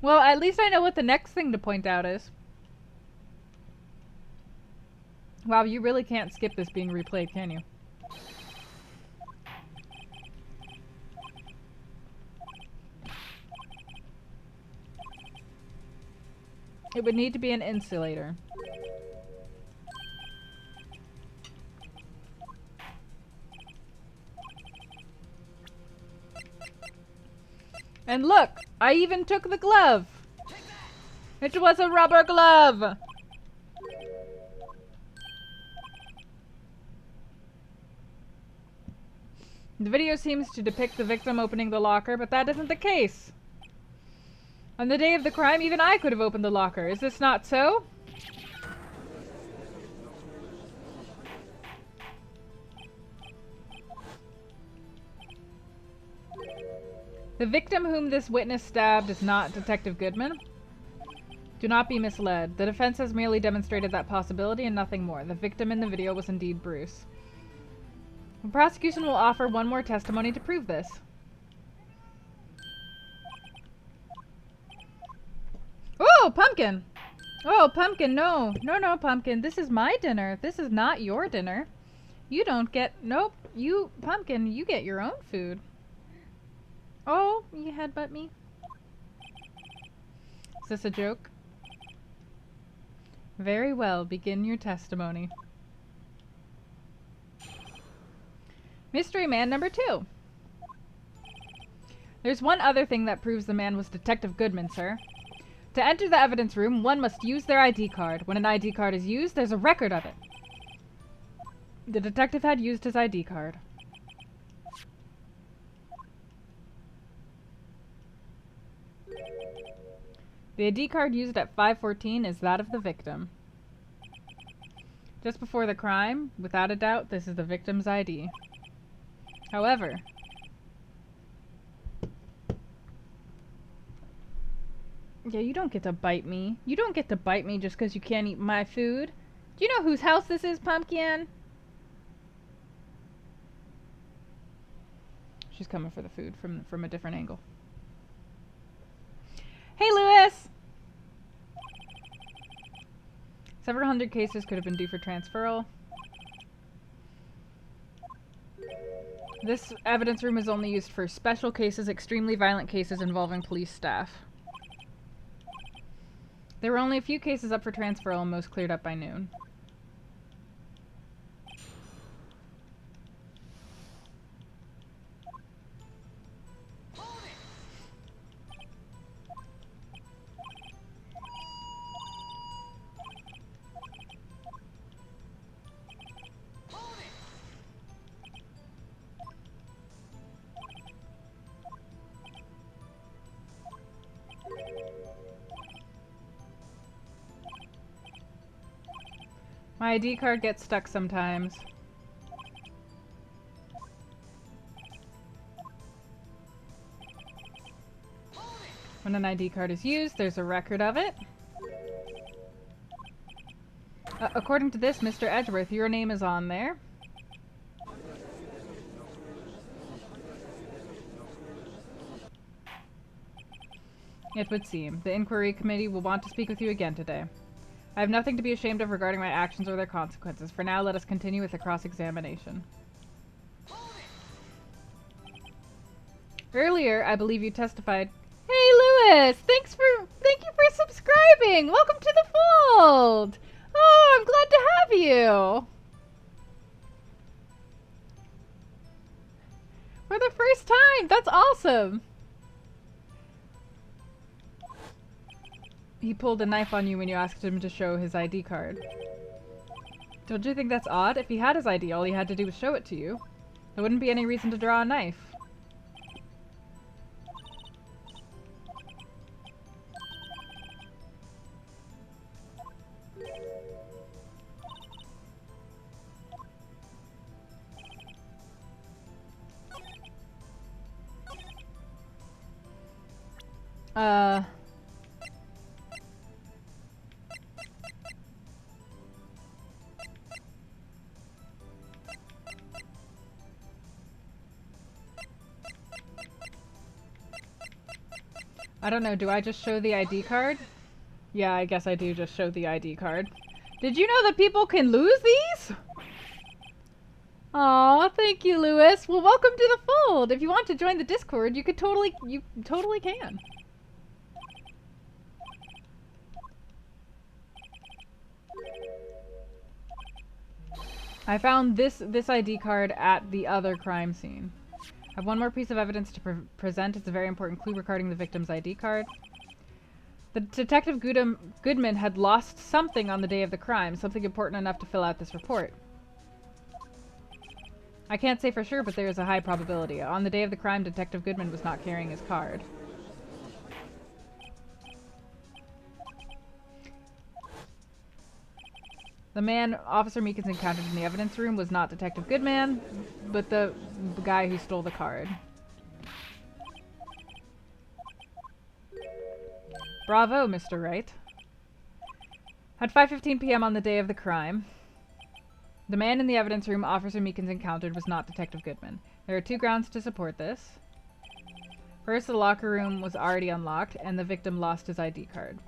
Well, at least I know what the next thing to point out is. Wow, you really can't skip this being replayed, can you? It would need to be an insulator. And look, I even took the glove. It was a rubber glove. The video seems to depict the victim opening the locker, but that isn't the case. On the day of the crime, even I could have opened the locker. Is this not so? The victim whom this witness stabbed is not Detective Goodman. Do not be misled. The defense has merely demonstrated that possibility and nothing more. The victim in the video was indeed Bruce. The prosecution will offer one more testimony to prove this. Oh, Pumpkin! Oh, Pumpkin, no. No, no, Pumpkin. This is my dinner. This is not your dinner. You don't get... Nope. You, Pumpkin, you get your own food. Oh, you headbutt me. Is this a joke? Very well. Begin your testimony. Mystery man number 2. There's one other thing that proves the man was Detective Goodman, sir. To enter the evidence room, one must use their ID card. When an ID card is used, there's a record of it. The detective had used his ID card. The ID card used at 5:14 is that of the victim. Just before the crime, without a doubt, this is the victim's ID. However, yeah, you don't get to bite me. You don't get to bite me just because you can't eat my food. Do you know whose house this is, Pumpkin? She's coming for the food from a different angle. Hey, Lewis! Several hundred cases could have been due for transferal. This evidence room is only used for special cases, extremely violent cases involving police staff. There were only a few cases up for transferal and most cleared up by noon. My ID card gets stuck sometimes. When an ID card is used, there's a record of it. According to this, Mr. Edgeworth, your name is on there. It would seem. The inquiry committee will want to speak with you again today. I have nothing to be ashamed of regarding my actions or their consequences. For now, let us continue with the cross-examination. Earlier, I believe you testified... Hey, Lewis! Thank you for subscribing! Welcome to the fold! Oh, I'm glad to have you! For the first time! That's awesome! He pulled a knife on you when you asked him to show his ID card. Don't you think that's odd? If he had his ID, all he had to do was show it to you. There wouldn't be any reason to draw a knife. I don't know, do I just show the ID card? Yeah, I guess I do just show the ID card. Did you know that people can lose these? Aw, thank you, Lewis. Well, welcome to the fold. If you want to join the Discord, you totally can. I found this ID card at the other crime scene. I have one more piece of evidence to present. It's a very important clue regarding the victim's ID card. The Detective Goodman had lost something on the day of the crime, something important enough to fill out this report. I can't say for sure, but there is a high probability. On the day of the crime, Detective Goodman was not carrying his card. The man Officer Meekins encountered in the evidence room was not Detective Goodman, but the guy who stole the card. Bravo, Mr. Wright. At 5:15 p.m. on the day of the crime, the man in the evidence room Officer Meekins encountered was not Detective Goodman. There are two grounds to support this. First, the locker room was already unlocked, and the victim lost his ID card.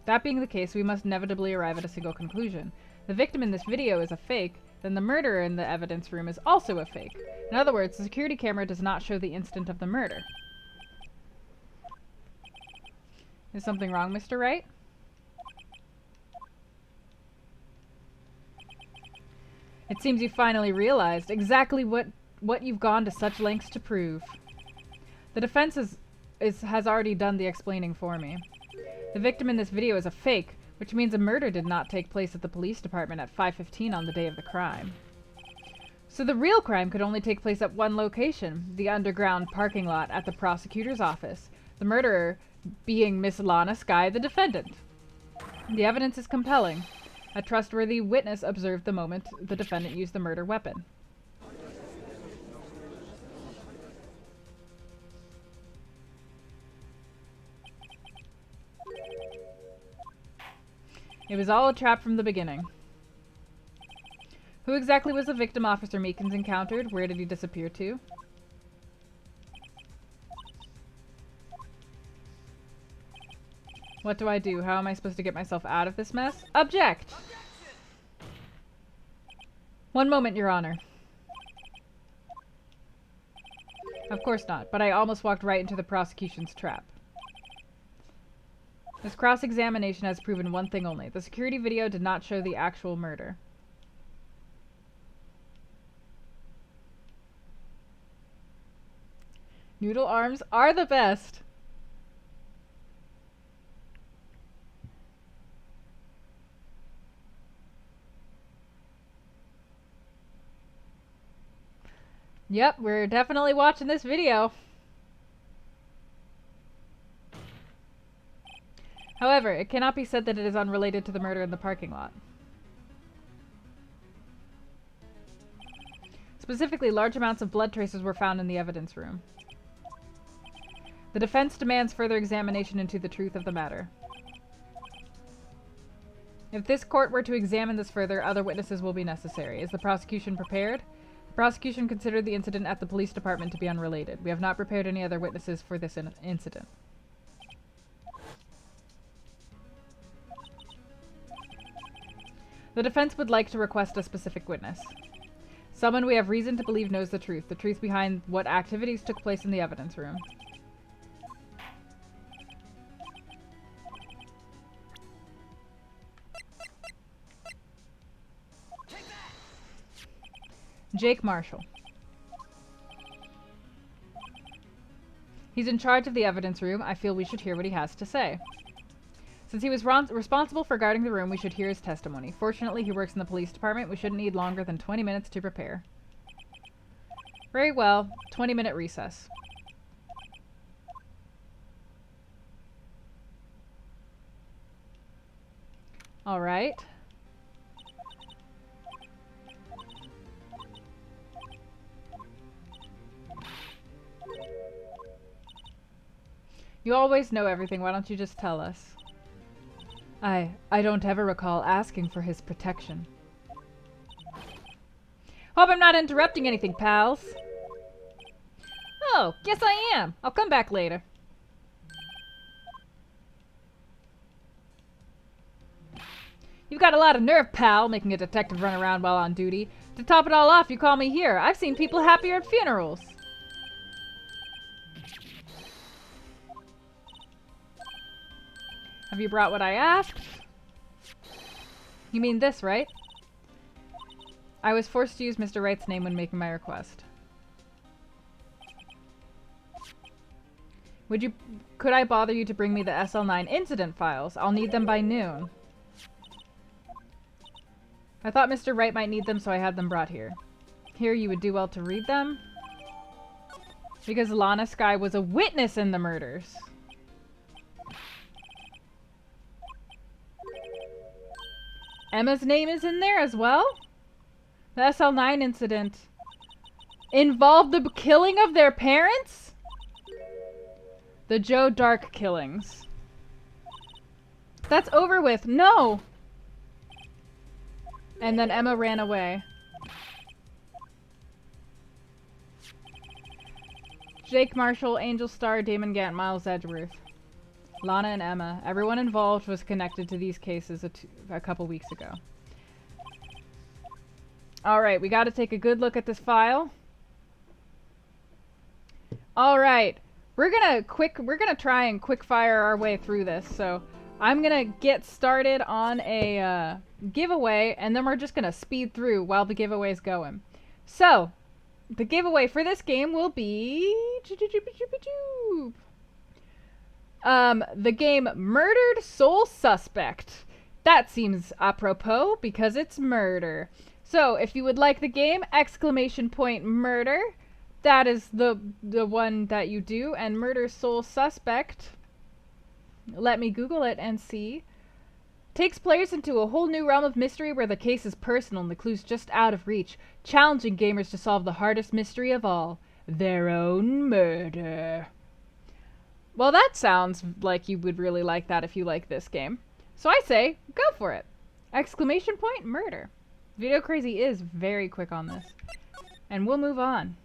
That being the case, we must inevitably arrive at a single conclusion. The victim in this video is a fake, then the murderer in the evidence room is also a fake. In other words, the security camera does not show the instant of the murder. Is something wrong, Mr. Wright? It seems you finally realized exactly what you've gone to such lengths to prove. The defense has already done the explaining for me. The victim in this video is a fake, which means a murder did not take place at the police department at 5:15 on the day of the crime. So the real crime could only take place at one location, the underground parking lot at the prosecutor's office, the murderer being Miss Lana Skye, the defendant. The evidence is compelling. A trustworthy witness observed the moment the defendant used the murder weapon. It was all a trap from the beginning. Who exactly was the victim Officer Meekins encountered? Where did he disappear to? What do I do? How am I supposed to get myself out of this mess? Object! One moment, Your Honor. Of course not, but I almost walked right into the prosecution's trap. This cross-examination has proven one thing only. The security video did not show the actual murder. Noodle arms are the best! Yep, we're definitely watching this video. However, it cannot be said that it is unrelated to the murder in the parking lot. Specifically, large amounts of blood traces were found in the evidence room. The defense demands further examination into the truth of the matter. If this court were to examine this further, other witnesses will be necessary. Is the prosecution prepared? The prosecution considered the incident at the police department to be unrelated. We have not prepared any other witnesses for this incident. The defense would like to request a specific witness. Someone we have reason to believe knows the truth behind what activities took place in the evidence room. Jake Marshall. He's in charge of the evidence room. I feel we should hear what he has to say. Since he was responsible for guarding the room, we should hear his testimony. Fortunately, he works in the police department. We shouldn't need longer than 20 minutes to prepare. Very well. 20-minute recess. All right. You always know everything. Why don't you just tell us? I don't ever recall asking for his protection. Hope I'm not interrupting anything, pals. Oh, yes I am. I'll come back later. You've got a lot of nerve, pal, making a detective run around while on duty. To top it all off, you call me here. I've seen people happier at funerals. Have you brought what I asked? You mean this, right? I was forced to use Mr. Wright's name when making my request. Could I bother you to bring me the SL9 incident files? I'll need them by noon. I thought Mr. Wright might need them, so I had them brought here. Here, you would do well to read them. Because Lana Skye was a witness in the murders. Emma's name is in there as well? The SL9 incident involved the killing of their parents? The Joe Dark killings. That's over with. No! And then Emma ran away. Jake Marshall, Angel Starr, Damon Gant, Miles Edgeworth. Lana and Emma. Everyone involved was connected to these cases a couple weeks ago. Alright, we gotta take a good look at this file. Alright. We're gonna try and quick fire our way through this, so I'm gonna get started on a giveaway, and then we're just gonna speed through while the giveaway's going. So, the giveaway for this game will be the game Murdered Sole Suspect. That seems apropos because it's murder. So, if you would like the game, !murder. That is the one that you do, and Murder Sole Suspect. Let me Google it and see. Takes players into a whole new realm of mystery where the case is personal and the clues just out of reach, challenging gamers to solve the hardest mystery of all, their own murder. Well, that sounds like you would really like that if you like this game. So I say, go for it! !murder. Video Crazy is very quick on this. And we'll move on.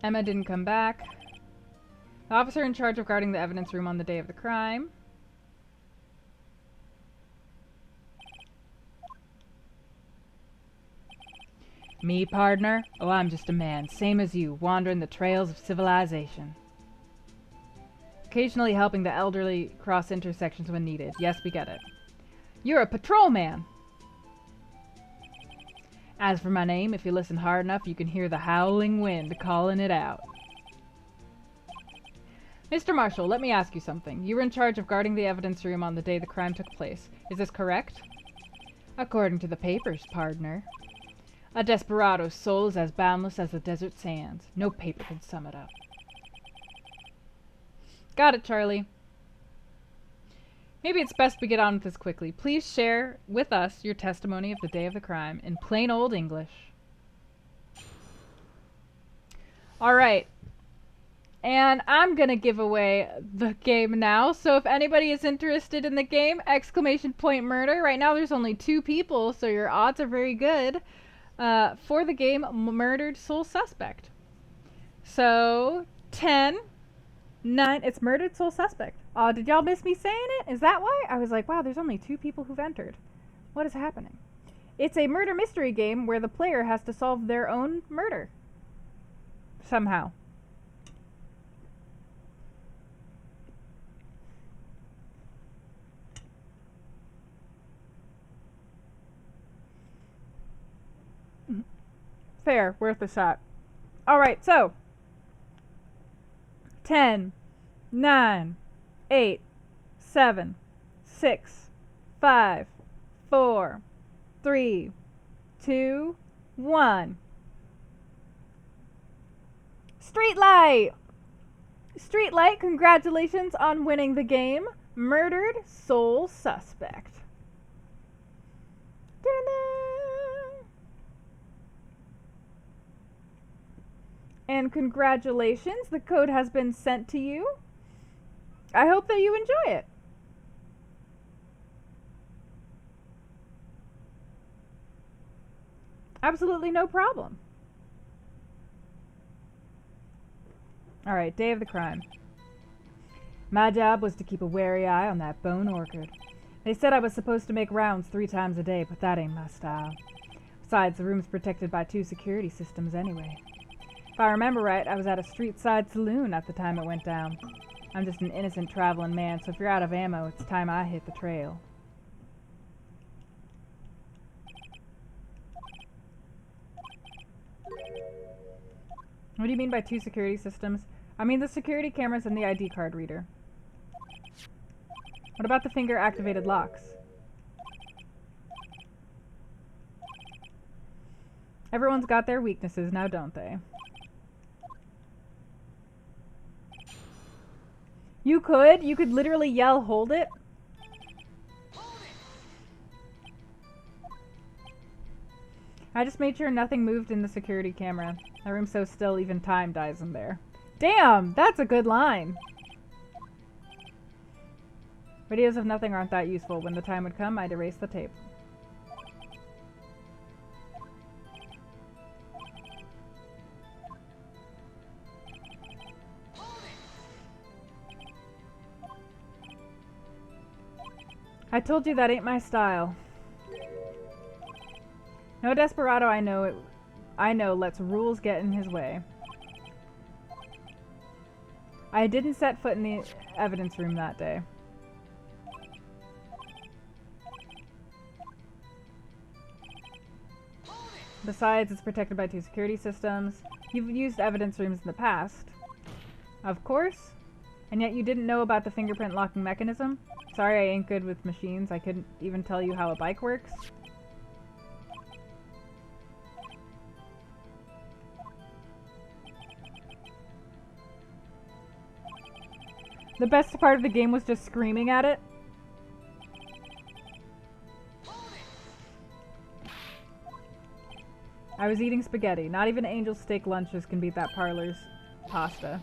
Emma didn't come back. The officer in charge of guarding the evidence room on the day of the crime. Me, partner? Oh, I'm just a man, same as you, wandering the trails of civilization. Occasionally helping the elderly cross intersections when needed. Yes, we get it. You're a patrolman! As for my name, if you listen hard enough, you can hear the howling wind calling it out. Mr. Marshall, let me ask you something. You were in charge of guarding the evidence room on the day the crime took place. Is this correct? According to the papers, partner. A desperado's soul is as boundless as the desert sands. No paper can sum it up. Got it, Charlie. Maybe it's best we get on with this quickly. Please share with us your testimony of the day of the crime in plain old English. Alright. And I'm gonna give away the game now. So if anybody is interested in the game, !murder. Right now there's only 2 people, so your odds are very good. For the game Murdered Sole Suspect. So, 10, 9, it's Murdered Sole Suspect. Did y'all miss me saying it? Is that why? I was like, wow, there's only 2 people who've entered. What is happening? It's a murder mystery game where the player has to solve their own murder. Somehow. Fair, worth a shot. Alright, so 10, 9, 8, 7, 6, 5, 4, 3, 2, 1. Streetlight! Streetlight, congratulations on winning the game. Murdered Sole Suspect. Da-da-da! And congratulations, the code has been sent to you. I hope that you enjoy it. Absolutely no problem. Alright, day of the crime. My job was to keep a wary eye on that bone orchard. They said I was supposed to make rounds 3 times a day, but that ain't my style. Besides, the room's protected by 2 security systems anyway. If I remember right, I was at a street-side saloon at the time it went down. I'm just an innocent traveling man, so if you're out of ammo, it's time I hit the trail. What do you mean by 2 security systems? I mean the security cameras and the ID card reader. What about the finger-activated locks? Everyone's got their weaknesses now, don't they? You could literally yell, hold it. I just made sure nothing moved in the security camera. That room's so still, even time dies in there. Damn! That's a good line! Videos of nothing aren't that useful. When the time would come, I'd erase the tape. I told you that ain't my style. No desperado I know lets rules get in his way. I didn't set foot in the evidence room that day. Besides, it's protected by 2 security systems. You've used evidence rooms in the past. Of course. And yet you didn't know about the fingerprint locking mechanism? Sorry, I ain't good with machines. I couldn't even tell you how a bike works. The best part of the game was just screaming at it. I was eating spaghetti. Not even Angel's steak lunches can beat that parlor's pasta.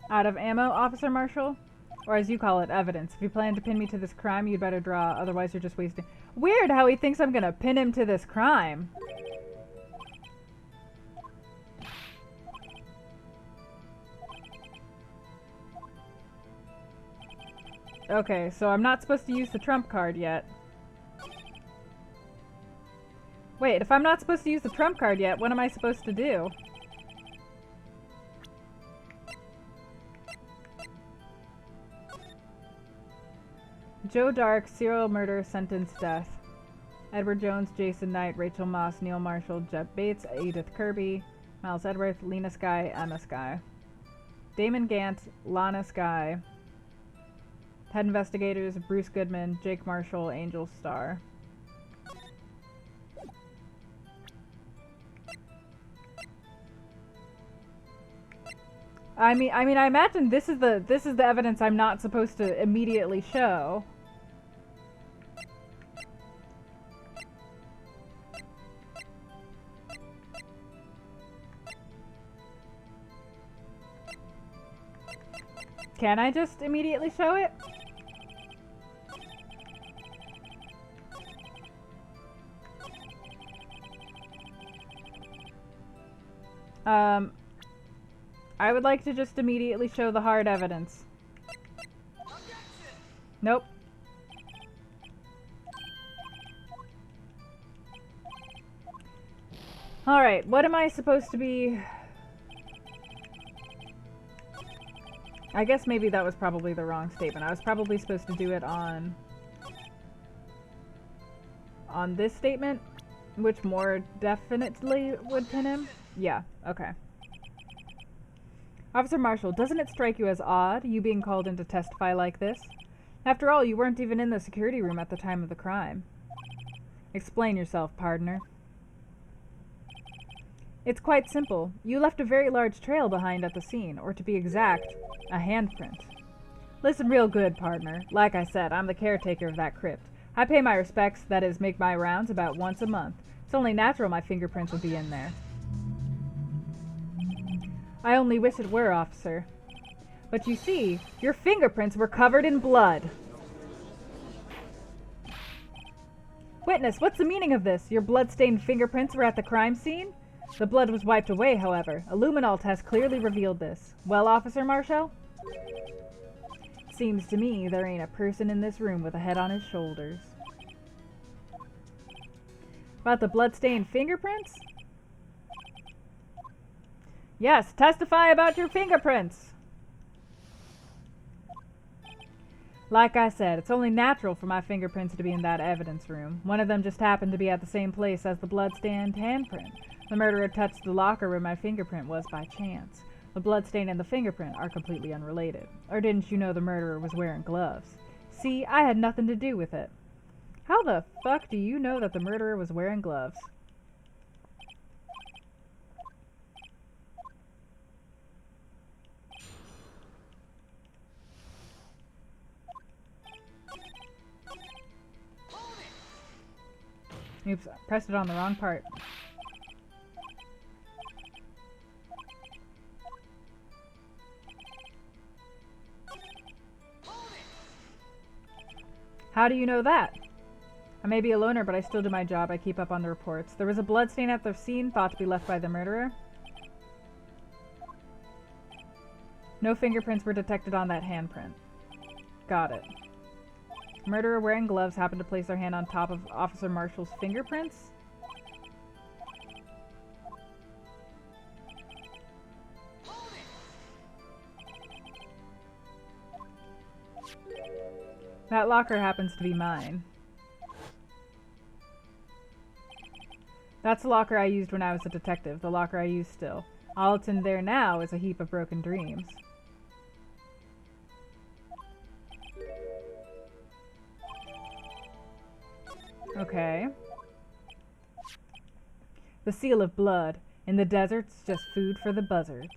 Out of ammo, Officer Marshall? Or as you call it, evidence. If you plan to pin me to this crime, you'd better draw, otherwise you're just wasting— Weird how he thinks I'm gonna pin him to this crime. Okay, so I'm not supposed to use the trump card yet. Wait, if I'm not supposed to use the trump card yet, what am I supposed to do? Joe Dark, serial murder, sentence, death. Edward Jones, Jason Knight, Rachel Moss, Neil Marshall, Jeff Bates, Edith Kirby, Miles Edworth, Lena Skye, Emma Skye. Damon Gant, Lana Skye. Head investigators, Bruce Goodman, Jake Marshall, Angel Starr. I mean, I imagine this is the evidence I'm not supposed to immediately show. Can I just immediately show it? I would like to just immediately show the hard evidence. Nope. Alright, what am I supposed to be... I guess maybe that was probably the wrong statement. I was probably supposed to do it on this statement, which more definitely would pin him. Yeah, okay. Officer Marshall, doesn't it strike you as odd, you being called in to testify like this? After all, you weren't even in the security room at the time of the crime. Explain yourself, partner. It's quite simple. You left a very large trail behind at the scene, or to be exact, a handprint. Listen real good, partner. Like I said, I'm the caretaker of that crypt. I pay my respects, that is, make my rounds about once a month. It's only natural my fingerprints would be in there. I only wish it were, officer. But you see, your fingerprints were covered in blood. Witness, what's the meaning of this? Your blood-stained fingerprints were at the crime scene? The blood was wiped away, however. A luminol test clearly revealed this. Well, Officer Marshall? Seems to me there ain't a person in this room with a head on his shoulders. About the blood-stained fingerprints? Yes, testify about your fingerprints! Like I said, it's only natural for my fingerprints to be in that evidence room. One of them just happened to be at the same place as the blood-stained handprint. The murderer touched the locker where my fingerprint was by chance. The bloodstain and the fingerprint are completely unrelated. Or didn't you know the murderer was wearing gloves? See, I had nothing to do with it. How the fuck do you know that the murderer was wearing gloves? Oops, I pressed it on the wrong part. How do you know that? I may be a loner, but I still do my job. I keep up on the reports. There was a bloodstain at the scene, thought to be left by the murderer. No fingerprints were detected on that handprint. Got it. Murderer wearing gloves happened to place their hand on top of Officer Marshall's fingerprints? That locker happens to be mine. That's the locker I used when I was a detective, the locker I use still. All that's in there now is a heap of broken dreams. Okay. The seal of blood. In the deserts, just food for the buzzards.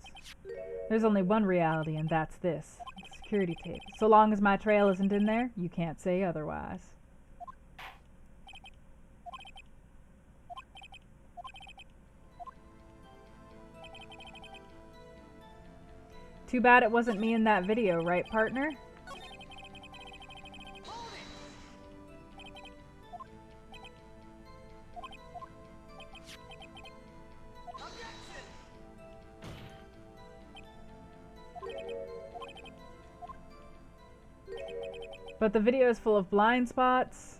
There's only one reality, and that's this. The security tape. So long as my trail isn't in there, you can't say otherwise. Too bad it wasn't me in that video, right, partner? But the video is full of blind spots.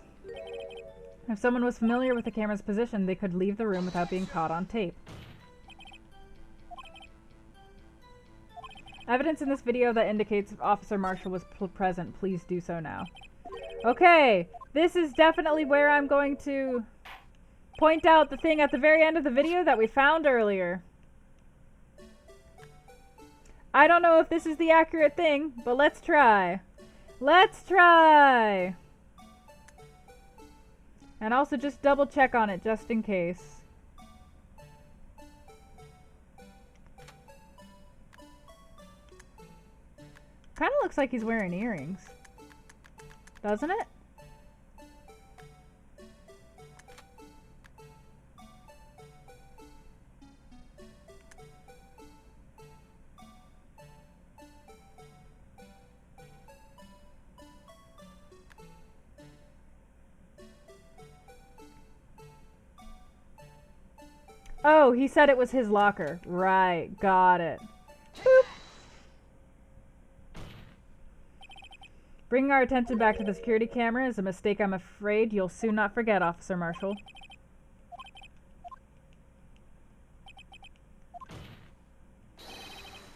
If someone was familiar with the camera's position, they could leave the room without being caught on tape. Evidence in this video that indicates Officer Marshall was present, please do so now. Okay, this is definitely where I'm going to point out the thing at the very end of the video that we found earlier. I don't know if this is the accurate thing, but let's try. Let's try! And also just double check on it just in case. Kind of looks like he's wearing earrings. Doesn't it? Oh, he said it was his locker. Right, got it. Boop. Bringing our attention back to the security camera is a mistake I'm afraid you'll soon not forget, Officer Marshall.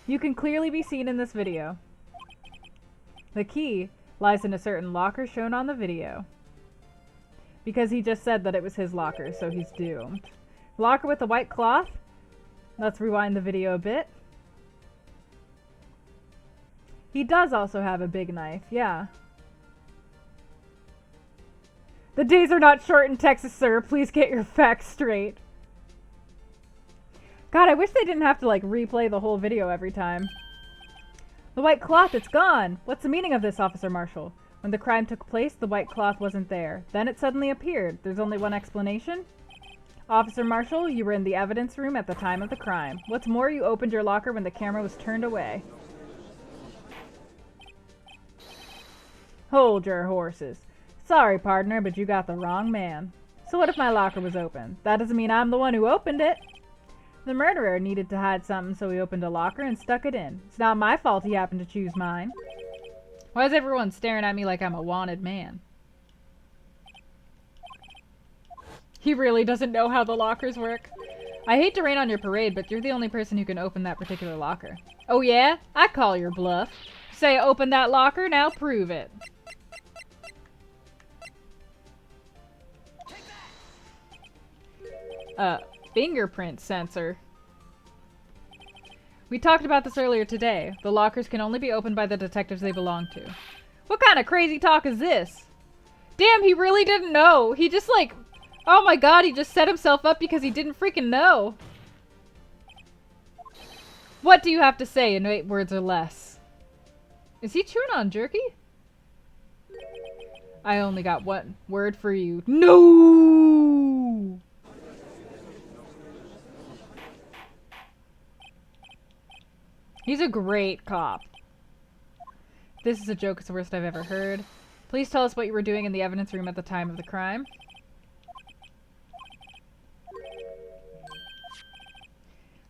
You can clearly be seen in this video. The key lies in a certain locker shown on the video. Because he just said that it was his locker, so he's doomed. Locker with the white cloth? Let's rewind the video a bit. He does also have a big knife, yeah. The days are not short in Texas, sir. Please get your facts straight. God, I wish they didn't have to, like, replay the whole video every time. The white cloth, it's gone! What's the meaning of this, Officer Marshall? When the crime took place, the white cloth wasn't there. Then it suddenly appeared. There's only one explanation? Officer Marshall, you were in the evidence room at the time of the crime. What's more, you opened your locker when the camera was turned away. Hold your horses. Sorry, partner, but you got the wrong man. So what if my locker was open? That doesn't mean I'm the one who opened it. The murderer needed to hide something, so he opened a locker and stuck it in. It's not my fault he happened to choose mine. Why is everyone staring at me like I'm a wanted man? He really doesn't know how the lockers work. I hate to rain on your parade, but you're the only person who can open that particular locker. Oh yeah? I call your bluff. Say open that locker, now prove it. Fingerprint sensor. We talked about this earlier today. The lockers can only be opened by the detectives they belong to. What kind of crazy talk is this? Damn, he really didn't know. He just like... Oh my god, he just set himself up because he didn't freaking know. What do you have to say in 8 words or less? Is he chewing on jerky? I only got one word for you. No! He's a great cop. This is a joke. It's the worst I've ever heard. Please tell us what you were doing in the evidence room at the time of the crime.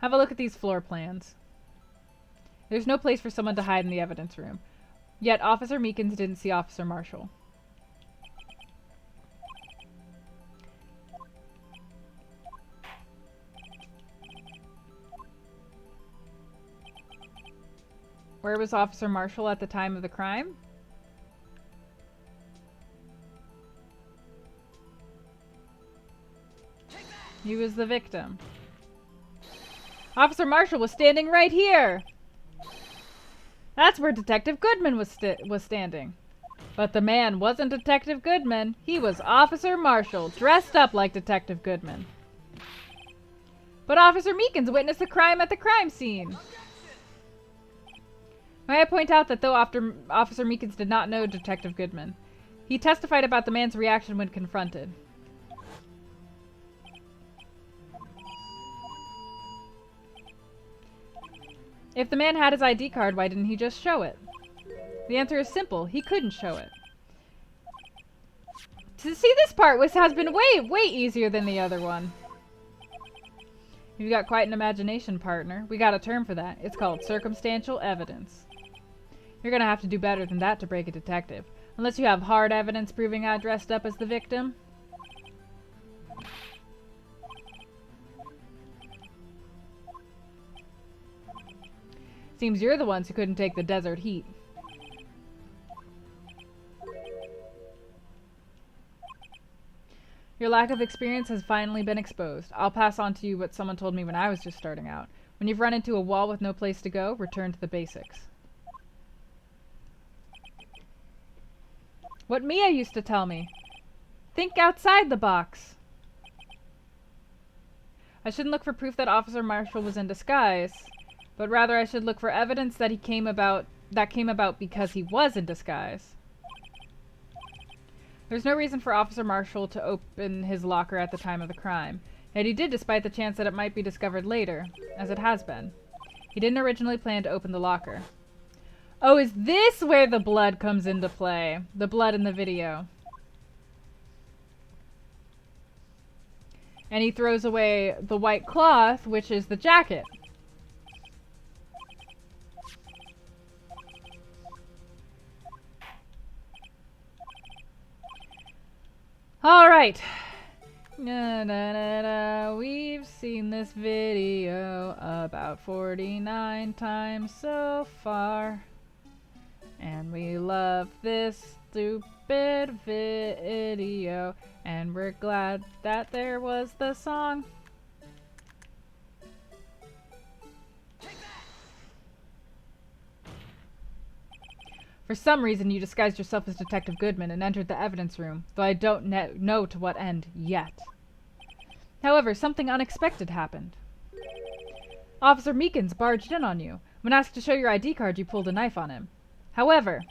Have a look at these floor plans. There's no place for someone to hide in the evidence room. Yet Officer Meekins didn't see Officer Marshall. Where was Officer Marshall at the time of the crime? He was the victim. Officer Marshall was standing right here! That's where Detective Goodman was standing. But the man wasn't Detective Goodman. He was Officer Marshall, dressed up like Detective Goodman. But Officer Meekins witnessed the crime at the crime scene. May I point out that though Officer Meekins did not know Detective Goodman, he testified about the man's reaction when confronted. If the man had his ID card, why didn't he just show it? The answer is simple. He couldn't show it. To see this part has been way easier than the other one. You've got quite an imagination, partner. We got a term for that. It's called circumstantial evidence. You're gonna have to do better than that to break a detective. Unless you have hard evidence proving I dressed up as the victim. Seems you're the ones who couldn't take the desert heat. Your lack of experience has finally been exposed. I'll pass on to you what someone told me when I was just starting out. When you've run into a wall with no place to go, return to the basics. What Mia used to tell me. Think outside the box. I shouldn't look for proof that Officer Marshall was in disguise, but rather I should look for evidence that came about because he was in disguise. There's no reason for Officer Marshall to open his locker at the time of the crime, yet he did despite the chance that it might be discovered later, as it has been. He didn't originally plan to open the locker. Oh, is this where the blood comes into play? The blood in the video. And he throws away the white cloth, which is the jacket. All right. We've seen this video about 49 times so far. And we love this stupid video. And we're glad that there was the song. For some reason, you disguised yourself as Detective Goodman and entered the evidence room, though I don't know to what end yet. However, something unexpected happened. Officer Meekins barged in on you. When asked to show your ID card, you pulled a knife on him. However,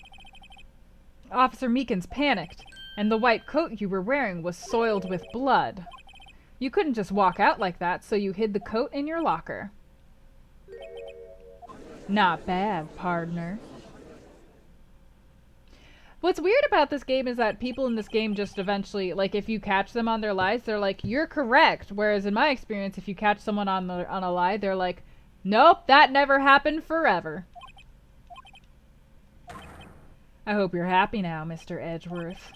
Officer Meekins panicked, and the white coat you were wearing was soiled with blood. You couldn't just walk out like that, so you hid the coat in your locker. Not bad, partner. What's weird about this game is that people in this game just eventually, like, if you catch them on their lies, they're like, you're correct. Whereas in my experience, if you catch someone on a lie, they're like, nope, that never happened forever. I hope you're happy now, Mr. Edgeworth.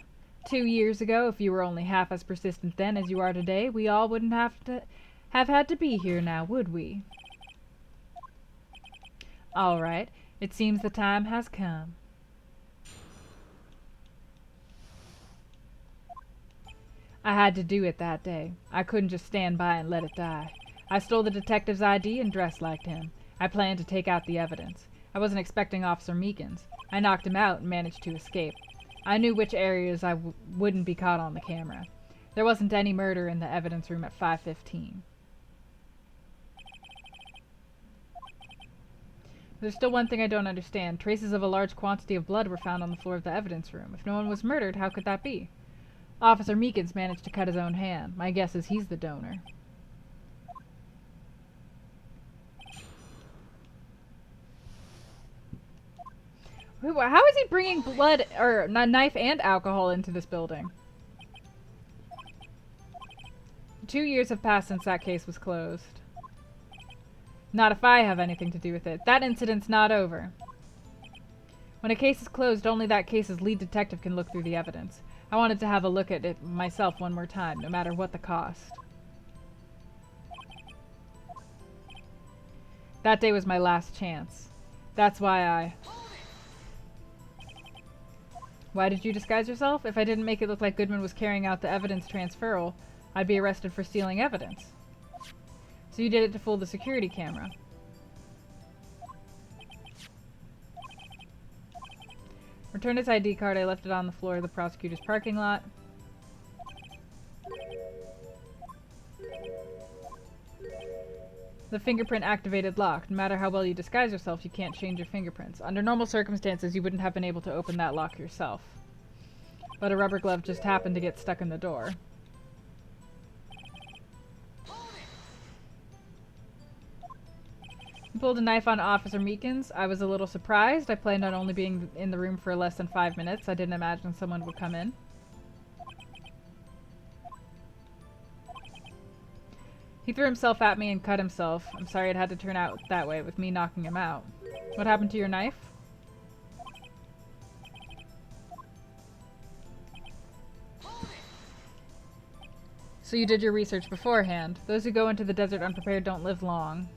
2 years ago, if you were only half as persistent then as you are today, we all wouldn't have had to be here now, would we? All right, it seems the time has come. I had to do it that day. I couldn't just stand by and let it die. I stole the detective's ID and dressed like him. I planned to take out the evidence. I wasn't expecting Officer Meekins. I knocked him out and managed to escape. I knew which areas I wouldn't be caught on the camera. There wasn't any murder in the evidence room at 5:15. There's still one thing I don't understand. Traces of a large quantity of blood were found on the floor of the evidence room. If no one was murdered, how could that be? Officer Meekins managed to cut his own hand. My guess is he's the donor. How is he bringing blood, or a knife and alcohol into this building? 2 years have passed since that case was closed. Not if I have anything to do with it. That incident's not over. When a case is closed, only that case's lead detective can look through the evidence. I wanted to have a look at it myself one more time, no matter what the cost. That day was my last chance. That's why Why did you disguise yourself? If I didn't make it look like Goodman was carrying out the evidence transferal, I'd be arrested for stealing evidence. So you did it to fool the security camera. Returned his ID card. I left it on the floor of the prosecutor's parking lot. The fingerprint activated lock. No matter how well you disguise yourself, you can't change your fingerprints. Under normal circumstances, you wouldn't have been able to open that lock yourself. But a rubber glove just happened to get stuck in the door. He pulled a knife on Officer Meekins. I was a little surprised. I planned on only being in the room for less than 5 minutes. I didn't imagine someone would come in. He threw himself at me and cut himself. I'm sorry it had to turn out that way with me knocking him out. What happened to your knife? So you did your research beforehand. Those who go into the desert unprepared don't live long.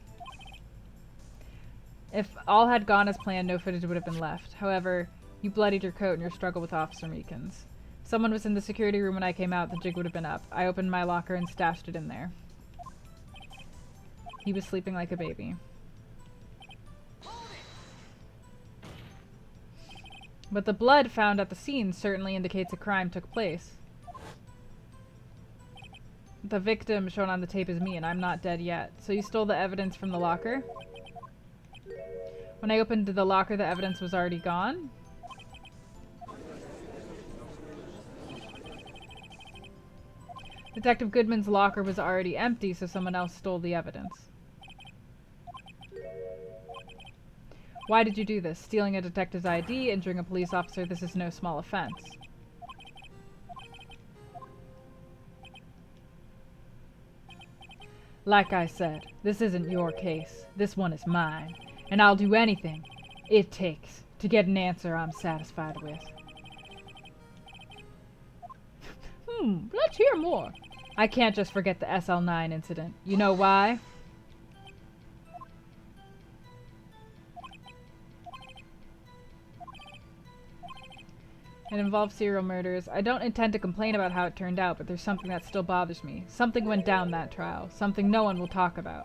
If all had gone as planned, no footage would have been left. However, you bloodied your coat in your struggle with Officer Meekins. If someone was in the security room when I came out, the jig would have been up. I opened my locker and stashed it in there. He was sleeping like a baby. But the blood found at the scene certainly indicates a crime took place. The victim shown on the tape is me, and I'm not dead yet. So you stole the evidence from the locker? When I opened the locker, the evidence was already gone? Detective Goodman's locker was already empty, so someone else stole the evidence. Why did you do this? Stealing a detective's ID, injuring a police officer, this is no small offense. Like I said, this isn't your case. This one is mine. And I'll do anything it takes to get an answer I'm satisfied with. Let's hear more. I can't just forget the SL9 incident. You know why? It involves serial murders. I don't intend to complain about how it turned out, but there's something that still bothers me. Something went down that trial. Something no one will talk about.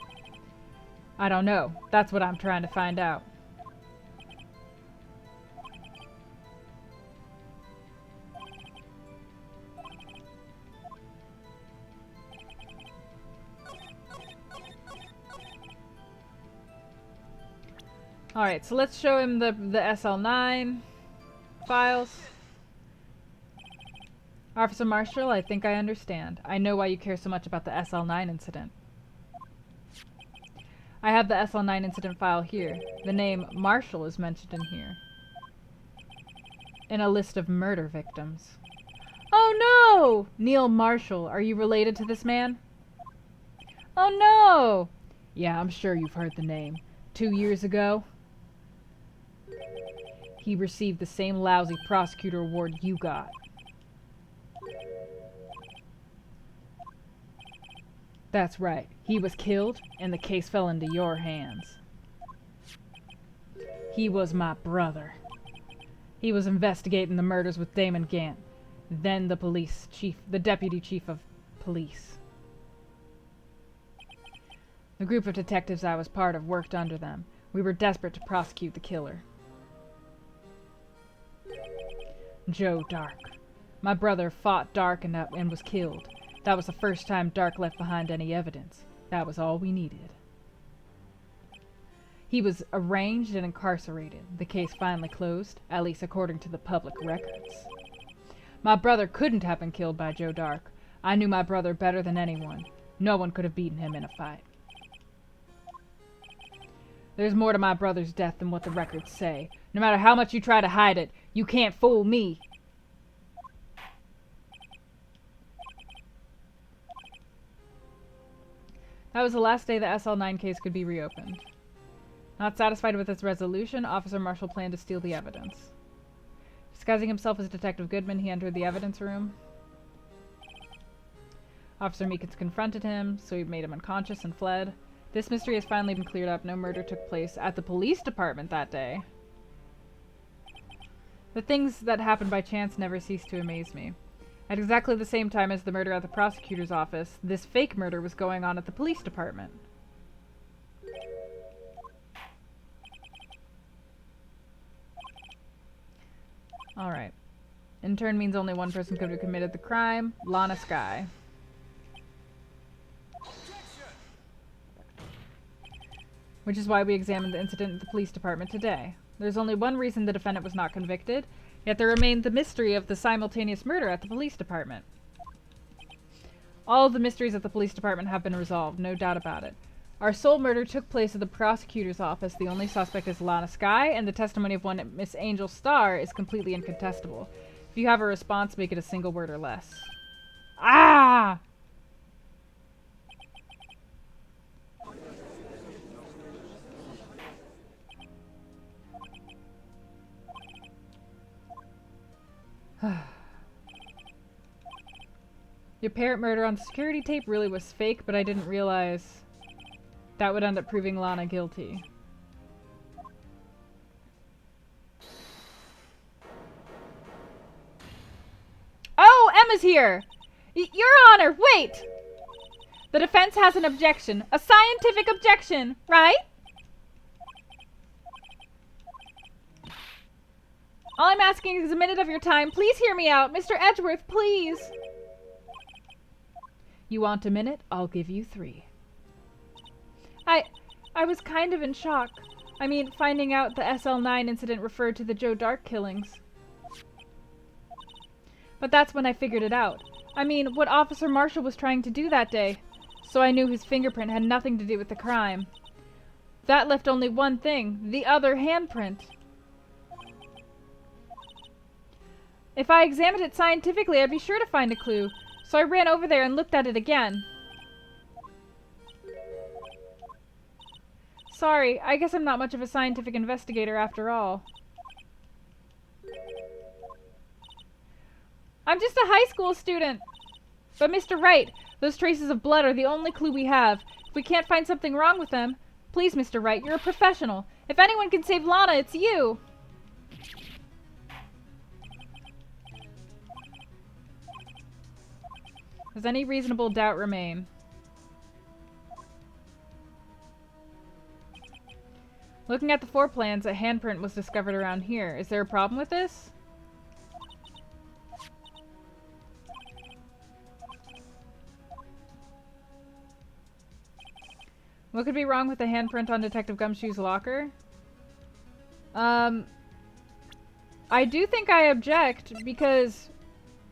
I don't know. That's what I'm trying to find out. Alright, so let's show him the SL9 files. Officer Marshall, I think I understand. I know why you care so much about the SL9 incident. I have the SL9 incident file here. The name Marshall is mentioned in here. In a list of murder victims. Oh no! Neil Marshall, are you related to this man? Oh no! Yeah, I'm sure you've heard the name. 2 years ago, he received the same lousy prosecutor award you got. That's right. He was killed, and the case fell into your hands. He was my brother. He was investigating the murders with Damon Gant, then the deputy chief of police. The group of detectives I was part of worked under them. We were desperate to prosecute the killer. Joe Dark. My brother fought Dark and was killed. That was the first time Dark left behind any evidence. That was all we needed. He was arraigned and incarcerated. The case finally closed, at least according to the public records. My brother couldn't have been killed by Joe Dark. I knew my brother better than anyone. No one could have beaten him in a fight. There's more to my brother's death than what the records say. No matter how much you try to hide it, you can't fool me. That was the last day the SL9 case could be reopened. Not satisfied with its resolution, Officer Marshall planned to steal the evidence. Disguising himself as Detective Goodman, he entered the evidence room. Officer Meekins confronted him, so he made him unconscious and fled. This mystery has finally been cleared up. No murder took place at the police department that day. The things that happened by chance never cease to amaze me. At exactly the same time as the murder at the prosecutor's office, this fake murder was going on at the police department. Alright. Intern means only one person could have committed the crime. Lana Skye. Which is why we examined the incident at the police department today. There's only one reason the defendant was not convicted, yet there remained the mystery of the simultaneous murder at the police department. All of the mysteries at the police department have been resolved, no doubt about it. Our sole murder took place at the prosecutor's office. The only suspect is Lana Skye, and the testimony of one Miss Angel Starr is completely incontestable. If you have a response, make it a single word or less. Ah! The apparent murder on the security tape really was fake, but I didn't realize that would end up proving Lana guilty. Oh, Emma's here! Your Honor, wait! The defense has an objection. A scientific objection, right? All I'm asking is a minute of your time. Please hear me out. Mr. Edgeworth, please. You want a minute? I'll give you 3. I was kind of in shock. I mean, finding out the SL9 incident referred to the Joe Dark killings. But that's when I figured it out. I mean, what Officer Marshall was trying to do that day. So I knew his fingerprint had nothing to do with the crime. That left only one thing, the other handprint. If I examined it scientifically, I'd be sure to find a clue. So I ran over there and looked at it again. Sorry, I guess I'm not much of a scientific investigator after all. I'm just a high school student. But Mr. Wright, those traces of blood are the only clue we have. If we can't find something wrong with them, please, Mr. Wright, you're a professional. If anyone can save Lana, it's you. Does any reasonable doubt remain? Looking at the floor plans, a handprint was discovered around here. Is there a problem with this? What could be wrong with the handprint on Detective Gumshoe's locker? I do think I object, because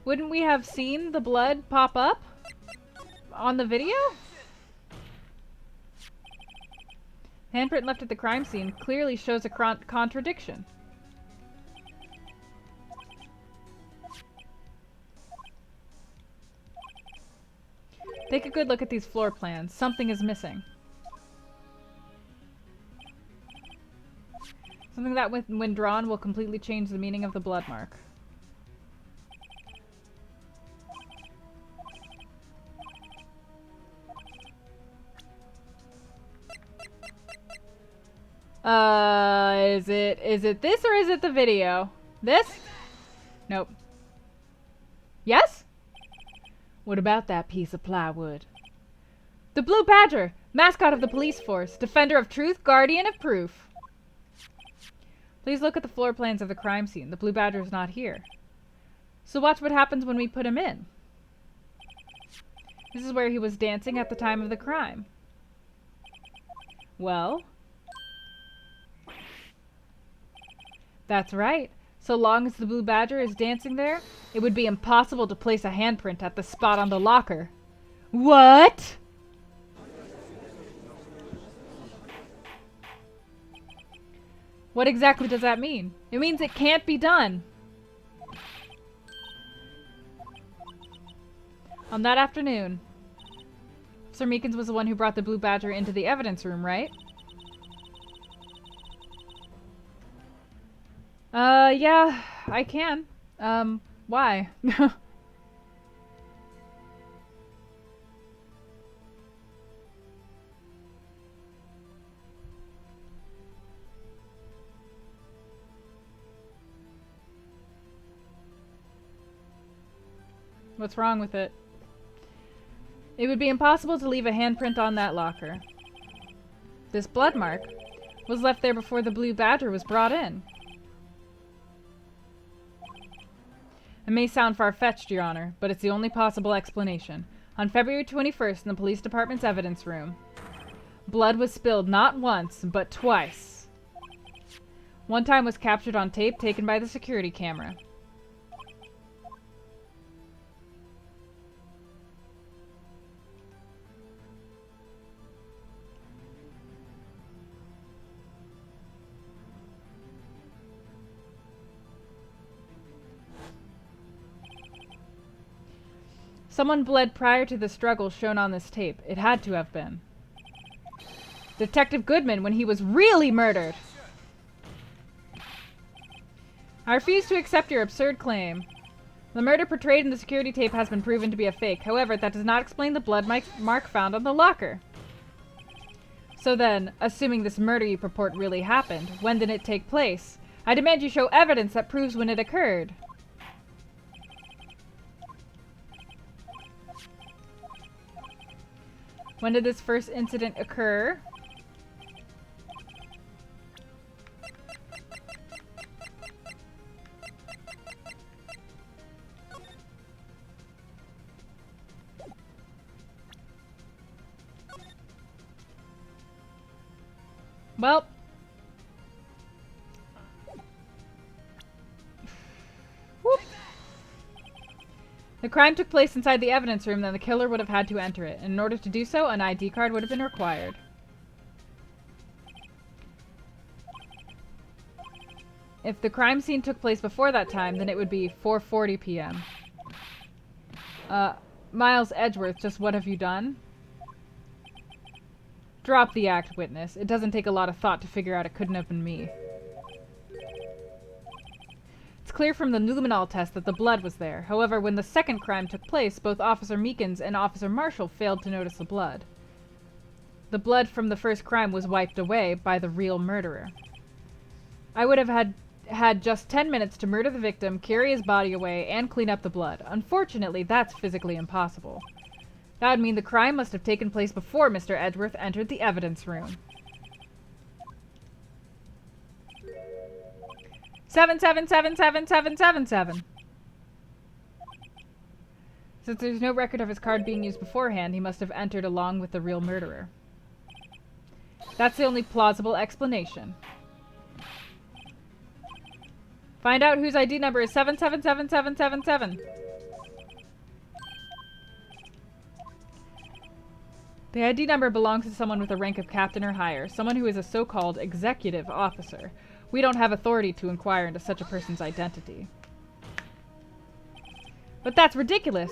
wouldn't we have seen the blood pop up on the video? Handprint left at the crime scene clearly shows a contradiction. Take a good look at these floor plans. Something is missing. Something that, when drawn, will completely change the meaning of the blood mark. Is it this or is it the video? This? Nope. Yes? What about that piece of plywood? The Blue Badger, mascot of the police force, defender of truth, guardian of proof. Please look at the floor plans of the crime scene. The Blue Badger is not here. So watch what happens when we put him in. This is where he was dancing at the time of the crime. Well, That's right. So long as the blue badger is dancing there, it would be impossible to place a handprint at the spot on the locker. What? What exactly does that mean? It means it can't be done. On that afternoon, Sir Meekins was the one who brought the blue badger into the evidence room, right? Yeah, I can. Why? What's wrong with it? It would be impossible to leave a handprint on that locker. This blood mark was left there before the blue badger was brought in. It may sound far-fetched, Your Honor, but it's the only possible explanation. On February 21st, in the police department's evidence room, blood was spilled not once, but twice. One time was captured on tape taken by the security camera. Someone bled prior to the struggle shown on this tape. It had to have been Detective Goodman when he was really murdered. I refuse to accept your absurd claim. The murder portrayed in the security tape has been proven to be a fake. However, that does not explain the blood mark found on the locker. So then, assuming this murder you purport really happened, when did it take place? I demand you show evidence that proves when it occurred. When did this first incident occur? Well, whoop. The crime took place inside the evidence room, then the killer would have had to enter it. And in order to do so, an ID card would have been required. If the crime scene took place before that time, then it would be 4:40 p.m. Miles Edgeworth, just what have you done? Drop the act, witness. It doesn't take a lot of thought to figure out it couldn't have been me. It's clear from the luminol test that the blood was there. However, when the second crime took place, both Officer Meekins and Officer Marshall failed to notice the blood. The blood from the first crime was wiped away by the real murderer. I would have had just 10 minutes to murder the victim, carry his body away, and clean up the blood. Unfortunately, that's physically impossible. That would mean the crime must have taken place before Mr. Edgeworth entered the evidence room. 77777777. Since there's no record of his card being used beforehand, he must have entered along with the real murderer. That's the only plausible explanation. Find out whose ID number is 777777. The ID number belongs to someone with a rank of captain or higher, someone who is a so-called executive officer. We don't have authority to inquire into such a person's identity. But that's ridiculous!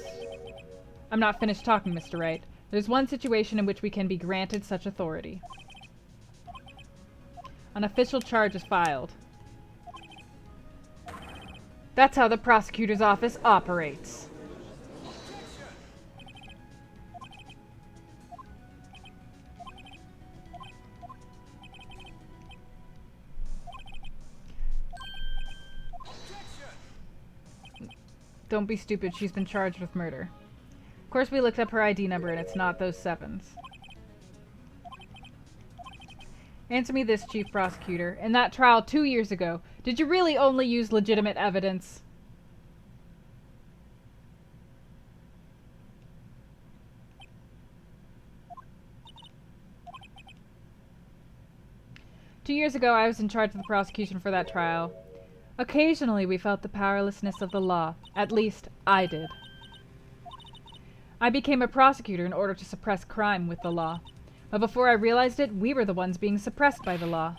I'm not finished talking, Mr. Wright. There's one situation in which we can be granted such authority. An official charge is filed. That's how the prosecutor's office operates. Don't be stupid, she's been charged with murder. Of course we looked up her ID number and it's not those sevens. Answer me this, Chief Prosecutor. In that trial 2 years ago, did you really only use legitimate evidence? "2 years ago, I was in charge of the prosecution for that trial. Occasionally we felt the powerlessness of the law. At least, I did. I became a prosecutor in order to suppress crime with the law. But before I realized it, we were the ones being suppressed by the law.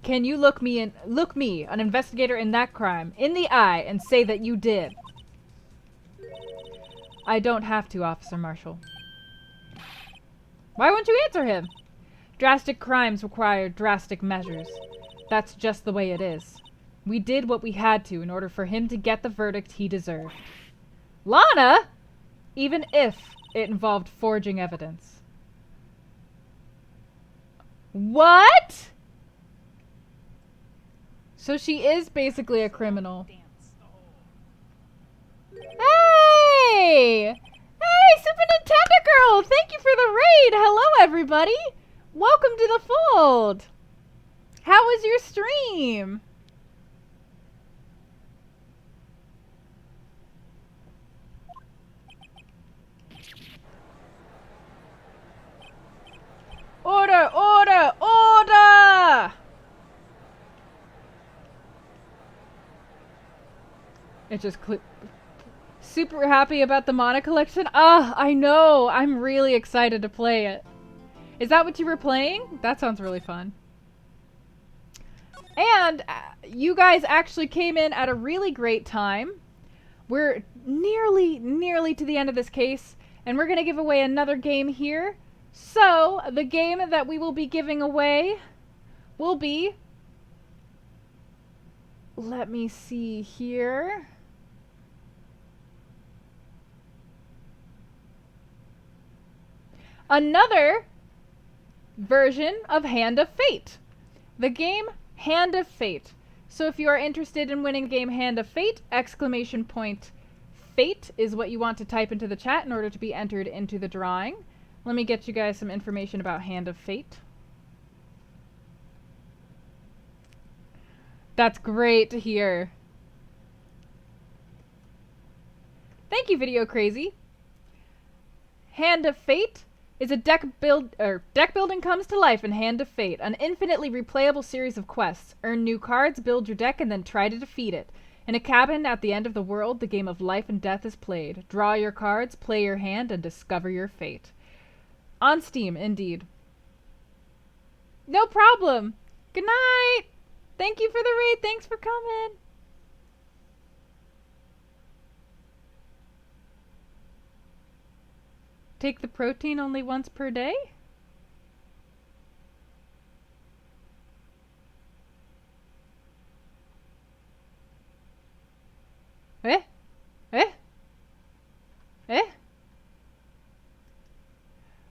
Can you look me, an investigator in that crime, in the eye and say that you did? I don't have to, Officer Marshall. Why won't you answer him? Drastic crimes require drastic measures. That's just the way it is. We did what we had to in order for him to get the verdict he deserved. Lana? Even if it involved forging evidence. What? So she is basically a criminal. Hey! Hey, Super Nintendo Girl! Thank you for the raid! Hello, everybody! Welcome to the fold! How was your stream? Order! Order! Order! It just super happy about the Mana collection. Ah, I know. I'm really excited to play it. Is that what you were playing? That sounds really fun. And you guys actually came in at a really great time. We're nearly to the end of this case, and we're going to give away another game here. So, the game that we will be giving away will be... Let me see here. Another version of Hand of Fate. The game Hand of Fate. So if you are interested in winning the game Hand of Fate, exclamation point Fate is what you want to type into the chat in order to be entered into the drawing. Let me get you guys some information about Hand of Fate. That's great to hear. Thank you, Video Crazy. Hand of Fate is a deck building comes to life in Hand of Fate, an infinitely replayable series of quests. Earn new cards, build your deck, and then try to defeat it. In a cabin at the end of the world, the game of life and death is played. Draw your cards, play your hand, and discover your fate. On Steam, indeed. No problem. Good night. Thank you for the raid. Thanks for coming. Take the protein only once per day? Eh? Eh? Eh?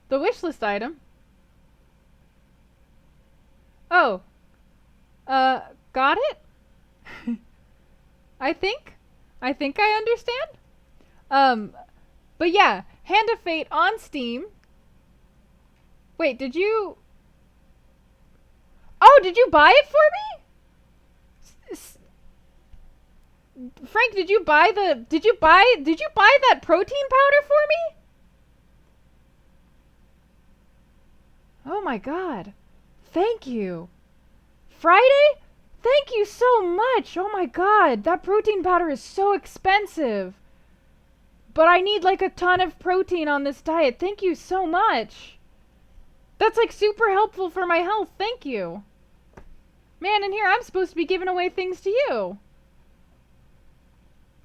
The wishlist item? Oh. Got it? I think I understand. But yeah, Hand of Fate on Steam. Wait, did you... Oh, did you buy it for me? Frank, did you buy that protein powder for me? Oh my god. Thank you. Friday? Thank you so much. Oh my god, that protein powder is so expensive. But I need like a ton of protein on this diet. Thank you so much. That's like super helpful for my health. Thank you. Man, and here I'm supposed to be giving away things to you.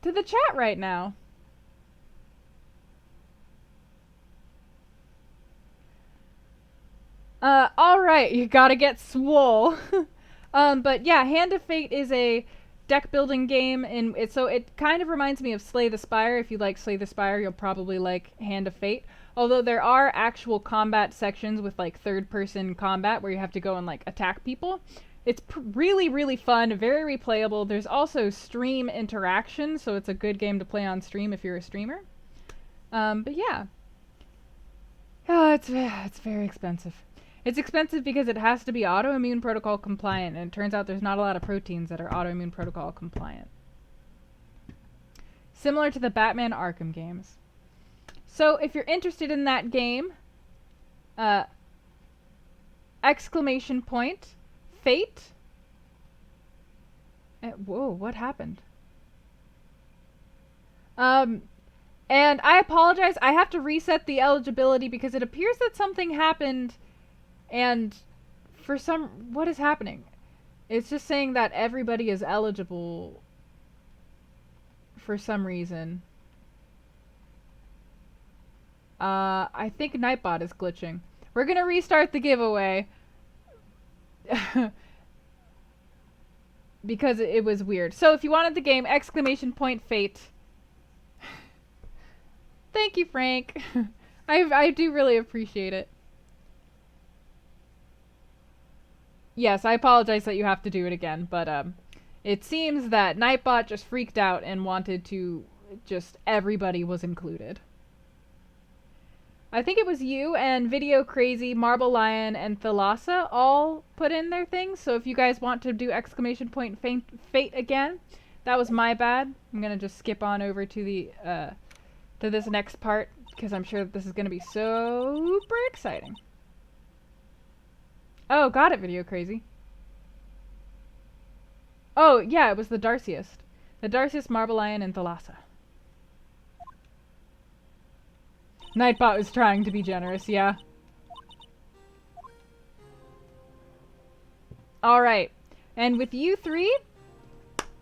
To the chat right now. Alright, you gotta get swole. But yeah, Hand of Fate is a deck building game, and so it kind of reminds me of Slay the Spire. If you like Slay the Spire, you'll probably like Hand of Fate. Although there are actual combat sections with like third-person combat where you have to go and like attack people. It's really fun, very replayable. There's also stream interaction, so it's a good game to play on stream if you're a streamer. But yeah. Oh, it's very expensive. It's expensive because it has to be autoimmune protocol compliant, and it turns out there's not a lot of proteins that are autoimmune protocol compliant. Similar to the Batman Arkham games. So if you're interested in that game, exclamation point, fate. Whoa, what happened? And I apologize, I have to reset the eligibility because it appears that something happened and what is happening? It's just saying that everybody is eligible for some reason. I think Nightbot is glitching. We're gonna restart the giveaway. Because it was weird. So if you wanted the game, exclamation point fate. Thank you, Frank. I do really appreciate it. Yes, I apologize that you have to do it again, but it seems that Nightbot just freaked out and wanted to everybody was included. I think it was you and Video Crazy, Marble Lion, and Thalassa all put in their things, so if you guys want to do exclamation point fate again, that was my bad. I'm gonna just skip on over to the to this next part, because I'm sure that this is gonna be super exciting. Oh, got it, Video Crazy. Oh, yeah, it was the Darciest. The Darciest, Marble Lion, and Thalassa. Nightbot was trying to be generous, yeah. Alright. And with you three,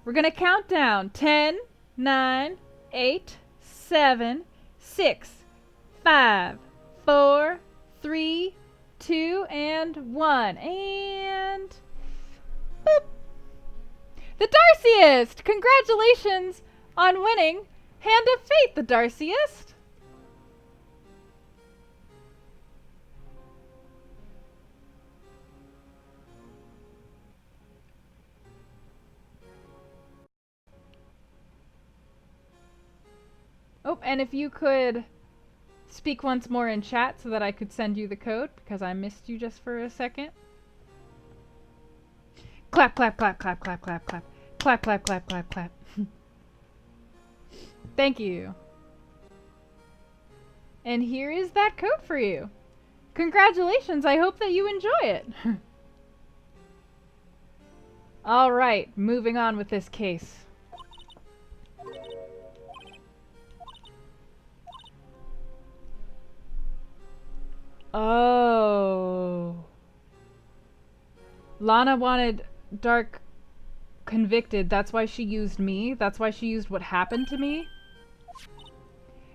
we're gonna count down. 10, 9, 8, 7, 6, 5, 4, 3, 2, and 1. And... boop! The Darciest! Congratulations on winning Hand of Fate, the Darciest! Oh, and if you could speak once more in chat so that I could send you the code, because I missed you just for a second. Clap, clap, clap, clap, clap, clap, clap. Clap, clap, clap, clap, clap. Thank you. And here is that code for you. Congratulations, I hope that you enjoy it. Alright, moving on with this case. Oh. Lana wanted Dark convicted. That's why she used me. That's why she used what happened to me.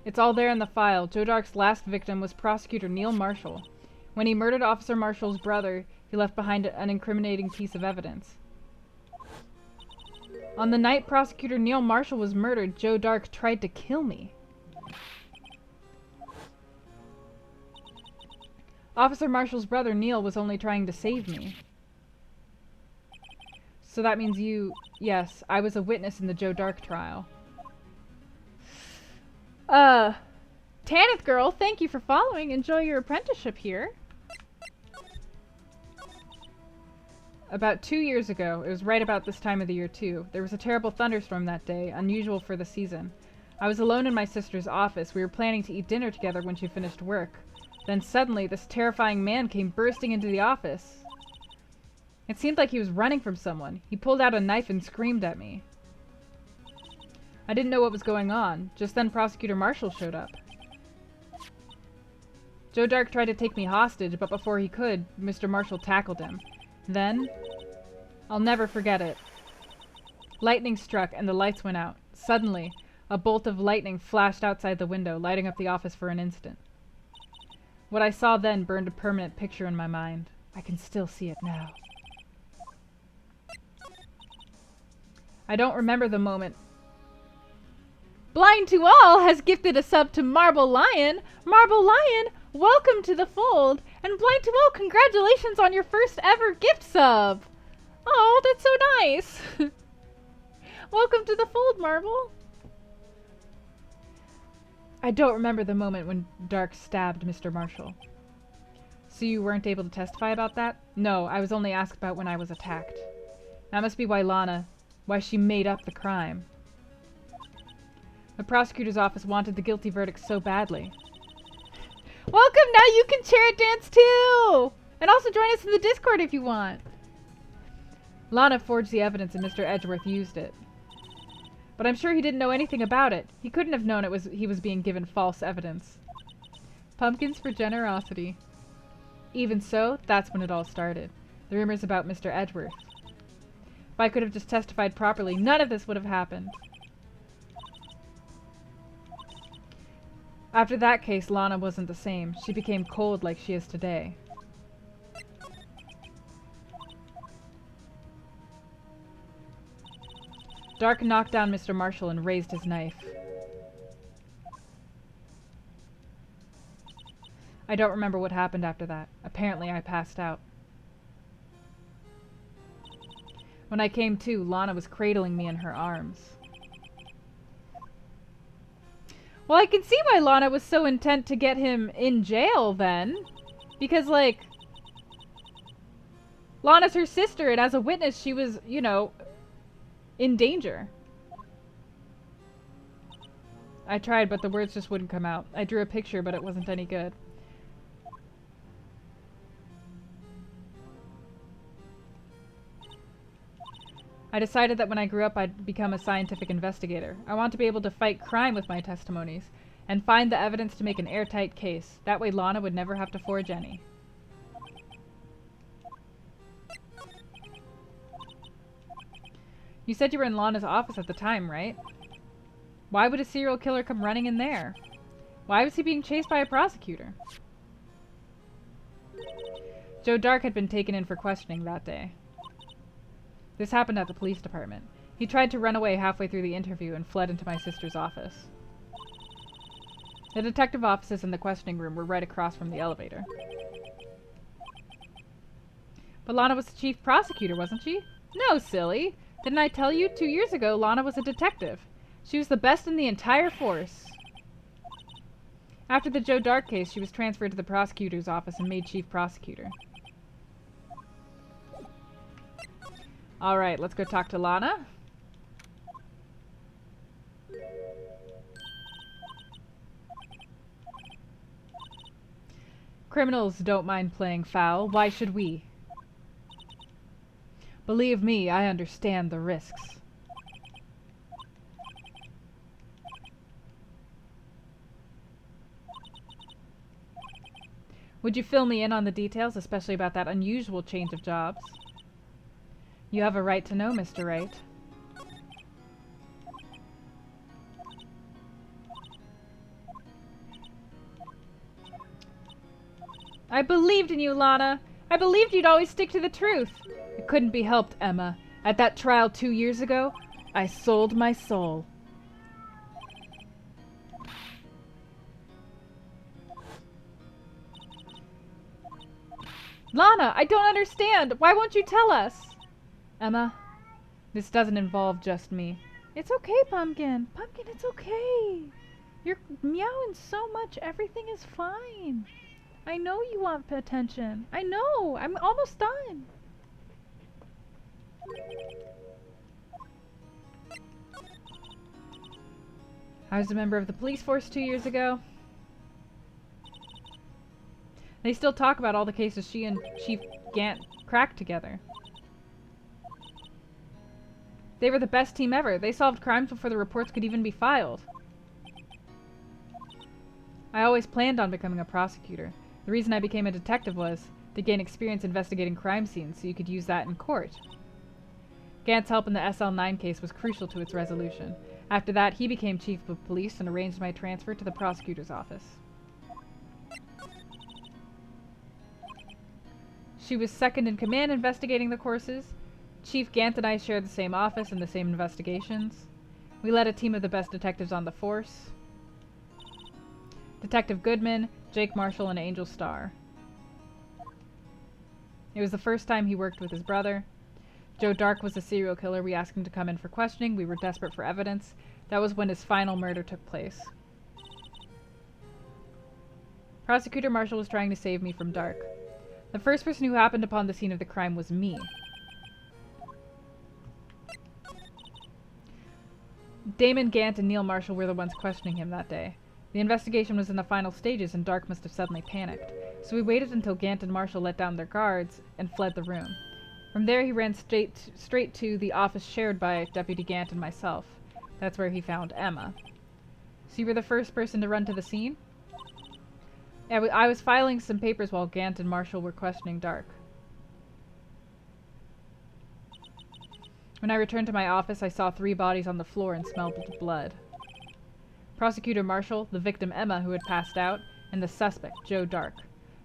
It's all there in the file. Joe Dark's last victim was Prosecutor Neil Marshall. When he murdered Officer Marshall's brother, he left behind an incriminating piece of evidence. On the night Prosecutor Neil Marshall was murdered, Joe Dark tried to kill me. Officer Marshall's brother, Neil, was only trying to save me. So that means you... Yes, I was a witness in the Joe Dark trial. Tanith Girl, thank you for following. Enjoy your apprenticeship here. About 2 years ago, it was right about this time of the year too, there was a terrible thunderstorm that day, unusual for the season. I was alone in my sister's office. We were planning to eat dinner together when she finished work. Then suddenly, this terrifying man came bursting into the office. It seemed like he was running from someone. He pulled out a knife and screamed at me. I didn't know what was going on. Just then Prosecutor Marshall showed up. Joe Dark tried to take me hostage, but before he could, Mr. Marshall tackled him. Then, I'll never forget it. Lightning struck and the lights went out. Suddenly, a bolt of lightning flashed outside the window, lighting up the office for an instant. What I saw then burned a permanent picture in my mind. I can still see it now. I don't remember the moment. Blind to All has gifted a sub to Marble Lion. Marble Lion, welcome to the fold. And Blind to All, congratulations on your first ever gift sub. Oh, that's so nice. Welcome to the fold, Marble. I don't remember the moment when Dark stabbed Mr. Marshall. So you weren't able to testify about that? No, I was only asked about when I was attacked. That must be why she made up the crime. The prosecutor's office wanted the guilty verdict so badly. Welcome, now you can chair dance too! And also join us in the Discord if you want. Lana forged the evidence and Mr. Edgeworth used it. But I'm sure he didn't know anything about it. He couldn't have known he was being given false evidence. Pumpkins for generosity. Even so, that's when it all started. The rumors about Mr. Edgeworth. If I could have just testified properly, none of this would have happened. After that case, Lana wasn't the same. She became cold like she is today. Dark knocked down Mr. Marshall and raised his knife. I don't remember what happened after that. Apparently I passed out. When I came to, Lana was cradling me in her arms. Well, I can see why Lana was so intent to get him in jail then. Because, like, Lana's her sister, and as a witness, she was, you know, in danger. I tried, but the words just wouldn't come out. I drew a picture, but it wasn't any good. I decided that when I grew up, I'd become a scientific investigator. I want to be able to fight crime with my testimonies and find the evidence to make an airtight case. That way Lana would never have to forge any. You said you were in Lana's office at the time, right? Why would a serial killer come running in there? Why was he being chased by a prosecutor? Joe Dark had been taken in for questioning that day. This happened at the police department. He tried to run away halfway through the interview and fled into my sister's office. The detective offices and the questioning room were right across from the elevator. But Lana was the chief prosecutor, wasn't she? No, silly. Didn't I tell you 2 years ago Lana was a detective? She was the best in the entire force. After the Joe Dark case, she was transferred to the prosecutor's office and made chief prosecutor. Alright, let's go talk to Lana. Criminals don't mind playing foul. Why should we? Believe me, I understand the risks. Would you fill me in on the details, especially about that unusual change of jobs? You have a right to know, Mr. Wright. I believed in you, Lana. I believed you'd always stick to the truth. It couldn't be helped, Emma. At that trial 2 years ago, I sold my soul. Lana, I don't understand. Why won't you tell us? Emma, this doesn't involve just me. It's okay, Pumpkin. Pumpkin, it's okay. You're meowing so much. Everything is fine. I know you want attention. I know. I'm almost done. I was a member of the police force 2 years ago. They still talk about all the cases she and Chief Gant cracked together. They were the best team ever. They solved crimes before the reports could even be filed. I always planned on becoming a prosecutor. The reason I became a detective was to gain experience investigating crime scenes so you could use that in court. Gant's help in the SL9 case was crucial to its resolution. After that, he became chief of police and arranged my transfer to the prosecutor's office. She was second in command investigating the courses. Chief Gant and I shared the same office and the same investigations. We led a team of the best detectives on the force. Detective Goodman, Jake Marshall, and Angel Starr. It was the first time he worked with his brother. Joe Dark was a serial killer. We asked him to come in for questioning. We were desperate for evidence. That was when his final murder took place. Prosecutor Marshall was trying to save me from Dark. The first person who happened upon the scene of the crime was me. Damon Gant and Neil Marshall were the ones questioning him that day. The investigation was in the final stages and Dark must have suddenly panicked. So we waited until Gant and Marshall let down their guards and fled the room. From there he ran straight to the office shared by Deputy Gant and myself. That's where he found Emma. So you were the first person to run to the scene? Yeah, I was filing some papers while Gant and Marshall were questioning Dark. When I returned to my office, I saw 3 bodies on the floor and smelled blood. Prosecutor Marshall, the victim Emma who had passed out, and the suspect, Joe Dark.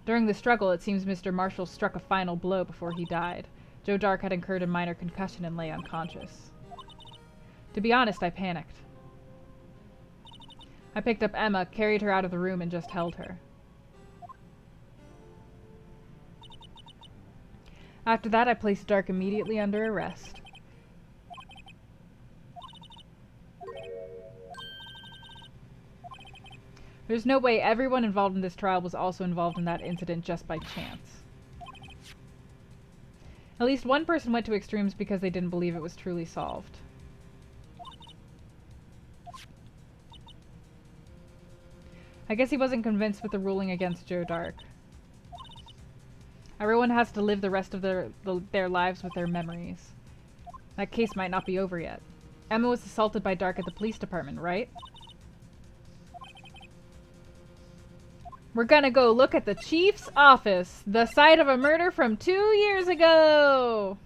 During the struggle, it seems Mr. Marshall struck a final blow before he died. Joe Dark had incurred a minor concussion and lay unconscious. To be honest, I panicked. I picked up Emma, carried her out of the room, and just held her. After that, I placed Dark immediately under arrest. There's no way everyone involved in this trial was also involved in that incident just by chance. At least one person went to extremes because they didn't believe it was truly solved. I guess he wasn't convinced with the ruling against Joe Dark. Everyone has to live the rest of their lives with their memories. That case might not be over yet. Emma was assaulted by Dark at the police department, right? We're gonna go look at the chief's office, the site of a murder from 2 years ago!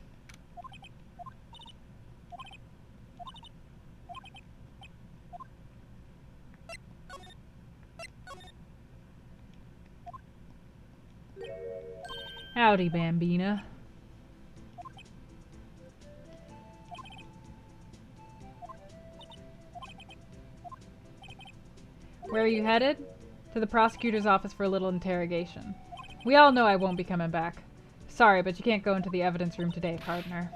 Howdy, Bambina. Where are you headed? To the prosecutor's office for a little interrogation. We all know I won't be coming back. Sorry, but you can't go into the evidence room today, partner.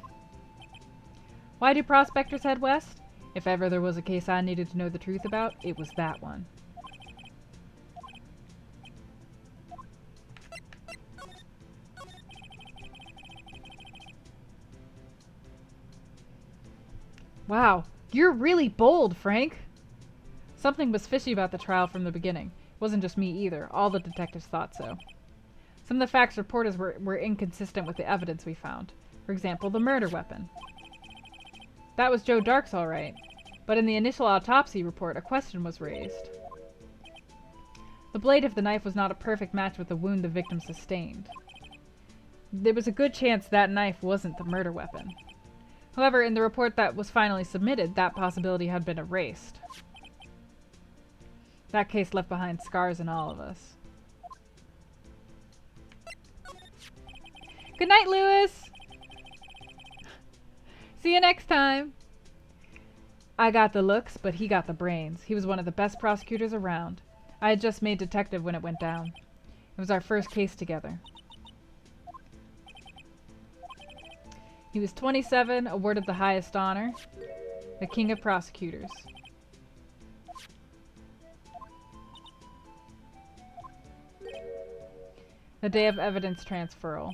Why do prospectors head west? If ever there was a case I needed to know the truth about, it was that one. Wow, you're really bold, Frank! Something was fishy about the trial from the beginning. It wasn't just me either. All the detectives thought so. Some of the facts reported were inconsistent with the evidence we found. For example, the murder weapon. That was Joe Dark's all right, but in the initial autopsy report, a question was raised. The blade of the knife was not a perfect match with the wound the victim sustained. There was a good chance that knife wasn't the murder weapon. However, in the report that was finally submitted, that possibility had been erased. That case left behind scars in all of us. Good night, Lewis! See you next time! I got the looks, but he got the brains. He was one of the best prosecutors around. I had just made detective when it went down. It was our first case together. He was 27, awarded the highest honor, the king of prosecutors. The day of evidence transferal.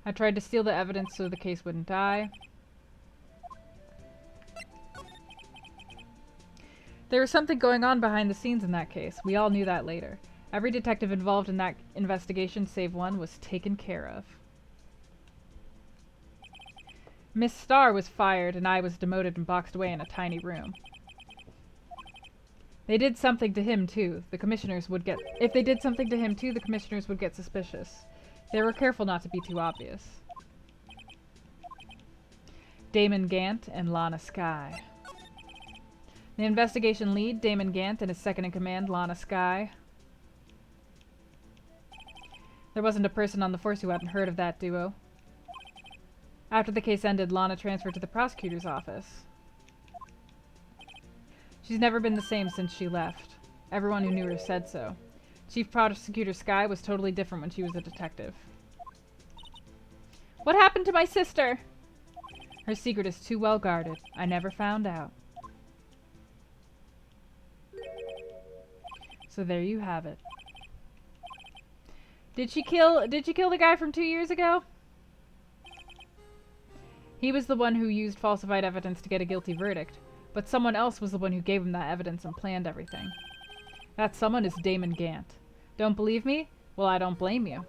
I tried to steal the evidence so the case wouldn't die. There was something going on behind the scenes in that case. We all knew that later. Every detective involved in that investigation, save one, was taken care of. Miss Starr was fired, and I was demoted and boxed away in a tiny room. They did something to him, too. The commissioners would get... If they did something to him, too, the commissioners would get suspicious. They were careful not to be too obvious. Damon Gant and Lana Skye. The investigation lead, Damon Gant, and his second-in-command, Lana Skye. There wasn't a person on the force who hadn't heard of that duo. After the case ended, Lana transferred to the prosecutor's office. She's never been the same since she left. Everyone who knew her said so. Chief Prosecutor Skye was totally different when she was a detective. What happened to my sister? Her secret is too well guarded. I never found out. So there you have it. Did she kill the guy from 2 years ago? He was the one who used falsified evidence to get a guilty verdict, but someone else was the one who gave him that evidence and planned everything. That someone is Damon Gant. Don't believe me? Well, I don't blame you.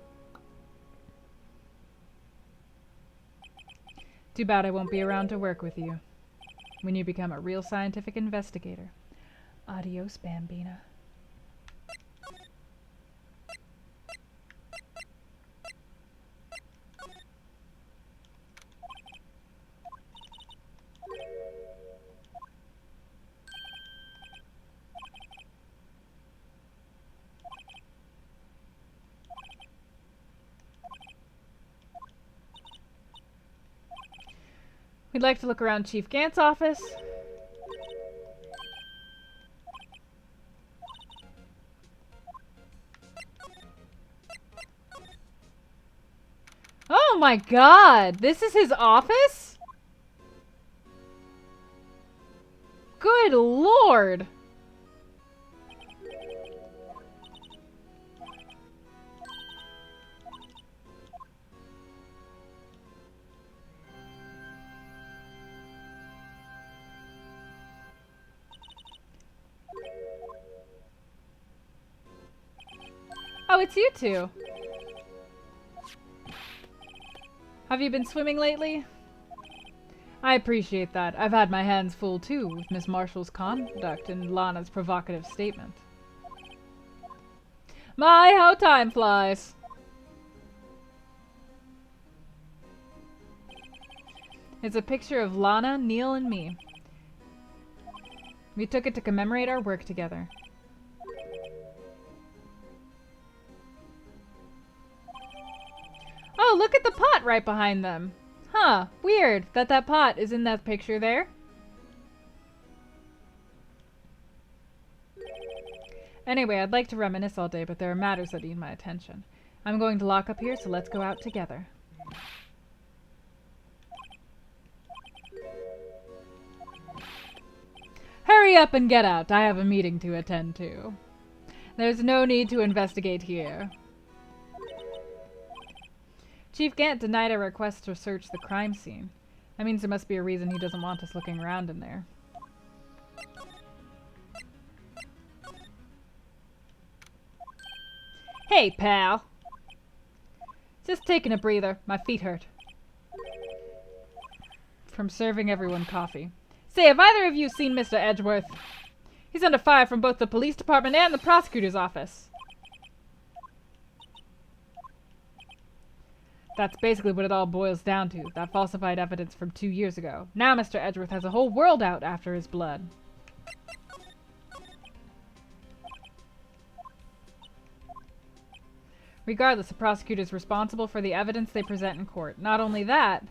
Too bad I won't be around to work with you when you become a real scientific investigator. Adios, Bambina. We'd like to look around Chief Gant's office. Oh my god! This is his office? Good lord! Oh, it's you two. Have you been swimming lately? I appreciate that. I've had my hands full too with Miss Marshall's conduct and Lana's provocative statement. My, how time flies! It's a picture of Lana, Neil, and me. We took it to commemorate our work together. Oh, look at the pot right behind them. Huh, weird that pot is in that picture there. Anyway, I'd like to reminisce all day, but there are matters that need my attention. I'm going to lock up here, so let's go out together. Hurry up and get out. I have a meeting to attend to. There's no need to investigate here. Chief Gant denied our request to search the crime scene. That means there must be a reason he doesn't want us looking around in there. Hey, pal. Just taking a breather. My feet hurt. From serving everyone coffee. Say, have either of you seen Mr. Edgeworth? He's under fire from both the police department and the prosecutor's office. That's basically what it all boils down to. That falsified evidence from 2 years ago. Now Mr. Edgeworth has a whole world out after his blood. Regardless, the prosecutor's responsible for the evidence they present in court. Not only that,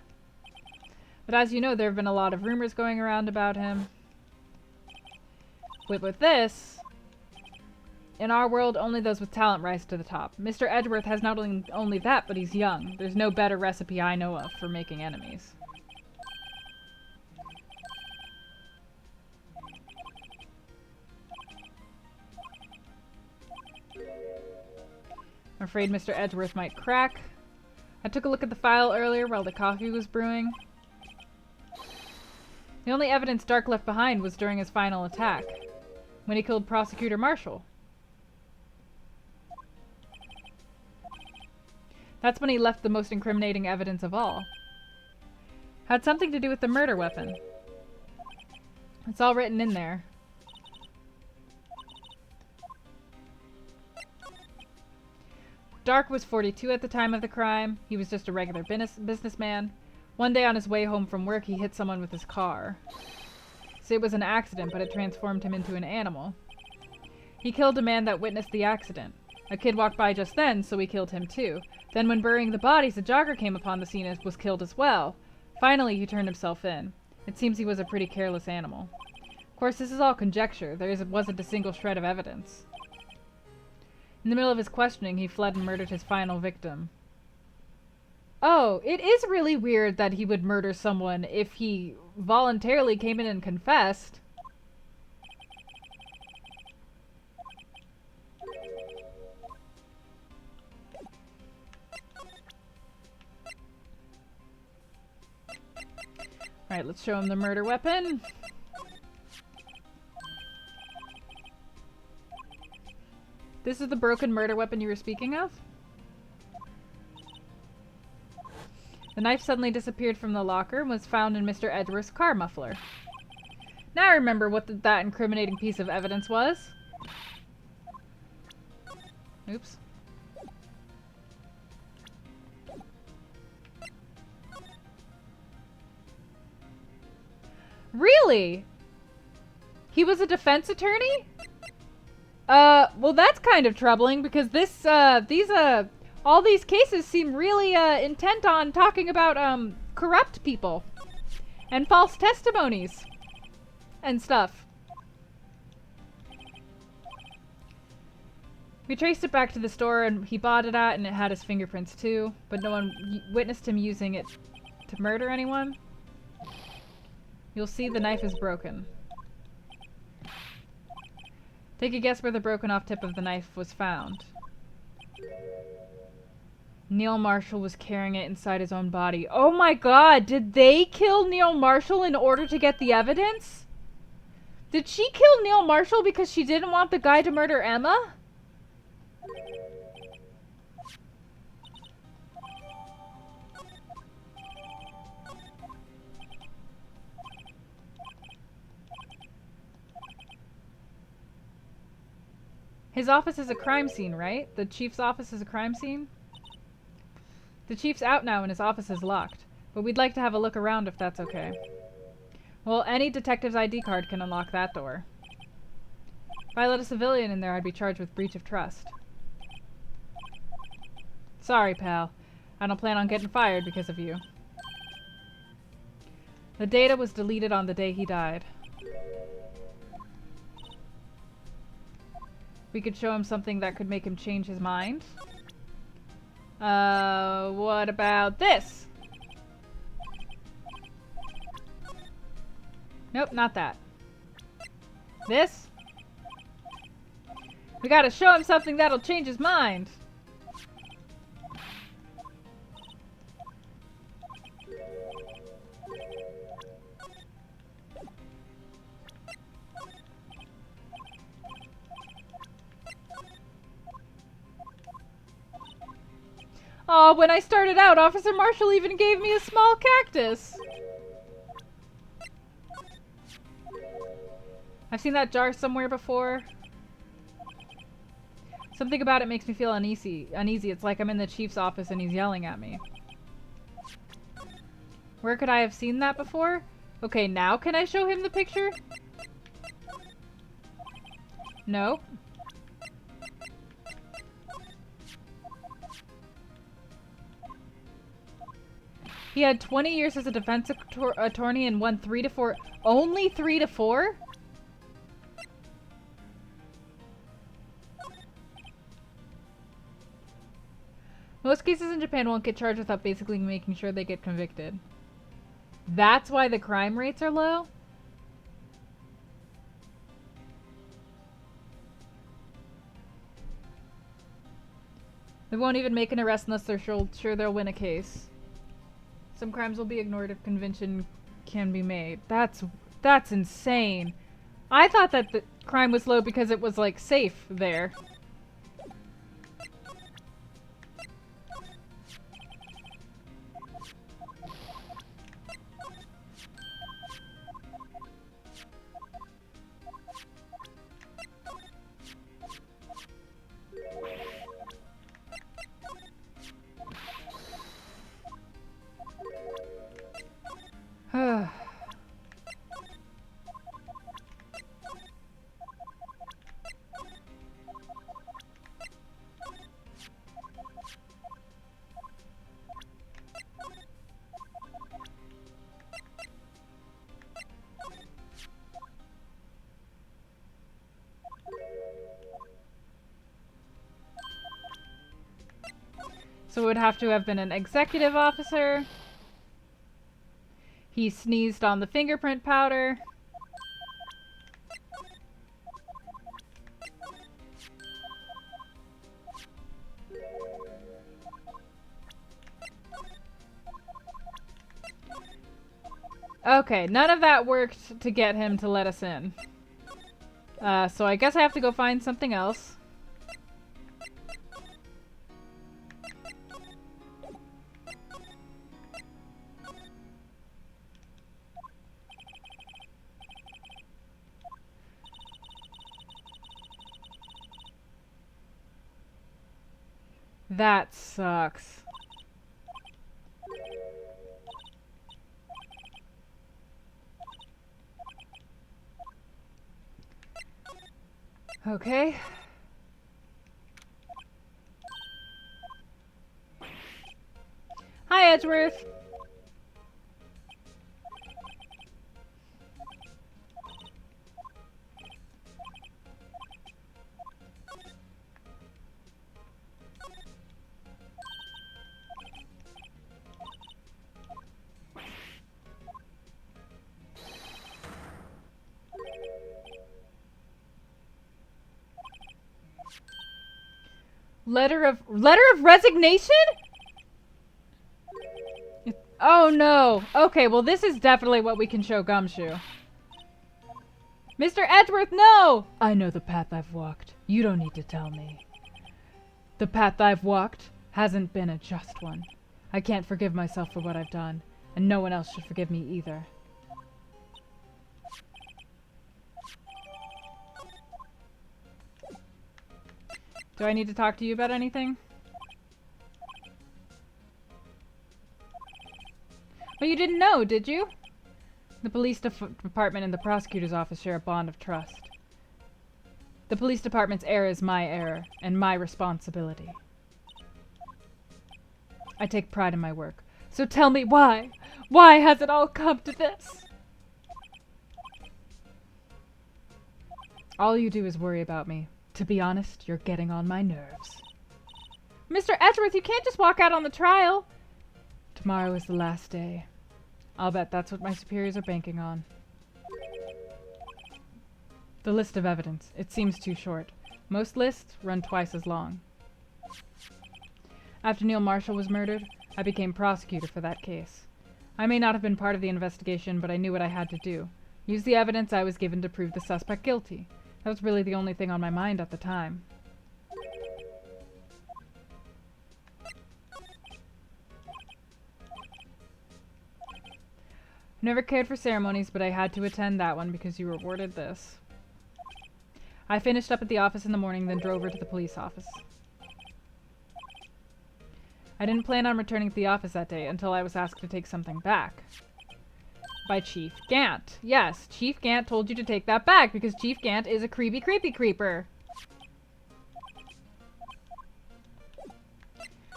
but as you know, there have been a lot of rumors going around about him. With this, in our world, only those with talent rise to the top. Mr. Edgeworth has not only that, but he's young. There's no better recipe I know of for making enemies. I'm afraid Mr. Edgeworth might crack. I took a look at the file earlier while the coffee was brewing. The only evidence Dark left behind was during his final attack, when he killed Prosecutor Marshall. That's when he left the most incriminating evidence of all. Had something to do with the murder weapon. It's all written in there. Dark was 42 at the time of the crime. He was just a regular businessman. One day on his way home from work, he hit someone with his car. So it was an accident, but it transformed him into an animal. He killed a man that witnessed the accident. A kid walked by just then, so he killed him too. Then when burying the bodies, a jogger came upon the scene and was killed as well. Finally, he turned himself in. It seems he was a pretty careless animal. Of course, this is all conjecture. Wasn't a single shred of evidence. In the middle of his questioning, he fled and murdered his final victim. Oh, it is really weird that he would murder someone if he voluntarily came in and confessed. Alright, let's show him the murder weapon. This is the broken murder weapon you were speaking of? The knife suddenly disappeared from the locker and was found in Mr. Edgeworth's car muffler. Now I remember what that incriminating piece of evidence was. Oops. Really? He was a defense attorney? Well that's kind of troubling because all these cases seem really, intent on talking about, corrupt people. And false testimonies. And stuff. We traced it back to the store and he bought it at and it had his fingerprints too, but no one witnessed him using it to murder anyone. You'll see the knife is broken. Take a guess where the broken off tip of the knife was found. Neil Marshall was carrying it inside his own body. Oh my god, did they kill Neil Marshall in order to get the evidence? Did she kill Neil Marshall because she didn't want the guy to murder Emma? His office is a crime scene, right? The chief's office is a crime scene? The chief's out now and his office is locked, but we'd like to have a look around if that's okay. Well, any detective's ID card can unlock that door. If I let a civilian in there, I'd be charged with breach of trust. Sorry, pal. I don't plan on getting fired because of you. The data was deleted on the day he died. We could show him something that could make him change his mind. What about this? Nope, not that. This? We gotta show him something that'll change his mind. Oh, when I started out, Officer Marshall even gave me a small cactus. I've seen that jar somewhere before. Something about it makes me feel uneasy. It's like I'm in the chief's office and he's yelling at me. Where could I have seen that before? Okay, now can I show him the picture? No. He had 20 years as a defense attorney and won 3 to 4. Only 3 to 4? Most cases in Japan won't get charged without basically making sure they get convicted. That's why the crime rates are low? They won't even make an arrest unless they're sure they'll win a case. Some crimes will be ignored if conviction can be made. That's insane. I thought that the crime was low because it was, like, safe there. So it would have to have been an executive officer. He sneezed on the fingerprint powder. Okay, none of that worked to get him to let us in. So I guess I have to go find something else. That sucks. Okay. Hi, Edgeworth. Letter of resignation? Oh no. Okay, well this is definitely what we can show Gumshoe. Mr. Edgeworth, no! I know the path I've walked. You don't need to tell me. The path I've walked hasn't been a just one. I can't forgive myself for what I've done, and no one else should forgive me either. Do I need to talk to you about anything? But you didn't know, did you? The police department and the prosecutor's office share a bond of trust. The police department's error is my error, and my responsibility. I take pride in my work. So tell me why? Why has it all come to this? All you do is worry about me. To be honest, you're getting on my nerves. Mr. Edgeworth, you can't just walk out on the trial. Tomorrow is the last day. I'll bet that's what my superiors are banking on. The list of evidence. It seems too short. Most lists run twice as long. After Neil Marshall was murdered, I became prosecutor for that case. I may not have been part of the investigation, but I knew what I had to do. Use the evidence I was given to prove the suspect guilty. That was really the only thing on my mind at the time. Never cared for ceremonies, but I had to attend that one because you rewarded this. I finished up at the office in the morning, then drove over to the police office. I didn't plan on returning to the office that day until I was asked to take something back. By Chief Gant. Yes, Chief Gant told you to take that back because Chief Gant is a creepy creeper.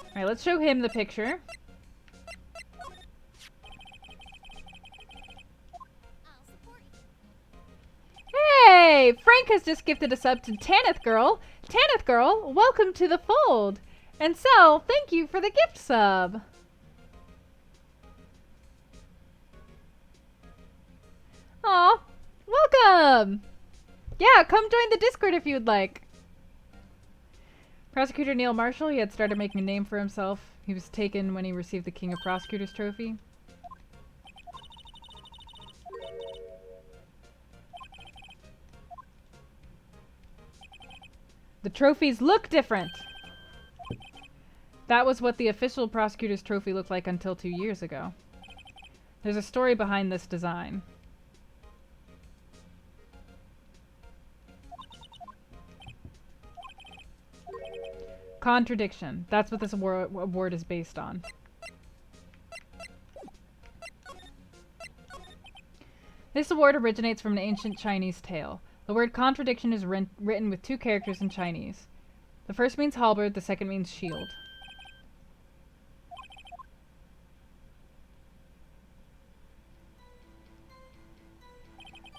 Alright, let's show him the picture. I'll support you. Hey! Frank has just gifted a sub to Tanith Girl. Tanith Girl, welcome to the fold. And so, thank you for the gift sub. Aw, welcome! Yeah, come join the Discord if you'd like. Prosecutor Neil Marshall, he had started making a name for himself. He was taken when he received the King of Prosecutors trophy. The trophies look different! That was what the official prosecutor's trophy looked like until 2 years ago. There's a story behind this design. Contradiction. That's what this award is based on. This award originates from an ancient Chinese tale. The word contradiction is written with 2 characters in Chinese. The first means halberd, the second means shield.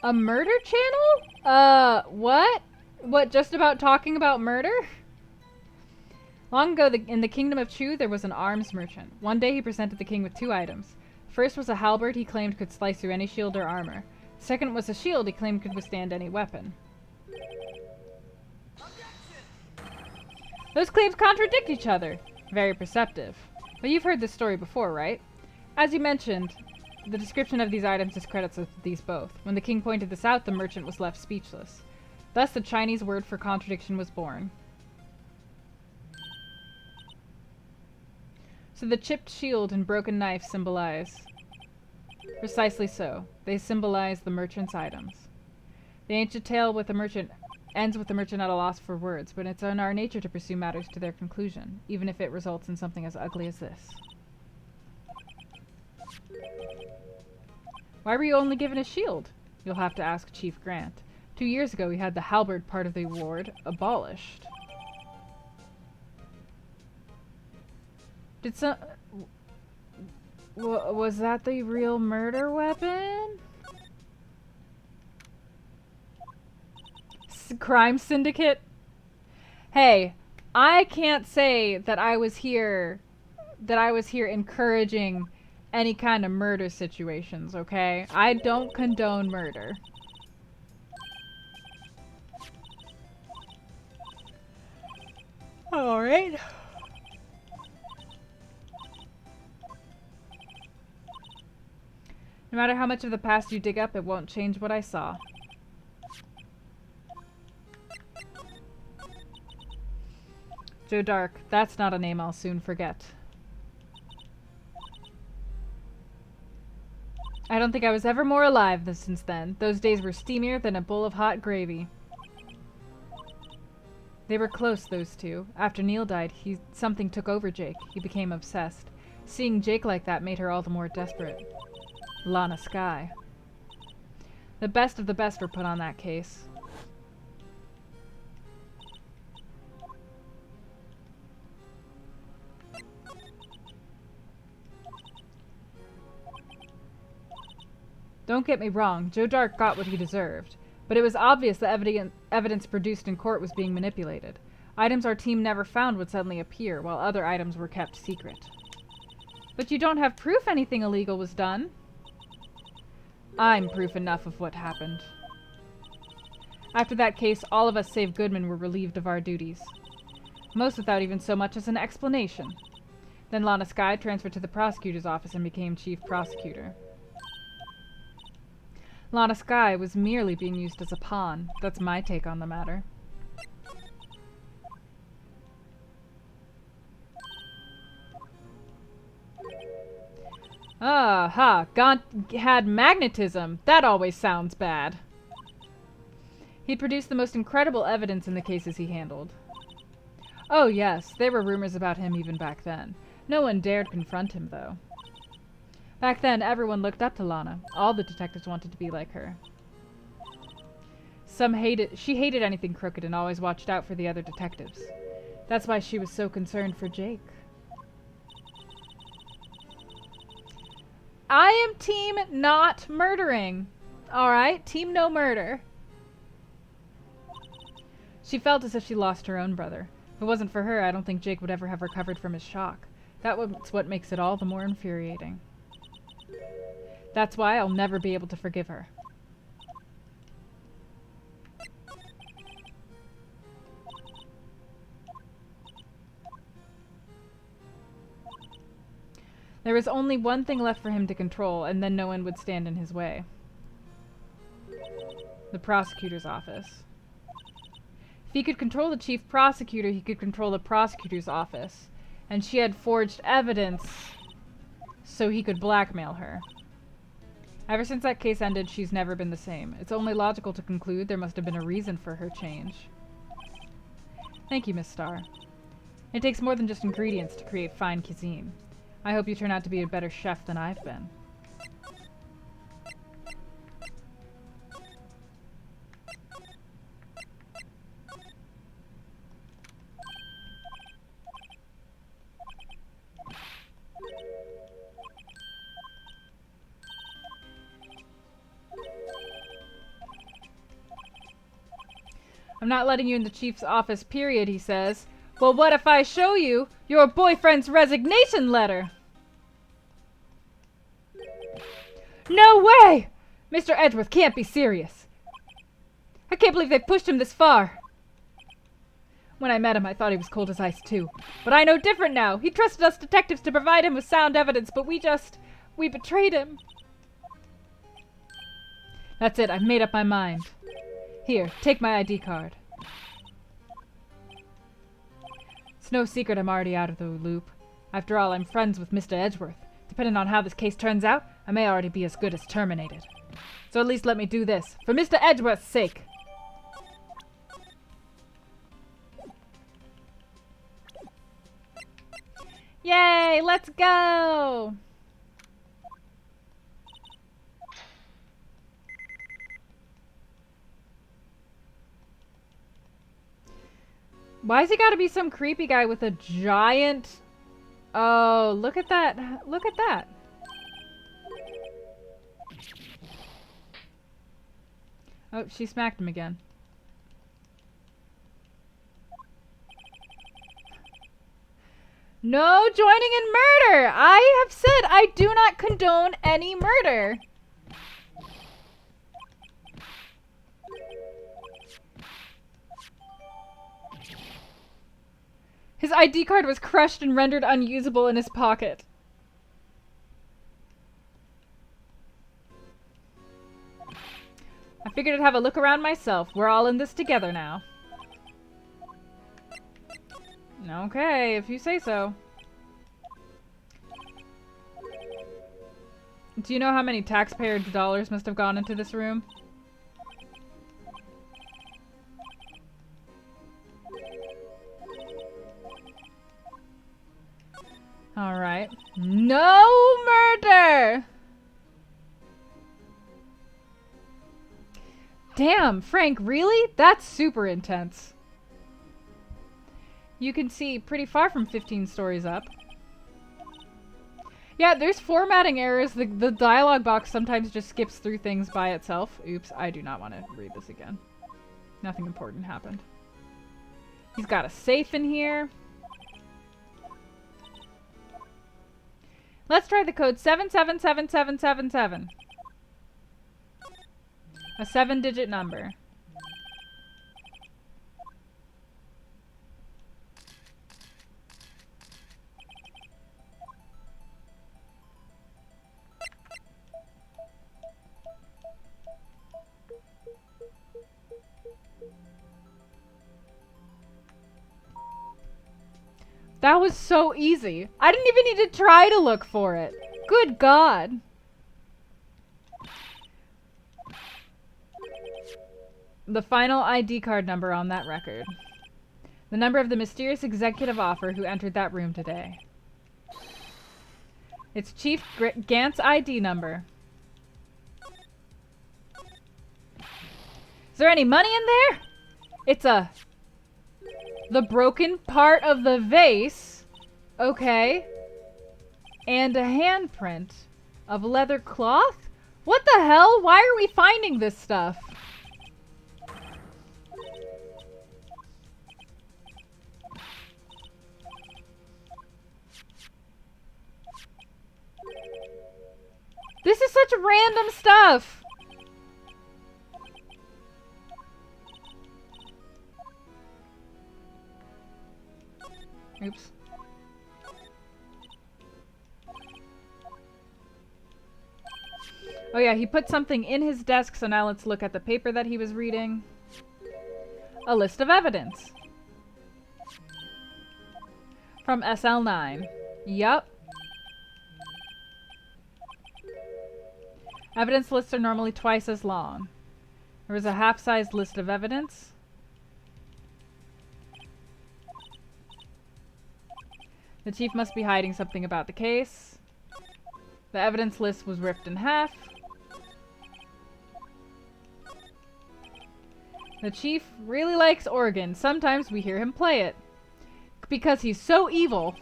A murder channel? What? What, just about talking about murder? Long ago, in the kingdom of Chu, there was an arms merchant. One day he presented the king with 2 items. First was a halberd he claimed could slice through any shield or armor. Second was a shield he claimed could withstand any weapon. Those claims contradict each other. Very perceptive. But you've heard this story before, right? As you mentioned, the description of these items discredits these both. When the king pointed this out, the merchant was left speechless. Thus, the Chinese word for contradiction was born. So the chipped shield and broken knife symbolize... Precisely so. They symbolize the merchant's items. The ancient tale with the merchant ends with the merchant at a loss for words, but it's in our nature to pursue matters to their conclusion, even if it results in something as ugly as this. Why were you only given a shield? You'll have to ask Chief Grant. 2 years ago, we had the halberd part of the award abolished. Did some... was that the real murder weapon? Crime syndicate? Hey, I can't say that I was here encouraging any kind of murder situations, okay? I don't condone murder. All right. No matter how much of the past you dig up, it won't change what I saw. Joe Dark, that's not a name I'll soon forget. I don't think I was ever more alive since then. Those days were steamier than a bowl of hot gravy. They were close, those two. After Neil died, something took over Jake. He became obsessed. Seeing Jake like that made her all the more desperate. Lana Skye. The best of the best were put on that case. Don't get me wrong, Joe Dark got what he deserved. But it was obvious the evidence produced in court was being manipulated. Items our team never found would suddenly appear, while other items were kept secret. But you don't have proof anything illegal was done. I'm proof enough of what happened. After that case, all of us save Goodman were relieved of our duties. Most without even so much as an explanation. Then Lana Skye transferred to the prosecutor's office and became chief prosecutor. Lana Skye was merely being used as a pawn. That's my take on the matter. Gaunt had magnetism. That always sounds bad. He produced the most incredible evidence in the cases he handled. Oh yes, there were rumors about him even back then. No one dared confront him, though. Back then, everyone looked up to Lana. All the detectives wanted to be like her. She hated anything crooked and always watched out for the other detectives. That's why she was so concerned for Jake. I am team not murdering. Alright? Team no murder. She felt as if she lost her own brother. If it wasn't for her, I don't think Jake would ever have recovered from his shock. That's what makes it all the more infuriating. That's why I'll never be able to forgive her. There was only one thing left for him to control, and then no one would stand in his way. The prosecutor's office. If he could control the chief prosecutor, he could control the prosecutor's office. And she had forged evidence so he could blackmail her. Ever since that case ended, she's never been the same. It's only logical to conclude there must have been a reason for her change. Thank you, Miss Starr. It takes more than just ingredients to create fine cuisine. I hope you turn out to be a better chef than I've been. I'm not letting you in the chief's office, period, he says. Well, what if I show you your boyfriend's resignation letter? No way! Mr. Edgeworth can't be serious. I can't believe they pushed him this far. When I met him, I thought he was cold as ice, too. But I know different now. He trusted us detectives to provide him with sound evidence, but we betrayed him. That's it. I've made up my mind. Here, take my ID card. It's no secret I'm already out of the loop. After all, I'm friends with Mr. Edgeworth. Depending on how this case turns out, I may already be as good as terminated. So at least let me do this, for Mr. Edgeworth's sake. Yay, let's go! Why's he gotta be some creepy guy with a giant... Oh, look at that. Look at that. Oh, she smacked him again. No joining in murder! I have said I do not condone any murder. His ID card was crushed and rendered unusable in his pocket. I figured I'd have a look around myself. We're all in this together now. Okay, if you say so. Do you know how many taxpayer dollars must have gone into this room? Alright. No murder! Damn, Frank, really? That's super intense. You can see pretty far from 15 stories up. Yeah, there's formatting errors. The dialogue box sometimes just skips through things by itself. Oops, I do not want to read this again. Nothing important happened. He's got a safe in here. Let's try the code 777777. A 7-digit number. That was so easy. I didn't even need to try to look for it. Good God. The final ID card number on that record. The number of the mysterious executive offer who entered that room today. It's Chief Gant's ID number. Is there any money in there? It's the broken part of the vase. Okay. And a handprint of leather cloth? What the hell? Why are we finding this stuff? This is such random stuff. Oops. Oh yeah, he put something in his desk, so now let's look at the paper that he was reading. A list of evidence. From SL9. Yup. Evidence lists are normally twice as long. There was a half-sized list of evidence. The chief must be hiding something about the case. The evidence list was ripped in half. The chief really likes organ. Sometimes we hear him play it. Because he's so evil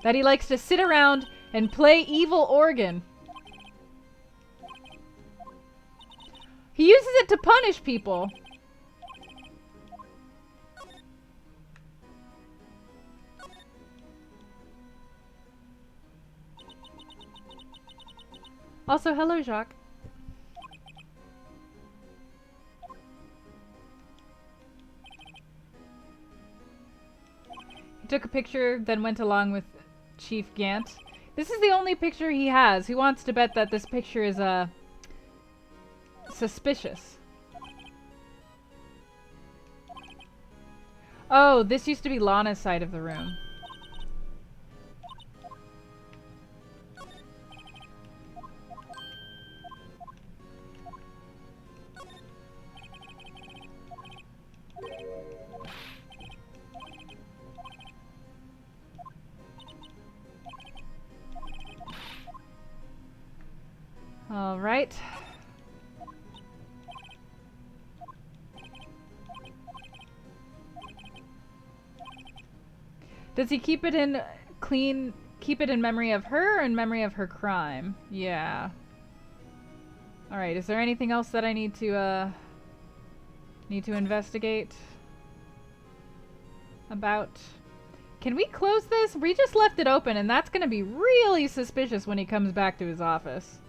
that he likes to sit around and play evil organ. He uses it to punish people. Also, hello, Jacques. He took a picture, then went along with Chief Gant. This is the only picture he has. He wants to bet that this picture is, suspicious. Oh, this used to be Lana's side of the room. Right. Does he keep it in keep it in memory of her or in memory of her crime? Yeah. Alright, is there anything else that I need to investigate about? Can we close this? We just left it open, and that's gonna be really suspicious when he comes back to his office.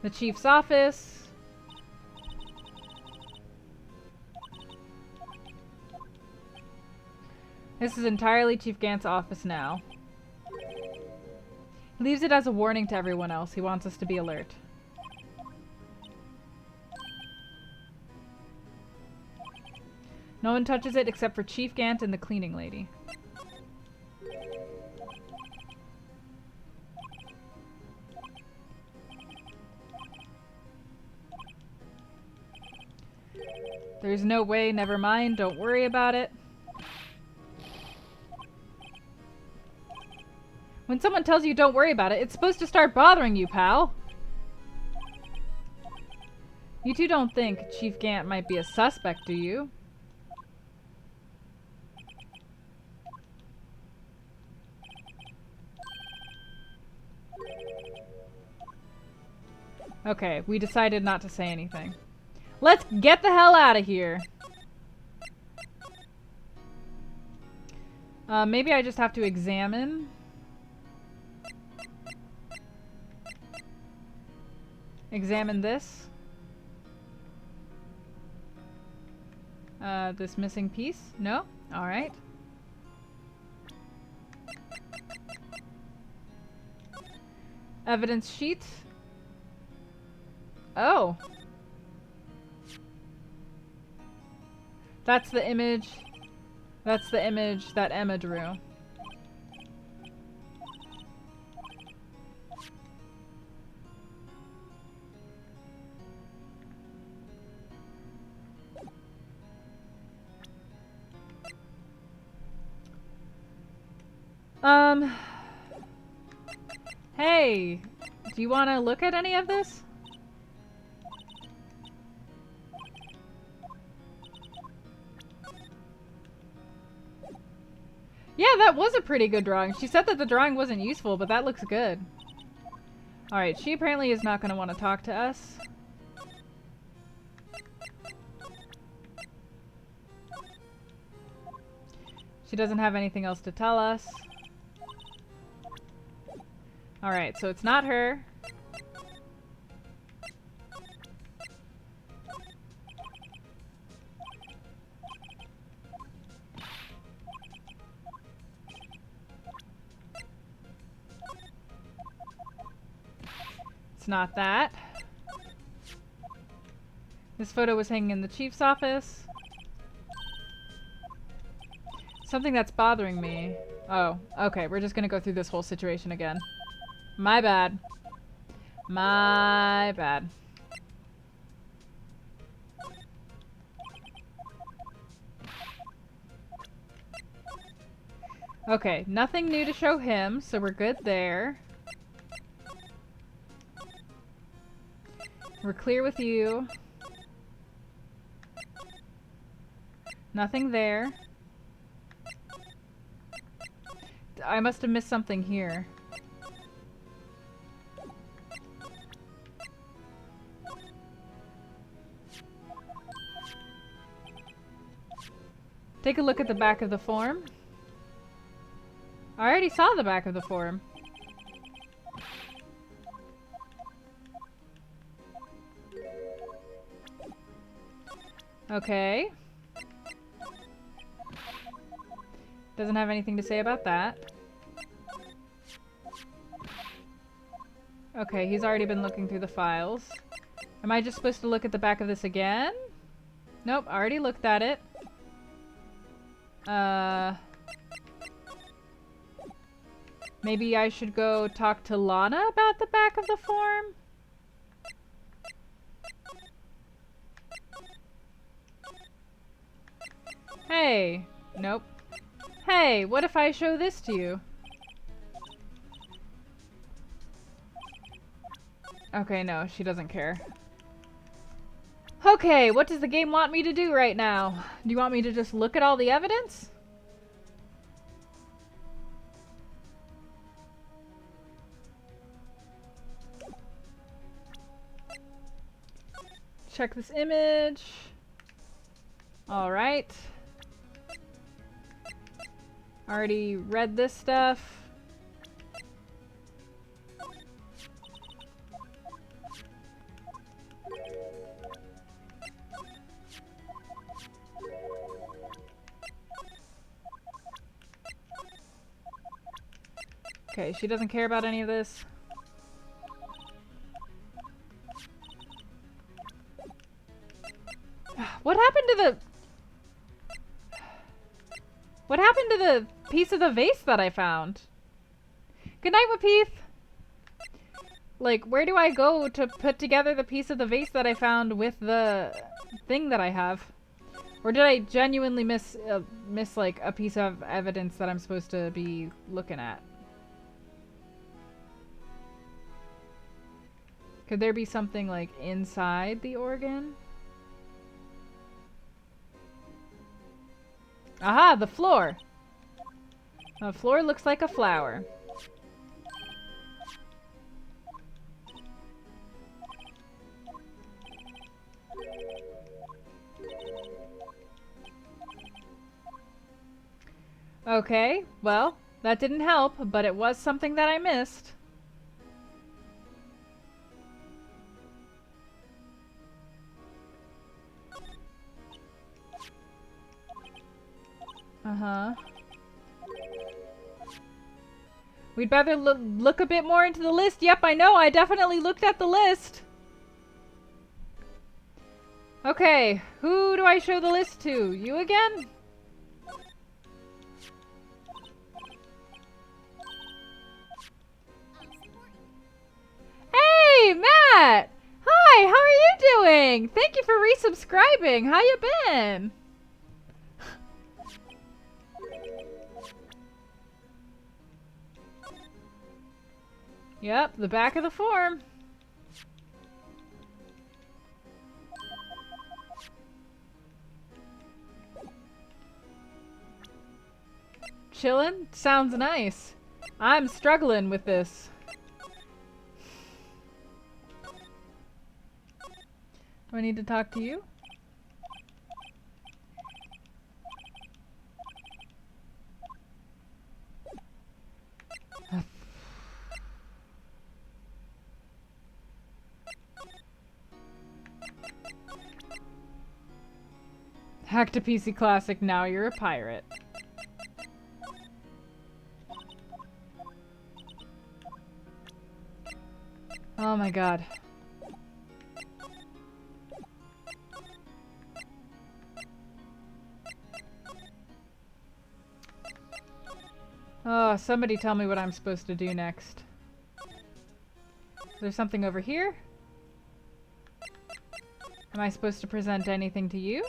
The chief's office. This is entirely Chief Gant's office now. He leaves it as a warning to everyone else. He wants us to be alert. No one touches it except for Chief Gant and the cleaning lady. There's no way, never mind, don't worry about it. When someone tells you don't worry about it, it's supposed to start bothering you, pal. You two don't think Chief Gant might be a suspect, do you? Okay, we decided not to say anything. Let's get the hell out of here. Maybe I just have to examine. Examine this. This missing piece? No? Alright. Evidence sheet. Oh. That's the image. That's the image that Emma drew. Hey, do you want to look at any of this? Yeah, that was a pretty good drawing. She said that the drawing wasn't useful, but that looks good. Alright, she apparently is not going to want to talk to us. She doesn't have anything else to tell us. Alright, so it's not her. It's not that. This photo was hanging in the chief's office. Something that's bothering me. Oh, okay, we're just gonna go through this whole situation again. My bad. My bad. Okay, nothing new to show him, so we're good there. We're clear with you. Nothing there. I must have missed something here. Take a look at the back of the form. I already saw the back of the form. Okay. Doesn't have anything to say about that. Okay, he's already been looking through the files. Am I just supposed to look at the back of this again? Nope, I already looked at it. Maybe I should go talk to Lana about the back of the form? Hey. Nope. Hey, what if I show this to you? Okay, no, she doesn't care. Okay, what does the game want me to do right now? Do you want me to just look at all the evidence? Check this image. Alright. Already read this stuff. Okay, she doesn't care about any of this. What happened to the... What happened to the piece of the vase that I found? Good night, Wapith. Like, where do I go to put together the piece of the vase that I found with the thing that I have? Or did I genuinely miss like a piece of evidence that I'm supposed to be looking at? Could there be something like inside the organ? Aha, the floor. The floor looks like a flower. Okay, well, that didn't help, but it was something that I missed. Uh-huh. We'd better look a bit more into the list. Yep, I know. I definitely looked at the list. Okay, who do I show the list to? You again? Hey, Matt! Hi, how are you doing? Thank you for resubscribing. How you been? Yep, the back of the form. Chillin'? Sounds nice. I'm struggling with this. Do I need to talk to you? Hacked a PC Classic, now you're a pirate. Oh my god. Oh, somebody tell me what I'm supposed to do next. Is there something over here? Am I supposed to present anything to you?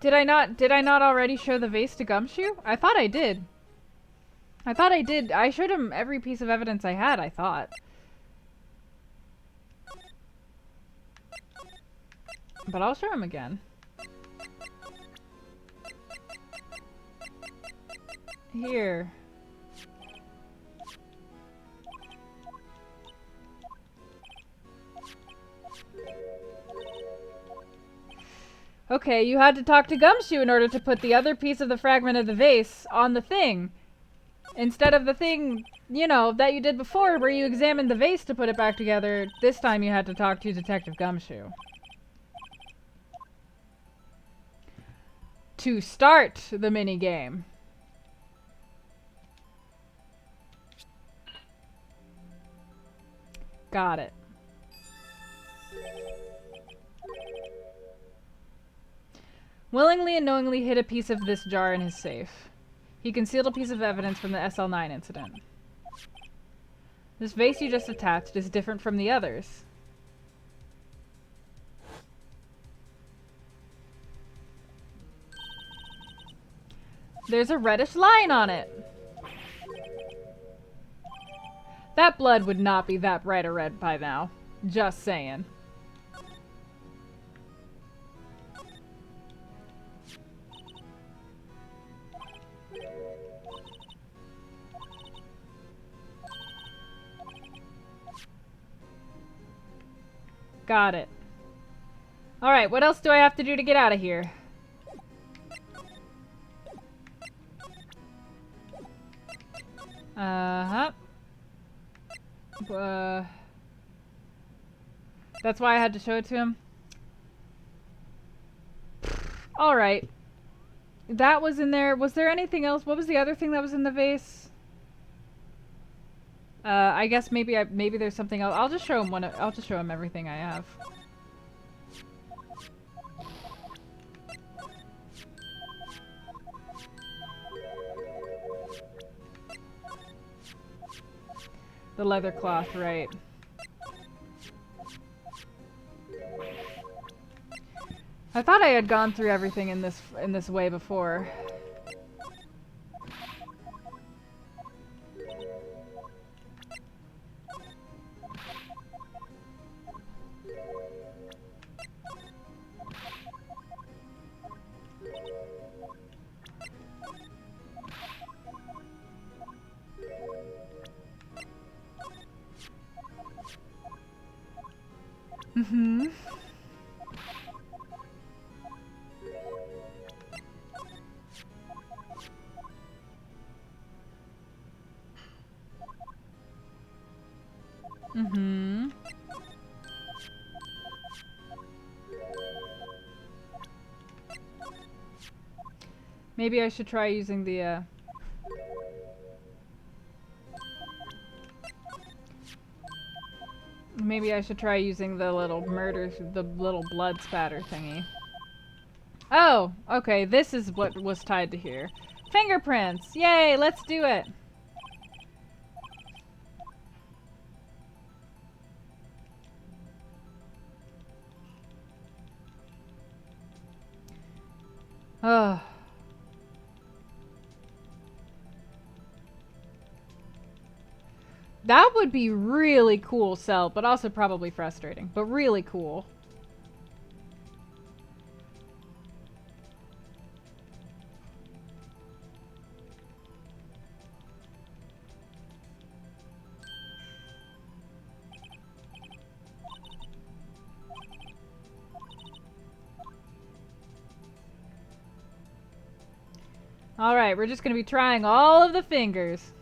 Did I not already show the vase to Gumshoe? I thought I did. I thought I did. I showed him every piece of evidence I had, I thought. But I'll show him again. Here. Okay, you had to talk to Gumshoe in order to put the other piece of the fragment of the vase on the thing. Instead of the thing, you know, that you did before where you examined the vase to put it back together, this time you had to talk to Detective Gumshoe. To start the minigame. Got it. Willingly and knowingly hid a piece of this jar in his safe. He concealed a piece of evidence from the SL9 incident. This vase you just attached is different from the others. There's a reddish line on it. That blood would not be that bright a red by now. Just saying. Got it. Alright, what else do I have to do to get out of here? Uh-huh. That's why I had to show it to him? Alright. That was in there. Was there anything else? What was the other thing that was in the vase? I guess maybe there's something else. I'll just show him I'll just show him everything I have. The leather cloth, right. I thought I had gone through everything in this way before. Mm-hmm. Mm-hmm. Maybe I should try using the, maybe I should try using the little the little blood spatter thingy. Oh, okay, this is what was tied to here. Fingerprints! Yay, let's do it! Ugh. That would be really cool, Cell, but also probably frustrating. But really cool. Alright, we're just gonna be trying all of the fingers.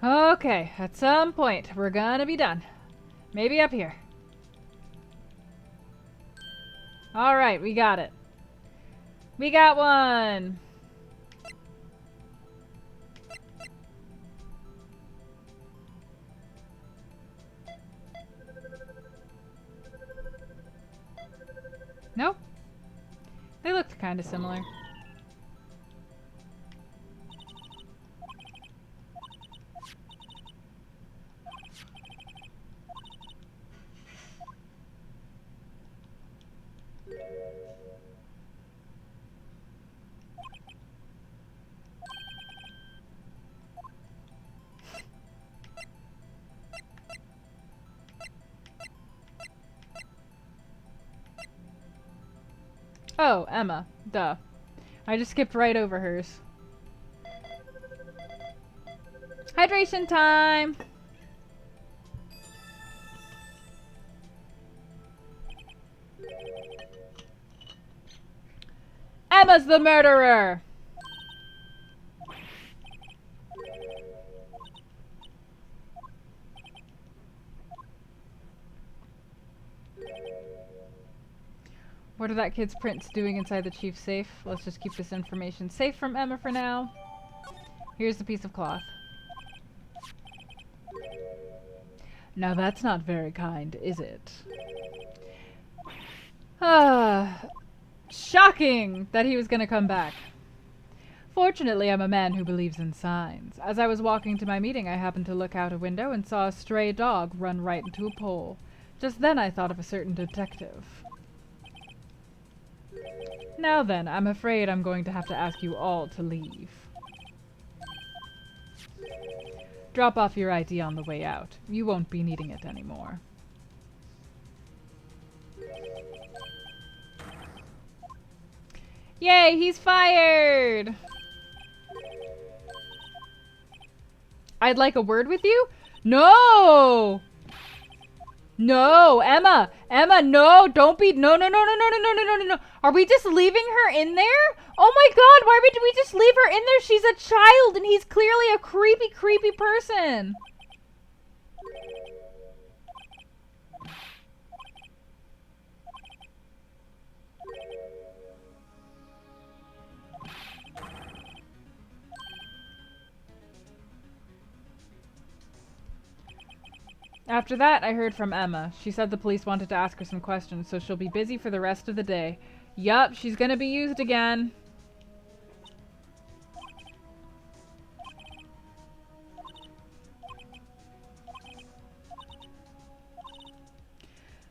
Okay, at some point, we're gonna be done. Maybe up here. Alright, we got it. We got one! Nope. They looked kind of similar. Oh, Emma. Duh. I just skipped right over hers. Hydration time! Emma's the murderer! What are that kid's prints doing inside the chief's safe? Let's just keep this information safe from Emma for now. Here's the piece of cloth. Now that's not very kind, is it? Ah, shocking that he was gonna come back. Fortunately, I'm a man who believes in signs. As I was walking to my meeting, I happened to look out a window and saw a stray dog run right into a pole. Just then I thought of a certain detective. Now then, I'm afraid I'm going to have to ask you all to leave. Drop off your ID on the way out. You won't be needing it anymore. Yay, he's fired! I'd like a word with you? No! No, Emma! Emma, no! Don't be... No, no, no, no, no, no, no, no, no, no. Are we just leaving her in there? Oh my god, why would we just leave her in there? She's a child and he's clearly a creepy, creepy person. After that, I heard from Emma. She said the police wanted to ask her some questions, so she'll be busy for the rest of the day. Yup, she's gonna be used again.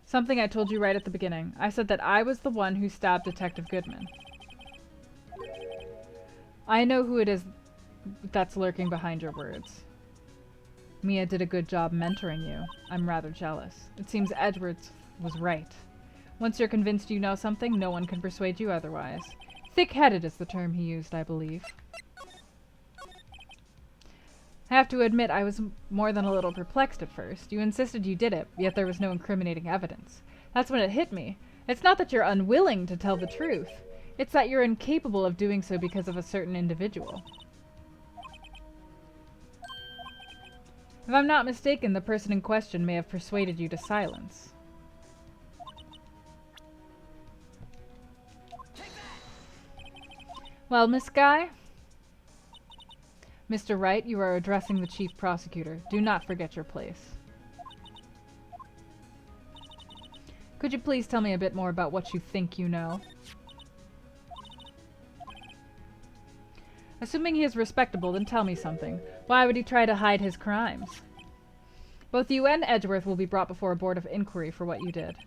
Something I told you right at the beginning. I said that I was the one who stabbed Detective Goodman. I know who it is that's lurking behind your words. Mia did a good job mentoring you. I'm rather jealous. It seems Edwards was right. Once you're convinced you know something, no one can persuade you otherwise. Thick-headed is the term he used, I believe. I have to admit I was more than a little perplexed at first. You insisted you did it, yet there was no incriminating evidence. That's when it hit me. It's not that you're unwilling to tell the truth. It's that you're incapable of doing so because of a certain individual. If I'm not mistaken, the person in question may have persuaded you to silence. Well, Miss Guy? Mr. Wright, you are addressing the chief prosecutor. Do not forget your place. Could you please tell me a bit more about what you think you know? Assuming he is respectable, then tell me something. Why would he try to hide his crimes? Both you and Edgeworth will be brought before a board of inquiry for what you did.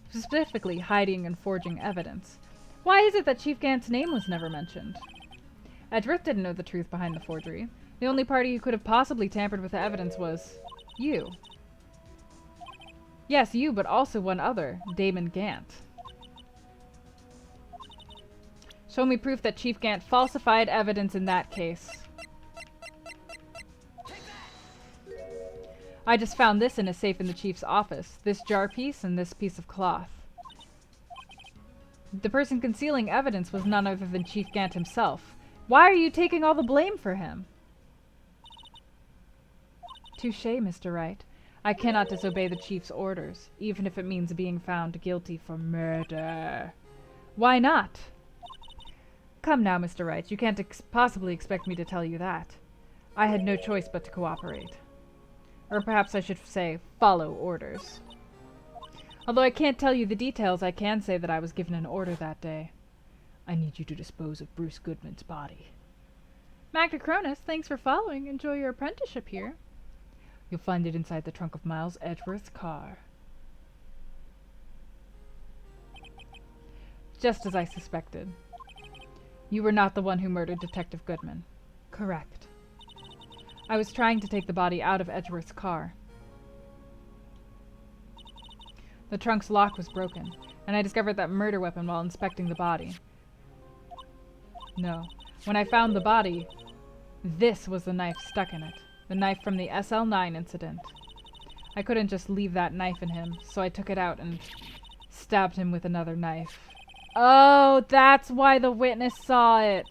Specifically, hiding and forging evidence. Why is it that Chief Gant's name was never mentioned? Edgeworth didn't know the truth behind the forgery. The only party who could have possibly tampered with the evidence was... you. Yes, you, but also one other, Damon Gant. Show me proof that Chief Gant falsified evidence in that case. I just found this in a safe in the Chief's office. This jar piece and this piece of cloth. The person concealing evidence was none other than Chief Gant himself. Why are you taking all the blame for him? Touché, Mr. Wright. I cannot disobey the Chief's orders, even if it means being found guilty for murder. Why not? Come now, Mr. Wright, you can't possibly expect me to tell you that. I had no choice but to cooperate. Or perhaps I should say, follow orders. Although I can't tell you the details, I can say that I was given an order that day. I need you to dispose of Bruce Goodman's body. Magda Cronus, thanks for following. Enjoy your apprenticeship here. You'll find it inside the trunk of Miles Edgeworth's car. Just as I suspected. You were not the one who murdered Detective Goodman. Correct. I was trying to take the body out of Edgeworth's car. The trunk's lock was broken, and I discovered that murder weapon while inspecting the body. No. When I found the body, this was the knife stuck in it. The knife from the SL9 incident. I couldn't just leave that knife in him, so I took it out and stabbed him with another knife. Oh, that's why the witness saw it!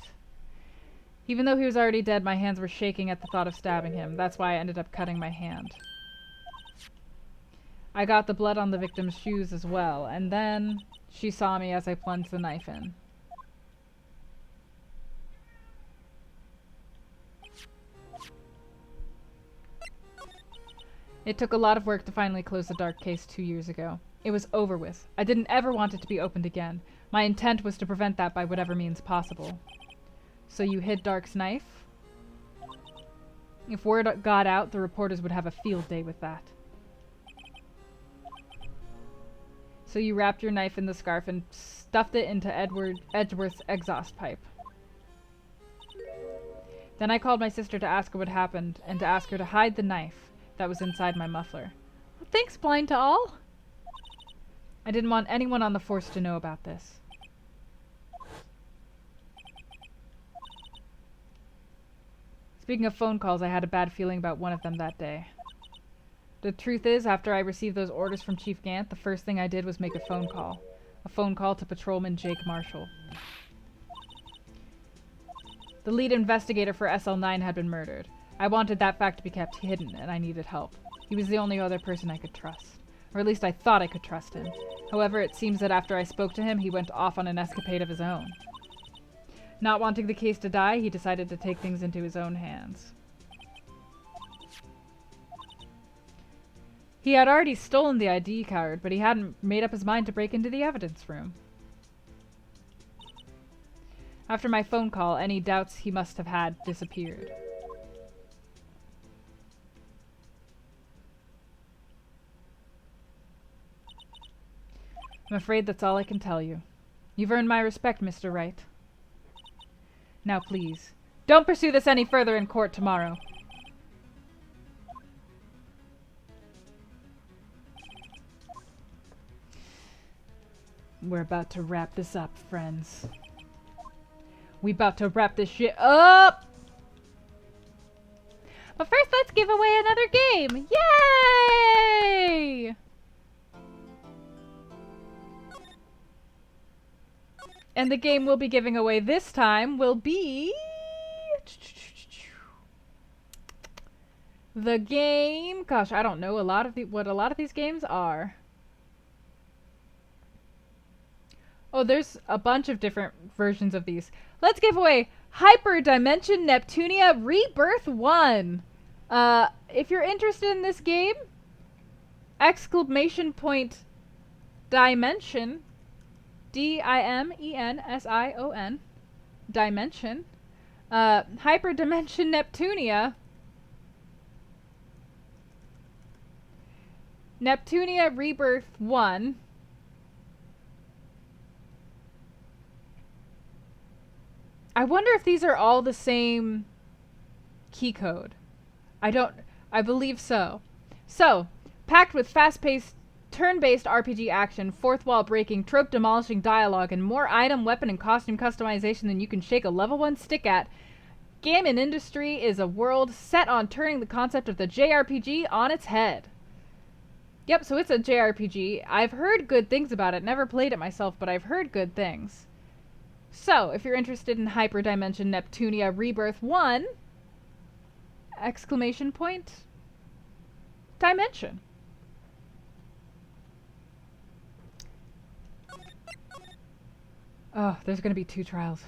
Even though he was already dead, my hands were shaking at the thought of stabbing him. That's why I ended up cutting my hand. I got the blood on the victim's shoes as well, and then She saw me as I plunged the knife in. It took a lot of work to finally close the Dark case 2 years ago. It was over with. I didn't ever want it to be opened again. My intent was to prevent that by whatever means possible. So you hid Dark's knife? If word got out, the reporters would have a field day with that. So you wrapped your knife in the scarf and stuffed it into Edgeworth's exhaust pipe. Then I called my sister to ask her what happened and to ask her to hide the knife that was inside my muffler. Well, thanks, Blind to All. I didn't want anyone on the force to know about this. Speaking of phone calls, I had a bad feeling about one of them that day. The truth is, after I received those orders from Chief Gant, the first thing I did was make a phone call. A phone call to Patrolman Jake Marshall. The lead investigator for SL9 had been murdered. I wanted that fact to be kept hidden, and I needed help. He was the only other person I could trust. Or at least I thought I could trust him. However, it seems that after I spoke to him, he went off on an escapade of his own. Not wanting the case to die, he decided to take things into his own hands. He had already stolen the ID card, but he hadn't made up his mind to break into the evidence room. After my phone call, any doubts he must have had disappeared. I'm afraid that's all I can tell you. You've earned my respect, Mr. Wright. Now please, don't pursue this any further in court tomorrow. We're about to wrap this up, friends. We about to wrap this shit up! But first, let's give away another game! Yay! And the game we'll be giving away this time will be... the game... Gosh, I don't know what a lot of these games are. Oh, there's a bunch of different versions of these. Let's give away Hyper Dimension Neptunia Rebirth 1. If you're interested in this game, exclamation point Dimension, D-I-M-E-N-S-I-O-N, Dimension, Hyper Dimension Neptunia, Neptunia Rebirth 1. I wonder if these are all the same key code. I believe so. So, packed with fast-paced, turn-based RPG action, fourth wall breaking, trope demolishing dialogue, and more item, weapon, and costume customization than you can shake a level 1 stick at, Gammon Industry is a world set on turning the concept of the JRPG on its head. Yep, so it's a JRPG. I've heard good things about it. Never played it myself, but I've heard good things. So, if you're interested in Hyperdimension Neptunia Rebirth 1, exclamation point, Dimension. Oh, there's gonna be 2 trials.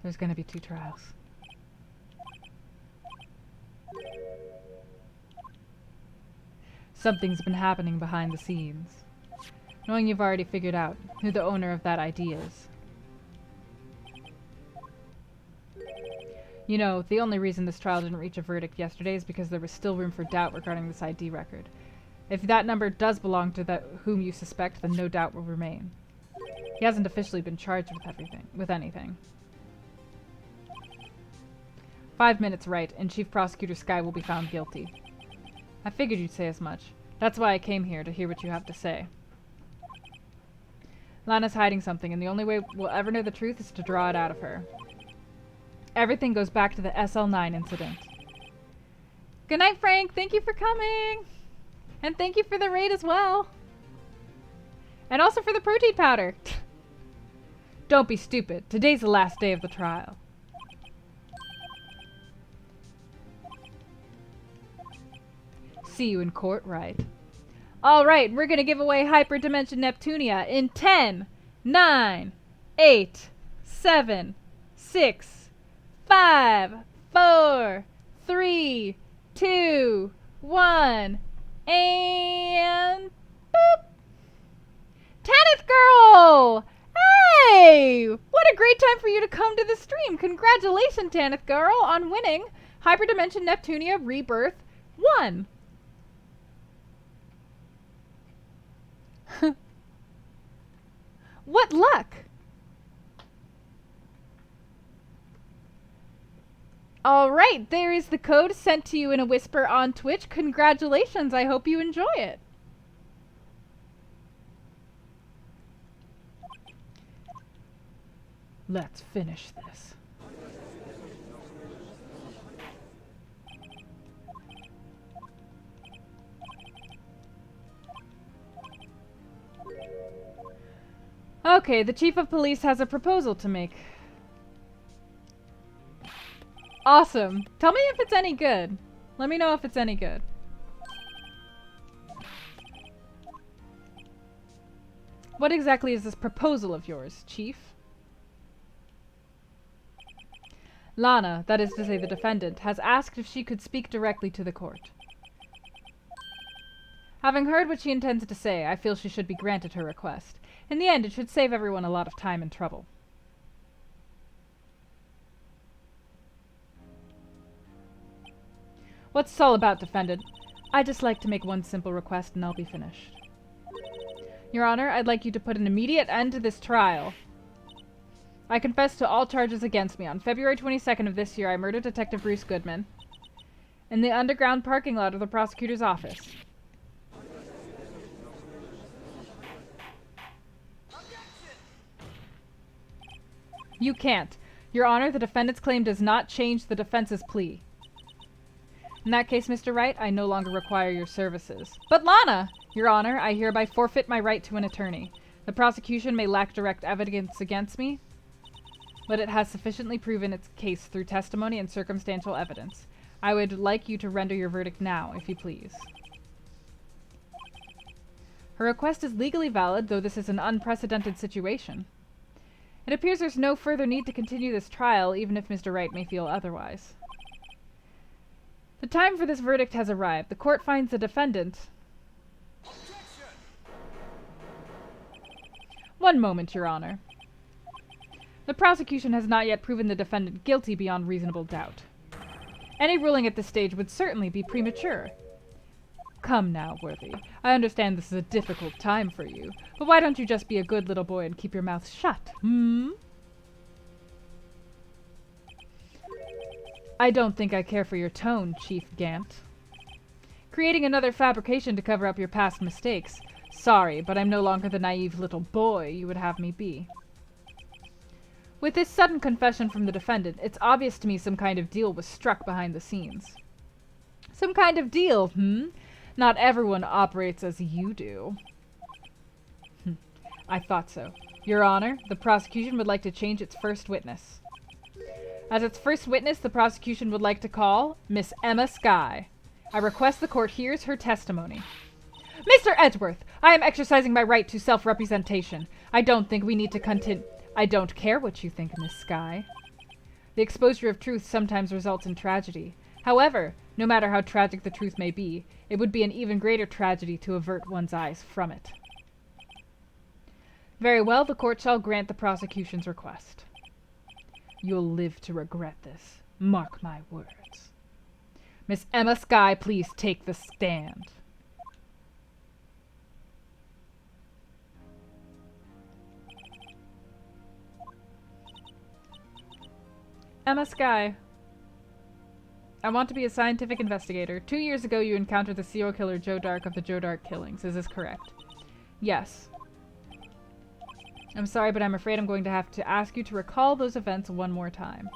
There's gonna be 2 trials. Something's been happening behind the scenes. Knowing you've already figured out who the owner of that ID is. You know, the only reason this trial didn't reach a verdict yesterday is because there was still room for doubt regarding this ID record. If that number does belong to whom you suspect, then no doubt will remain. He hasn't officially been charged with anything. 5 minutes right, and Chief Prosecutor Sky will be found guilty. I figured you'd say as much. That's why I came here, to hear what you have to say. Lana's hiding something, and the only way we'll ever know the truth is to draw it out of her. Everything goes back to the SL9 incident. Good night, Frank. Thank you for coming. And thank you for the raid as well. And also for the protein powder. Don't be stupid. Today's the last day of the trial. See you in court, right? Alright, we're gonna give away Hyperdimension Neptunia in 10, 9, 8, 7, 6, 5, 4, 3, 2, 1, and boop! Tanith Girl! Hey! What a great time for you to come to the stream! Congratulations, Tanith Girl, on winning Hyperdimension Neptunia Rebirth 1. What luck! Alright, there is the code sent to you in a whisper on Twitch. Congratulations, I hope you enjoy it. Let's finish this. Okay, the Chief of Police has a proposal to make. Awesome. Tell me if it's any good. Let me know if it's any good. What exactly is this proposal of yours, Chief? Lana, that is to say the defendant, has asked if she could speak directly to the court. Having heard what she intends to say, I feel she should be granted her request. In the end, it should save everyone a lot of time and trouble. What's this all about, defendant? I'd just like to make one simple request and I'll be finished. Your Honor, I'd like you to put an immediate end to this trial. I confess to all charges against me. On February 22nd of this year, I murdered Detective Bruce Goodman in the underground parking lot of the prosecutor's office. You can't. Your Honor, the defendant's claim does not change the defense's plea. In that case, Mr. Wright, I no longer require your services. But Lana! Your Honor, I hereby forfeit my right to an attorney. The prosecution may lack direct evidence against me, but it has sufficiently proven its case through testimony and circumstantial evidence. I would like you to render your verdict now, if you please. Her request is legally valid, though this is an unprecedented situation. It appears there's no further need to continue this trial, even if Mr. Wright may feel otherwise. The time for this verdict has arrived. The court finds the defendant... One moment, Your Honor. The prosecution has not yet proven the defendant guilty beyond reasonable doubt. Any ruling at this stage would certainly be premature. Come now, Worthy. I understand this is a difficult time for you, but why don't you just be a good little boy and keep your mouth shut, hmm? I don't think I care for your tone, Chief Gant. Creating another fabrication to cover up your past mistakes. Sorry, but I'm no longer the naive little boy you would have me be. With this sudden confession from the defendant, it's obvious to me some kind of deal was struck behind the scenes. Some kind of deal, hmm? Not everyone operates as you do. I thought so. Your Honor, the prosecution would like to change its first witness. As its first witness, the prosecution would like to call Miss Emma Skye. I request the court hears her testimony. Mr. Edgeworth, I am exercising my right to self-representation. I don't think we need to continue. I don't care what you think, Miss Skye. The exposure of truth sometimes results in tragedy. However, no matter how tragic the truth may be, it would be an even greater tragedy to avert one's eyes from it. Very well, the court shall grant the prosecution's request. You'll live to regret this. Mark my words. Miss Emma Skye, please take the stand. Emma Skye. I want to be a scientific investigator. 2 years ago, you encountered the serial killer Joe Dark of the Joe Dark killings. Is this correct? Yes. I'm sorry, but I'm afraid I'm going to have to ask you to recall those events one more time.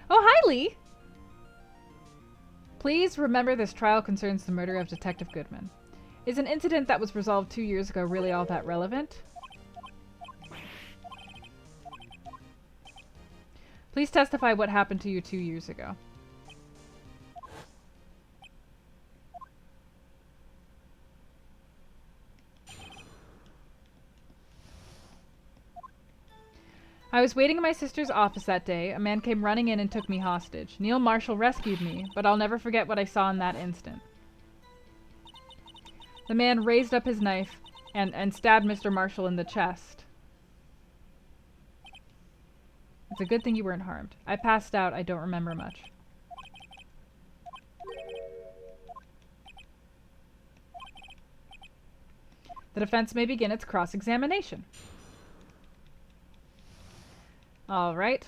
Oh, hi, Lee! Please remember this trial concerns the murder of Detective Goodman. Is an incident that was resolved 2 years ago really all that relevant? Please testify what happened to you 2 years ago. I was waiting in my sister's office that day. A man came running in and took me hostage. Neil Marshall rescued me, but I'll never forget what I saw in that instant. The man raised up his knife and stabbed Mr. Marshall in the chest. It's a good thing you weren't harmed. I passed out. I don't remember much. The defense may begin its cross-examination. All right.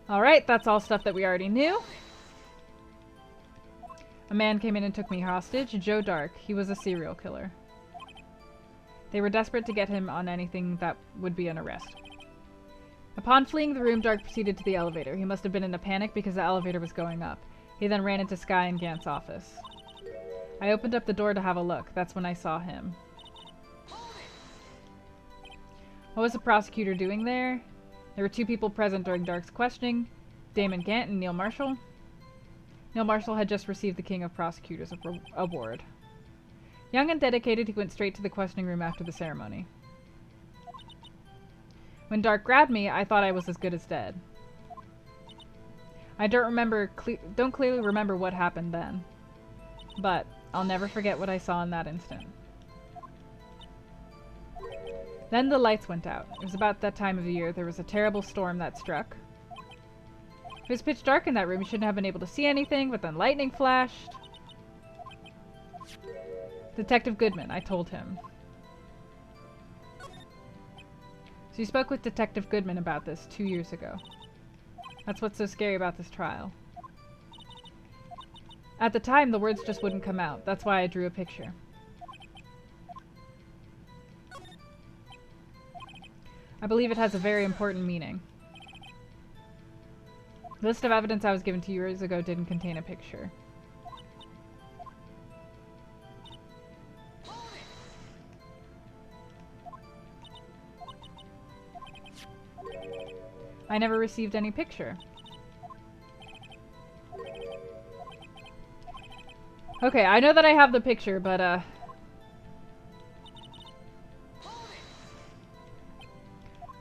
All right, that's all stuff that we already knew. A man came in and took me hostage. Joe Dark. He was a serial killer. They were desperate to get him on anything that would be an arrest. Upon fleeing the room, Dark proceeded to the elevator. He must have been in a panic because the elevator was going up. He then ran into Sky and Gant's office. I opened up the door to have a look. That's when I saw him. What was the prosecutor doing there? There were two people present during Dark's questioning, Damon Gant and Neil Marshall. Neil Marshall had just received the King of Prosecutors award. Young and dedicated, he went straight to the questioning room after the ceremony. When Dark grabbed me, I thought I was as good as dead. I don't clearly remember what happened then, but I'll never forget what I saw in that instant. Then the lights went out. It was about that time of the year. There was a terrible storm that struck. It was pitch dark in that room. You shouldn't have been able to see anything, but then lightning flashed. Detective Goodman, I told him. So you spoke with Detective Goodman about this 2 years ago. That's what's so scary about this trial. At the time, the words just wouldn't come out. That's why I drew a picture. I believe it has a very important meaning. The list of evidence I was given 2 years ago didn't contain a picture. I never received any picture. Okay, I know that I have the picture, but that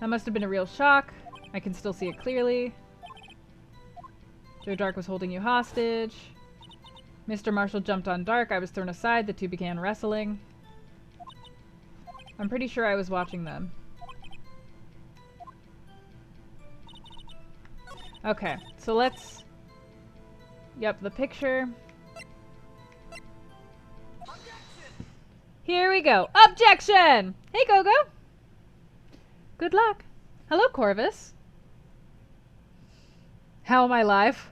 must have been a real shock. I can still see it clearly. Joe Dark was holding you hostage. Mr. Marshall jumped on Dark. I was thrown aside. The two began wrestling. I'm pretty sure I was watching them. Okay, so let's... Yep, the picture. Here we go. Objection! Hey, Gogo! Good luck. Hello, Corvus. How am I live?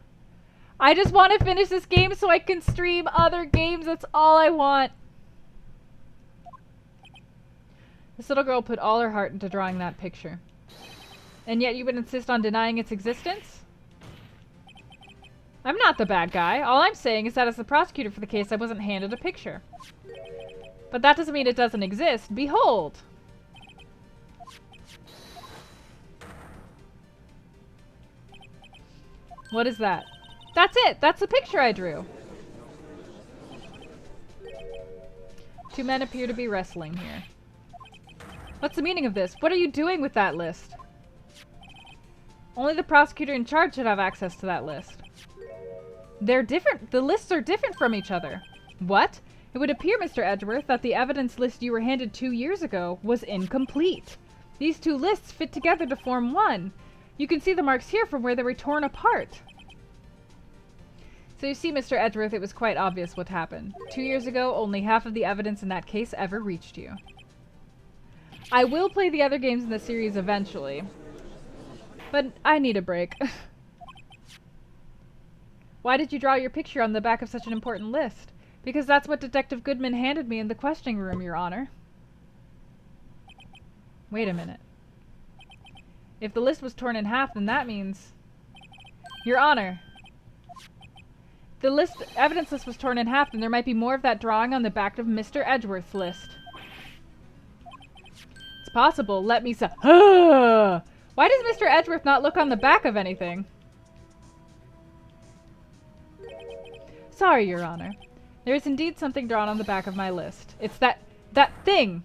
I just want to finish this game so I can stream other games. That's all I want. This little girl put all her heart into drawing that picture. And yet you would insist on denying its existence? I'm not the bad guy. All I'm saying is that as the prosecutor for the case, I wasn't handed a picture. But that doesn't mean it doesn't exist. Behold! What is that? That's it! That's the picture I drew! Two men appear to be wrestling here. What's the meaning of this? What are you doing with that list? Only the prosecutor in charge should have access to that list. They're different. The lists are different from each other. What? It would appear, Mr. Edgeworth, that the evidence list you were handed 2 years ago was incomplete. These two lists fit together to form one. You can see the marks here from where they were torn apart. So you see, Mr. Edgeworth, it was quite obvious what happened. 2 years ago, only half of the evidence in that case ever reached you. I will play the other games in the series eventually, but I need a break. Why did you draw your picture on the back of such an important list? Because that's what Detective Goodman handed me in the questioning room, Your Honor. Wait a minute. If the list was torn in half, then that means... Your Honor. The evidence list was torn in half, then there might be more of that drawing on the back of Mr. Edgeworth's list. It's possible. Let me say. Why does Mr. Edgeworth not look on the back of anything? Sorry, Your Honor. There is indeed something drawn on the back of my list. It's that thing!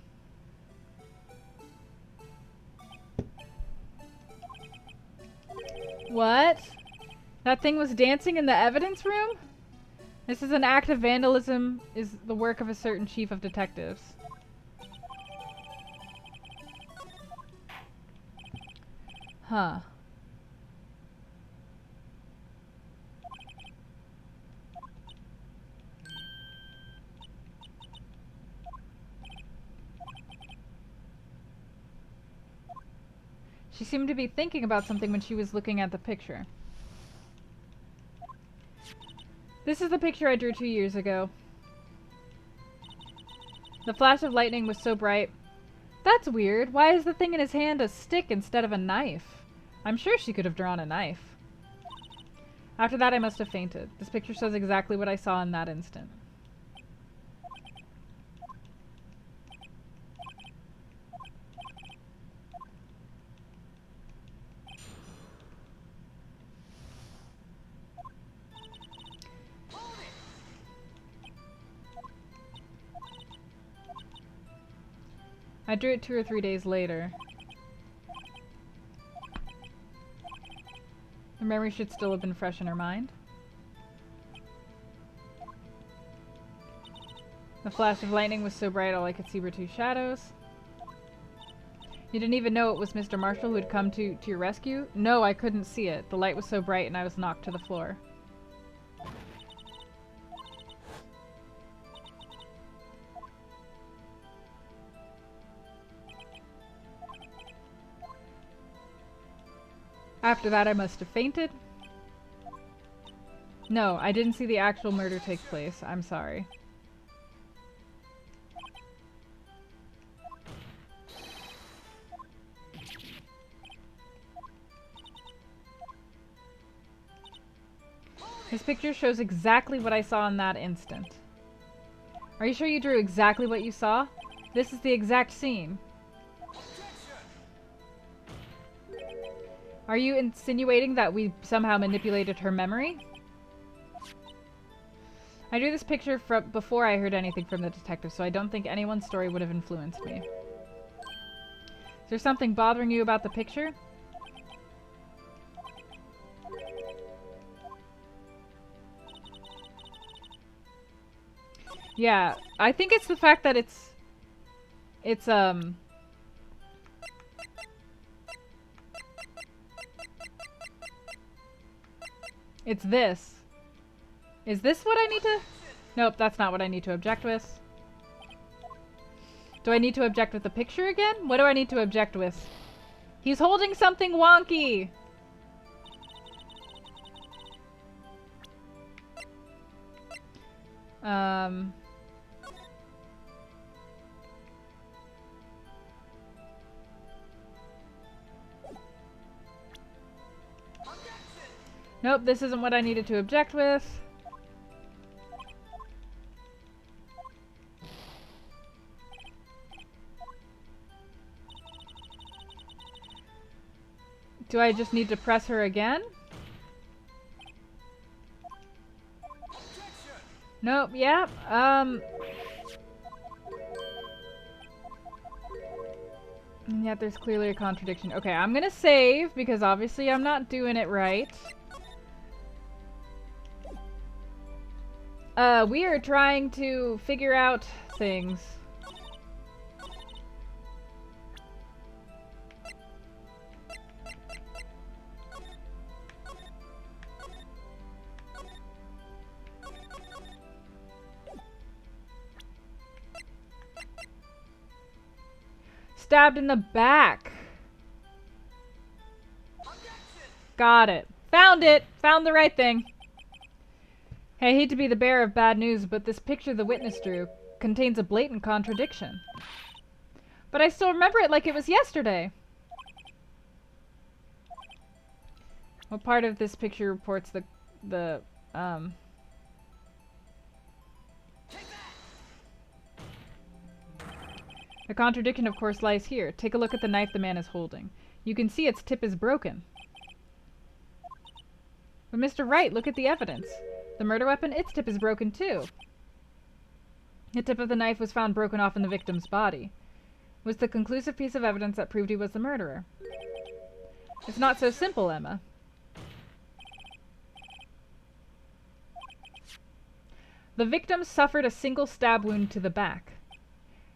What? That thing was dancing in the evidence room? This is an act of vandalism, is the work of a certain chief of detectives. Huh. She seemed to be thinking about something when she was looking at the picture. This is the picture I drew 2 years ago. The flash of lightning was so bright. That's weird. Why is the thing in his hand a stick instead of a knife? I'm sure she could have drawn a knife. After that, I must have fainted. This picture shows exactly what I saw in that instant. I drew it 2 or 3 days later. The memory should still have been fresh in her mind. The flash of lightning was so bright all I could see were 2 shadows. You didn't even know it was Mr. Marshall who had come to your rescue? No, I couldn't see it. The light was so bright and I was knocked to the floor. After that, I must have fainted. No, I didn't see the actual murder take place. I'm sorry. This picture shows exactly what I saw in that instant. Are you sure you drew exactly what you saw? This is the exact scene. Are you insinuating that we somehow manipulated her memory? I drew this picture from before I heard anything from the detective, so I don't think anyone's story would have influenced me. Is there something bothering you about the picture? Yeah, I think it's the fact that it's It's this. Is this what I need to... Nope, that's not what I need to object with. Do I need to object with the picture again? What do I need to object with? He's holding something wonky! Nope, this isn't what I needed to object with. Do I just need to press her again? Nope, yeah, and yet there's clearly a contradiction. Okay, I'm gonna save, because obviously I'm not doing it right. We are trying to figure out things. Stabbed in the back. Got it. Found it. Found the right thing. Hey, I hate to be the bearer of bad news, but this picture the witness drew contains a blatant contradiction. But I still remember it like it was yesterday. What part of this picture reports the The contradiction, of course, lies here. Take a look at the knife the man is holding. You can see its tip is broken. But Mr. Wright, look at the evidence. The murder weapon, its tip is broken too. The tip of the knife was found broken off in the victim's body. It was the conclusive piece of evidence that proved he was the murderer. It's not so simple, Emma. The victim suffered a single stab wound to the back.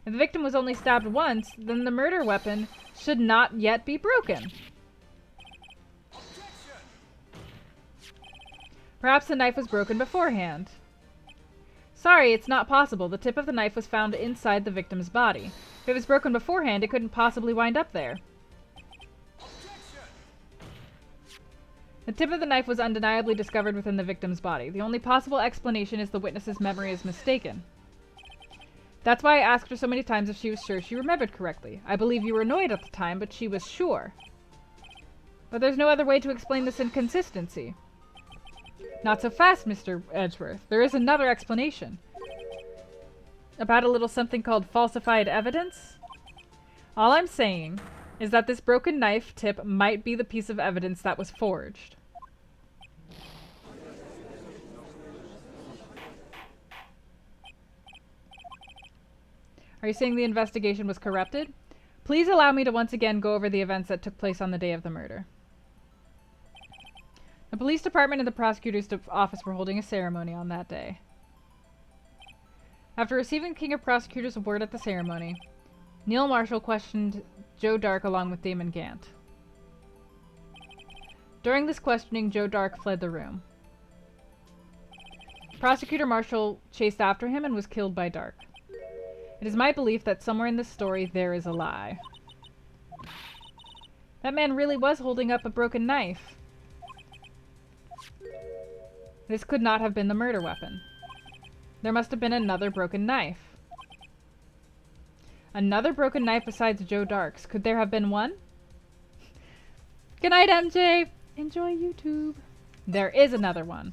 If the victim was only stabbed once, then the murder weapon should not yet be broken. Perhaps the knife was broken beforehand. Sorry, it's not possible. The tip of the knife was found inside the victim's body. If it was broken beforehand, it couldn't possibly wind up there. The tip of the knife was undeniably discovered within the victim's body. The only possible explanation is the witness's memory is mistaken. That's why I asked her so many times if she was sure she remembered correctly. I believe you were annoyed at the time, but she was sure. But there's no other way to explain this inconsistency. Not so fast, Mr. Edgeworth. There is another explanation. About a little something called falsified evidence? All I'm saying is that this broken knife tip might be the piece of evidence that was forged. Are you saying the investigation was corrupted? Please allow me to once again go over the events that took place on the day of the murder. The police department and the prosecutor's office were holding a ceremony on that day. After receiving the King of Prosecutors' award at the ceremony, Neil Marshall questioned Joe Dark along with Damon Gant. During this questioning, Joe Dark fled the room. Prosecutor Marshall chased after him and was killed by Dark. It is my belief that somewhere in this story there is a lie. That man really was holding up a broken knife. This could not have been the murder weapon. There must have been another broken knife. Another broken knife besides Joe Dark's. Could there have been one? Good night, MJ. Enjoy YouTube. There is another one.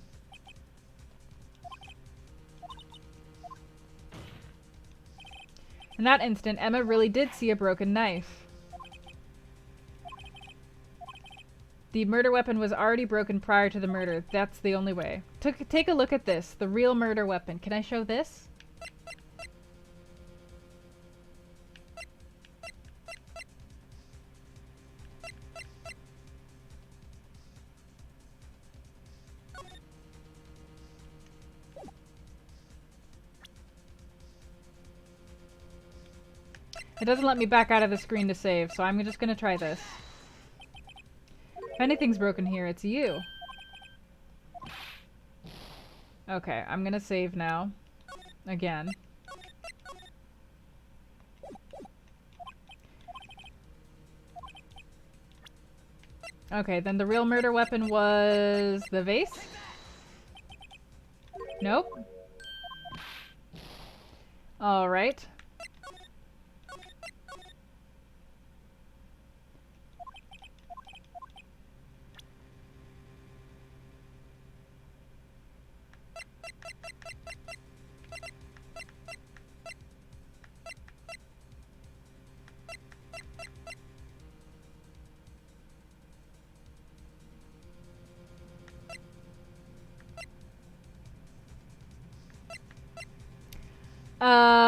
In that instant, Emma really did see a broken knife. The murder weapon was already broken prior to the murder. That's the only way. Take a look at this. The real murder weapon. Can I show this? It doesn't let me back out of the screen to save, so I'm just gonna try this. If anything's broken here, it's you. Okay, I'm gonna save now. Again. Okay, then the real murder weapon was the vase? Nope. Alright.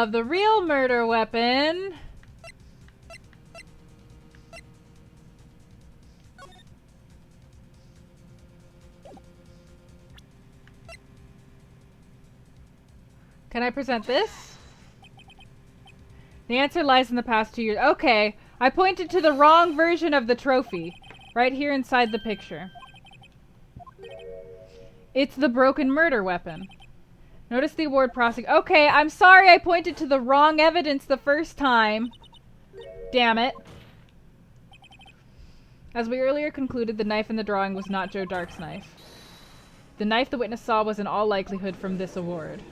The real murder weapon. Can I present this? The answer lies in the past 2 years. Okay, I pointed to the wrong version of the trophy. Right here inside the picture. It's the broken murder weapon. Notice the award Okay, I'm sorry I pointed to the wrong evidence the first time. Damn it. As we earlier concluded, the knife in the drawing was not Joe Dark's knife. The knife the witness saw was in all likelihood from this award.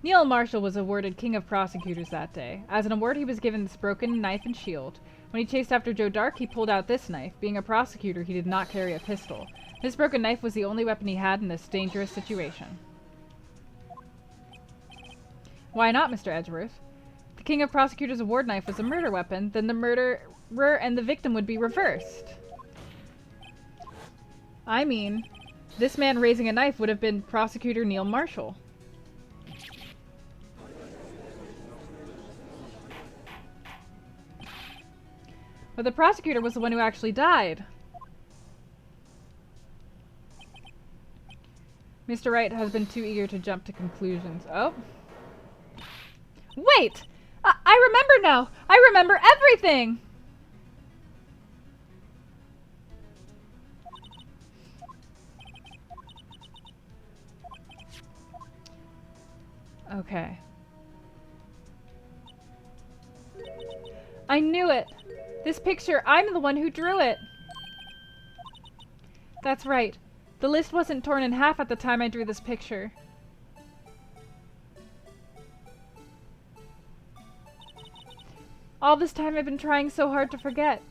Neil Marshall was awarded King of Prosecutors that day. As an award, he was given this broken knife and shield. When he chased after Joe Dark, he pulled out this knife. Being a prosecutor, he did not carry a pistol. This broken knife was the only weapon he had in this dangerous situation. Why not, Mr. Edgeworth? If the King of Prosecutors Award knife was a murder weapon, then the murderer and the victim would be reversed. I mean, this man raising a knife would have been Prosecutor Neil Marshall. But the prosecutor was the one who actually died. Mr. Wright has been too eager to jump to conclusions. Oh. Wait! I remember now! I remember everything! Okay. I knew it! This picture, I'm the one who drew it! That's right. The list wasn't torn in half at the time I drew this picture. All this time I've been trying so hard to forget.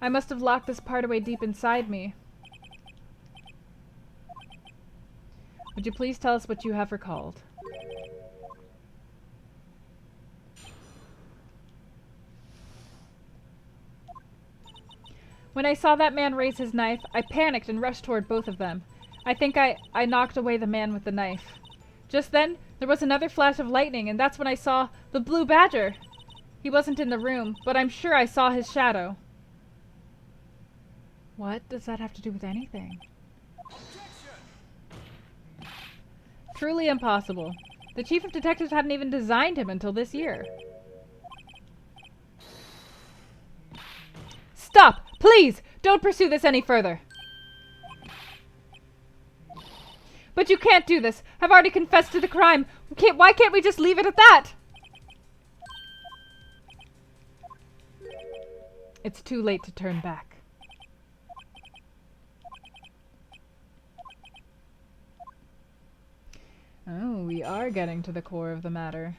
I must have locked this part away deep inside me. Would you please tell us what you have recalled? When I saw that man raise his knife, I panicked and rushed toward both of them. I think I knocked away the man with the knife. Just then, there was another flash of lightning, and that's when I saw the blue badger. He wasn't in the room, but I'm sure I saw his shadow. What does that have to do with anything? Truly impossible. The chief of detectives hadn't even designed him until this year. Stop! Please! Don't pursue this any further! But you can't do this! I've already confessed to the crime! Why can't we just leave it at that? It's too late to turn back. Oh, we are getting to the core of the matter.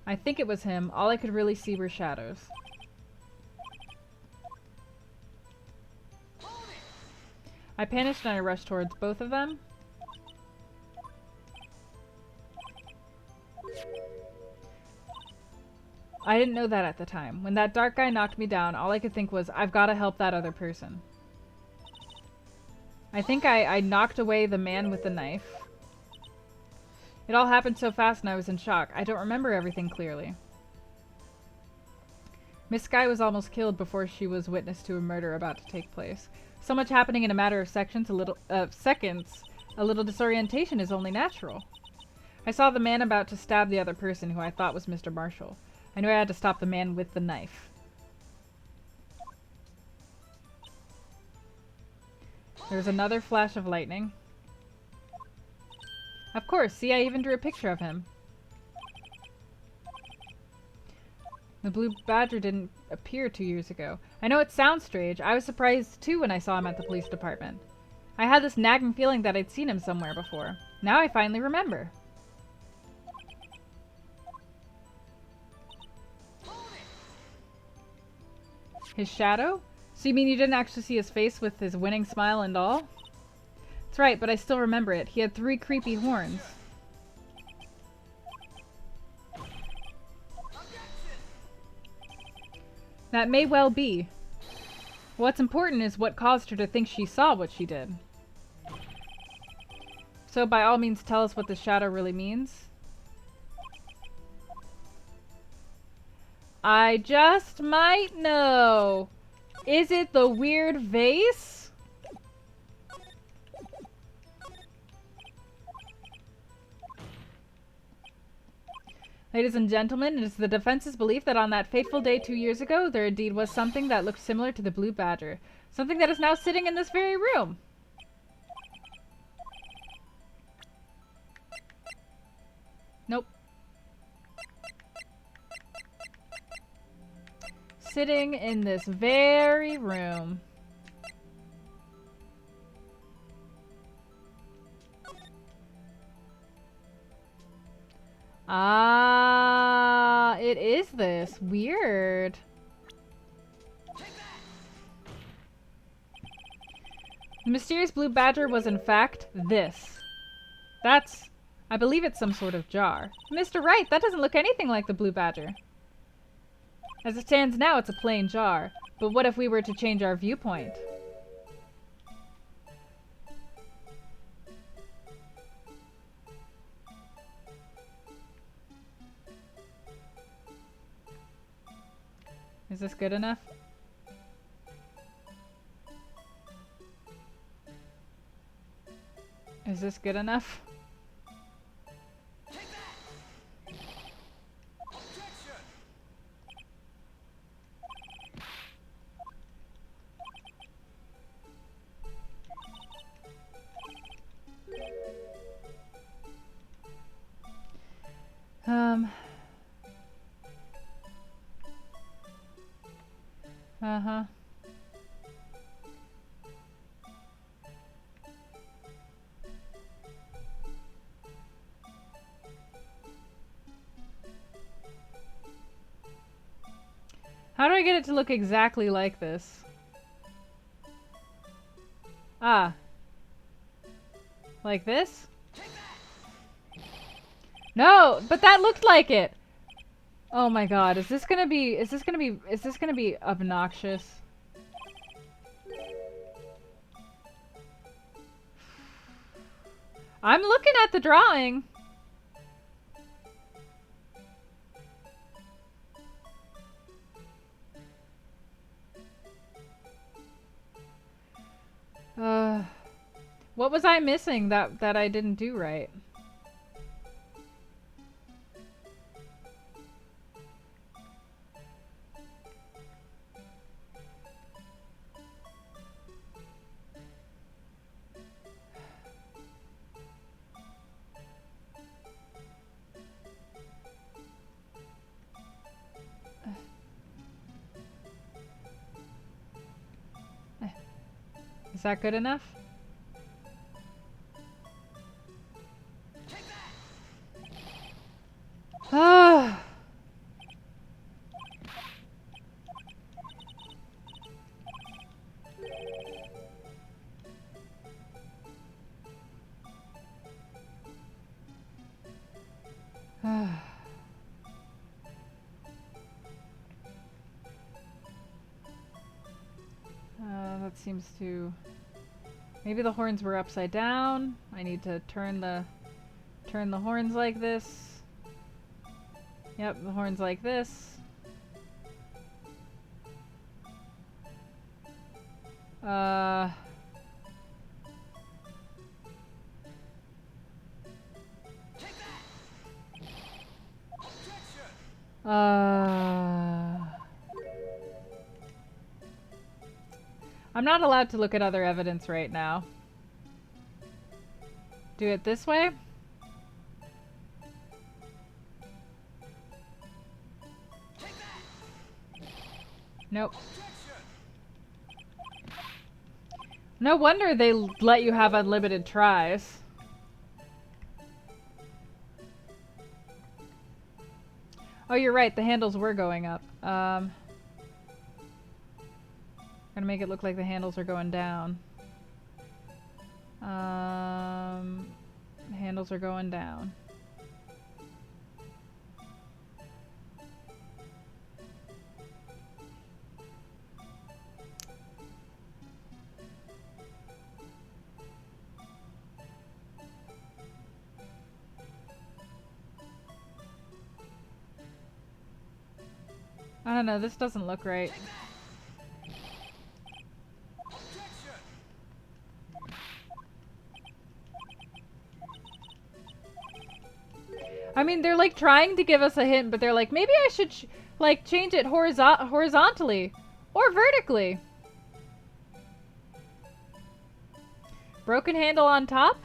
I think it was him. All I could really see were shadows. I panicked and I rushed towards both of them. I didn't know that at the time. When that dark guy knocked me down, all I could think was, I've got to help that other person. I think I knocked away the man with the knife. It all happened so fast and I was in shock. I don't remember everything clearly. Miss Skye was almost killed before she was witness to a murder about to take place. So much happening in a matter of seconds, a little disorientation is only natural. I saw the man about to stab the other person who I thought was Mr. Marshall. I knew I had to stop the man with the knife. There was another flash of lightning. Of course, see, I even drew a picture of him. The blue badger didn't appear 2 years ago. I know it sounds strange. I was surprised too when I saw him at the police department. I had this nagging feeling that I'd seen him somewhere before. Now I finally remember. His shadow? So you mean you didn't actually see his face with his winning smile and all? That's right, but I still remember it. He had 3 creepy horns. That may well be. What's important is what caused her to think she saw what she did. So by all means tell us what the shadow really means. I just might know. Is it the weird vase? Ladies and gentlemen, it is the defense's belief that on that fateful day 2 years ago, there indeed was something that looked similar to the blue badger. Something that is now sitting in this very room. Nope. Sitting in this very room. Ah, it is this. Weird. The mysterious blue badger was in fact this. I believe it's some sort of jar. Mr. Wright, that doesn't look anything like the blue badger. As it stands now, it's a plain jar. But what if we were to change our viewpoint? Is this good enough? Is this good enough? Uh-huh. How do I get it to look exactly like this? Ah. Like this? No, but that looked like it. Oh my god, is this gonna be obnoxious? I'm looking at the drawing. What was I missing that I didn't do right? Is that good enough? Ah. That seems to... Maybe the horns were upside down. I need to turn the horns like this. Yep, the horns like this. Uh... I'm not allowed to look at other evidence right now. Do it this way? Nope. No wonder they let you have unlimited tries. Oh, you're right. The handles were going up. Gonna make it look like the handles are going down. Handles are going down. I don't know, this doesn't look right. I mean, they're like trying to give us a hint, but they're like, maybe I should like change it horizontally or vertically. Broken handle on top?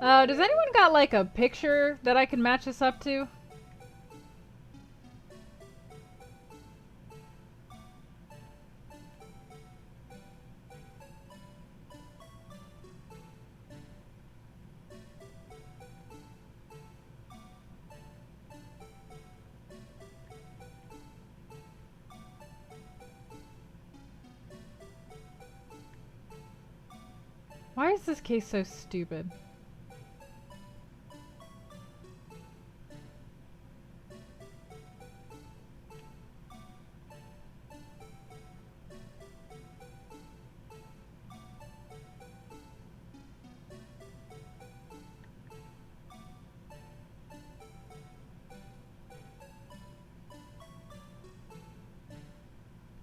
Does anyone got like a picture that I can match this up to? Why is this case so stupid?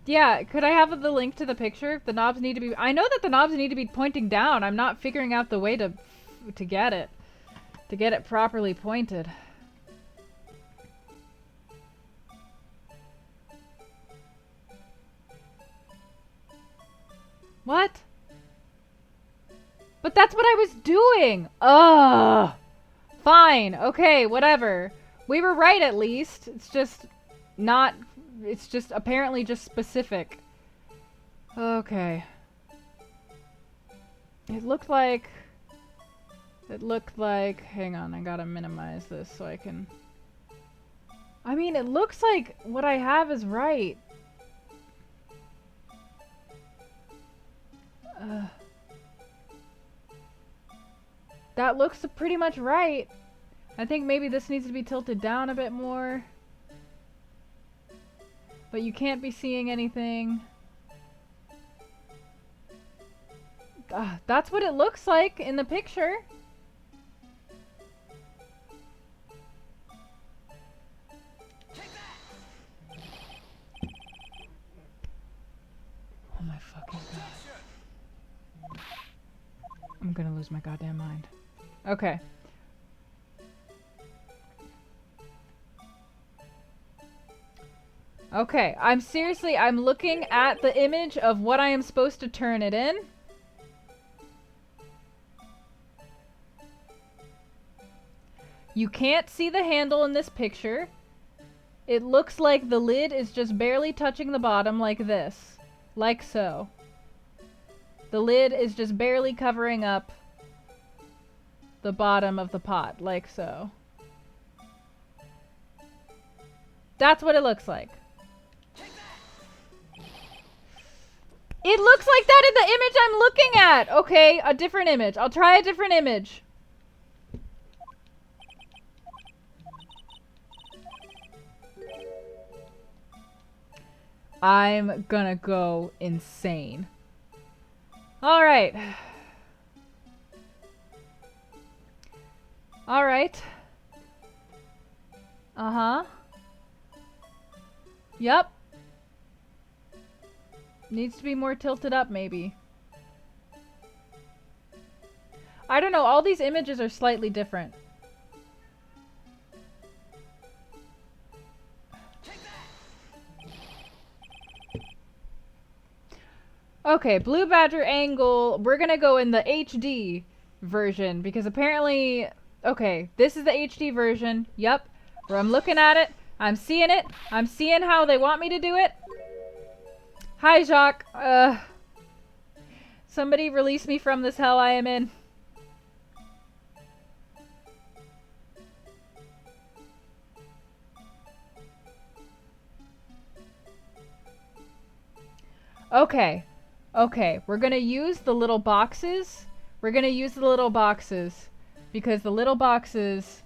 Yeah, could I have the link to the picture? The knobs need to be... I know that the knobs need to be pointing down. I'm not figuring out the way to get it. To get it properly pointed. What? But that's what I was doing! Ugh! Fine, okay, whatever. We were right at least. It's just not... It's just apparently just specific. Okay. It looked like... Hang on, I gotta minimize this so I can... I mean, it looks like what I have is right. That looks pretty much right. I think maybe this needs to be tilted down a bit more. But you can't be seeing anything. That's what it looks like in the picture. Oh my fucking god. I'm gonna lose my goddamn mind. Okay. Okay, I'm looking at the image of what I am supposed to turn it in. You can't see the handle in this picture. It looks like the lid is just barely touching the bottom like this. Like so. The lid is just barely covering up the bottom of the pot, like so. That's what it looks like. It looks like that in the image I'm looking at! Okay, a different image. I'll try a different image. I'm gonna go insane. Alright. Alright. Uh-huh. Yep. Needs to be more tilted up, maybe. I don't know, all these images are slightly different. Okay, Blue Badger angle. We're gonna go in the HD version because apparently... Okay, this is the HD version. Yep. Where I'm looking at it. I'm seeing it. I'm seeing how they want me to do it. Hi, Jacques. Somebody release me from this hell I am in. Okay. Okay, we're gonna use the little boxes. We're gonna use the little boxes. Because the little boxes...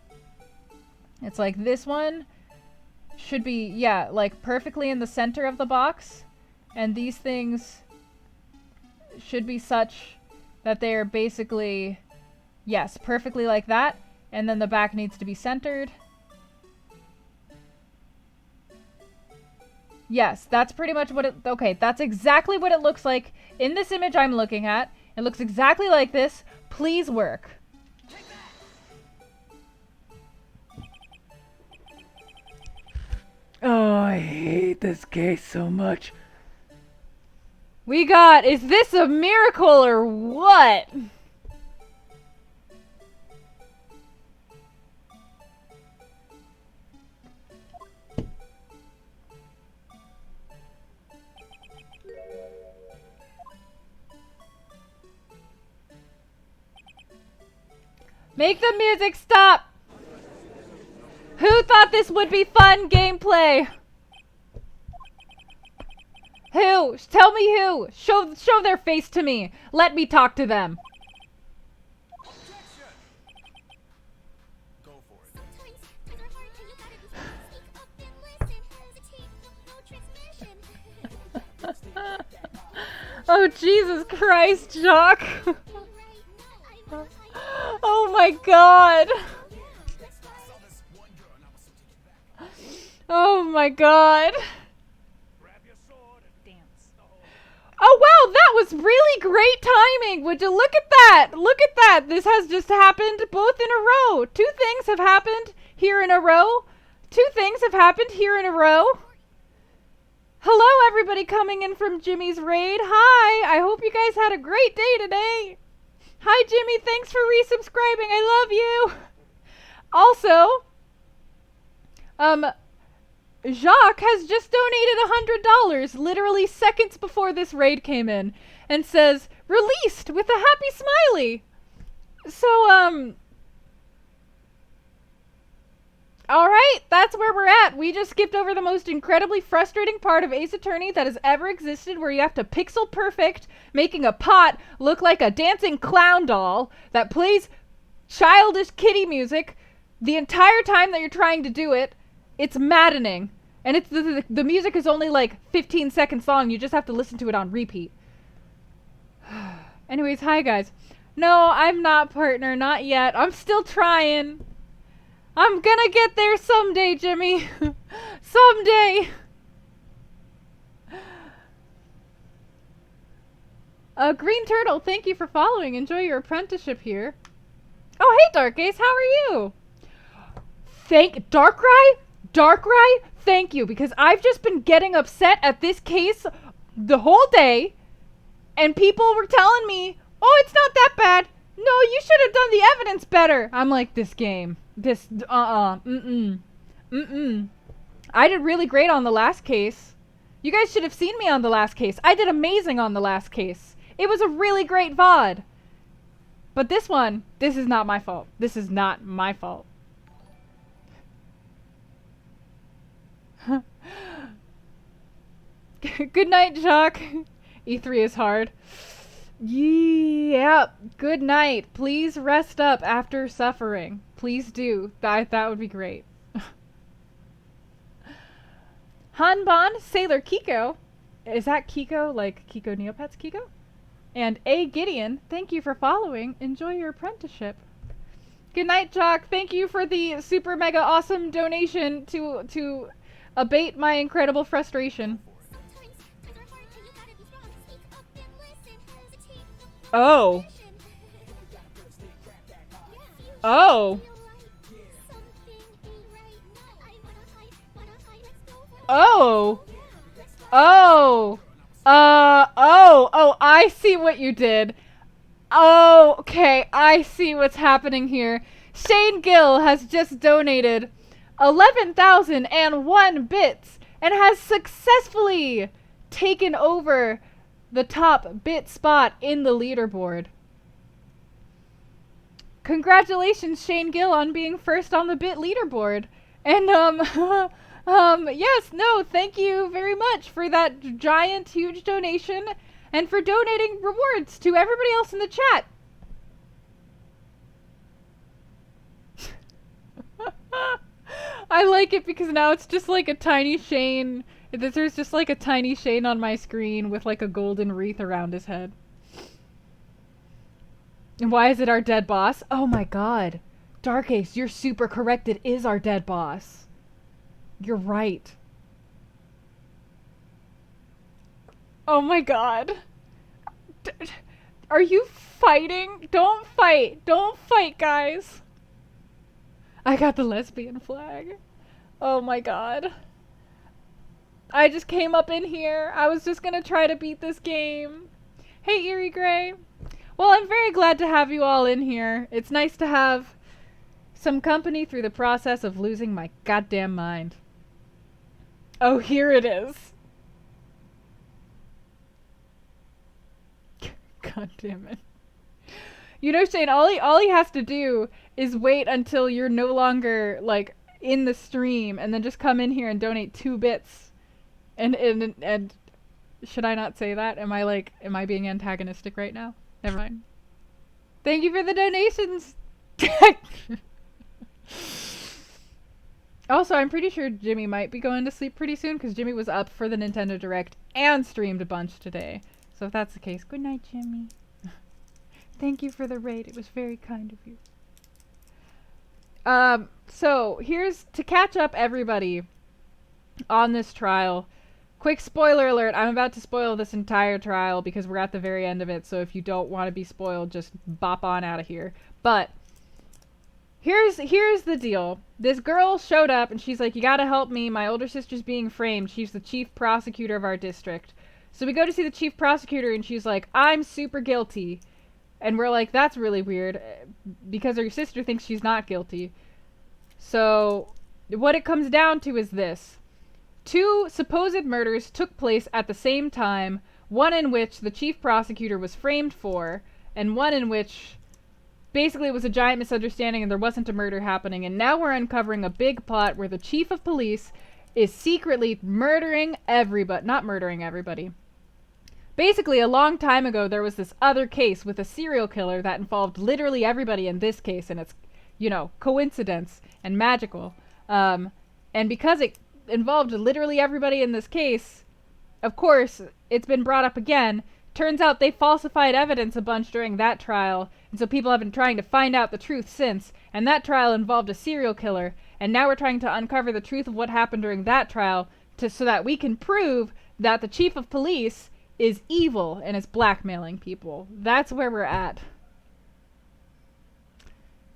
It's like this one should be, yeah, like perfectly in the center of the box. And these things should be such that they are basically, yes, perfectly like that. And then the back needs to be centered. Yes, that's pretty much what it... Okay, that's exactly what it looks like in this image I'm looking at. It looks exactly like this. Please work. Oh, I hate this case so much. We got... Is this a miracle or what? Make the music stop! Who thought this would be fun gameplay? Who? Tell me who! Show their face to me! Let me talk to them! Oh, Jesus Christ, Jacques. Oh my god. Oh my god. Oh wow, that was really great timing. Would you look at that? Look at that. This has just happened both in a row. Two things have happened here in a row. Two things have happened here in a row. Hello everybody coming in from Jimmy's raid. Hi, I hope you guys had a great day today. Hi Jimmy, thanks for resubscribing. I love you. Also, Jacques has just donated $100 literally seconds before this raid came in and says, released with a happy smiley. So, alright, that's where we're at. We just skipped over the most incredibly frustrating part of Ace Attorney that has ever existed, where you have to pixel perfect, making a pot look like a dancing clown doll that plays childish kiddie music the entire time that you're trying to do it. It's maddening. And it's the music is only like 15 seconds long. You just have to listen to it on repeat. Anyways, hi guys. No, I'm not, partner. Not yet. I'm still trying. I'm gonna get there someday, Jimmy. Someday. Green Turtle, thank you for following. Enjoy your apprenticeship here. Oh, hey, Dark Ace. How are you? Darkrai, thank you, because I've just been getting upset at this case the whole day, and people were telling me, oh, it's not that bad. No, you should have done the evidence better. I'm like, this game. I did really great on the last case. You guys should have seen me on the last case. I did amazing on the last case. It was a really great VOD. But this one, this is not my fault. This is not my fault. Good night, Jacques. E3 is hard. Yeah, good night. Please rest up after suffering. Please do. That would be great. Hanban, Sailor Kiko. Is that Kiko, like Kiko Neopets Kiko? And A. Gideon, thank you for following. Enjoy your apprenticeship. Good night, Jacques. Thank you for the super mega awesome donation to abate my incredible frustration. Oh. Oh. Oh. Oh. Oh, I see what you did. Oh, okay, I see what's happening here. Shane Gill has just donated 11,001 bits and has successfully taken over the top bit spot in the leaderboard. Congratulations, Shane Gill, on being first on the bit leaderboard. And, yes, no, thank you very much for that giant, huge donation and for donating rewards to everybody else in the chat. I like it because now it's just like a tiny Shane. There's just like a tiny Shane on my screen with like a golden wreath around his head. And why is it our dead boss? Oh my god. Dark Ace, you're super correct. It is our dead boss. You're right. Oh my god. Are you fighting? Don't fight. Don't fight, guys. I got the lesbian flag. Oh my god. I just came up in here. I was just gonna try to beat this game. Hey, Eerie Gray. Well, I'm very glad to have you all in here. It's nice to have some company through the process of losing my goddamn mind. Oh, here it is. God damn it. You know, Shane, all he has to do is wait until you're no longer, like, in the stream, and then just come in here and donate 2 bits. And should I not say that? Am I being antagonistic right now? Never mind. Thank you for the donations! Also, I'm pretty sure Jimmy might be going to sleep pretty soon, because Jimmy was up for the Nintendo Direct and streamed a bunch today. So if that's the case, good night, Jimmy. Thank you for the raid. It was very kind of you. So here's to catch up everybody on this trial. Quick spoiler alert, I'm about to spoil this entire trial because we're at the very end of it, so if you don't want to be spoiled, just bop on out of here. But here's the deal. This girl showed up and she's like, you gotta help me, my older sister's being framed. She's the chief prosecutor of our district. So we go to see the chief prosecutor and she's like, I'm super guilty. And we're like, that's really weird, because her sister thinks she's not guilty. So what it comes down to is this. 2 supposed murders took place at the same time, one in which the chief prosecutor was framed for, and one in which basically it was a giant misunderstanding and there wasn't a murder happening. And now we're uncovering a big plot where the chief of police is secretly murdering everybody. Not murdering everybody. Basically, a long time ago, there was this other case with a serial killer that involved literally everybody in this case, and it's, you know, coincidence and magical. And because it involved literally everybody in this case, of course, it's been brought up again. Turns out they falsified evidence a bunch during that trial, and so people have been trying to find out the truth since, and that trial involved a serial killer, and now we're trying to uncover the truth of what happened during that trial so that we can prove that the chief of police is evil and is blackmailing people. That's where we're at.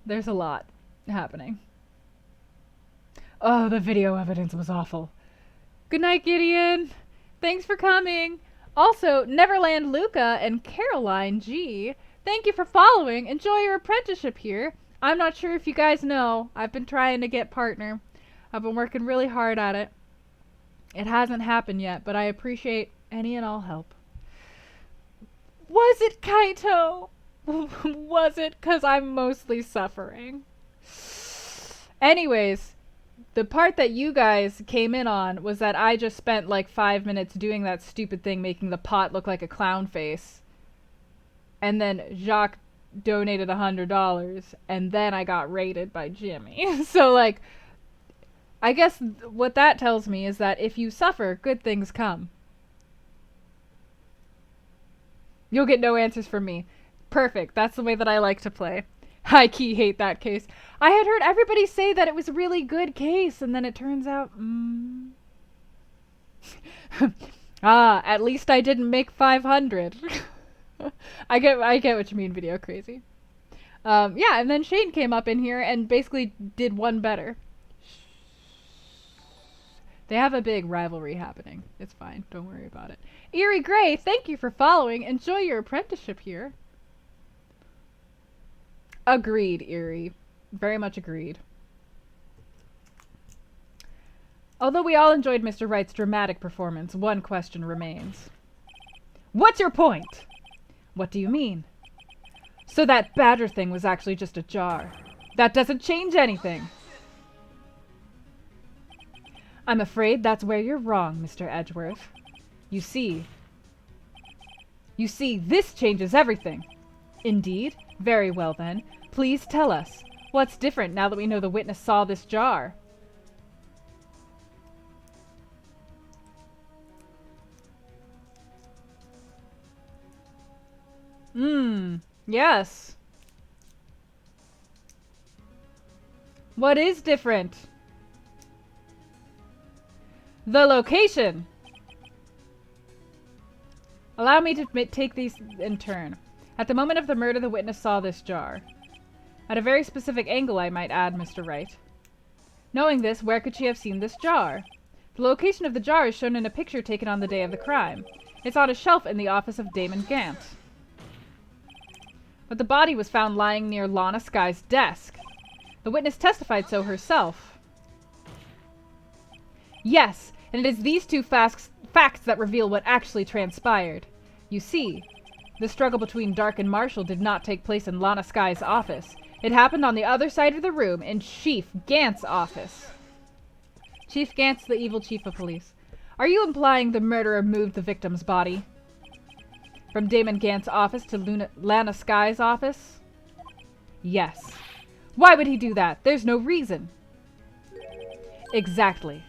There's a lot happening. Oh, the video evidence was awful. Good night, Gideon. Thanks for coming. Also, Neverland Luca and Caroline G, thank you for following. Enjoy your apprenticeship here. I'm not sure if you guys know, I've been trying to get partner. I've been working really hard at it. It hasn't happened yet, but I appreciate any and all help. Was it Kaito? Was it? 'Cause I'm mostly suffering. Anyways, the part that you guys came in on was that I just spent like 5 minutes doing that stupid thing, making the pot look like a clown face. And then Jacques donated $100, and then I got raided by Jimmy. So like, I guess what that tells me is that if you suffer, good things come. You'll get no answers from me. Perfect. That's the way that I like to play. High-key hate that case. I had heard everybody say that it was a really good case, and then it turns out, at least I didn't make 500. I get what you mean, Video Crazy. Yeah, and then Shane came up in here and basically did one better. They have a big rivalry happening. It's fine. Don't worry about it. Eerie Gray, thank you for following. Enjoy your apprenticeship here. Agreed, Eerie. Very much agreed. Although we all enjoyed Mr. Wright's dramatic performance, one question remains. What's your point? What do you mean? So that badger thing was actually just a jar. That doesn't change anything. I'm afraid that's where you're wrong, Mr. Edgeworth. You see, this changes everything. Indeed? Very well then. Please tell us. What's different now that we know the witness saw this jar? Yes. What is different? The location. Allow me to take these in turn. At the moment of the murder, the witness saw this jar. At a very specific angle, I might add, Mr. Wright. Knowing this, where could she have seen this jar? The location of the jar is shown in a picture taken on the day of the crime. It's on a shelf in the office of Damon Gant. But the body was found lying near Lana Sky's desk. The witness testified so herself. Yes, and it is these two facts that reveal what actually transpired. You see, the struggle between Dark and Marshall did not take place in Lana Sky's office. It happened on the other side of the room, in Chief Gant's office. Chief Gant's the evil chief of police. Are you implying the murderer moved the victim's body from Damon Gant's office to Lana Sky's office? Yes. Why would he do that? There's no reason. Exactly.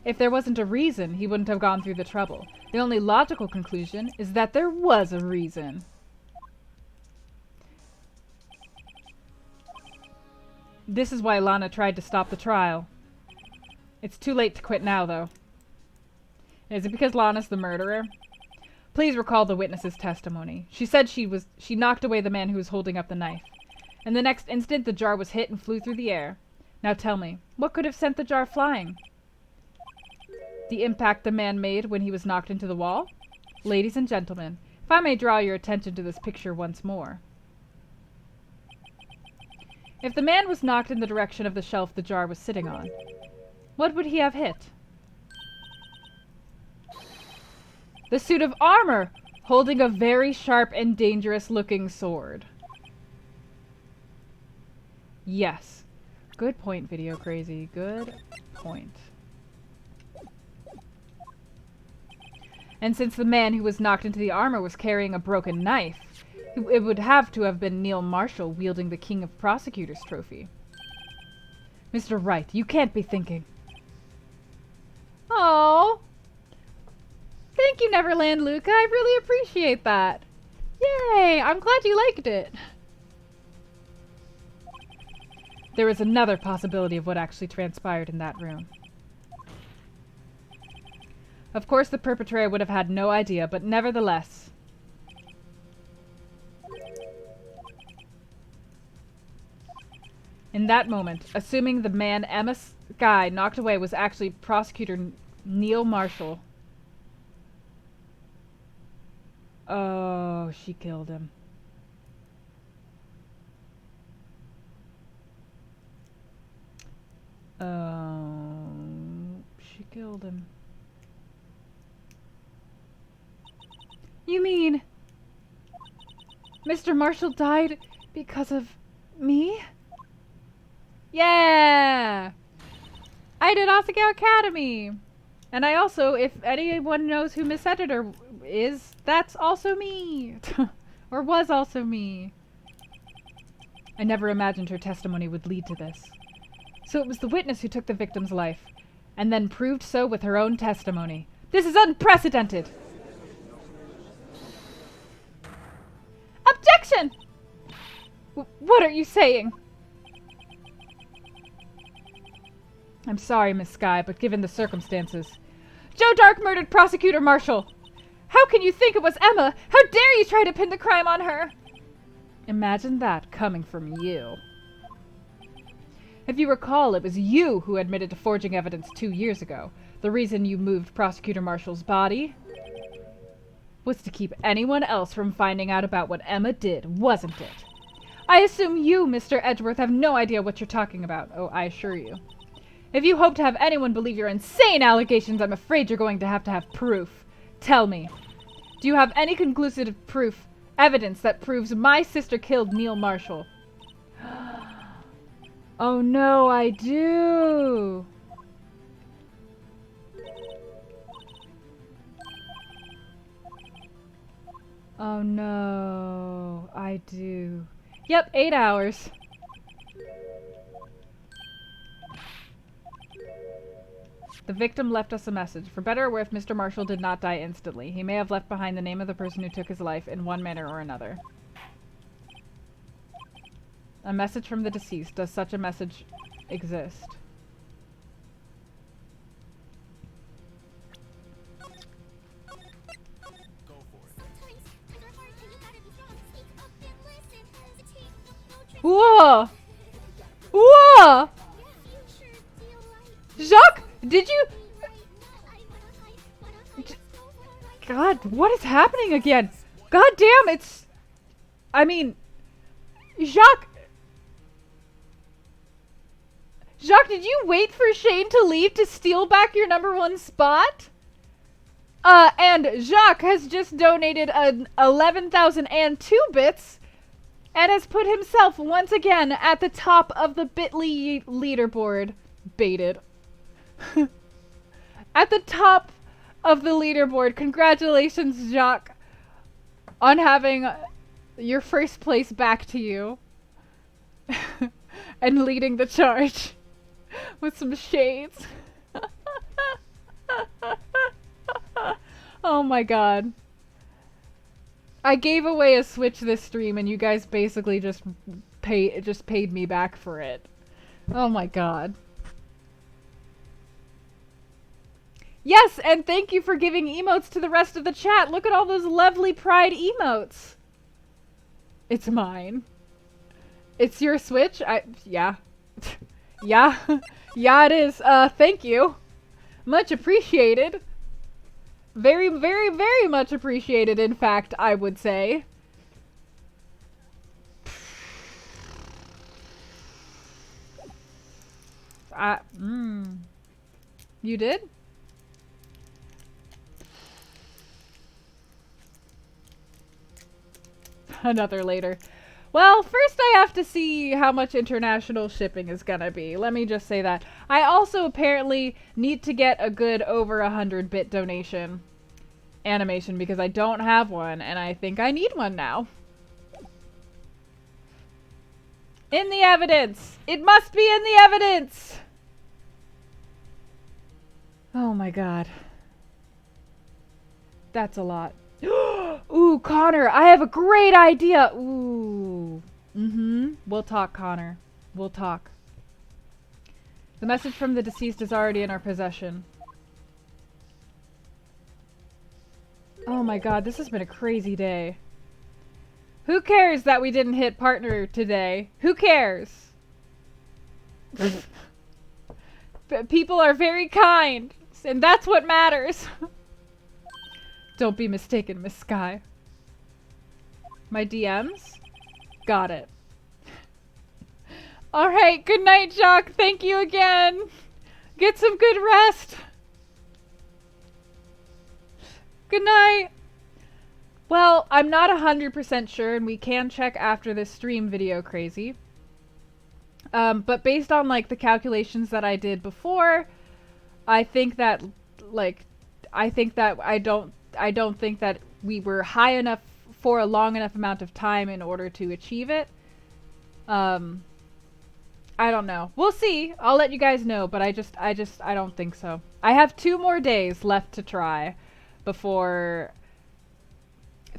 If there wasn't a reason, he wouldn't have gone through the trouble. The only logical conclusion is that there was a reason. This is why Lana tried to stop the trial. It's too late to quit now, though. Is it because Lana's the murderer? Please recall the witness's testimony. She said she knocked away the man who was holding up the knife. In the next instant, the jar was hit and flew through the air. Now tell me, what could have sent the jar flying? The impact the man made when he was knocked into the wall? Ladies and gentlemen, if I may draw your attention to this picture once more. If the man was knocked in the direction of the shelf the jar was sitting on, what would he have hit? The suit of armor, holding a very sharp and dangerous-looking sword. Yes. Good point, Video Crazy. Good point. And since the man who was knocked into the armor was carrying a broken knife, it would have to have been Neil Marshall wielding the King of Prosecutors trophy. Mr. Wright, you can't be thinking. Oh, thank you, Neverland Luca. I really appreciate that. Yay! I'm glad you liked it. There is another possibility of what actually transpired in that room. Of course, the perpetrator would have had no idea, but nevertheless. In that moment, assuming the man Emma Skye knocked away was actually Prosecutor Neil Marshall. Oh, she killed him. Oh, she killed him. You mean Mr. Marshall died because of me? Yeah! I did Asagao Academy! And I also, if anyone knows who Miss Editor is, that's also me! Or was also me. I never imagined her testimony would lead to this. So it was the witness who took the victim's life, and then proved so with her own testimony. This is unprecedented! Objection! What are you saying? I'm sorry, Miss Skye, but given the circumstances... Joe Dark murdered Prosecutor Marshall! How can you think it was Emma? How dare you try to pin the crime on her? Imagine that coming from you. If you recall, it was you who admitted to forging evidence 2 years ago. The reason you moved Prosecutor Marshall's body was to keep anyone else from finding out about what Emma did, wasn't it? I assume you, Mr. Edgeworth, have no idea what you're talking about. Oh, I assure you. If you hope to have anyone believe your insane allegations, I'm afraid you're going to have proof. Tell me, do you have any conclusive proof, evidence that proves my sister killed Neil Marshall? Oh no, I do! Oh no, I do. Yep, 8 hours. The victim left us a message. For better or worse, Mr. Marshall did not die instantly. He may have left behind the name of the person who took his life in one manner or another. A message from the deceased. Does such a message exist? Whoa! Whoa! Jacques, did you... God, what is happening again? God damn, it's... I mean... Jacques, did you wait for Shane to leave to steal back your #1 spot? And Jacques has just donated 11,002 bits and has put himself once again at the top of the Bitly leaderboard. Baited. At the top of the leaderboard. Congratulations, Jacques, on having your first place back to you. And leading the charge with some shades. Oh my god. I gave away a Switch this stream and you guys basically just paid me back for it. Oh my god. Yes, and thank you for giving emotes to the rest of the chat. Look at all those lovely pride emotes. It's mine. It's your Switch? Yeah. Yeah. Yeah, it is. Thank you. Much appreciated. Very, very, very much appreciated, in fact, I would say. You did? Another later. Well, first I have to see how much international shipping is gonna be. Let me just say that. I also apparently need to get a good over 100-bit donation animation because I don't have one and I think I need one now. In the evidence! It must be in the evidence! Oh my god. That's a lot. Ooh, Connor, I have a great idea! Ooh. We'll talk, Connor. We'll talk. The message from the deceased is already in our possession. Oh my god, this has been a crazy day. Who cares that we didn't hit partner today? Who cares? People are very kind, and that's what matters. Don't be mistaken, Miss Sky. My DMs? Got it. Alright, good night, Jock. Thank you again. Get some good rest. Good night. Well, I'm not 100% sure, and we can check after this stream video crazy. But based on, like, the calculations that I did before, I think that, like, I don't think that we were high enough for a long enough amount of time in order to achieve it. I don't know. We'll see. I'll let you guys know, but I don't think so. I have 2 more days left to try before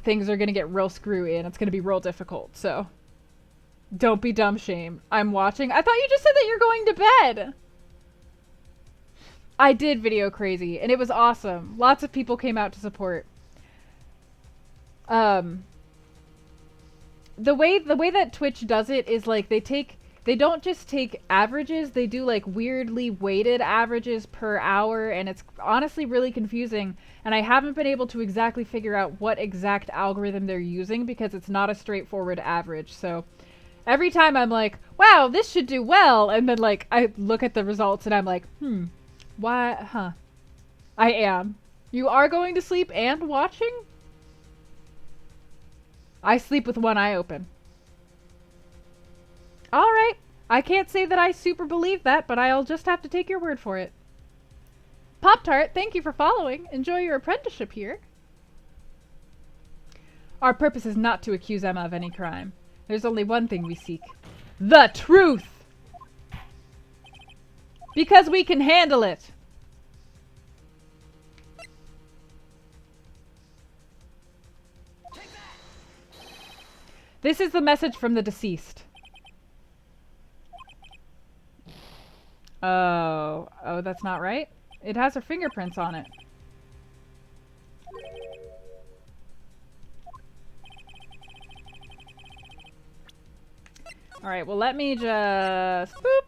things are gonna get real screwy and it's gonna be real difficult, so don't be dumb shame. I'm watching. I thought you just said that you're going to bed. I did video crazy and it was awesome. Lots of people came out to support. The way that Twitch does it is like they don't just take averages, they do like weirdly weighted averages per hour, and it's honestly really confusing, and I haven't been able to exactly figure out what exact algorithm they're using because it's not a straightforward average. So every time I'm like, wow, this should do well, and then like I look at the results and I'm like, why, huh? I am. You are going to sleep and watching? I sleep with one eye open. Alright. I can't say that I super believe that, but I'll just have to take your word for it. Pop-Tart, thank you for following. Enjoy your apprenticeship here. Our purpose is not to accuse Emma of any crime. There's only one thing we seek. The truth! Because we can handle it! This is the message from the deceased. Oh, that's not right? It has her fingerprints on it. Alright, well let me just... boop!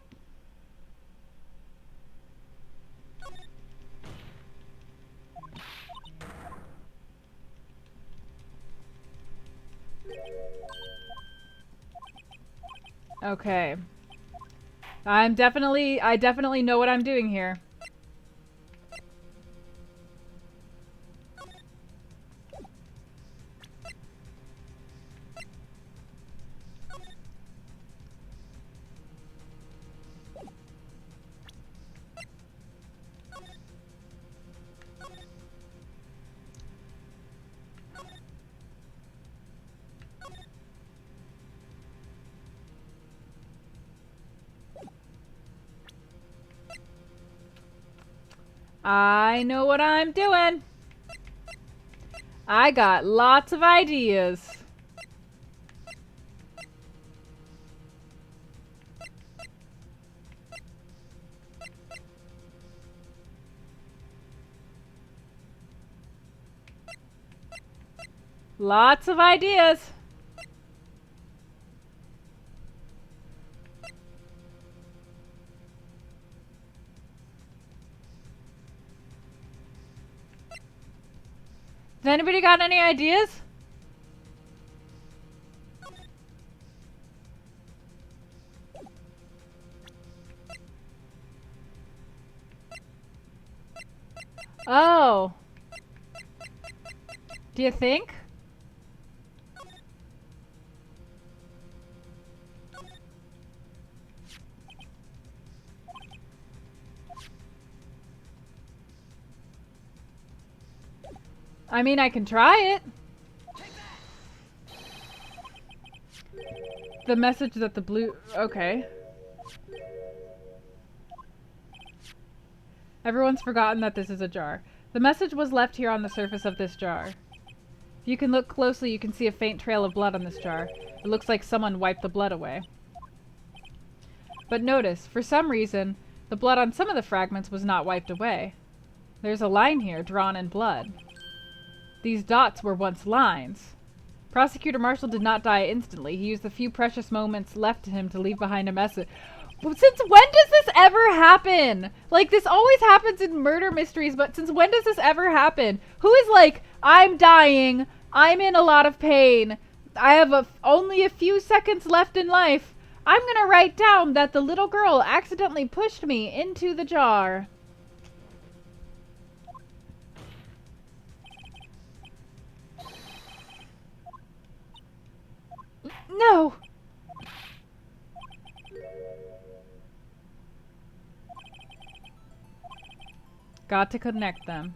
Okay. I definitely know what I'm doing here. I know what I'm doing. I got lots of ideas. Lots of ideas. Has anybody got any ideas? Oh. Do you think? I mean, I can try it. The message that the blue... Okay. Everyone's forgotten that this is a jar. The message was left here on the surface of this jar. If you can look closely, you can see a faint trail of blood on this jar. It looks like someone wiped the blood away. But notice, for some reason, the blood on some of the fragments was not wiped away. There's a line here, drawn in blood. These dots were once lines. Prosecutor Marshall did not die instantly. He used the few precious moments left to him to leave behind a message. Since when does this ever happen? Like, this always happens in murder mysteries, but since when does this ever happen? Who is like, I'm dying, I'm in a lot of pain, I have only a few seconds left in life. I'm gonna write down that the little girl accidentally pushed me into the jar. No! Got to connect them.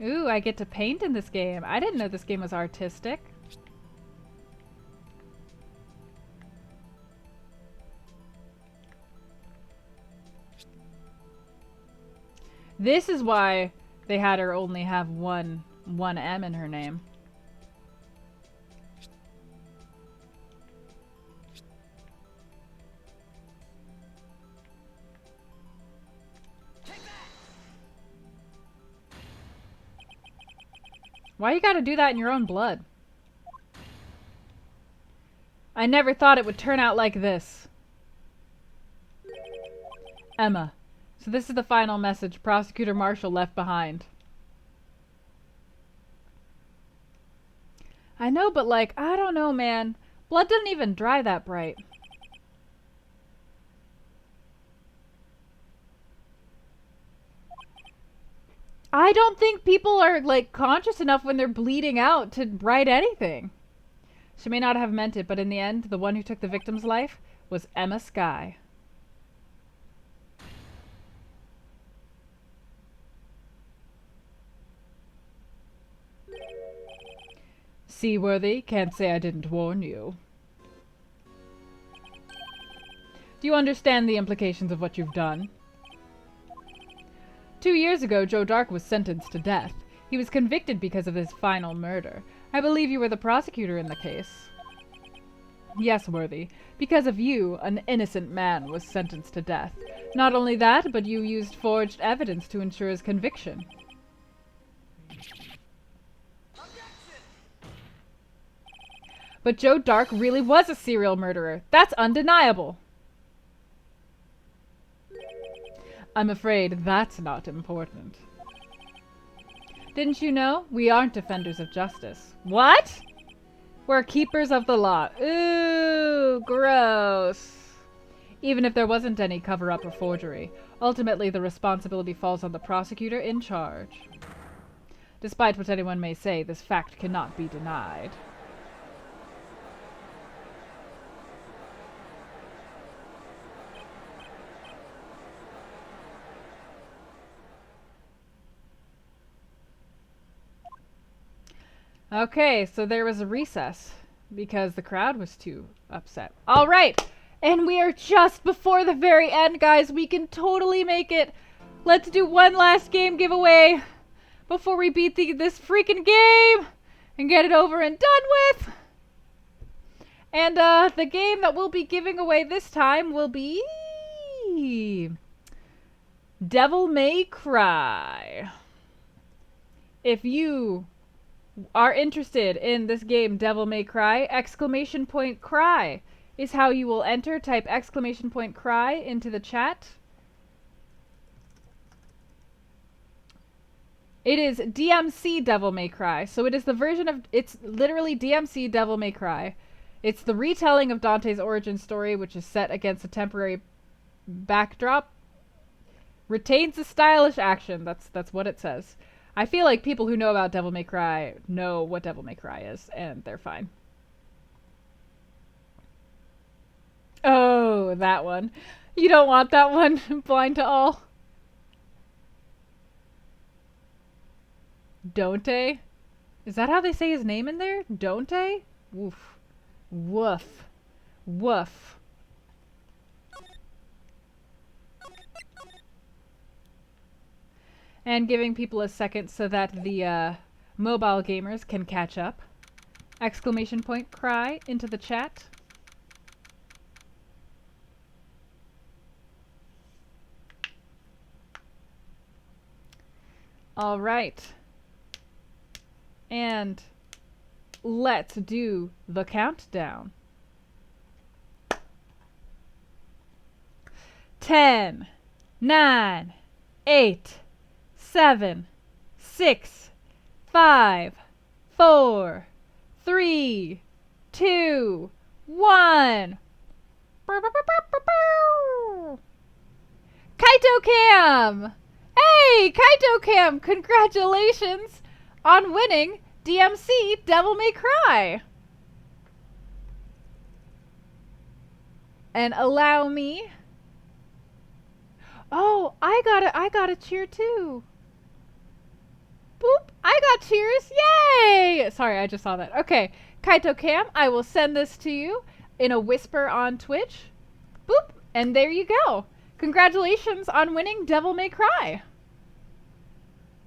Ooh, I get to paint in this game. I didn't know this game was artistic. This is why they had her only have one M in her name. Why you gotta do that in your own blood? I never thought it would turn out like this. Emma. So this is the final message Prosecutor Marshall left behind. I know, but like, I don't know, man. Blood doesn't even dry that bright. I don't think people are, like, conscious enough when they're bleeding out to write anything. She may not have meant it, but in the end, the one who took the victim's life was Emma Skye. Seaworthy, can't say I didn't warn you. Do you understand the implications of what you've done? 2 years ago, Joe Dark was sentenced to death. He was convicted because of his final murder. I believe you were the prosecutor in the case. Yes, Worthy. Because of you, an innocent man was sentenced to death. Not only that, but you used forged evidence to ensure his conviction. But Joe Dark really was a serial murderer. That's undeniable. I'm afraid that's not important. Didn't you know? We aren't defenders of justice. What? We're keepers of the law. Ooh, gross. Even if there wasn't any cover-up or forgery, ultimately the responsibility falls on the prosecutor in charge. Despite what anyone may say, this fact cannot be denied. Okay, so there was a recess. because the crowd was too upset. All right, and we are just before the very end, guys. We can totally make it. Let's do one last game giveaway before we beat this freaking game and get it over and done with. And the game that we'll be giving away this time will be Devil May Cry. If you are interested in this game, Devil May Cry, exclamation point cry is how you will enter. Type exclamation point cry into the chat. It is DMC Devil May Cry. So it is the version of, it's literally DMC Devil May Cry. It's the retelling of Dante's origin story, which is set against a temporary backdrop. Retains the stylish action. That's what it says. I feel like people who know about Devil May Cry know what Devil May Cry is, and they're fine. Oh, that one. You don't want that one, Blind to All. Dante? Is that how they say his name in there? Dante? Woof. Woof. Woof. And giving people a second so that the mobile gamers can catch up. Exclamation point cry into the chat. All right. And let's do the countdown. 10, 9, 8, 7, 6, 5, 4, 3, 2, 1. Kaito Cam! Hey, Kaito Cam! Congratulations on winning DMC Devil May Cry! And allow me... Oh, I got a cheer too. Boop, I got cheers, yay! Sorry, I just saw that. Okay, Kaito Cam, I will send this to you in a whisper on Twitch. Boop, and there you go. Congratulations on winning Devil May Cry.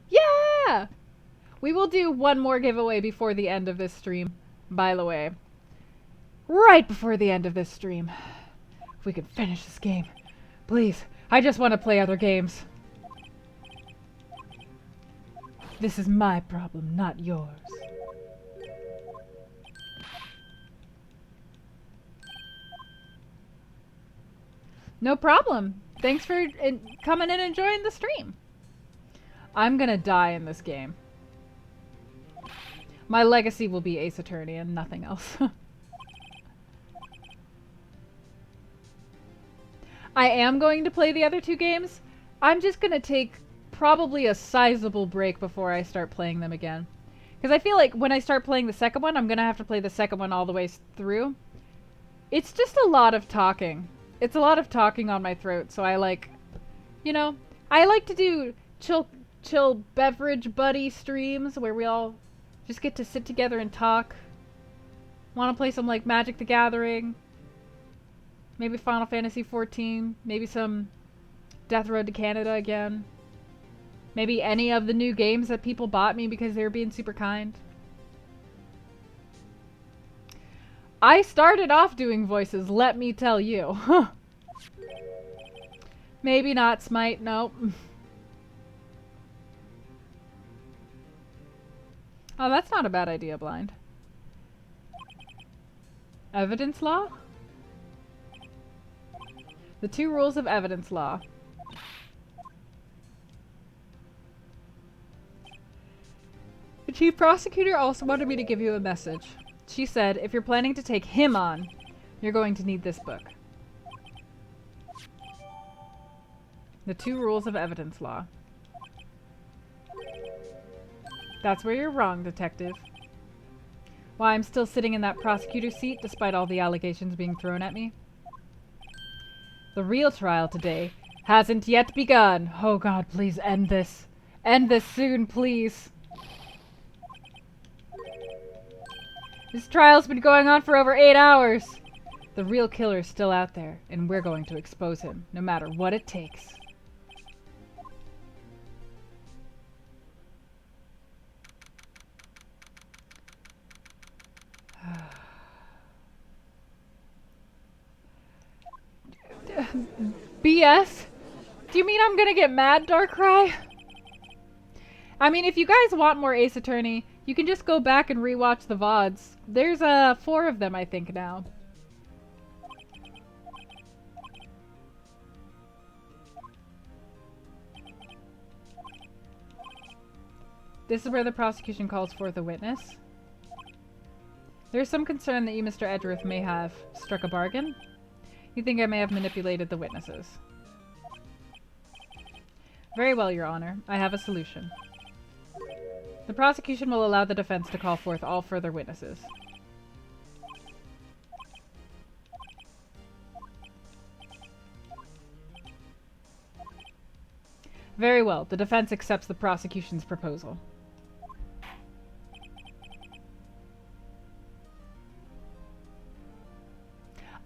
Yeah! We will do one more giveaway before the end of this stream, by the way. Right before the end of this stream. If we can finish this game. Please, I just want to play other games. This is my problem, not yours. No problem. Thanks for coming in and enjoying the stream. I'm gonna die in this game. My legacy will be Ace Attorney and nothing else. I am going to play the other two games. I'm just gonna take probably a sizable break before I start playing them again. Because I feel like when I start playing the second one, I'm gonna have to play the second one all the way through. It's just a lot of talking. It's a lot of talking on my throat, so I like, you know, I like to do chill beverage buddy streams where we all just get to sit together and talk. Want to play some like Magic the Gathering, maybe Final Fantasy XIV, maybe some Death Road to Canada again. Maybe any of the new games that people bought me because they were being super kind. I started off doing voices, let me tell you. Maybe not Smite, nope. Oh, that's not a bad idea, Blind. Evidence law? The 2 rules of evidence law. The chief prosecutor also wanted me to give you a message. She said, if you're planning to take him on, you're going to need this book. The 2 rules of evidence law. That's where you're wrong, detective. Why I'm still sitting in that prosecutor's seat despite all the allegations being thrown at me. The real trial today hasn't yet begun. Oh God, please end this. End this soon, please. This trial's been going on for over 8 hours. The real killer's still out there, and we're going to expose him, no matter what it takes. BS? Do you mean I'm gonna get mad, Darkrai? I mean, if you guys want more Ace Attorney, you can just go back and rewatch the VODs. There's 4 of them, I think, now. This is where the prosecution calls forth a witness. There's some concern that you, Mr. Edgeworth, may have struck a bargain. You think I may have manipulated the witnesses. Very well, Your Honor. I have a solution. The prosecution will allow the defense to call forth all further witnesses. Very well. The defense accepts the prosecution's proposal.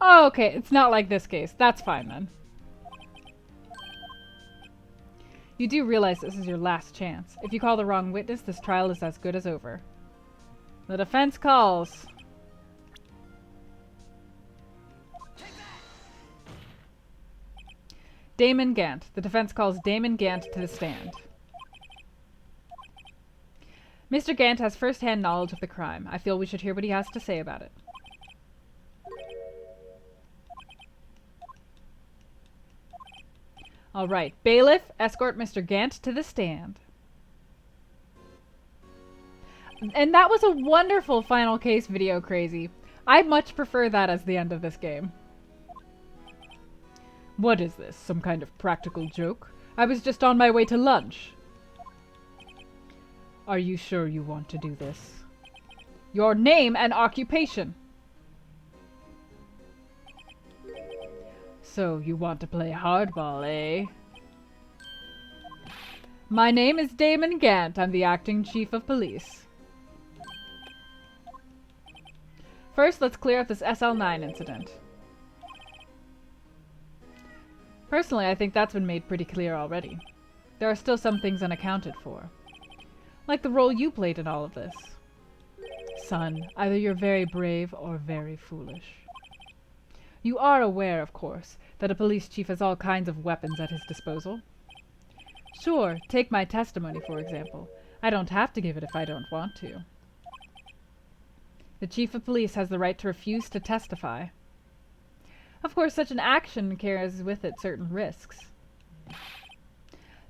Oh, okay. It's not like this case. That's fine, then. You do realize this is your last chance. If you call the wrong witness, this trial is as good as over. The defense calls. Damon Gant. The defense calls Damon Gant to the stand. Mr. Gant has first-hand knowledge of the crime. I feel we should hear what he has to say about it. All right, bailiff, escort Mr. Gant to the stand. And that was a wonderful final case video, Crazy. I much prefer that as the end of this game. What is this? Some kind of practical joke? I was just on my way to lunch. Are you sure you want to do this? Your name and occupation. So, you want to play hardball, eh? My name is Damon Gant. I'm the acting chief of police. First, let's clear up this SL9 incident. Personally, I think that's been made pretty clear already. There are still some things unaccounted for. Like the role you played in all of this. Son, either you're very brave or very foolish. You are aware, of course, that a police chief has all kinds of weapons at his disposal. Sure, take my testimony, for example. I don't have to give it if I don't want to. The chief of police has the right to refuse to testify. Of course, such an action carries with it certain risks.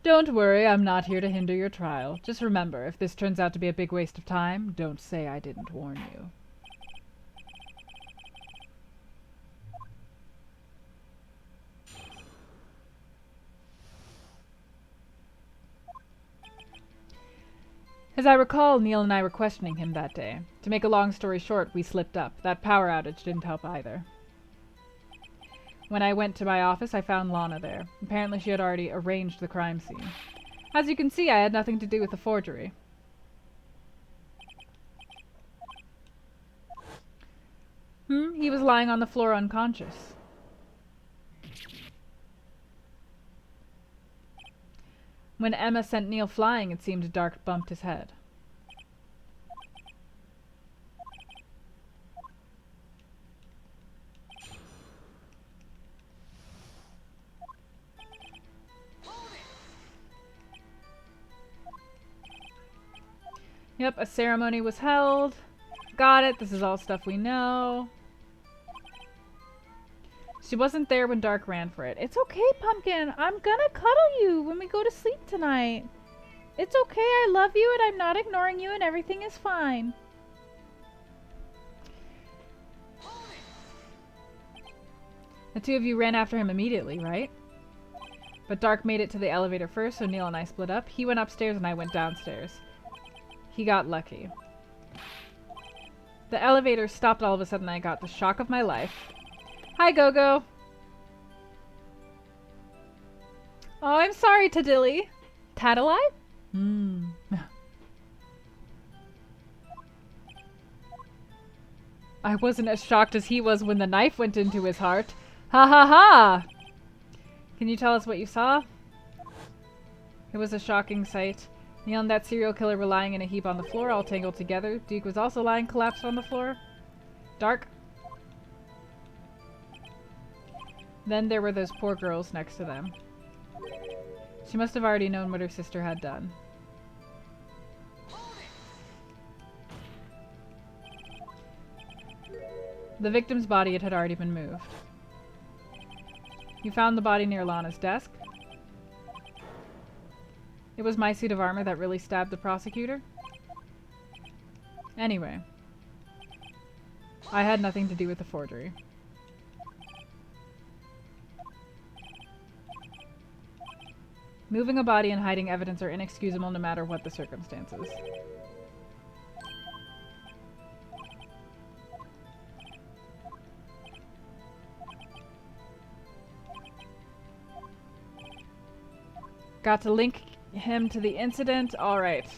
Don't worry, I'm not here to hinder your trial. Just remember, if this turns out to be a big waste of time, don't say I didn't warn you. As I recall, Neil and I were questioning him that day. To make a long story short, we slipped up. That power outage didn't help either. When I went to my office, I found Lana there. Apparently she had already arranged the crime scene. As you can see, I had nothing to do with the forgery. He was lying on the floor unconscious. When Emma sent Neil flying, it seemed Dark bumped his head. Yep, a ceremony was held. Got it, this is all stuff we know. She wasn't there when Dark ran for it. It's okay, Pumpkin. I'm gonna cuddle you when we go to sleep tonight. It's okay, I love you and I'm not ignoring you and everything is fine. The two of you ran after him immediately, right? But Dark made it to the elevator first, so Neil and I split up. He went upstairs and I went downstairs. He got lucky. The elevator stopped all of a sudden and I got the shock of my life. Hi, Go-Go. Oh, I'm sorry, Tadilly. Tadalai? I wasn't as shocked as he was when the knife went into his heart. Ha ha ha! Can you tell us what you saw? It was a shocking sight. Neil and that serial killer were lying in a heap on the floor, all tangled together. Duke was also lying collapsed on the floor. Dark. Then there were those poor girls next to them. She must have already known what her sister had done. The victim's body, it had already been moved. You found the body near Lana's desk. It was my suit of armor that really stabbed the prosecutor. Anyway, I had nothing to do with the forgery. Moving a body and hiding evidence are inexcusable no matter what the circumstances. Got to link him to the incident? Alright.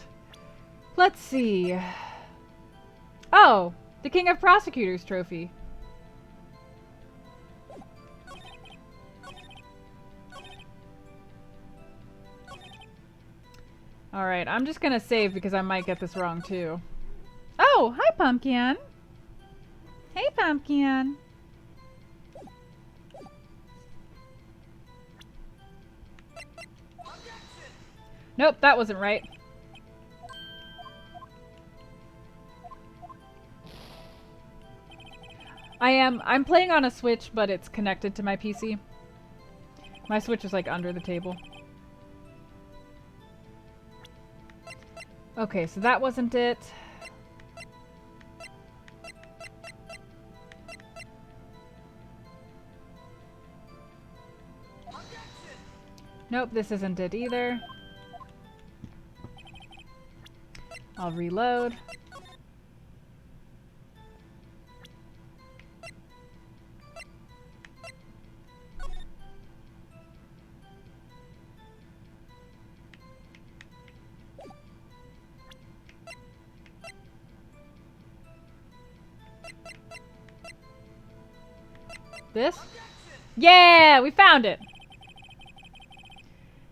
Let's see. Oh! The King of Prosecutors trophy. Alright, I'm just gonna save because I might get this wrong too. Oh! Hi, Pumpkin! Hey, Pumpkin! Nope, that wasn't right. I'm playing on a Switch, but it's connected to my PC. My Switch is like under the table. Okay, so that wasn't it. Nope, this isn't it either. I'll reload. This? Yeah, we found it!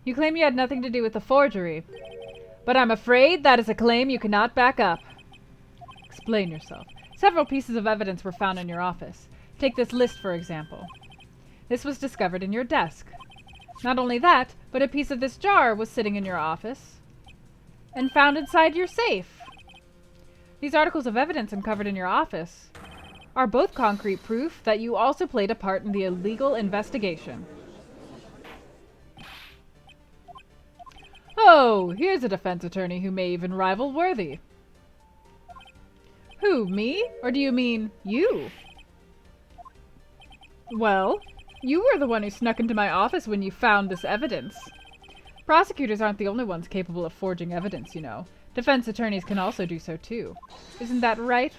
You claim you had nothing to do with the forgery, but I'm afraid that is a claim you cannot back up. Explain yourself. Several pieces of evidence were found in your office. Take this list, for example. This was discovered in your desk. Not only that, but a piece of this jar was sitting in your office and found inside your safe. These articles of evidence uncovered in your office are both concrete proof that you also played a part in the illegal investigation. Oh, here's a defense attorney who may even rival Worthy. Who, me? Or do you mean you? Well, you were the one who snuck into my office when you found this evidence. Prosecutors aren't the only ones capable of forging evidence, you know. Defense attorneys can also do so too. Isn't that right?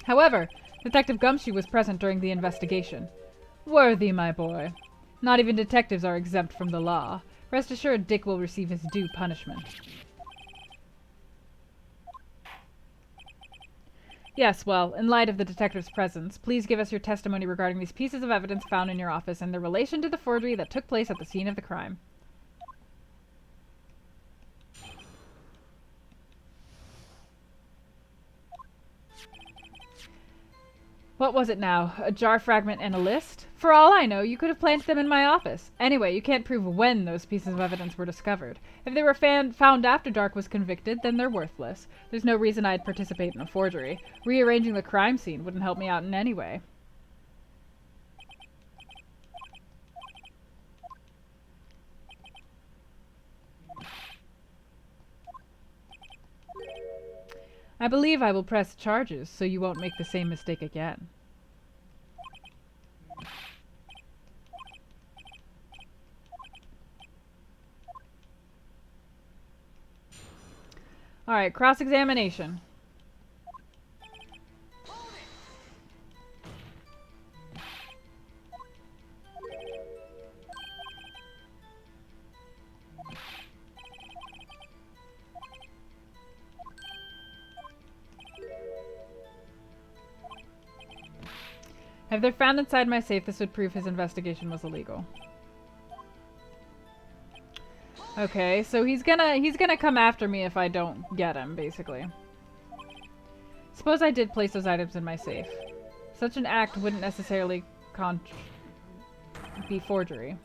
However, Detective Gumshoe was present during the investigation. Worthy, my boy. Not even detectives are exempt from the law. Rest assured Dick will receive his due punishment. Yes, well, in light of the detective's presence, please give us your testimony regarding these pieces of evidence found in your office and their relation to the forgery that took place at the scene of the crime. What was it now? A jar fragment and a list? For all I know, you could have planted them in my office. Anyway, you can't prove when those pieces of evidence were discovered. If they were found after Dark was convicted, then they're worthless. There's no reason I'd participate in a forgery. Rearranging the crime scene wouldn't help me out in any way. I believe I will press charges so you won't make the same mistake again. Alright, cross-examination. If they're found inside my safe, this would prove his investigation was illegal. Okay, so he's gonna come after me if I don't get him, basically. Suppose I did place those items in my safe. Such an act wouldn't necessarily be forgery.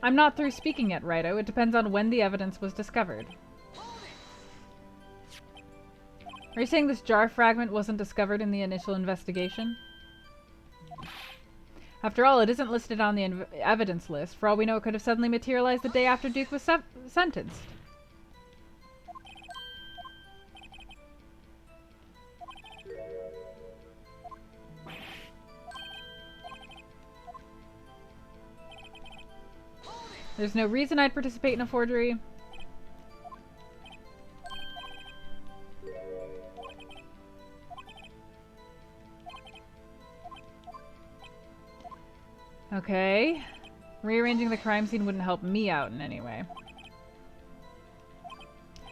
I'm not through speaking yet, Righto. It depends on when the evidence was discovered. Are you saying this jar fragment wasn't discovered in the initial investigation? After all, it isn't listed on the evidence list. For all we know, it could have suddenly materialized the day after Duke was sentenced. There's no reason I'd participate in a forgery. Okay. Rearranging the crime scene wouldn't help me out in any way.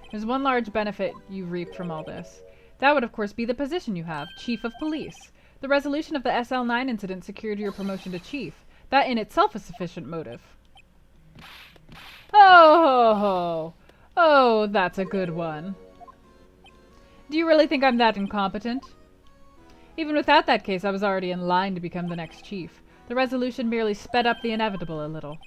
There's one large benefit you reaped from all this. That would, of course, be the position you have, Chief of Police. The resolution of the SL9 incident secured your promotion to Chief. That in itself is sufficient motive. Oh, oh, that's a good one. Do you really think I'm that incompetent? Even without that case, I was already in line to become the next chief. The resolution merely sped up the inevitable a little.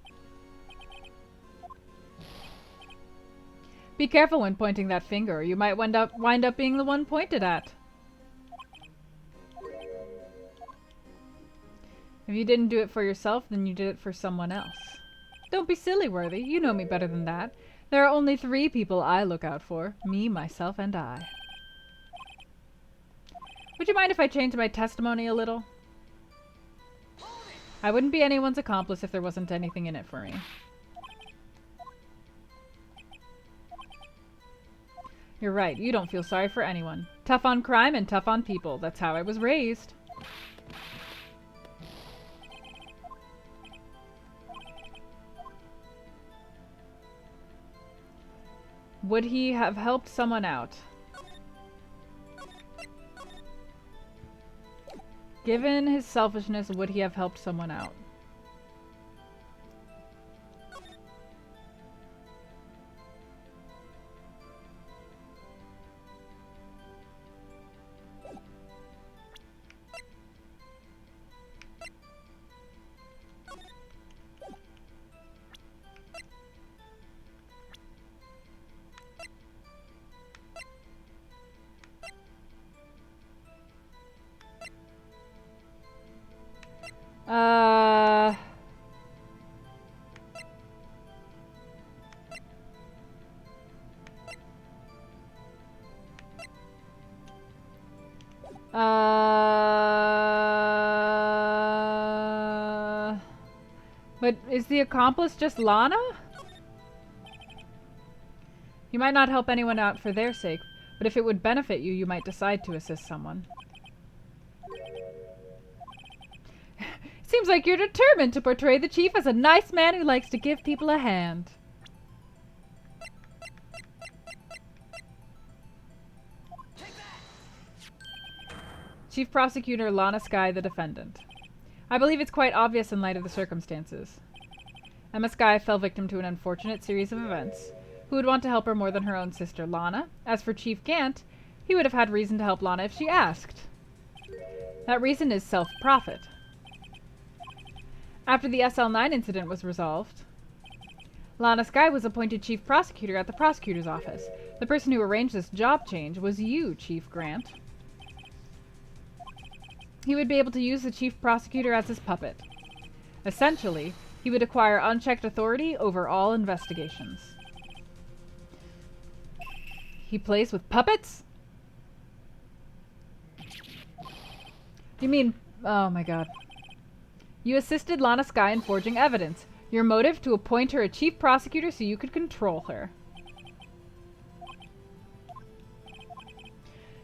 Be careful when pointing that finger, or you might wind up being the one pointed at. If you didn't do it for yourself, then you did it for someone else. Don't be silly, Worthy. You know me better than that. There are only 3 people I look out for. Me, myself, and I. Would you mind if I changed my testimony a little? I wouldn't be anyone's accomplice if there wasn't anything in it for me. You're right. You don't feel sorry for anyone. Tough on crime and tough on people. That's how I was raised. Would he have helped someone out? Given his selfishness, would he have helped someone out? But is the accomplice just Lana? You might not help anyone out for their sake, but if it would benefit you, you might decide to assist someone. Seems like you're determined to portray the chief as a nice man who likes to give people a hand. Chief Prosecutor Lana Skye, the defendant. I believe it's quite obvious in light of the circumstances. Emma Skye fell victim to an unfortunate series of events. Who would want to help her more than her own sister, Lana? As for Chief Gant, he would have had reason to help Lana if she asked. That reason is self-profit. After the SL9 incident was resolved, Lana Skye was appointed Chief Prosecutor at the prosecutor's office. The person who arranged this job change was you, Chief Grant. He would be able to use the Chief Prosecutor as his puppet. Essentially, he would acquire unchecked authority over all investigations. He plays with puppets? You mean... oh my god. You assisted Lana Skye in forging evidence. Your motive to appoint her a chief prosecutor so you could control her.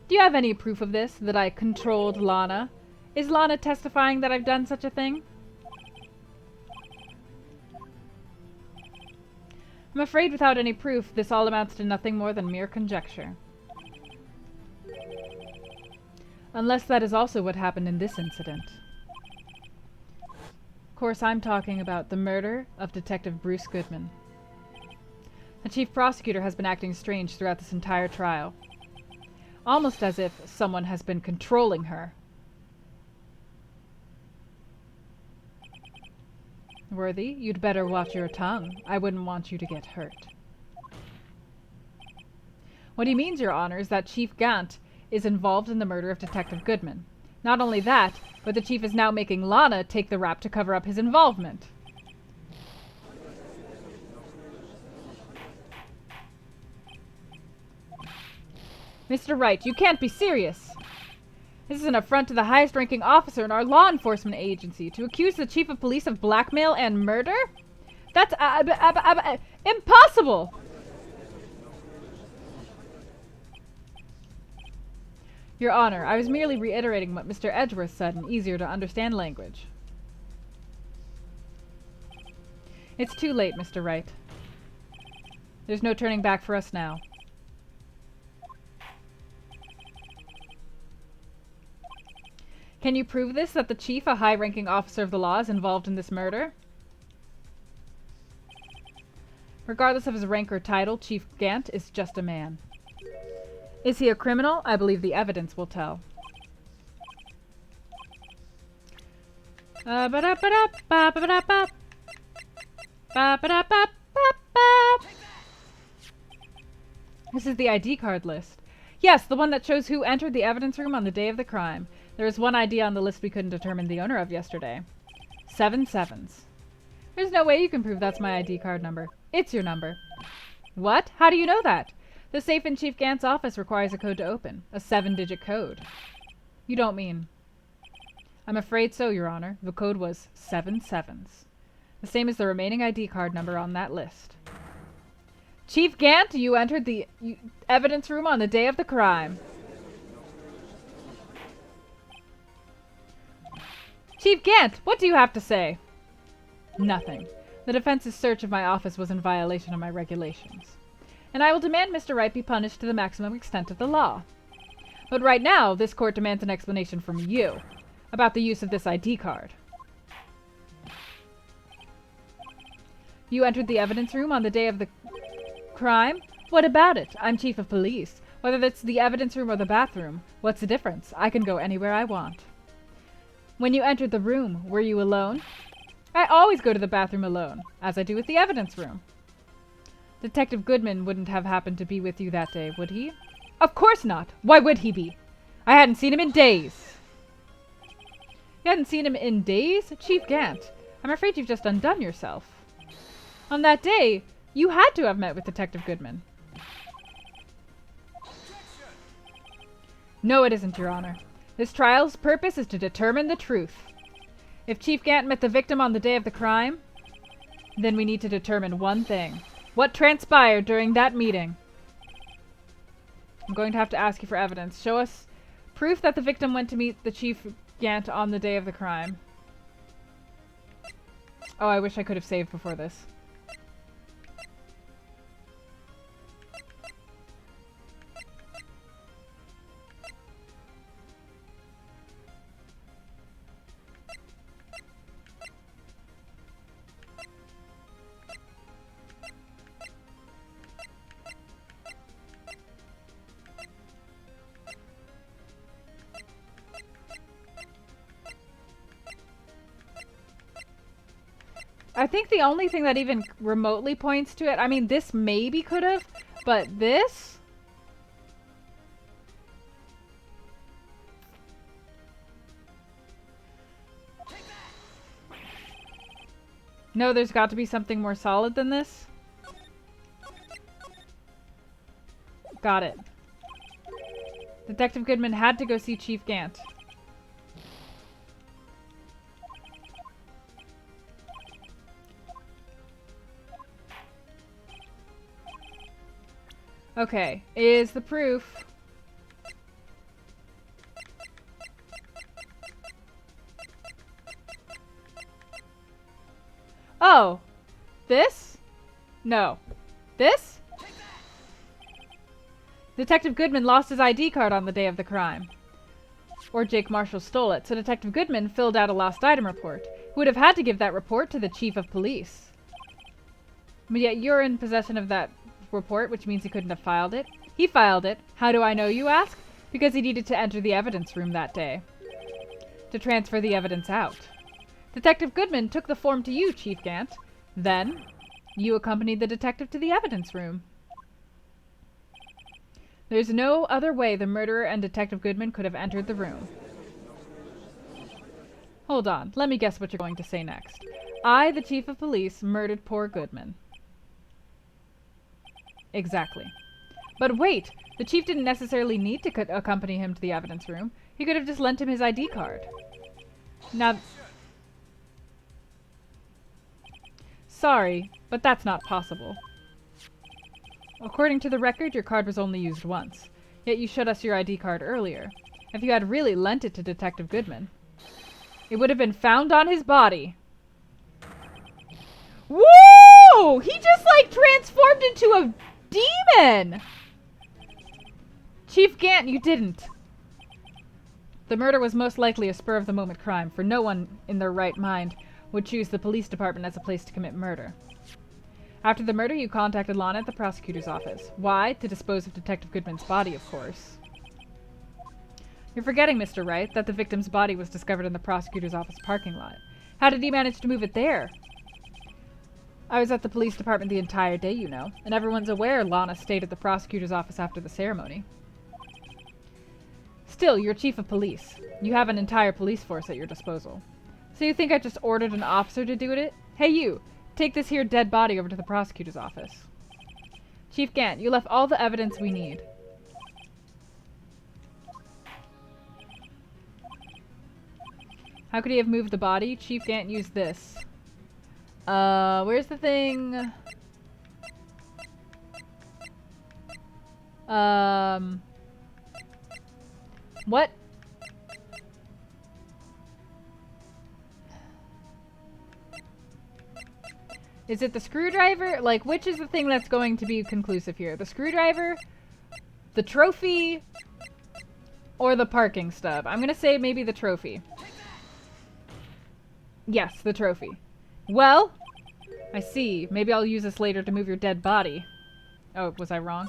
Do you have any proof of this, that I controlled Lana? Is Lana testifying that I've done such a thing? I'm afraid without any proof, this all amounts to nothing more than mere conjecture. Unless that is also what happened in this incident. Of course, I'm talking about the murder of Detective Bruce Goodman. The chief prosecutor has been acting strange throughout this entire trial. Almost as if someone has been controlling her. Worthy, you'd better watch your tongue. I wouldn't want you to get hurt. What he means, Your Honor, is that Chief Gant is involved in the murder of Detective Goodman. Not only that, but the chief is now making Lana take the rap to cover up his involvement. Mr. Wright, you can't be serious. This is an affront to the highest-ranking officer in our law enforcement agency to accuse the chief of police of blackmail and murder? That's impossible! Your Honor, I was merely reiterating what Mr. Edgeworth said in easier-to-understand language. It's too late, Mr. Wright. There's no turning back for us now. Can you prove this, that the chief, a high-ranking officer of the law, is involved in this murder? Regardless of his rank or title, Chief Gant is just a man. Is he a criminal? I believe the evidence will tell. This is the ID card list. Yes, the one that shows who entered the evidence room on the day of the crime. There is one ID on the list we couldn't determine the owner of yesterday. 7 sevens. There's no way you can prove that's my ID card number. It's your number. What? How do you know that? The safe in Chief Gant's office requires a code to open. A 7-digit code. You don't mean... I'm afraid so, Your Honor. The code was 7 sevens. The same as the remaining ID card number on that list. Chief Gant, you entered the evidence room on the day of the crime. Chief Gant, what do you have to say? Nothing. The defense's search of my office was in violation of my regulations. And I will demand Mr. Wright be punished to the maximum extent of the law. But right now, this court demands an explanation from you about the use of this ID card. You entered the evidence room on the day of the crime? What about it? I'm chief of police. Whether that's the evidence room or the bathroom, what's the difference? I can go anywhere I want. When you entered the room, were you alone? I always go to the bathroom alone, as I do with the evidence room. Detective Goodman wouldn't have happened to be with you that day, would he? Of course not. Why would he be? I hadn't seen him in days. You hadn't seen him in days? Chief Gant, I'm afraid you've just undone yourself. On that day, you had to have met with Detective Goodman. No, it isn't, Your Honor. This trial's purpose is to determine the truth. If Chief Gant met the victim on the day of the crime, then we need to determine one thing. What transpired during that meeting? I'm going to have to ask you for evidence. Show us proof that the victim went to meet the Chief Gant on the day of the crime. Oh, I wish I could have saved before this. I think the only thing that even remotely points to it, I mean, this maybe could have, but this? No, there's got to be something more solid than this. Got it. Detective Goodman had to go see Chief Gant. Okay, is the proof... Oh! This? No. This? Detective Goodman lost his ID card on the day of the crime. or Jake Marshall stole it, so Detective Goodman filled out a lost item report. He would have had to give that report to the chief of police. But yet you're in possession of that report, which means he couldn't have filed it. He filed it. How do I know, you ask? Because he needed to enter the evidence room that day. To transfer the evidence out. Detective Goodman took the form to you, Chief Gant. Then, you accompanied the detective to the evidence room. There's no other way the murderer and Detective Goodman could have entered the room. Hold on, let me guess what you're going to say next. I, the chief of police, murdered poor Goodman. Exactly. But wait, the chief didn't necessarily need to accompany him to the evidence room. He could have just lent him his ID card. Now... Sorry, but that's not possible. According to the record, your card was only used once. Yet you showed us your ID card earlier. If you had really lent it to Detective Goodman, it would have been found on his body. Woo! He just, like, transformed into a demon! Chief Gant, you didn't. The murder was most likely a spur-of-the-moment crime, for no one in their right mind would choose the police department as a place to commit murder. After the murder, you contacted Lana at the prosecutor's office. Why? To dispose of Detective Goodman's body, of course. You're forgetting, Mr. Wright, that the victim's body was discovered in the prosecutor's office parking lot. How did he manage to move it there? I was at the police department the entire day, you know, and everyone's aware Lana stayed at the prosecutor's office after the ceremony. Still, you're chief of police. You have an entire police force at your disposal. So you think I just ordered an officer to do it? Hey you, take this here dead body over to the prosecutor's office. Chief Gant, you left all the evidence we need. How could he have moved the body? Chief Gant used this. Where's the thing? What? Is it the screwdriver? Like, which is the thing that's going to be conclusive here? The screwdriver? The trophy? Or the parking stub? I'm gonna say maybe the trophy. Yes, the trophy. Well, I see. Maybe I'll use this later to move your dead body. Oh, was I wrong?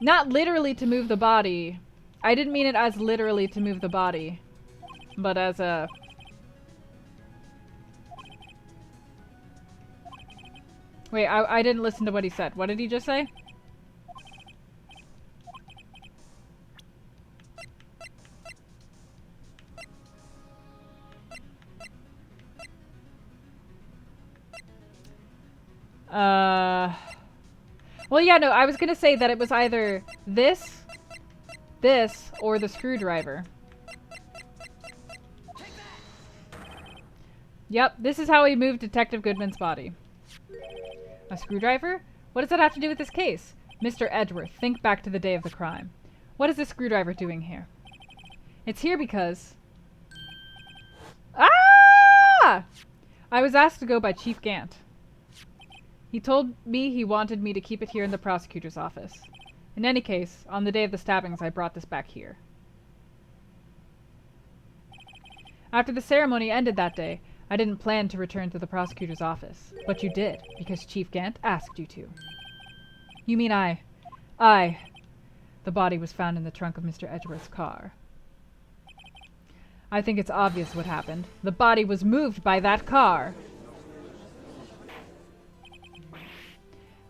Not literally to move the body. I didn't mean it as literally to move the body. But as a... Wait, I didn't listen to what he said. What did he just say? Well, yeah, no, I was gonna say that it was either this, or the screwdriver. Yep, this is how he moved Detective Goodman's body. A screwdriver? What does that have to do with this case? Mr. Edgeworth, think back to the day of the crime. What is this screwdriver doing here? It's here because... Ah! I was asked to go by Chief Gant. He told me he wanted me to keep it here in the prosecutor's office. In any case, on the day of the stabbings, I brought this back here. After the ceremony ended that day, I didn't plan to return to the prosecutor's office. But you did, because Chief Gant asked you to. You mean I... The body was found in the trunk of Mr. Edgeworth's car. I think it's obvious what happened. The body was moved by that car.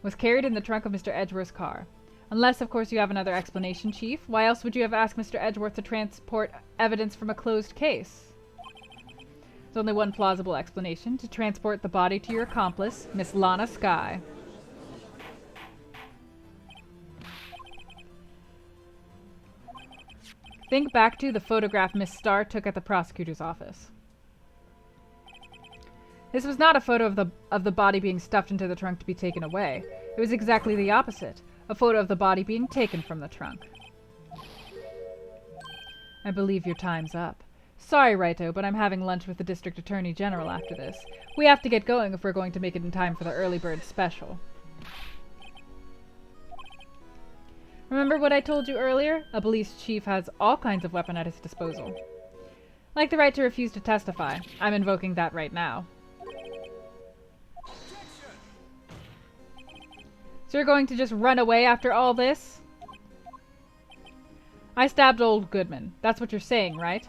Was carried in the trunk of Mr. Edgeworth's car. Unless, of course, you have another explanation, Chief. Why else would you have asked Mr. Edgeworth to transport evidence from a closed case? There's only one plausible explanation. To transport the body to your accomplice, Miss Lana Skye. Think back to the photograph Miss Starr took at the prosecutor's office. This was not a photo of the body being stuffed into the trunk to be taken away. It was exactly the opposite. A photo of the body being taken from the trunk. I believe your time's up. Sorry, Raito, but I'm having lunch with the District Attorney General after this. We have to get going if we're going to make it in time for the early bird special. Remember what I told you earlier? A police chief has all kinds of weapons at his disposal. Like the right to refuse to testify. I'm invoking that right now. So you're going to just run away after all this? I stabbed old Goodman. That's what you're saying, right?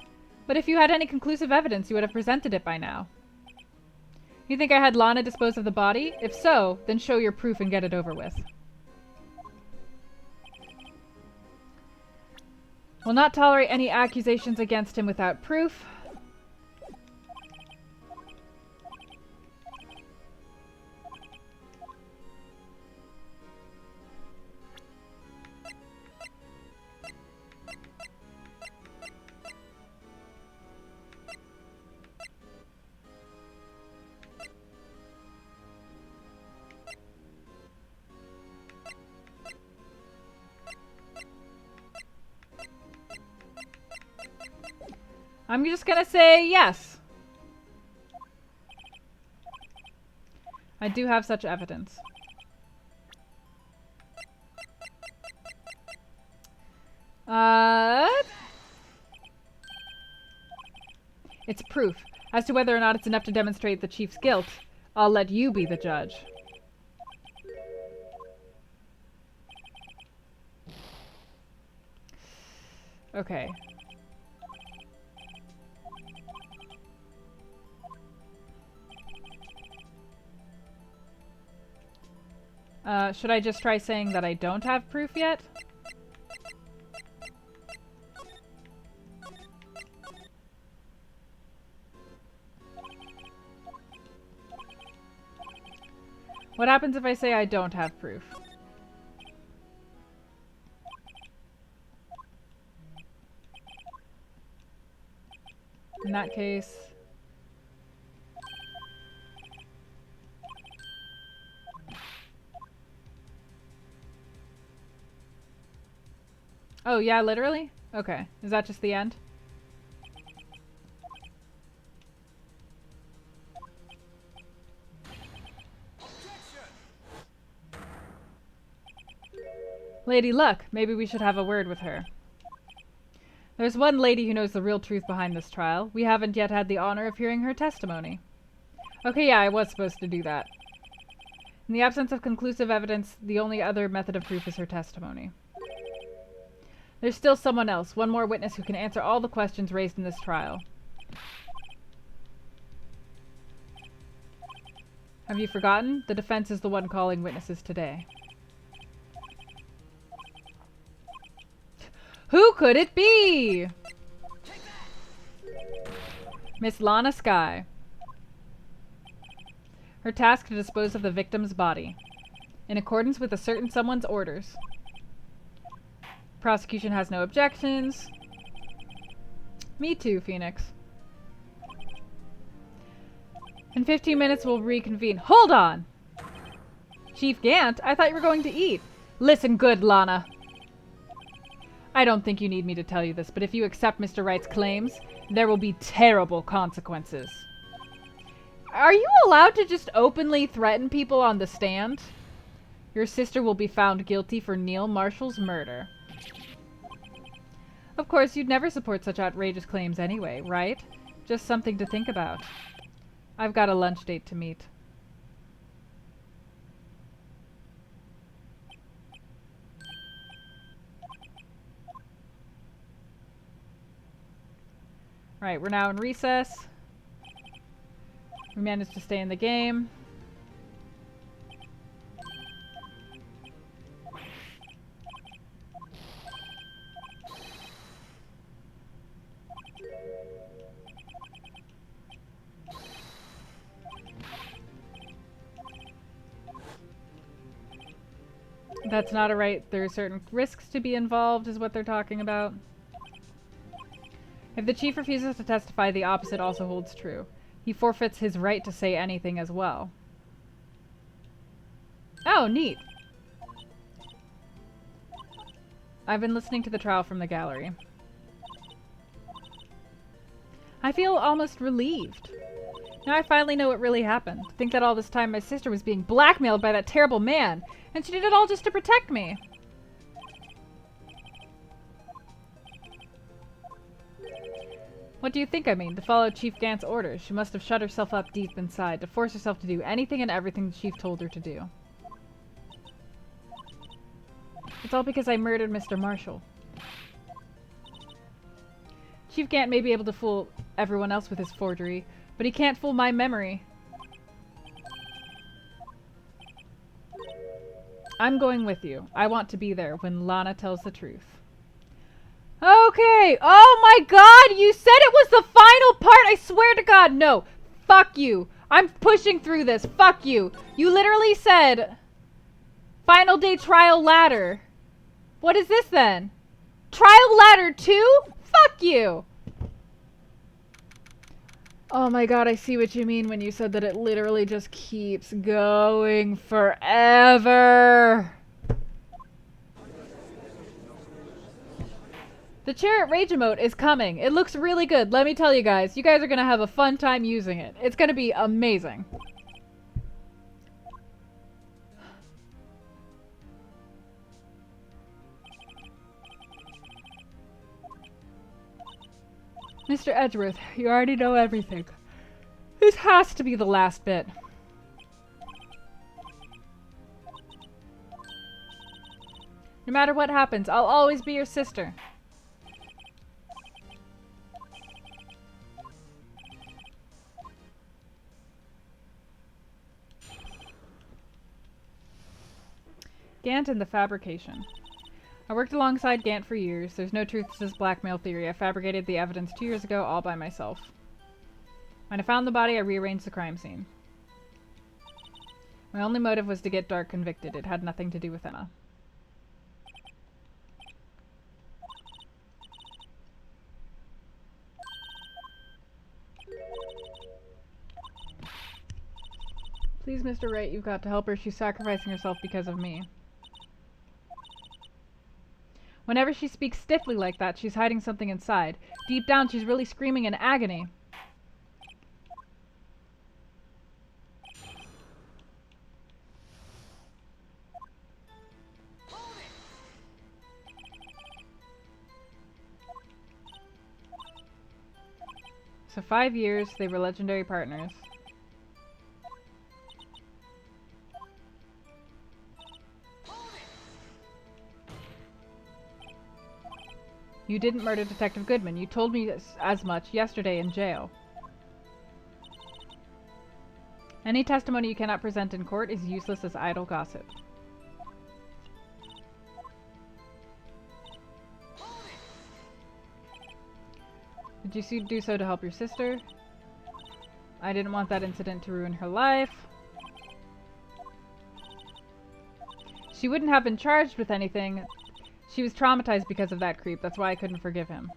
But if you had any conclusive evidence, you would have presented it by now. You think I had Lana dispose of the body? If so, then show your proof and get it over with. Will not tolerate any accusations against him without proof. I'm just gonna say yes. I do have such evidence. It's proof. As to whether or not it's enough to demonstrate the chief's guilt, I'll let you be the judge. Okay. Should I just try saying that I don't have proof yet? What happens if I say I don't have proof? In that case... Oh, yeah, literally? Okay. Is that just the end? Lady Luck, maybe we should have a word with her. There's one lady who knows the real truth behind this trial. We haven't yet had the honor of hearing her testimony. Okay, yeah, I was supposed to do that. In the absence of conclusive evidence, the only other method of proof is her testimony. There's still someone else, one more witness who can answer all the questions raised in this trial. Have you forgotten? The defense is the one calling witnesses today. Who could it be? Miss Lana Skye. Her task to dispose of the victim's body, in accordance with a certain someone's orders. Prosecution has no objections. Me too, Phoenix. In 15 minutes we'll reconvene. Hold on! Chief Gant, I thought you were going to eat. Listen good, Lana. I don't think you need me to tell you this, but if you accept Mr. Wright's claims, there will be terrible consequences. Are you allowed to just openly threaten people on the stand? Your sister will be found guilty for Neil Marshall's murder. Of course, you'd never support such outrageous claims anyway, right? Just something to think about. I've got a lunch date to meet. Right, we're now in recess. We managed to stay in the game. That's not a right. There are certain risks to be involved, is what they're talking about. If the chief refuses to testify, the opposite also holds true. He forfeits his right to say anything as well. Oh, neat. I've been listening to the trial from the gallery. I feel almost relieved. Now I finally know what really happened. To think that all this time my sister was being blackmailed by that terrible man, and she did it all just to protect me. What do you think I mean? To follow Chief Gant's orders. She must have shut herself up deep inside, to force herself to do anything and everything the Chief told her to do. It's all because I murdered Mr. Marshall. Chief Gant may be able to fool everyone else with his forgery, but he can't fool my memory. I'm going with you. I want to be there when Lana tells the truth. Okay. Oh my god, you said it was the final part. I swear to god, no. Fuck you. I'm pushing through this. Fuck you. You literally said final day trial ladder. What is this then? Trial ladder 2? Fuck you. Oh my god, I see what you mean when you said that it literally just keeps going forever. The Chariot Rage emote is coming. It looks really good. Let me tell you guys. You guys are going to have a fun time using it. It's going to be amazing. Mr. Edgeworth, you already know everything. This has to be the last bit. No matter what happens, I'll always be your sister. Gant and the fabrication. I worked alongside Gant for years. There's no truth to this blackmail theory. I fabricated the evidence 2 years ago all by myself. When I found the body, I rearranged the crime scene. My only motive was to get Dark convicted. It had nothing to do with Emma. Please, Mr. Wright, you've got to help her. She's sacrificing herself because of me. Whenever she speaks stiffly like that, she's hiding something inside. Deep down, she's really screaming in agony. So 5 years, they were legendary partners. You didn't murder Detective Goodman. You told me as much yesterday in jail. Any testimony you cannot present in court is useless as idle gossip. Did you do so to help your sister? I didn't want that incident to ruin her life. She wouldn't have been charged with anything. She was traumatized because of that creep. That's why I couldn't forgive him.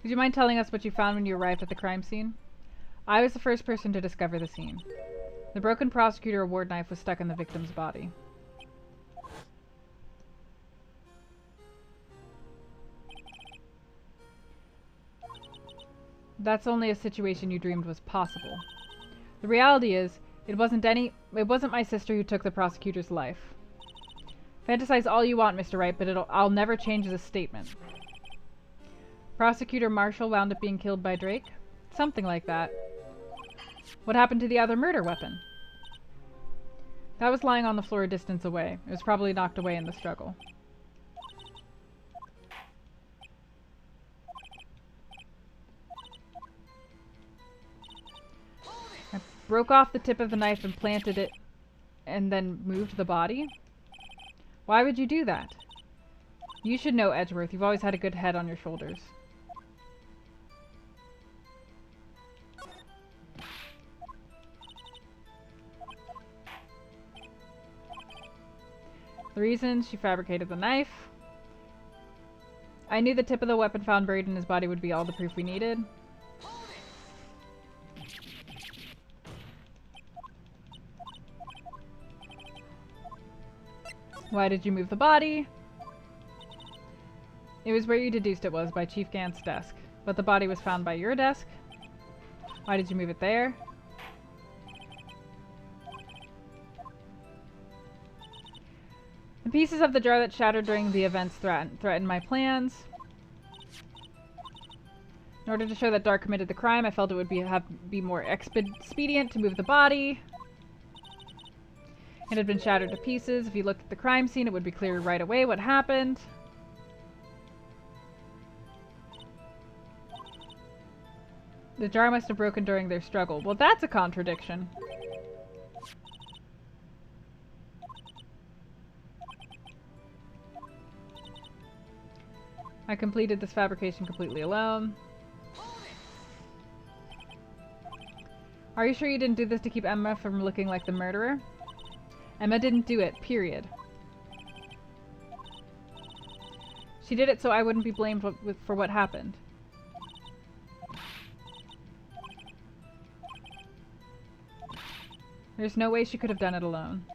Would you mind telling us what you found when you arrived at the crime scene? I was the first person to discover the scene. The broken prosecutor award knife was stuck in the victim's body. That's only a situation you dreamed was possible. The reality is, it wasn't my sister who took the prosecutor's life. Fantasize all you want, Mr. Wright, but I'll never change this statement. Prosecutor Marshall wound up being killed by Drake? Something like that. What happened to the other murder weapon? That was lying on the floor a distance away. It was probably knocked away in the struggle. Broke off the tip of the knife and planted it and then moved the body? Why would you do that? You should know, Edgeworth. You've always had a good head on your shoulders. The reason she fabricated the knife. I knew the tip of the weapon found buried in his body would be all the proof we needed. Why did you move the body? It was where you deduced it was, by Chief Gant's desk. But the body was found by your desk? Why did you move it there? The pieces of the jar that shattered during the events threatened my plans. In order to show that Dark committed the crime, I felt it would be more expedient to move the body. It had been shattered to pieces. If you looked at the crime scene, it would be clear right away what happened. The jar must have broken during their struggle. Well, that's a contradiction. I completed this fabrication completely alone. Are you sure you didn't do this to keep Emma from looking like the murderer? Emma didn't do it, period. She did it so I wouldn't be blamed for what happened. There's no way she could have done it alone.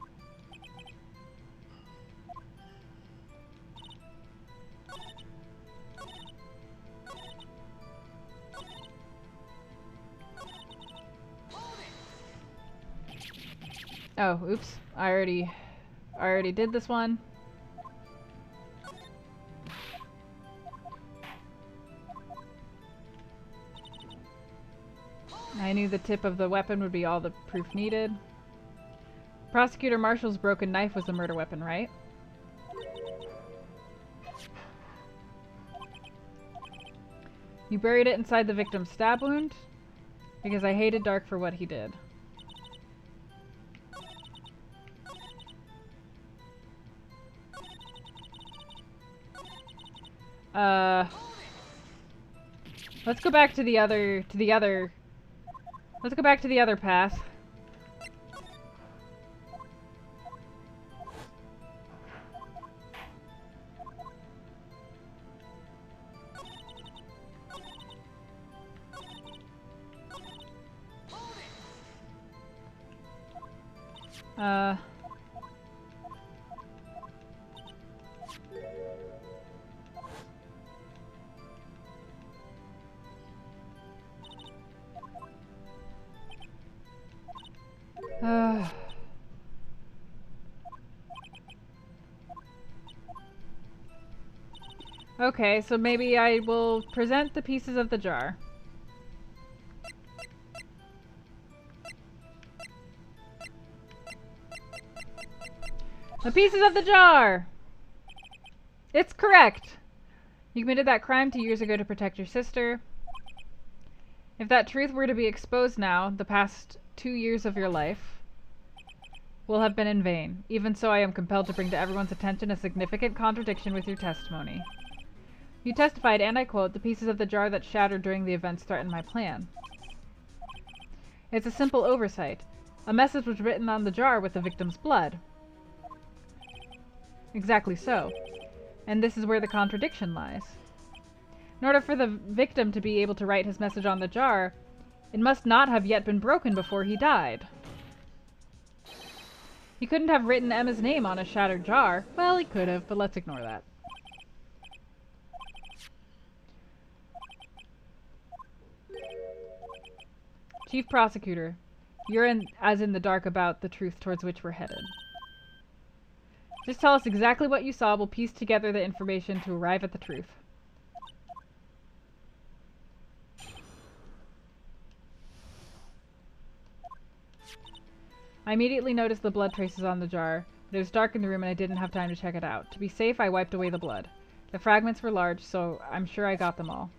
Oh, oops. I already did this one. I knew the tip of the weapon would be all the proof needed. Prosecutor Marshall's broken knife was the murder weapon, right? You buried it inside the victim's stab wound? Because I hated Dark for what he did. Let's go back to the other let's go back to the other path. Okay, so maybe I will present the pieces of the jar. The pieces of the jar! It's correct! You committed that crime 2 years ago to protect your sister. If that truth were to be exposed now, the past 2 years of your life will have been in vain. Even so, I am compelled to bring to everyone's attention a significant contradiction with your testimony. You testified, and I quote, "The pieces of the jar that shattered during the events threatened my plan." It's a simple oversight. A message was written on the jar with the victim's blood. Exactly so. And this is where the contradiction lies. In order for the victim to be able to write his message on the jar, it must not have yet been broken before he died. He couldn't have written Emma's name on a shattered jar. Well, he could have, but let's ignore that. Chief Prosecutor, you're as in the dark about the truth towards which we're headed. Just tell us exactly what you saw. We'll piece together the information to arrive at the truth. I immediately noticed the blood traces on the jar, but it was dark in the room and I didn't have time to check it out. To be safe, I wiped away the blood. The fragments were large, so I'm sure I got them all.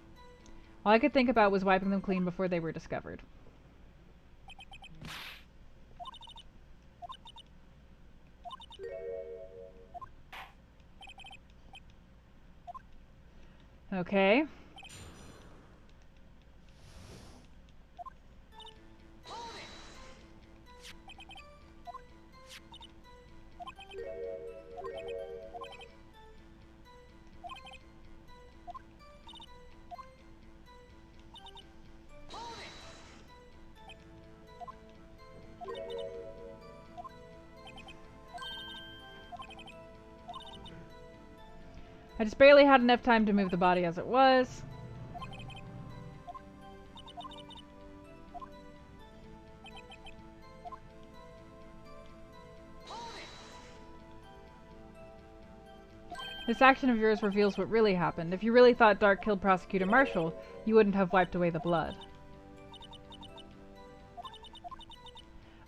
All I could think about was wiping them clean before they were discovered. Okay. I just barely had enough time to move the body as it was. This action of yours reveals what really happened. If you really thought Dark killed Prosecutor Marshall, you wouldn't have wiped away the blood.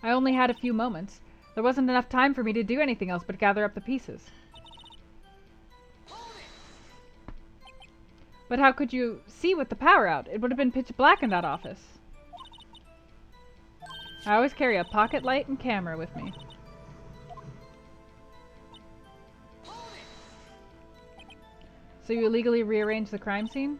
I only had a few moments. There wasn't enough time for me to do anything else but gather up the pieces. But how could you see with the power out? It would have been pitch black in that office. I always carry a pocket light and camera with me. So you illegally rearranged the crime scene?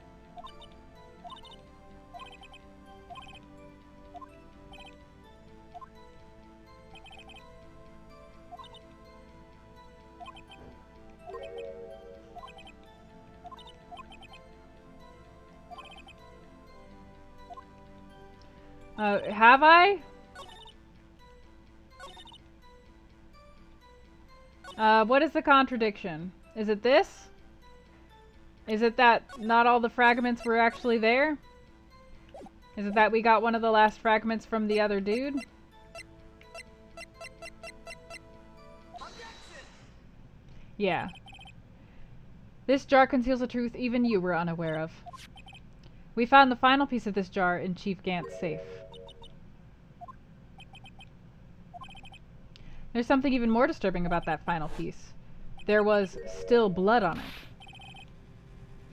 Have I? What is the contradiction? Is it this? Is it that not all the fragments were actually there? Is it that we got one of the last fragments from the other dude? Yeah. This jar conceals a truth even you were unaware of. We found the final piece of this jar in Chief Gant's safe. There's something even more disturbing about that final piece. There was still blood on it.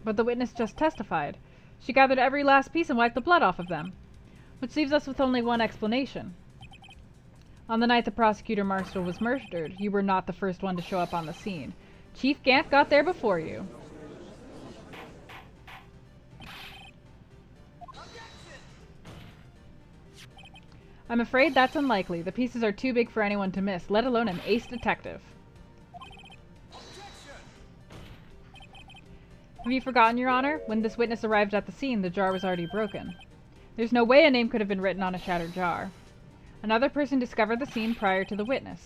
But the witness just testified. She gathered every last piece and wiped the blood off of them. Which leaves us with only one explanation. On the night the Prosecutor Marshall was murdered, you were not the first one to show up on the scene. Chief Gant got there before you. I'm afraid that's unlikely. The pieces are too big for anyone to miss, let alone an ace detective. Have you forgotten, Your Honor? When this witness arrived at the scene, the jar was already broken. There's no way a name could have been written on a shattered jar. Another person discovered the scene prior to the witness.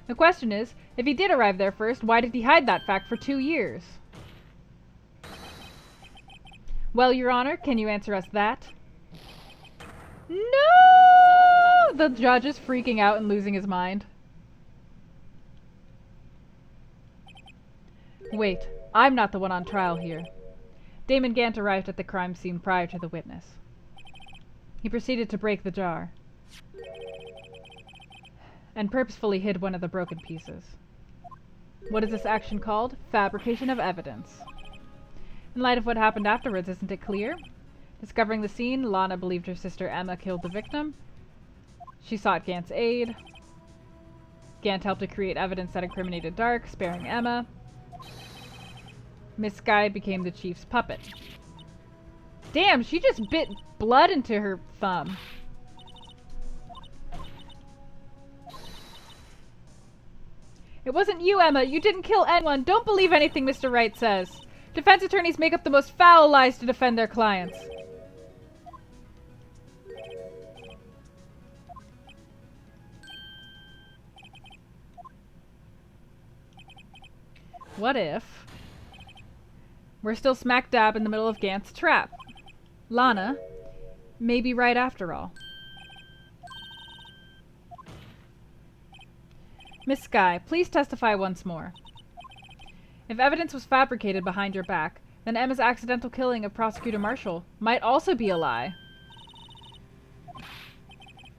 The question is, if he did arrive there first, why did he hide that fact for 2 years? Well, Your Honor, can you answer us that? No! The judge is freaking out and losing his mind. Wait, I'm not the one on trial here. Damon Gant arrived at the crime scene prior to the witness. He proceeded to break the jar and purposefully hid one of the broken pieces. What is this action called? Fabrication of evidence. In light of what happened afterwards, isn't it clear? Discovering the scene, Lana believed her sister Emma killed the victim. She sought Gant's aid. Gant helped to create evidence that incriminated Dark, sparing Emma. Miss Sky became the chief's puppet. Damn, she just bit blood into her thumb. It wasn't you, Emma. You didn't kill anyone. Don't believe anything Mr. Wright says. Defense attorneys make up the most foul lies to defend their clients. What if we're still smack dab in the middle of Gant's trap? Lana may be right after all. Miss Sky, please testify once more. If evidence was fabricated behind your back, then Emma's accidental killing of Prosecutor Marshall might also be a lie.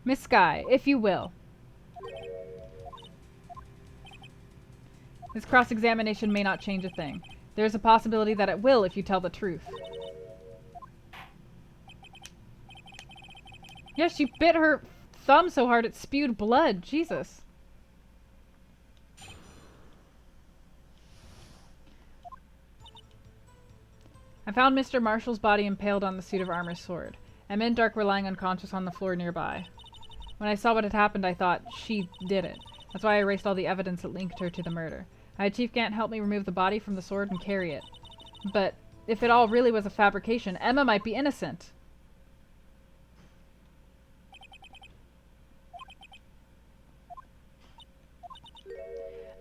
Miss Sky, if you will. This cross-examination may not change a thing. There's a possibility that it will if you tell the truth. Yeah, she bit her thumb so hard it spewed blood. Jesus. I found Mr. Marshall's body impaled on the suit of armor sword. Emma and Dark were lying unconscious on the floor nearby. When I saw what had happened, I thought she did it. That's why I erased all the evidence that linked her to the murder. I had Chief Gant help me remove the body from the sword and carry it. But if it all really was a fabrication, Emma might be innocent.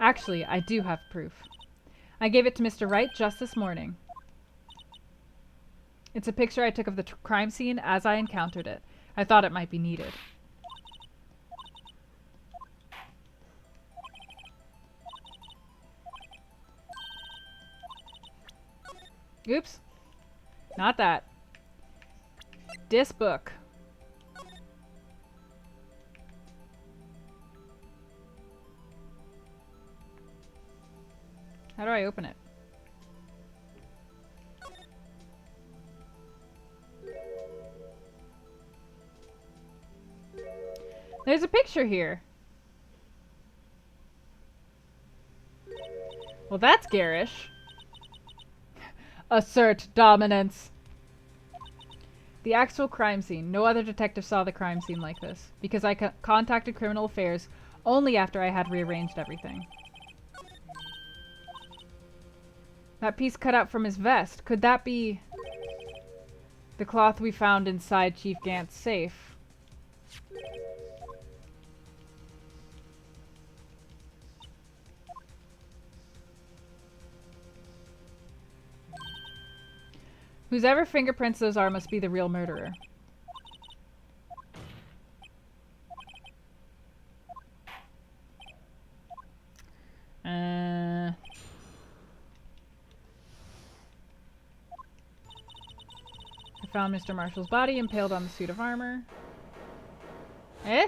Actually, I do have proof. I gave it to Mr. Wright just this morning. It's a picture I took of the crime scene as I encountered it. I thought it might be needed. Oops. Not that. This book. How do I open it? There's a picture here. Well, that's garish. Assert dominance. The actual crime scene. No other detective saw the crime scene like this, because I contacted Criminal Affairs only after I had rearranged everything. That piece cut out from his vest. Could that be the cloth we found inside Chief Gant's safe? Whosever fingerprints those are must be the real murderer. I found Mr. Marshall's body impaled on the suit of armor. Eh?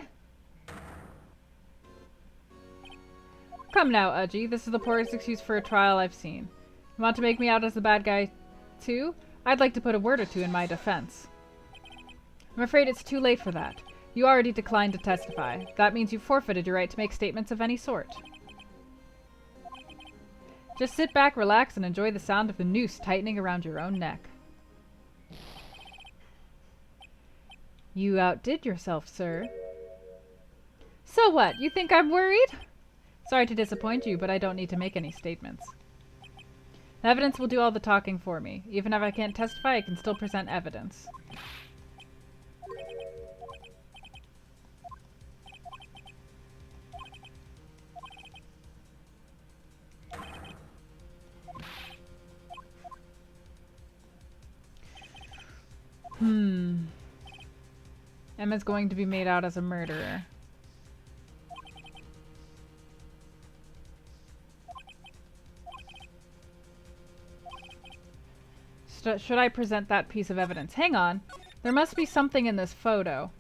Come now, Udgy. This is the poorest excuse for a trial I've seen. You want to make me out as the bad guy, too? I'd like to put a word or two in my defense. I'm afraid it's too late for that. You already declined to testify. That means you forfeited your right to make statements of any sort. Just sit back, relax, and enjoy the sound of the noose tightening around your own neck. You outdid yourself, sir. So what? You think I'm worried? Sorry to disappoint you, but I don't need to make any statements. The evidence will do all the talking for me. Even if I can't testify, I can still present evidence. Emma's going to be made out as a murderer. Should I present that piece of evidence? Hang on. There must be something in this photo.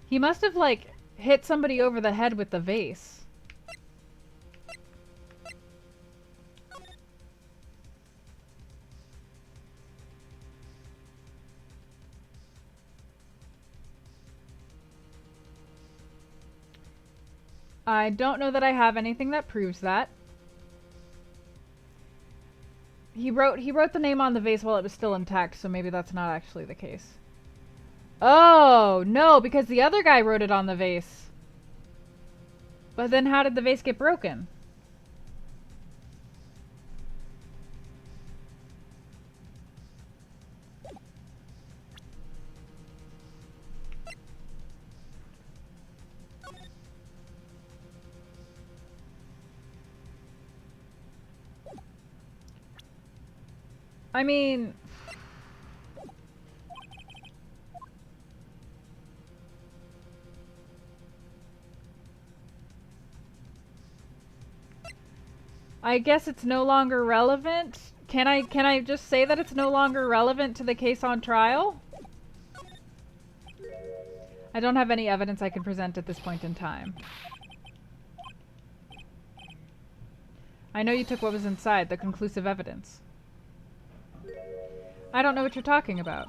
He must have, like, hit somebody over the head with the vase. I don't know that I have anything that proves that. He wrote the name on the vase while it was still intact, so maybe that's not actually the case. Oh, no, because the other guy wrote it on the vase. But then how did the vase get broken? I mean... I guess it's no longer relevant. Can I just say that it's no longer relevant to the case on trial? I don't have any evidence I can present at this point in time. I know you took what was inside, the conclusive evidence. I don't know what you're talking about.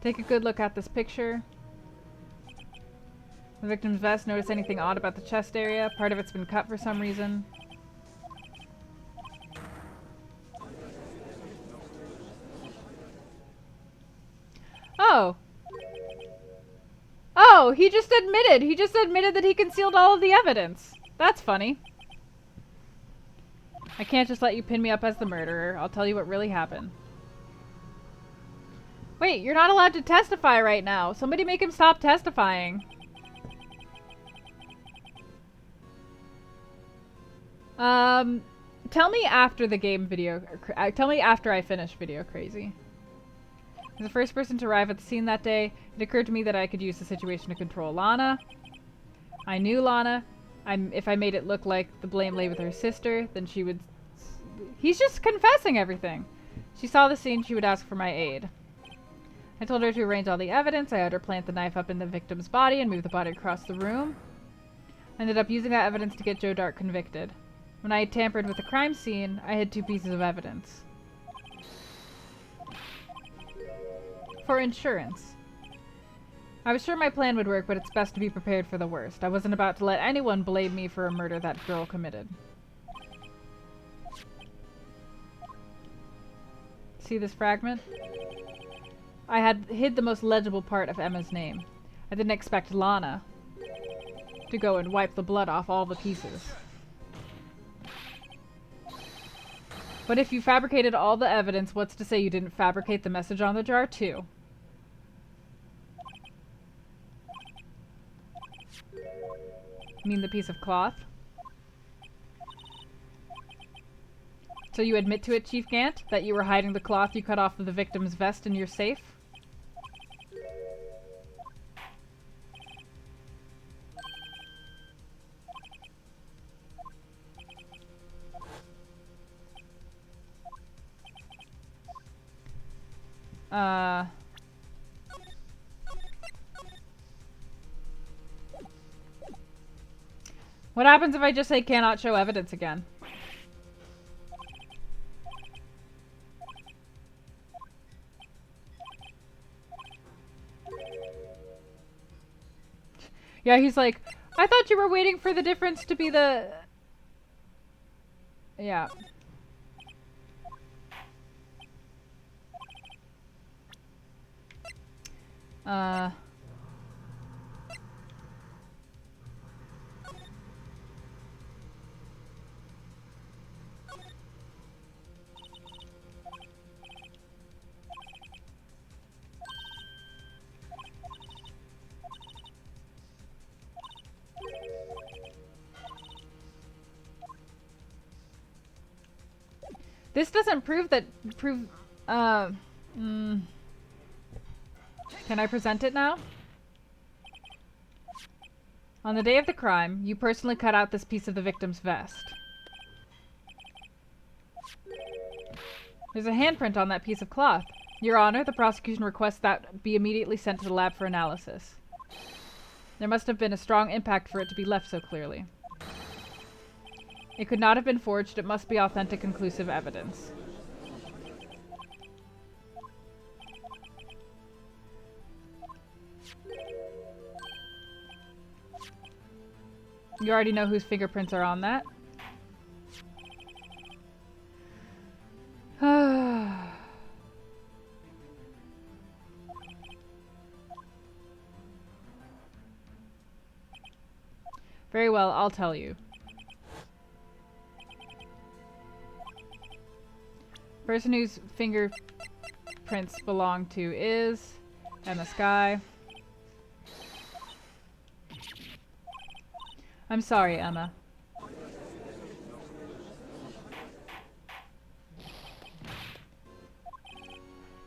Take a good look at this picture. The victim's vest. Notice anything odd about the chest area? Part of it's been cut for some reason. Oh! Oh, he just admitted! He just admitted that he concealed all of the evidence! That's funny. I can't just let you pin me up as the murderer. I'll tell you what really happened. Wait, you're not allowed to testify right now. Somebody make him stop testifying. Tell me after the game video... tell me after I finish Video Crazy. As the first person to arrive at the scene that day, it occurred to me that I could use the situation to control Lana. I knew Lana. If I made it look like the blame lay with her sister, then she would... He's just confessing everything. She saw the scene, she would ask for my aid. I told her to arrange all the evidence. I had her plant the knife up in the victim's body and move the body across the room. I ended up using that evidence to get Joe Dark convicted. When I had tampered with the crime scene, I had 2 pieces of evidence. For insurance. I was sure my plan would work, but it's best to be prepared for the worst. I wasn't about to let anyone blame me for a murder that girl committed. See this fragment? I had hid the most legible part of Emma's name. I didn't expect Lana to go and wipe the blood off all the pieces. But if you fabricated all the evidence, what's to say you didn't fabricate the message on the jar too? You mean the piece of cloth? So you admit to it, Chief Gant, that you were hiding the cloth you cut off of the victim's vest in your safe? What happens if I just say cannot show evidence again? Yeah, he's like, I thought you were waiting for the difference to be the... Yeah. This doesn't prove that... Can I present it now? On the day of the crime, you personally cut out this piece of the victim's vest. There's a handprint on that piece of cloth. Your Honor, the prosecution requests that be immediately sent to the lab for analysis. There must have been a strong impact for it to be left so clearly. It could not have been forged. It must be authentic, conclusive evidence. You already know whose fingerprints are on that. Very well, I'll tell you. Person whose fingerprints belong to is Emma Skye. I'm sorry, Emma.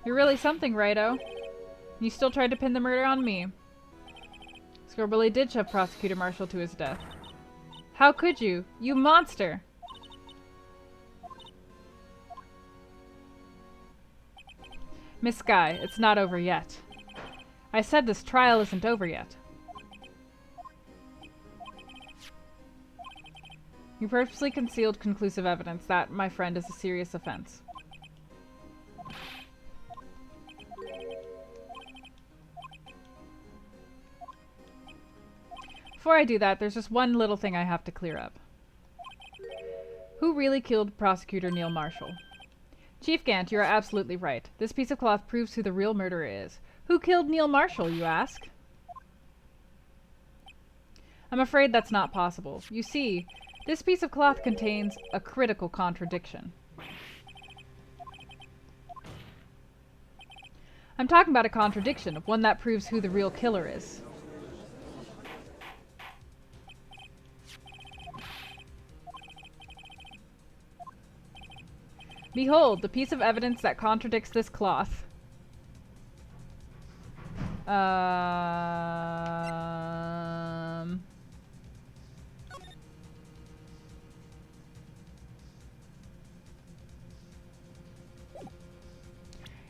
You're really something, righto. You still tried to pin the murder on me. This girl really did shove Prosecutor Marshall to his death. How could you? You monster! Miss Skye, it's not over yet. I said this trial isn't over yet. You purposely concealed conclusive evidence. That, my friend, is a serious offense. Before I do that, there's just one little thing I have to clear up. Who really killed Prosecutor Neil Marshall? Chief Gant, you are absolutely right. This piece of cloth proves who the real murderer is. Who killed Neil Marshall, you ask? I'm afraid that's not possible. You see, this piece of cloth contains a critical contradiction. I'm talking about a contradiction, one that proves who the real killer is. Behold, the piece of evidence that contradicts this cloth. Um...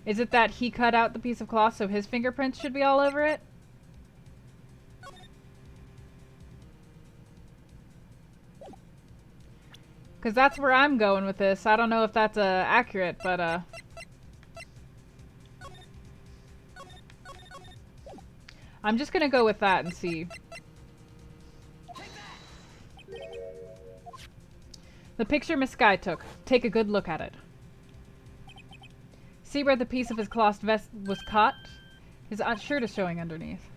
Is it that he cut out the piece of cloth so his fingerprints should be all over it? Because that's where I'm going with this. I don't know if that's accurate, but I'm just gonna go with that and see. The picture Miss Sky took. Take a good look at it. See where the piece of his cloth vest was cut? His shirt is showing underneath.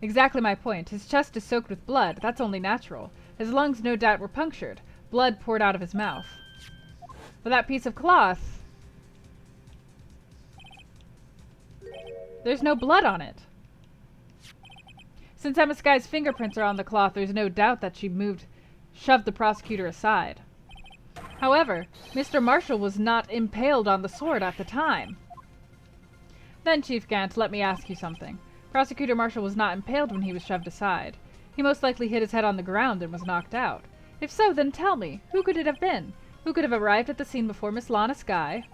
Exactly my point. His chest is soaked with blood. That's only natural. His lungs no doubt were punctured. Blood poured out of his mouth. But that piece of cloth... There's no blood on it. Since Emma Sky's fingerprints are on the cloth, there's no doubt that she shoved the prosecutor aside. However, Mr. Marshall was not impaled on the sword at the time. Then, Chief Gant, let me ask you something. Prosecutor Marshall was not impaled when he was shoved aside. He most likely hit his head on the ground and was knocked out. If so, then tell me, who could it have been? Who could have arrived at the scene before Miss Lana Sky,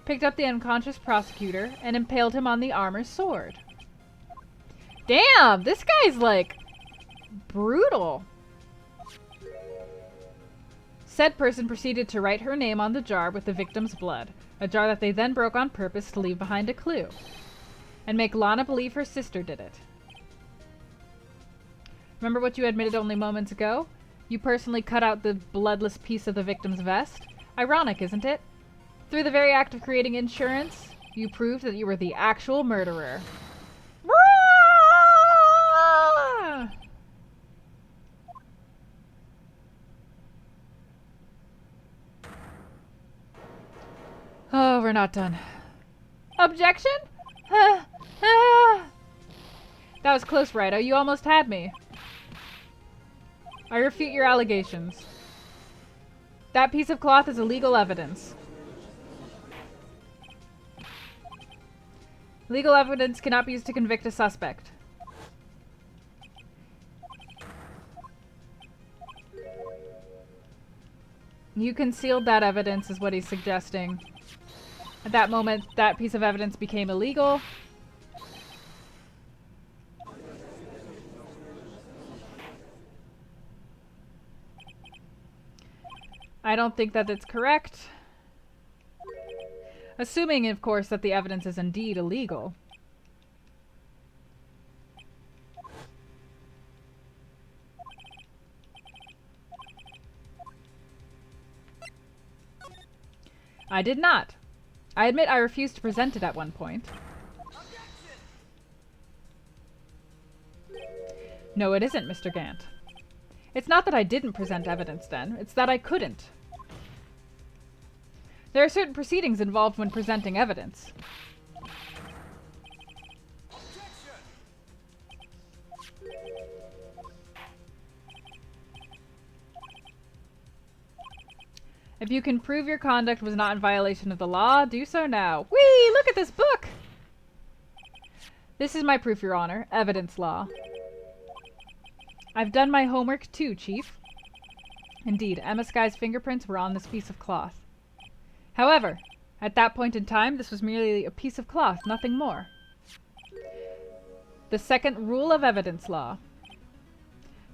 picked up the unconscious prosecutor, and impaled him on the armor's sword? Damn, this guy's, like, brutal. Said person proceeded to write her name on the jar with the victim's blood, a jar that they then broke on purpose to leave behind a clue, and make Lana believe her sister did it. Remember what you admitted only moments ago? You personally cut out the bloodless piece of the victim's vest? Ironic, isn't it? Through the very act of creating insurance, you proved that you were the actual murderer. Oh, we're not done. Objection? That was close, Righto. You almost had me. I refute your allegations. That piece of cloth is illegal evidence. Legal evidence cannot be used to convict a suspect. You concealed that evidence, is what he's suggesting. At that moment, that piece of evidence became illegal. I don't think that it's correct. Assuming, of course, that the evidence is indeed illegal. I did not. I admit I refused to present it at one point. No, it isn't, Mr. Gant. It's not that I didn't present evidence then, it's that I couldn't. There are certain proceedings involved when presenting evidence. If you can prove your conduct was not in violation of the law, do so now. Whee! Look at this book! This is my proof, Your Honor. Evidence law. I've done my homework too, Chief. Indeed, Emma Sky's fingerprints were on this piece of cloth. However, at that point in time, this was merely a piece of cloth, nothing more. The second rule of evidence law.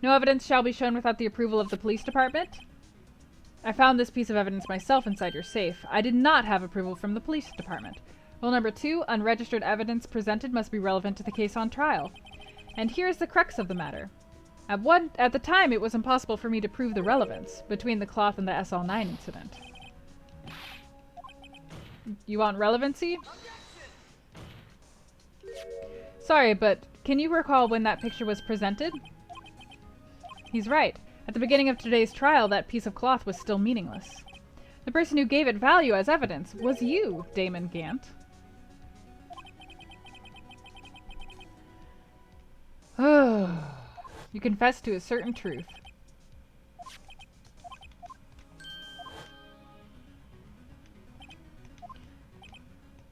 No evidence shall be shown without the approval of the police department. I found this piece of evidence myself inside your safe. I did not have approval from the police department. Rule number 2, unregistered evidence presented must be relevant to the case on trial. And here's the crux of the matter. At the time, it was impossible for me to prove the relevance between the cloth and the SL9 incident. You want relevancy? Sorry, but can you recall when that picture was presented? He's right. At the beginning of today's trial, that piece of cloth was still meaningless. The person who gave it value as evidence was you, Damon Gant. You confess to a certain truth.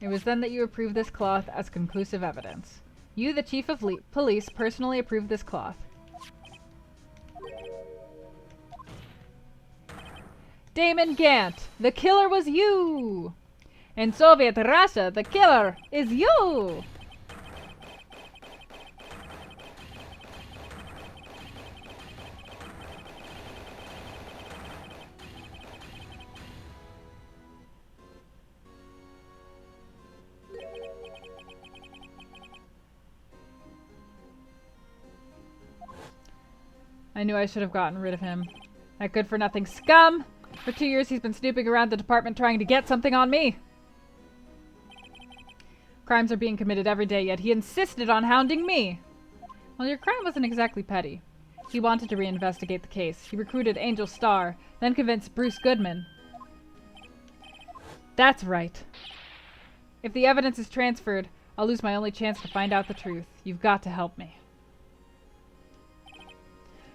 It was then that you approved this cloth as conclusive evidence. You, the chief of police, personally approved this cloth. Damon Gant, the killer was you! In Soviet Russia, the killer is you! I knew I should have gotten rid of him. That good-for-nothing scum! For 2 years he's been snooping around the department trying to get something on me. Crimes are being committed every day, yet he insisted on hounding me. Well, your crime wasn't exactly petty. He wanted to reinvestigate the case. He recruited Angel Starr, then convinced Bruce Goodman. That's right. If the evidence is transferred, I'll lose my only chance to find out the truth. You've got to help me.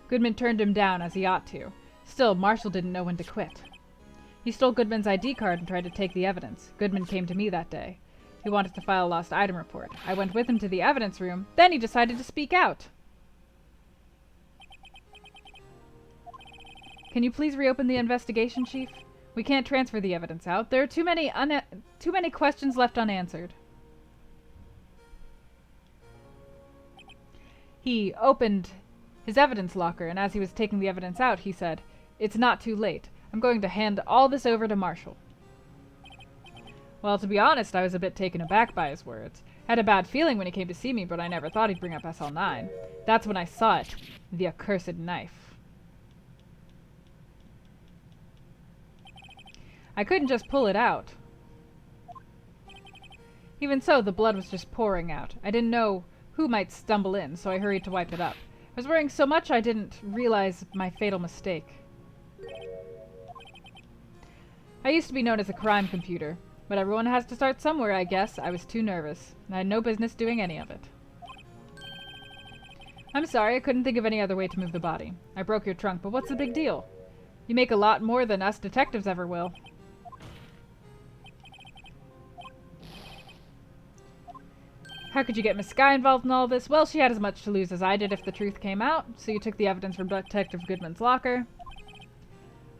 Goodman turned him down, as he ought to. Still, Marshall didn't know when to quit. He stole Goodman's ID card and tried to take the evidence. Goodman came to me that day. He wanted to file a lost item report. I went with him to the evidence room. Then he decided to speak out. Can you please reopen the investigation, Chief? We can't transfer the evidence out. There are too many questions left unanswered. He opened his evidence locker, and as he was taking the evidence out, he said, "It's not too late. I'm going to hand all this over to Marshall." Well, to be honest, I was a bit taken aback by his words. I had a bad feeling when he came to see me, but I never thought he'd bring up SL9. That's when I saw it. The accursed knife. I couldn't just pull it out. Even so, the blood was just pouring out. I didn't know who might stumble in, so I hurried to wipe it up. I was worrying so much I didn't realize my fatal mistake. I used to be known as a crime computer, but everyone has to start somewhere, I guess. I was too nervous, and I had no business doing any of it. I'm sorry, I couldn't think of any other way to move the body. I broke your trunk, but what's the big deal? You make a lot more than us detectives ever will. How could you get Miss Skye involved in all this? Well, she had as much to lose as I did if the truth came out, so you took the evidence from Detective Goodman's locker.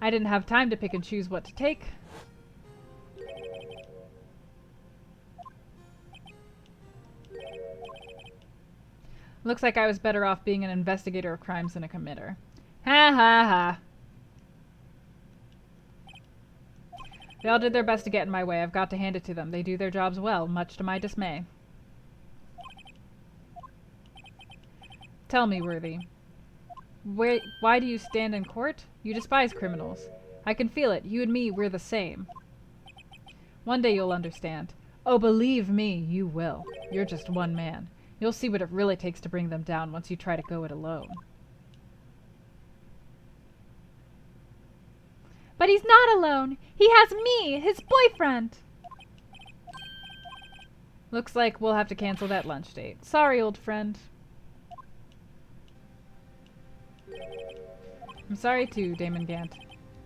I didn't have time to pick and choose what to take. Looks like I was better off being an investigator of crimes than a committer. Ha ha ha. They all did their best to get in my way. I've got to hand it to them. They do their jobs well, much to my dismay. Tell me, Worthy. Why do you stand in court? You despise criminals. I can feel it. You and me, we're the same. One day you'll understand. Oh, believe me, you will. You're just one man. You'll see what it really takes to bring them down once you try to go it alone. But he's not alone. He has me, his boyfriend. Looks like we'll have to cancel that lunch date. Sorry, old friend. I'm sorry too, Damon Gant.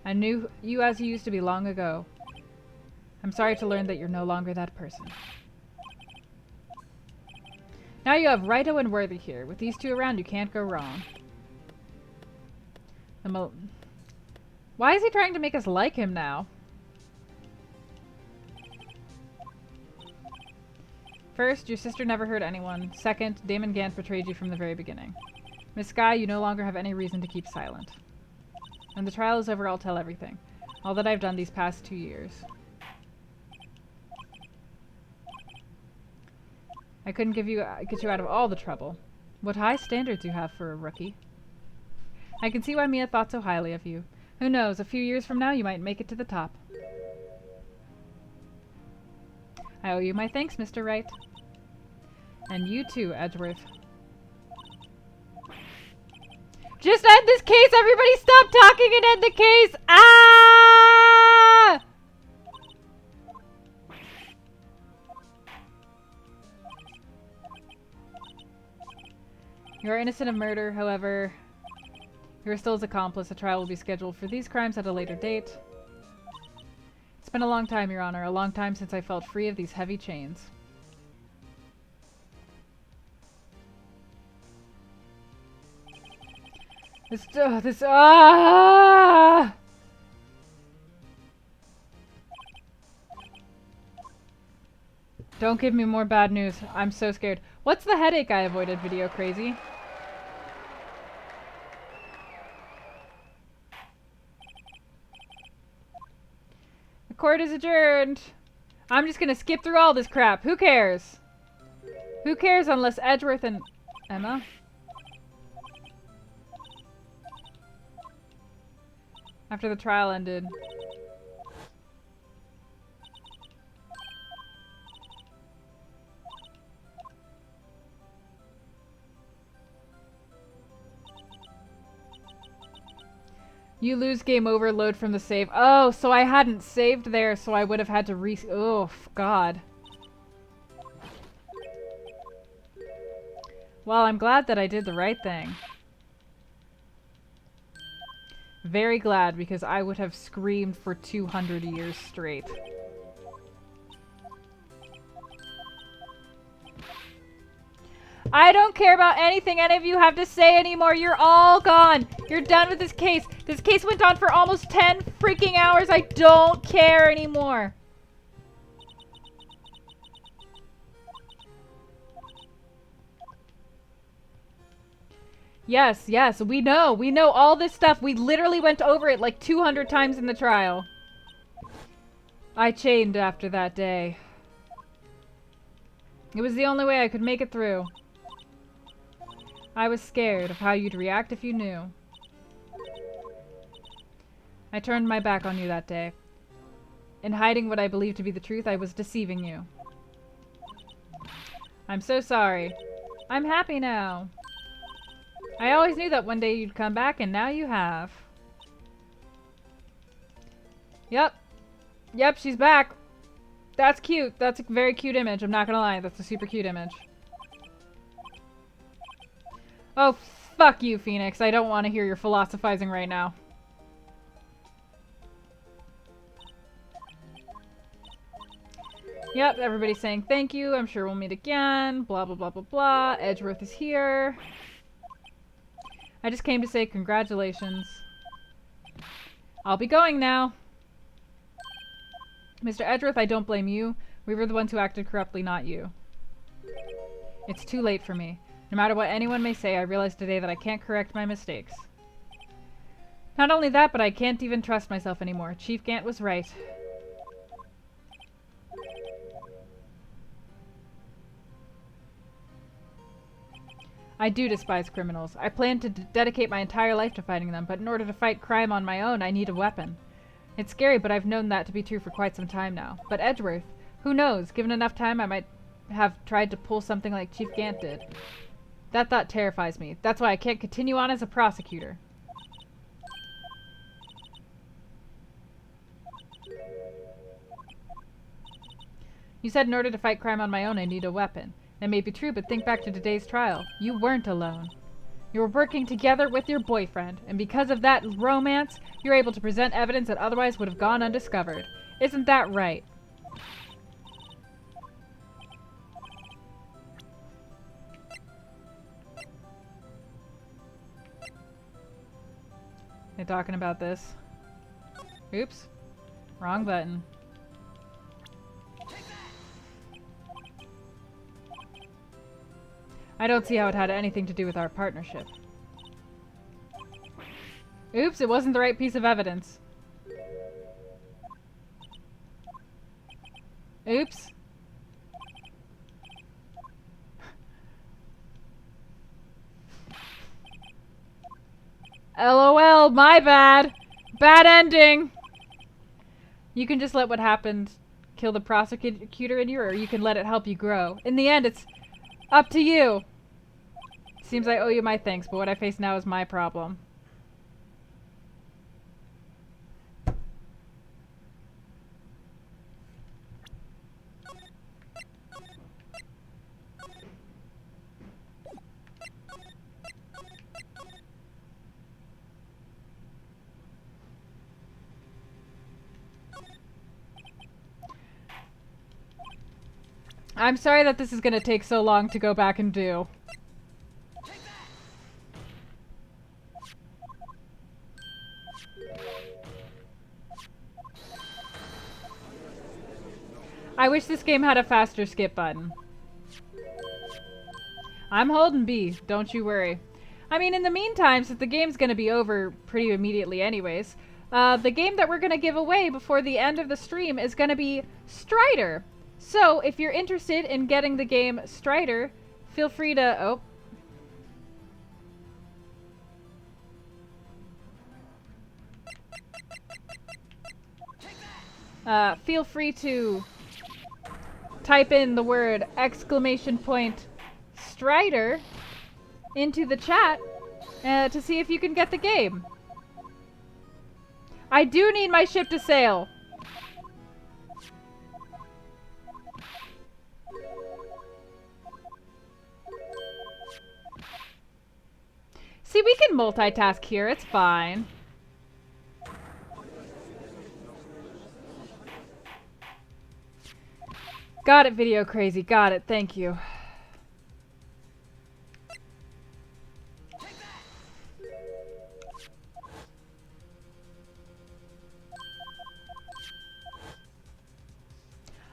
I knew you as you used to be long ago. I'm sorry to learn that you're no longer that person. Now you have Rito and Worthy here. With these two around, you can't go wrong. Why is he trying to make us like him now? First, your sister never hurt anyone. Second, Damon Gant betrayed you from the very beginning. Miss Skye, you no longer have any reason to keep silent. When the trial is over, I'll tell everything. All that I've done these past 2 years. I couldn't get you out of all the trouble. What high standards you have for a rookie. I can see why Mia thought so highly of you. Who knows, a few years from now you might make it to the top. I owe you my thanks, Mr. Wright. And you too, Edgeworth. Just end this case! Everybody stop talking and end the case! Ah! You are innocent of murder, however. You are still his accomplice. A trial will be scheduled for these crimes at a later date. It's been a long time, Your Honor. A long time since I felt free of these heavy chains. Ah! Don't give me more bad news. I'm so scared. What's the headache I avoided, Video Crazy? The court is adjourned. I'm just gonna skip through all this crap. Who cares? Who cares unless Edgeworth and Emma? After the trial ended. You lose game over, load from the save. Oh, so I hadn't saved there, so I would have had to oh, God. Well, I'm glad that I did the right thing. Very glad, because I would have screamed for 200 years straight. I don't care about anything any of you have to say anymore. You're all gone. You're done with this case. This case went on for almost 10 freaking hours. I don't care anymore. Yes, yes, we know. We know all this stuff. We literally went over it like 200 times in the trial. I chained after that day. It was the only way I could make it through. I was scared of how you'd react if you knew. I turned my back on you that day. In hiding what I believed to be the truth, I was deceiving you. I'm so sorry. I'm happy now. I always knew that one day you'd come back, and now you have. Yep. Yep, she's back. That's cute. That's a very cute image. I'm not gonna lie. That's a super cute image. Oh, fuck you, Phoenix. I don't want to hear your philosophizing right now. Yep, everybody's saying thank you. I'm sure we'll meet again. Blah, blah, blah, blah, blah. Edgeworth is here. I just came to say congratulations. I'll be going now. Mr. Edgeworth, I don't blame you. We were the ones who acted corruptly, not you. It's too late for me. No matter what anyone may say, I realize today that I can't correct my mistakes. Not only that, but I can't even trust myself anymore. Chief Gant was right. I do despise criminals. I plan to dedicate my entire life to fighting them, but in order to fight crime on my own, I need a weapon. It's scary, but I've known that to be true for quite some time now. But Edgeworth, who knows? Given enough time, I might have tried to pull something like Chief Gant did. That thought terrifies me. That's why I can't continue on as a prosecutor. You said in order to fight crime on my own, I need a weapon. That may be true, but think back to today's trial. You weren't alone. You were working together with your boyfriend, and because of that romance, you're able to present evidence that otherwise would have gone undiscovered. Isn't that right? They talking about this? Oops. Wrong button. I don't see how it had anything to do with our partnership. Oops, it wasn't the right piece of evidence. Oops. LOL, my bad. Bad ending. You can just let what happened kill the prosecutor in you, or you can let it help you grow. In the end, it's up to you. Seems I owe you my thanks, but what I face now is my problem. I'm sorry that this is gonna take so long to go back and do. I wish this game had a faster skip button. I'm holding B, don't you worry. I mean, in the meantime, since the game's gonna be over pretty immediately anyways, the game that we're gonna give away before the end of the stream is gonna be Strider. So, if you're interested in getting the game Strider, feel free to... feel free to type in the word !Strider into the chat to see if you can get the game. I do need my ship to sail. See, we can multitask here. It's fine. Got it, Video Crazy. Got it. Thank you.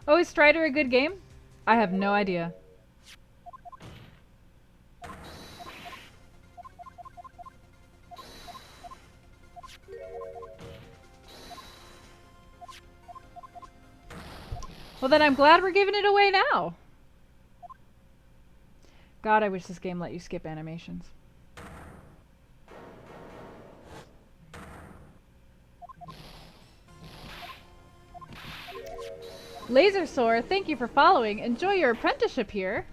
Oh, is Strider a good game? I have no idea. Well, then I'm glad we're giving it away now. God, I wish this game let you skip animations. Lasersaur, thank you for following. Enjoy your apprenticeship here.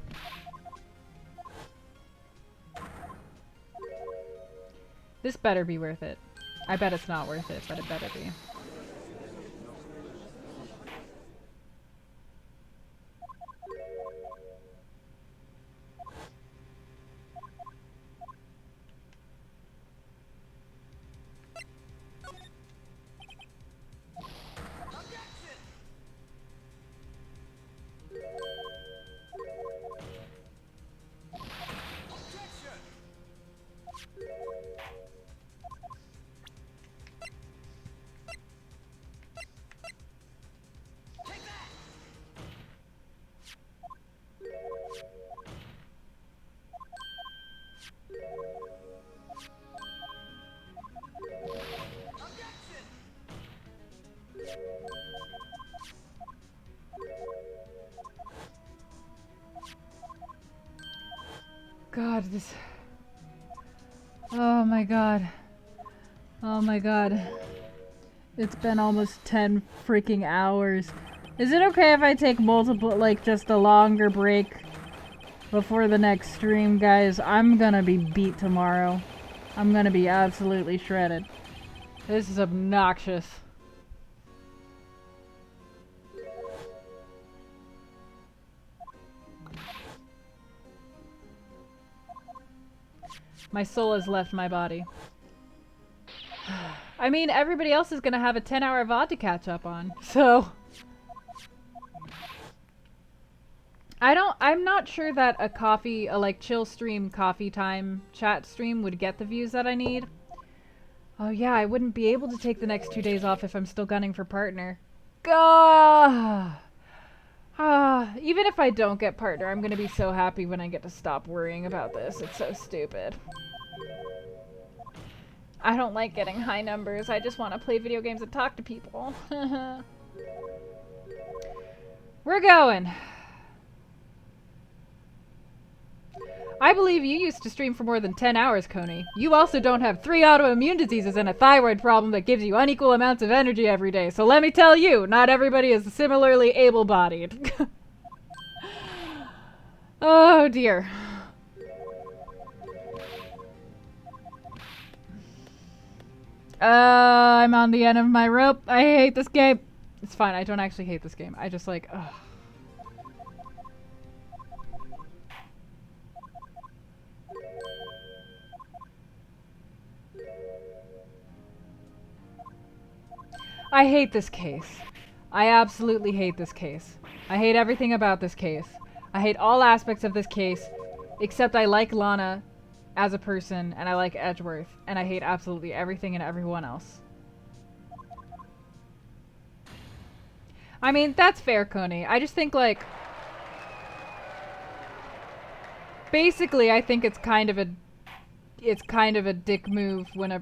This better be worth it. I bet it's not worth it, but it better be. God, this... Oh my god. Oh my god. It's been almost 10 freaking hours. Is it okay if I take multiple, like, just a longer break before the next stream, guys? I'm gonna be beat tomorrow. I'm gonna be absolutely shredded. This is obnoxious. My soul has left my body. I mean, everybody else is gonna have a 10-hour VOD to catch up on, so... I'm not sure that a coffee, like, chill stream, coffee time chat stream would get the views that I need. Oh yeah, I wouldn't be able to take the next 2 days off if I'm still gunning for partner. Gah! Even if I don't get partner, I'm gonna be so happy when I get to stop worrying about this. It's so stupid. I don't like getting high numbers. I just want to play video games and talk to people. We're going. I believe you used to stream for more than 10 hours, Coney. You also don't have 3 autoimmune diseases and a thyroid problem that gives you unequal amounts of energy every day. So let me tell you, not everybody is similarly able-bodied. Oh dear. I'm on the end of my rope. I hate this game. It's fine, I don't actually hate this game. I just like, ugh. I hate this case. I absolutely hate this case. I hate everything about this case. I hate all aspects of this case, except I like Lana as a person, and I like Edgeworth, and I hate absolutely everything and everyone else. I mean, that's fair, Coney. I just think, like... Basically, I think it's kind of a dick move when a...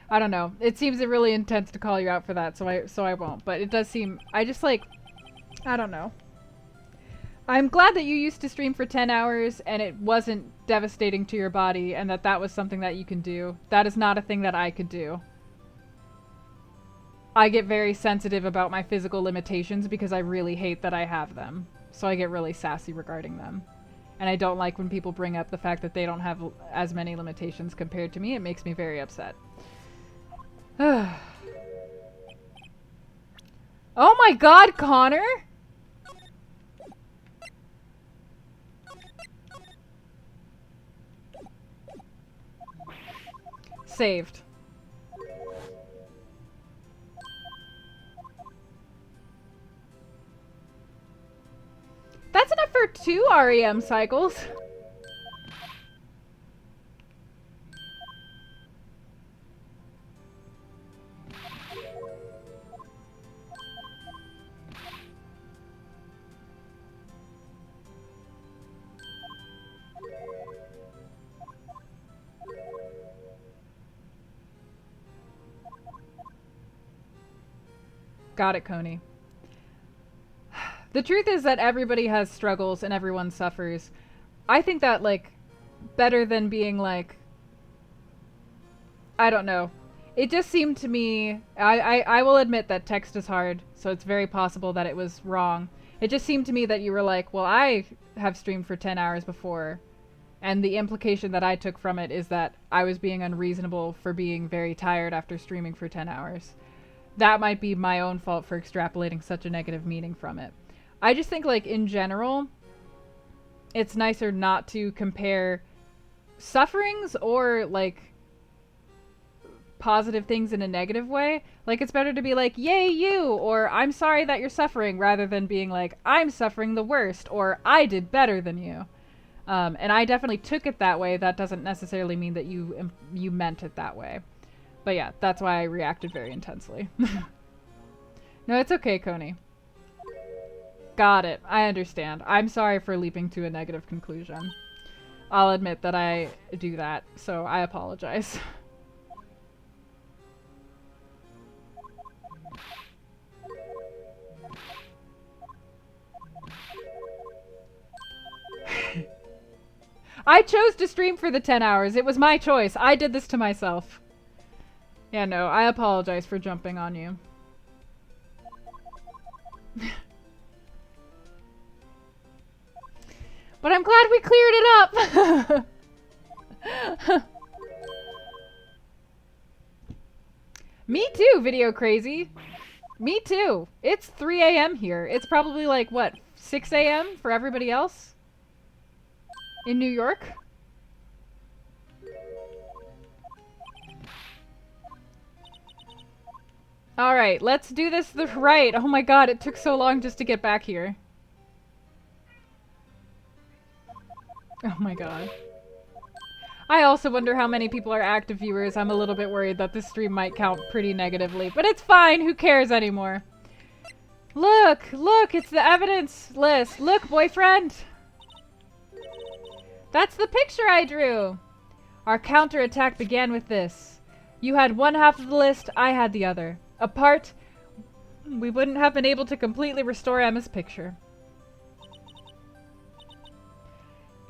I don't know. It seems really intense to call you out for that, so I won't. But it does seem... I just, like... I don't know. I'm glad that you used to stream for 10 hours and it wasn't devastating to your body and that was something that you can do. That is not a thing that I could do. I get very sensitive about my physical limitations because I really hate that I have them. So I get really sassy regarding them. And I don't like when people bring up the fact that they don't have as many limitations compared to me. It makes me very upset. Oh my god, Connor! Saved. That's enough for 2 REM cycles. Got it, Coney. The truth is that everybody has struggles and everyone suffers. I think that, like, better than being, like... I don't know. It just seemed to me... I will admit that text is hard, so it's very possible that it was wrong. It just seemed to me that you were like, well, I have streamed for 10 hours before, and the implication that I took from it is that I was being unreasonable for being very tired after streaming for 10 hours. That might be my own fault for extrapolating such a negative meaning from it. I just think, like, in general, it's nicer not to compare sufferings or, like, positive things in a negative way. Like, it's better to be like, yay, you, or I'm sorry that you're suffering, rather than being like, I'm suffering the worst, or I did better than you. And I definitely took it that way. That doesn't necessarily mean that you meant it that way. But yeah, that's why I reacted very intensely. No, it's okay, Coney. Got it. I understand. I'm sorry for leaping to a negative conclusion. I'll admit that I do that, so I apologize. I chose to stream for the 10 hours. It was my choice. I did this to myself. Yeah, no, I apologize for jumping on you. But I'm glad we cleared it up! Me too, Video Crazy. Me too. It's 3 a.m. here. It's probably like, what, 6 a.m. for everybody else? In New York? Alright, let's do this right. Oh my god, it took so long just to get back here. Oh my god. I also wonder how many people are active viewers. I'm a little bit worried that this stream might count pretty negatively. But it's fine, who cares anymore? Look! Look! It's the evidence list! Look, boyfriend! That's the picture I drew! Our counterattack began with this. You had one half of the list, I had the other. Apart, we wouldn't have been able to completely restore Emma's picture.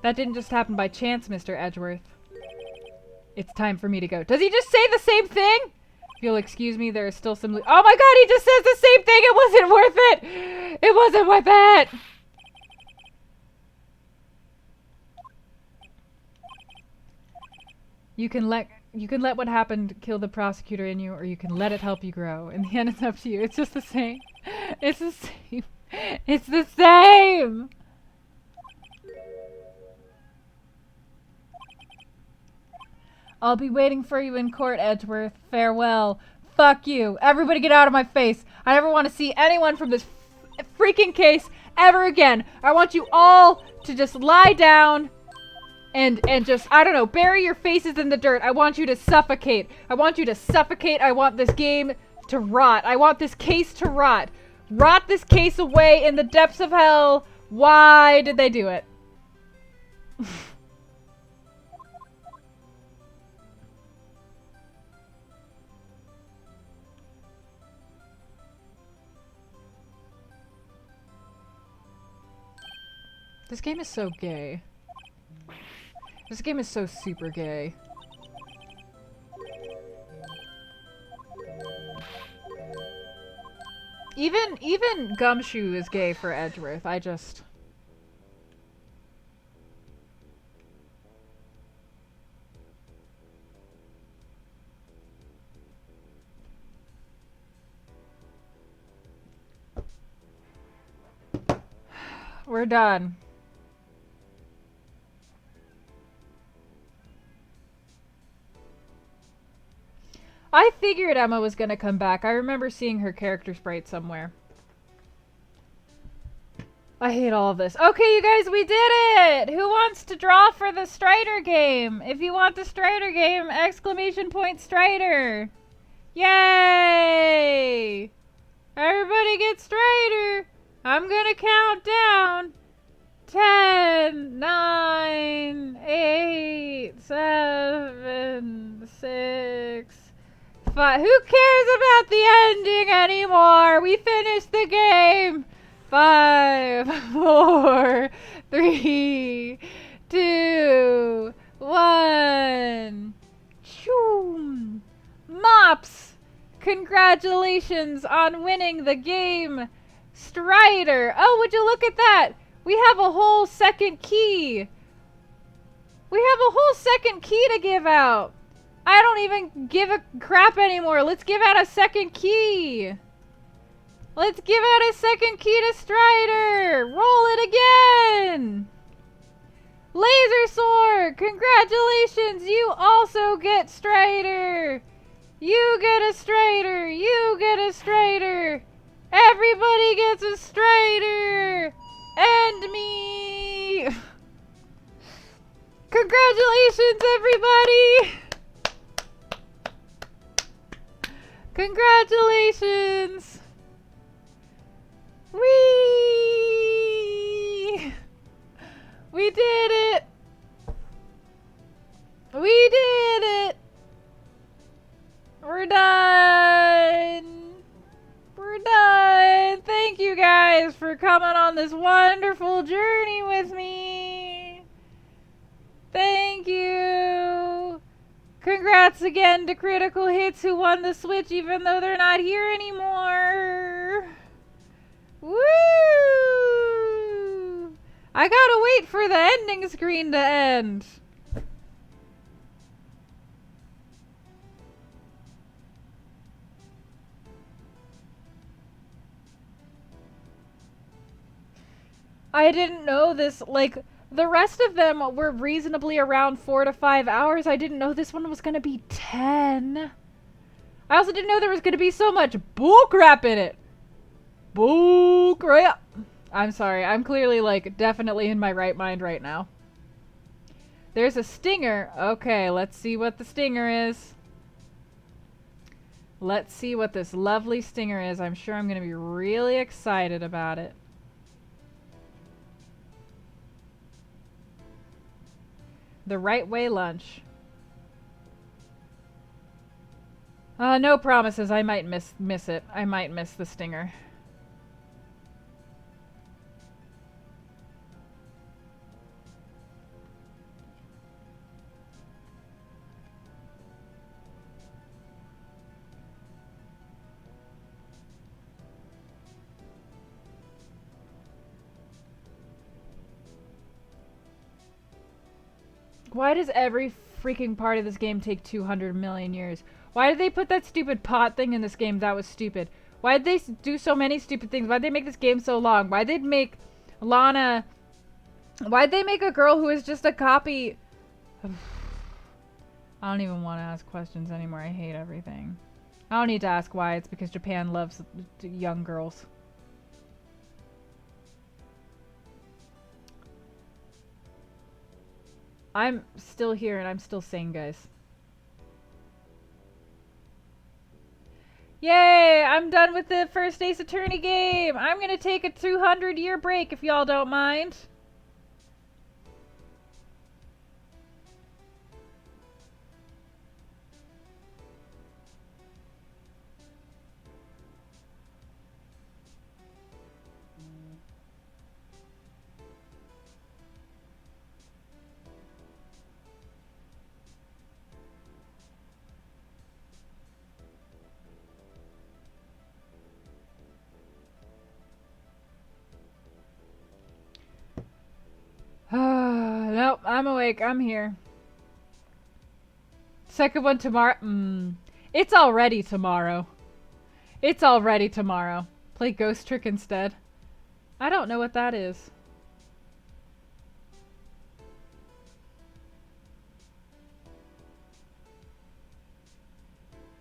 That didn't just happen by chance, Mr. Edgeworth. It's time for me to go. Does he just say the same thing? If you'll excuse me, there is still some... Oh my god, he just says the same thing! It wasn't worth it! It wasn't worth it! You can let what happened kill the prosecutor in you, or you can let it help you grow. In the end, it's up to you. It's just the same. It's the same. It's the same! I'll be waiting for you in court, Edgeworth. Farewell. Fuck you. Everybody get out of my face. I never want to see anyone from this freaking case ever again. I want you all to just lie down and just, I don't know, bury your faces in the dirt. I want you to suffocate. I want you to suffocate. I want this game to rot. I want this case to rot. Rot this case away in the depths of hell. Why did they do it? This game is so gay. This game is so super gay. Even Gumshoe is gay for Edgeworth. I just... We're done. I figured Emma was gonna come back. I remember seeing her character sprite somewhere. I hate all of this. Okay, you guys, we did it! Who wants to draw for the Strider game? If you want the Strider game, exclamation point Strider! Yay! Everybody get Strider! I'm gonna count down. 10, 9, 8, 7, 6, 5. Who cares about the ending anymore? We finished the game. 5, 4, 3, 2, 1. Choom. Mops! Congratulations on winning the game, Strider. Oh, would you look at that? We have a whole second key. We have a whole second key to give out. I don't even give a crap anymore. Let's give out a second key. Let's give out a second key to Strider. Roll it again. Laser Sword. Congratulations. You also get Strider. You get a Strider. You get a Strider. Everybody gets a Strider. And me. Congratulations, everybody. Congratulations. Whee! We did it. We did it. We're done. We're done. Thank you guys for coming on this wonderful journey with me. Thank you. Congrats again to Critical Hits who won the Switch even though they're not here anymore. Woo! I gotta wait for the ending screen to end. I didn't know this, like, the rest of them were reasonably around 4 to 5 hours. I didn't know this one was gonna be 10. I also didn't know there was gonna be so much bullcrap in it. Bullcrap. I'm sorry, I'm clearly, like, definitely in my right mind right now. There's a stinger. Okay, let's see what the stinger is. Let's see what this lovely stinger is. I'm sure I'm gonna be really excited about it. The right way lunch. No promises. I might miss it. I might miss the stinger. Why does every freaking part of this game take 200 million years? Why did they put that stupid pot thing in this game? That was stupid. Why did they do so many stupid things? Why did they make this game so long? Why did they make Lana... Why did they make a girl who is just a copy... I don't even want to ask questions anymore. I hate everything. I don't need to ask why. It's because Japan loves young girls. I'm still here and I'm still sane, guys. Yay! I'm done with the first Ace Attorney game! I'm gonna take a 200-year break if y'all don't mind. Nope, I'm awake. I'm here. Second one tomorrow. It's already tomorrow. It's already tomorrow. Play Ghost Trick instead. I don't know what that is.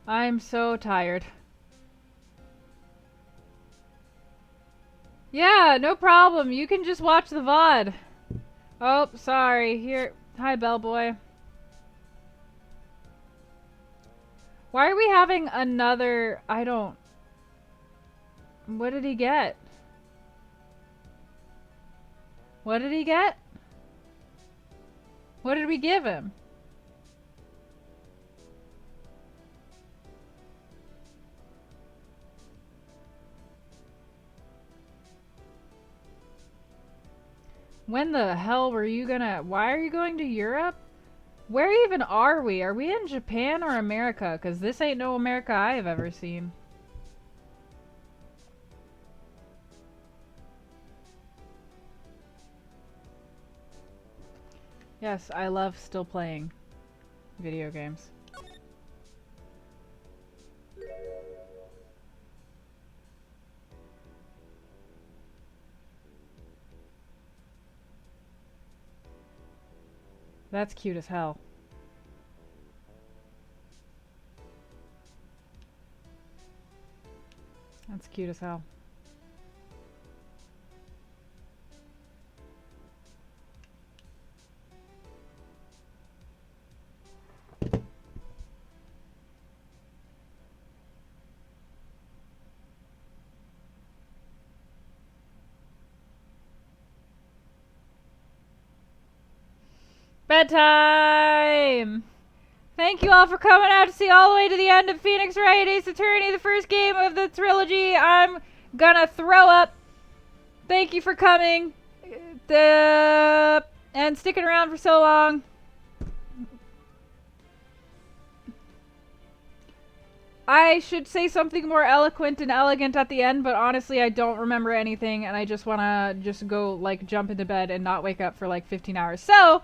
I'm so tired. Yeah, no problem. You can just watch the VOD. Oh, sorry. Here. Hi, bellboy. Why are we having another... I don't... What did he get? What did he get? What did we give him? When the hell were you gonna... Why are you going to Europe? Where even are we? Are we in Japan or America? Because this ain't no America I have ever seen. Yes, I love still playing video games. That's cute as hell. That's cute as hell. Bedtime! Thank you all for coming out to see all the way to the end of Phoenix Wright Ace Attorney, the first game of the trilogy. I'm gonna throw up. Thank you for coming and sticking around for so long. I should say something more eloquent and elegant at the end, but honestly I don't remember anything and I just wanna just go like jump into bed and not wake up for like 15 hours. So,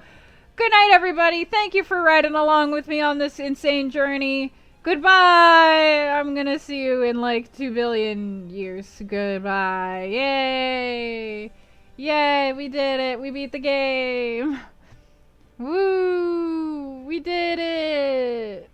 good night everybody. Thank you for riding along with me on this insane journey. Goodbye! I'm gonna see you in like 2 billion years. Goodbye. Yay! Yay, we did it. We beat the game. Woo! We did it!